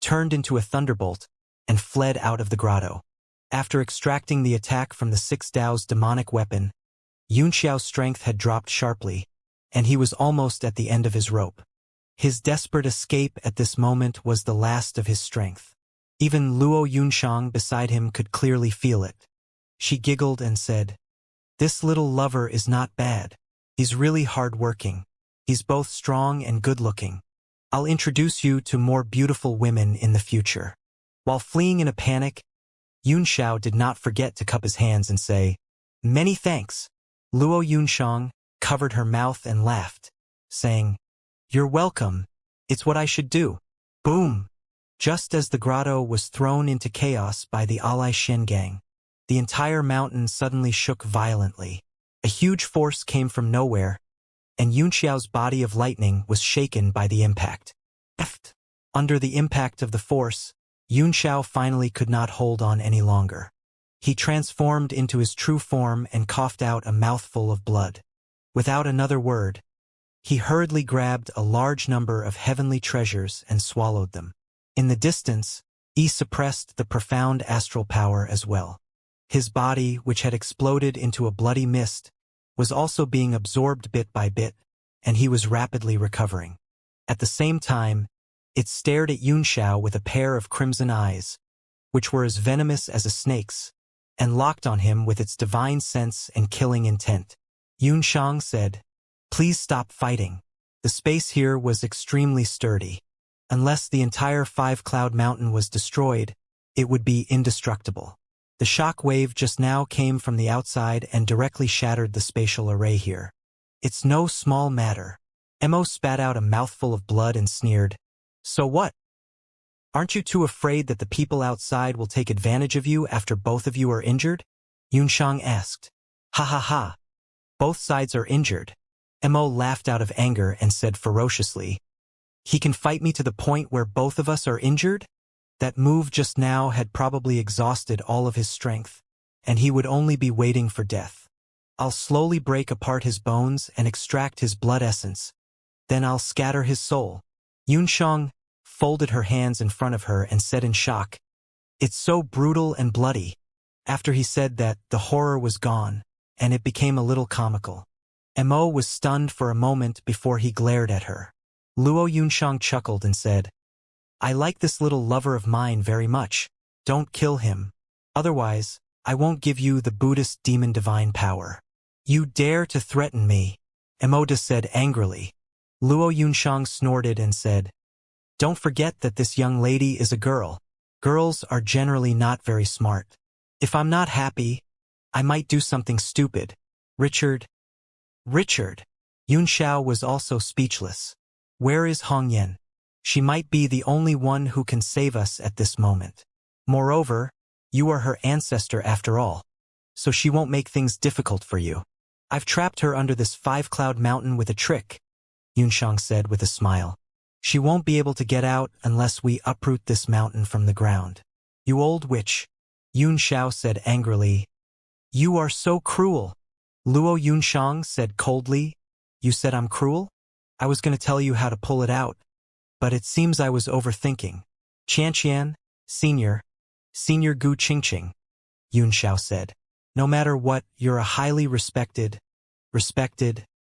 Speaker 1: turned into a thunderbolt, and fled out of the grotto. After extracting the attack from the 6 Dao's demonic weapon, Yunxiao's strength had dropped sharply, and he was almost at the end of his rope. His desperate escape at this moment was the last of his strength. Even Luo Yunshang beside him could clearly feel it. She giggled and said, "This little lover is not bad. He's really hard-working. He's both strong and good-looking. I'll introduce you to more beautiful women in the future." While fleeing in a panic, Yunxiao did not forget to cup his hands and say, "Many thanks." Luo Yunshang covered her mouth and laughed, saying, "You're welcome. It's what I should do." Boom! Just as the grotto was thrown into chaos by the Alai Shingang, the entire mountain suddenly shook violently. A huge force came from nowhere, and Yunxiao's body of lightning was shaken by the impact. Under the impact of the force, Yunxiao finally could not hold on any longer. He transformed into his true form and coughed out a mouthful of blood. Without another word, he hurriedly grabbed a large number of heavenly treasures and swallowed them. In the distance, Yi suppressed the profound astral power as well. His body, which had exploded into a bloody mist, was also being absorbed bit by bit, and he was rapidly recovering. At the same time, it stared at Yunxiao with a pair of crimson eyes, which were as venomous as a snake's, and locked on him with its divine sense and killing intent. Yunshang said, "Please stop fighting. The space here was extremely sturdy. Unless the entire 5 Cloud Mountain was destroyed, it would be indestructible." The shock wave just now came from the outside and directly shattered the spatial array here. It's no small matter. Mo spat out a mouthful of blood and sneered. So what? Aren't you too afraid that the people outside will take advantage of you after both of you are injured? Yunxiang asked. Ha ha ha. Both sides are injured. Mo laughed out of anger and said ferociously. He can fight me to the point where both of us are injured? That move just now had probably exhausted all of his strength, and he would only be waiting for death. I'll slowly break apart his bones and extract his blood essence. Then I'll scatter his soul. Yunxiang folded her hands in front of her and said in shock, It's so brutal and bloody. After he said that, the horror was gone, and it became a little comical. Mo was stunned for a moment before he glared at her. Luo Yunxiang chuckled and said, I like this little lover of mine very much. Don't kill him. Otherwise, I won't give you the Buddhist demon divine power. You dare to threaten me? Emoda said angrily. Luo Yunxiang snorted and said, Don't forget that this young lady is a girl. Girls are generally not very smart. If I'm not happy, I might do something stupid. Richard. Yunxiao was also speechless. Where is Hongyan? She might be the only one who can save us at this moment. Moreover, you are her ancestor after all, so she won't make things difficult for you. I've trapped her under this 5-cloud mountain with a trick, Yunxiang said with a smile. She won't be able to get out unless we uproot this mountain from the ground. You old witch, Yunxiao said angrily. You are so cruel. Luo Yunxiang said coldly. You said I'm cruel? I was going to tell you how to pull it out. But it seems I was overthinking. Xianxia, Senior Gu Qingqing, Yunxiao said. No matter what, you're a highly respected,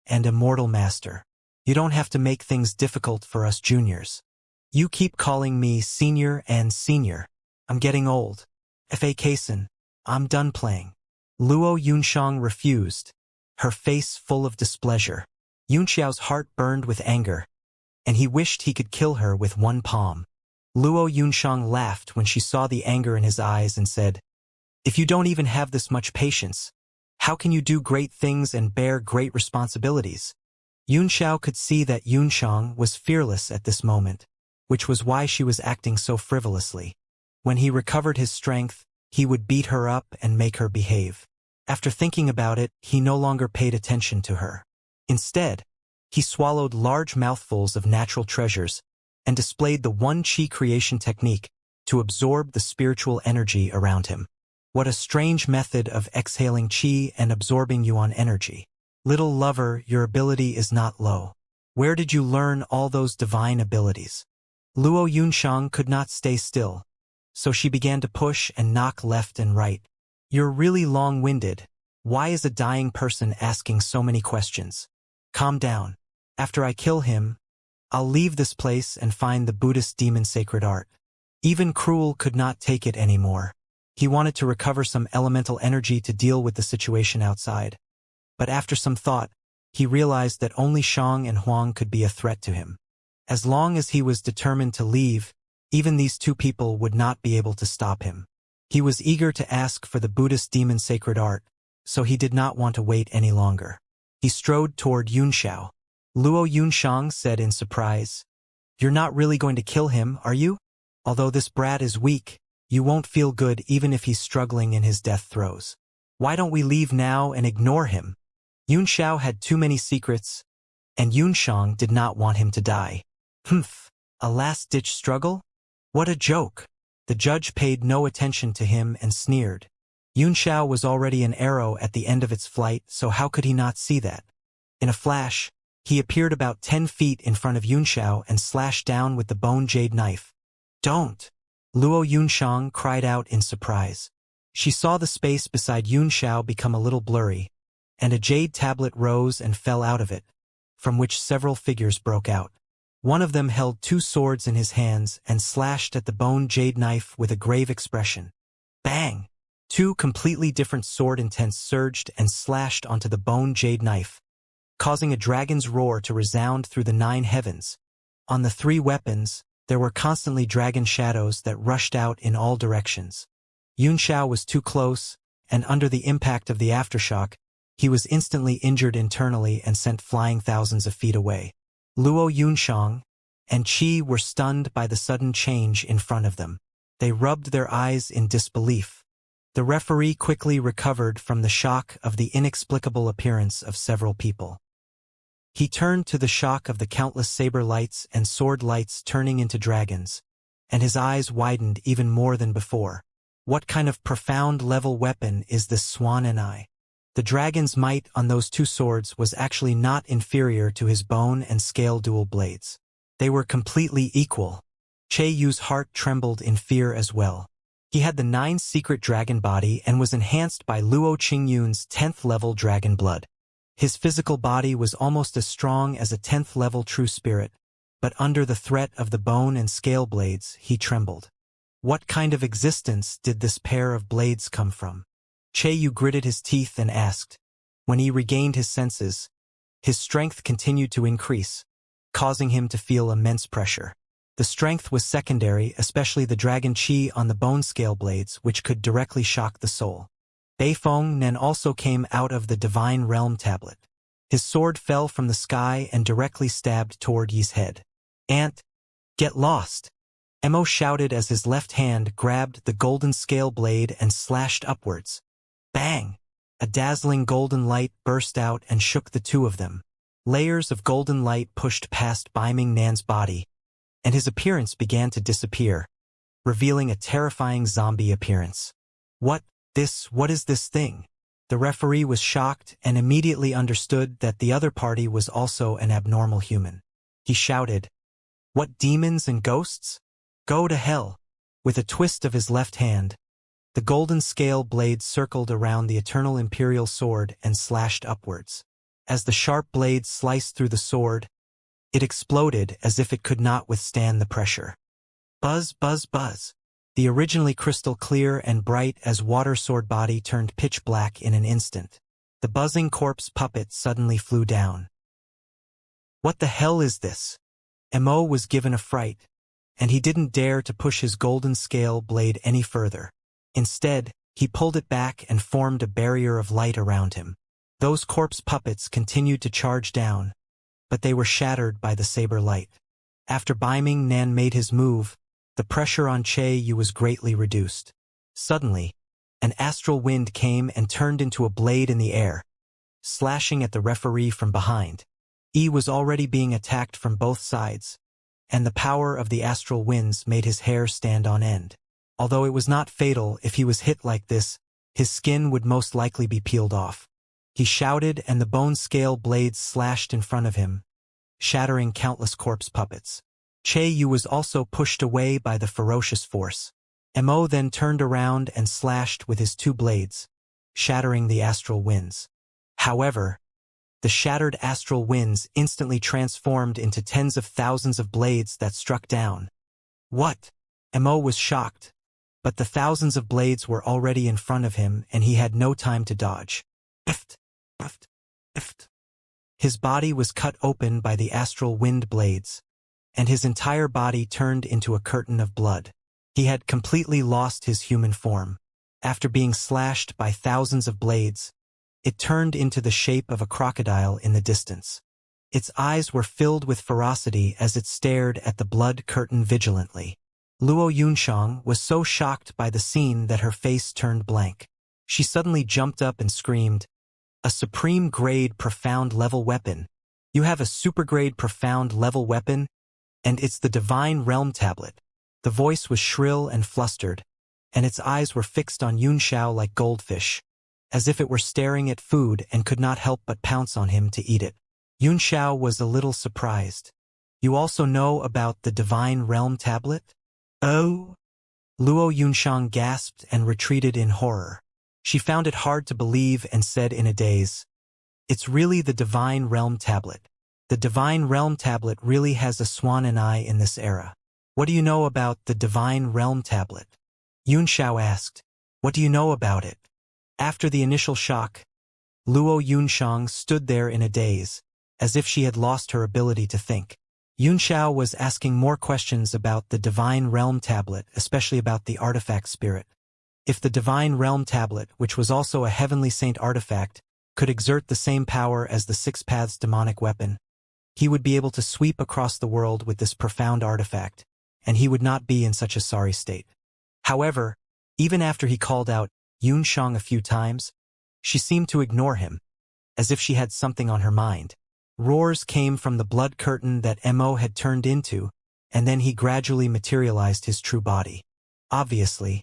Speaker 1: and immortal master. You don't have to make things difficult for us juniors. You keep calling me senior and senior. I'm getting old. Fa Kaisen, I'm done playing. Luo Yunxiang refused, her face full of displeasure. Yunxiao's heart burned with anger, and he wished he could kill her with one palm. Luo Yunxiang laughed when she saw the anger in his eyes and said, If you don't even have this much patience, how can you do great things and bear great responsibilities? Yunxiao could see that Yunxiang was fearless at this moment, which was why she was acting so frivolously. When he recovered his strength, he would beat her up and make her behave. After thinking about it, he no longer paid attention to her. Instead, he swallowed large mouthfuls of natural treasures and displayed the one chi creation technique to absorb the spiritual energy around him. What a strange method of exhaling chi and absorbing yuan energy. Little lover, your ability is not low. Where did you learn all those divine abilities? Luo Yunxiang could not stay still, so she began to push and knock left and right. You're really long-winded. Why is a dying person asking so many questions? Calm down. After I kill him, I'll leave this place and find the Buddhist demon sacred art. Even Cruel could not take it anymore. He wanted to recover some elemental energy to deal with the situation outside. But after some thought, he realized that only Shang and Huang could be a threat to him. As long as he was determined to leave, even these two people would not be able to stop him. He was eager to ask for the Buddhist demon sacred art, so he did not want to wait any longer. He strode toward Yunxiao. Luo Yunxiang said in surprise, You're not really going to kill him, are you? Although this brat is weak, you won't feel good even if he's struggling in his death throes. Why don't we leave now and ignore him? Yunxiao had too many secrets, and Yunxiang did not want him to die. Humph, a last-ditch struggle? What a joke! The judge paid no attention to him and sneered. Yunxiao was already an arrow at the end of its flight, so how could he not see that? In a flash, he appeared about 10 feet in front of Yunxiao and slashed down with the bone jade knife. Don't! Luo Yunxiang cried out in surprise. She saw the space beside Yunxiao become a little blurry, and a jade tablet rose and fell out of it, from which several figures broke out. One of them held 2 swords in his hands and slashed at the bone jade knife with a grave expression. Bang! 2 completely different sword intents surged and slashed onto the bone jade knife, causing a dragon's roar to resound through the 9 heavens. On the 3 weapons, there were constantly dragon shadows that rushed out in all directions. Xianxia was too close, and under the impact of the aftershock, he was instantly injured internally and sent flying thousands of feet away. Luo Yunxiang and Qi were stunned by the sudden change in front of them. They rubbed their eyes in disbelief. The referee quickly recovered from the shock of the inexplicable appearance of several people. He turned to the shock of the countless saber lights and sword lights turning into dragons, and his eyes widened even more than before. What kind of profound level weapon is this swan and I? The dragon's might on those two swords was actually not inferior to his bone and scale dual blades. They were completely equal. Che Yu's heart trembled in fear as well. He had the 9 secret dragon body and was enhanced by Luo Qingyun's 10th level dragon blood. His physical body was almost as strong as a 10th level true spirit, but under the threat of the bone and scale blades, he trembled. What kind of existence did this pair of blades come from? Che Yu gritted his teeth and asked. When he regained his senses, his strength continued to increase, causing him to feel immense pressure. The strength was secondary, especially the dragon qi on the bone scale blades, which could directly shock the soul. Beifeng Nen also came out of the divine realm tablet. His sword fell from the sky and directly stabbed toward Yi's head. Ant, get lost! Mo shouted as his left hand grabbed the golden scale blade and slashed upwards. Bang! A dazzling golden light burst out and shook the two of them. Layers of golden light pushed past Beiming Nan's body, and his appearance began to disappear, revealing a terrifying zombie appearance. What is this thing? The referee was shocked and immediately understood that the other party was also an abnormal human. He shouted, "What demons and ghosts? Go to hell!" With a twist of his left hand, the golden scale blade circled around the eternal imperial sword and slashed upwards. As the sharp blade sliced through the sword, it exploded as if it could not withstand the pressure. Buzz, buzz, buzz. The originally crystal clear and bright as water sword body turned pitch black in an instant. The buzzing corpse puppet suddenly flew down. What the hell is this? Mo was given a fright, and he didn't dare to push his golden scale blade any further. Instead, he pulled it back and formed a barrier of light around him. Those corpse puppets continued to charge down, but they were shattered by the saber light. After Beiming Nan made his move, the pressure on Che Yu was greatly reduced. Suddenly, an astral wind came and turned into a blade in the air, slashing at the referee from behind. Yi was already being attacked from both sides, and the power of the astral winds made his hair stand on end. Although it was not fatal, if he was hit like this, his skin would most likely be peeled off. He shouted and the bone scale blades slashed in front of him, shattering countless corpse puppets. Che Yu was also pushed away by the ferocious force. Mo then turned around and slashed with his 2 blades, shattering the astral winds. However, the shattered astral winds instantly transformed into tens of thousands of blades that struck down. What? Mo was shocked, but the thousands of blades were already in front of him and he had no time to dodge. His body was cut open by the astral wind blades, and his entire body turned into a curtain of blood. He had completely lost his human form. After being slashed by thousands of blades, it turned into the shape of a crocodile in the distance. Its eyes were filled with ferocity as it stared at the blood curtain vigilantly. Luo Yunxiang was so shocked by the scene that her face turned blank. She suddenly jumped up and screamed, "A supreme grade profound level weapon! You have a super grade profound level weapon? And it's the divine realm tablet." The voice was shrill and flustered, and its eyes were fixed on Yunxiao like goldfish, as if it were staring at food and could not help but pounce on him to eat it. Yunxiao was a little surprised. "You also know about the divine realm tablet?" "Oh?" Luo Yunxiang gasped and retreated in horror. She found it hard to believe and said in a daze, "It's really the divine realm tablet. The divine realm tablet really has a swan and I in this era. What do you know about the divine realm tablet?" Yunxiao asked. "What do you know about it?" After the initial shock, Luo Yunxiang stood there in a daze, as if she had lost her ability to think. Yunxiao was asking more questions about the divine realm tablet, especially about the artifact spirit. If the Divine Realm Tablet, which was also a Heavenly Saint artifact, could exert the same power as the Six Paths demonic weapon, he would be able to sweep across the world with this profound artifact, and he would not be in such a sorry state. However, even after he called out Yunxiang a few times, she seemed to ignore him, as if she had something on her mind. Roars came from the blood curtain that Mo had turned into, and then he gradually materialized his true body. Obviously,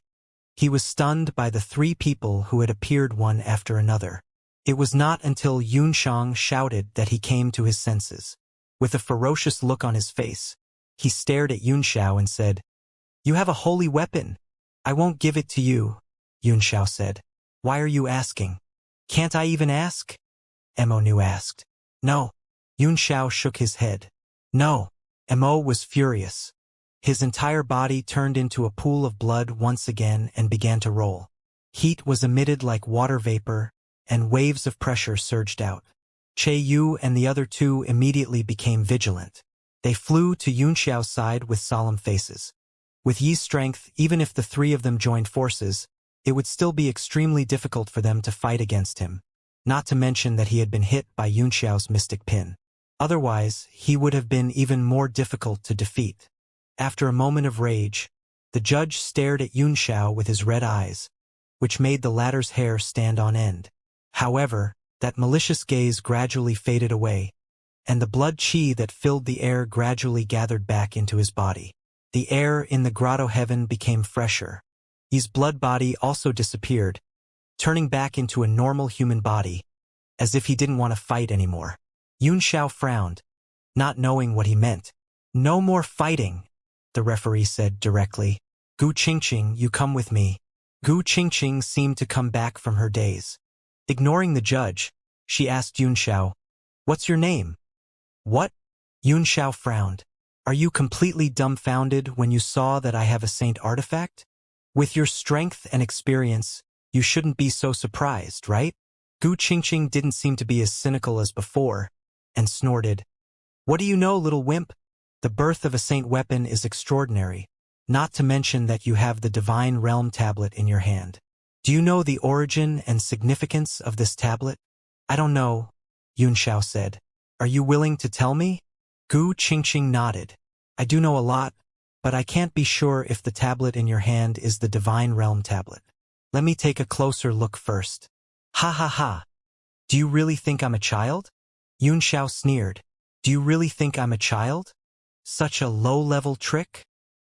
Speaker 1: he was stunned by the three people who had appeared one after another. It was not until Yunxiang shouted that he came to his senses. With a ferocious look on his face, he stared at Yunxiao and said, "You have a holy weapon. I won't give it to you," Yunxiao said. "Why are you asking? Can't I even ask?" Mo asked. "No." Yunxiao shook his head. "No." Mo was furious. His entire body turned into a pool of blood once again and began to roll. Heat was emitted like water vapor, and waves of pressure surged out. Che Yu and the other two immediately became vigilant. They flew to Yunxiao's side with solemn faces. With Yi's strength, even if the three of them joined forces, it would still be extremely difficult for them to fight against him, not to mention that he had been hit by Yunxiao's mystic pin. Otherwise, he would have been even more difficult to defeat. After a moment of rage, the judge stared at Yunxiao with his red eyes, which made the latter's hair stand on end. However, that malicious gaze gradually faded away, and the blood qi that filled the air gradually gathered back into his body. The air in the grotto heaven became fresher. Yi's blood body also disappeared, turning back into a normal human body, as if he didn't want to fight anymore. Yunxiao frowned, not knowing what he meant. "No more fighting," the referee said directly. "Gu Qingqing, you come with me." Gu Qingqing seemed to come back from her daze. Ignoring the judge, she asked Yunxiao, "What's your name?" "What?" Yunxiao frowned. "Are you completely dumbfounded when you saw that I have a saint artifact? With your strength and experience, you shouldn't be so surprised, right?" Gu Qingqing didn't seem to be as cynical as before, and snorted, "What do you know, little wimp? The birth of a saint weapon is extraordinary, not to mention that you have the Divine Realm Tablet in your hand. Do you know the origin and significance of this tablet?" "I don't know," Yunxiao said. "Are you willing to tell me?" Gu Qingqing nodded. "I do know a lot, but I can't be sure if the tablet in your hand is the Divine Realm Tablet. Let me take a closer look first." "Ha ha ha. Do you really think I'm a child?" Yunxiao sneered. "Do you really think I'm a child? Such a low-level trick?"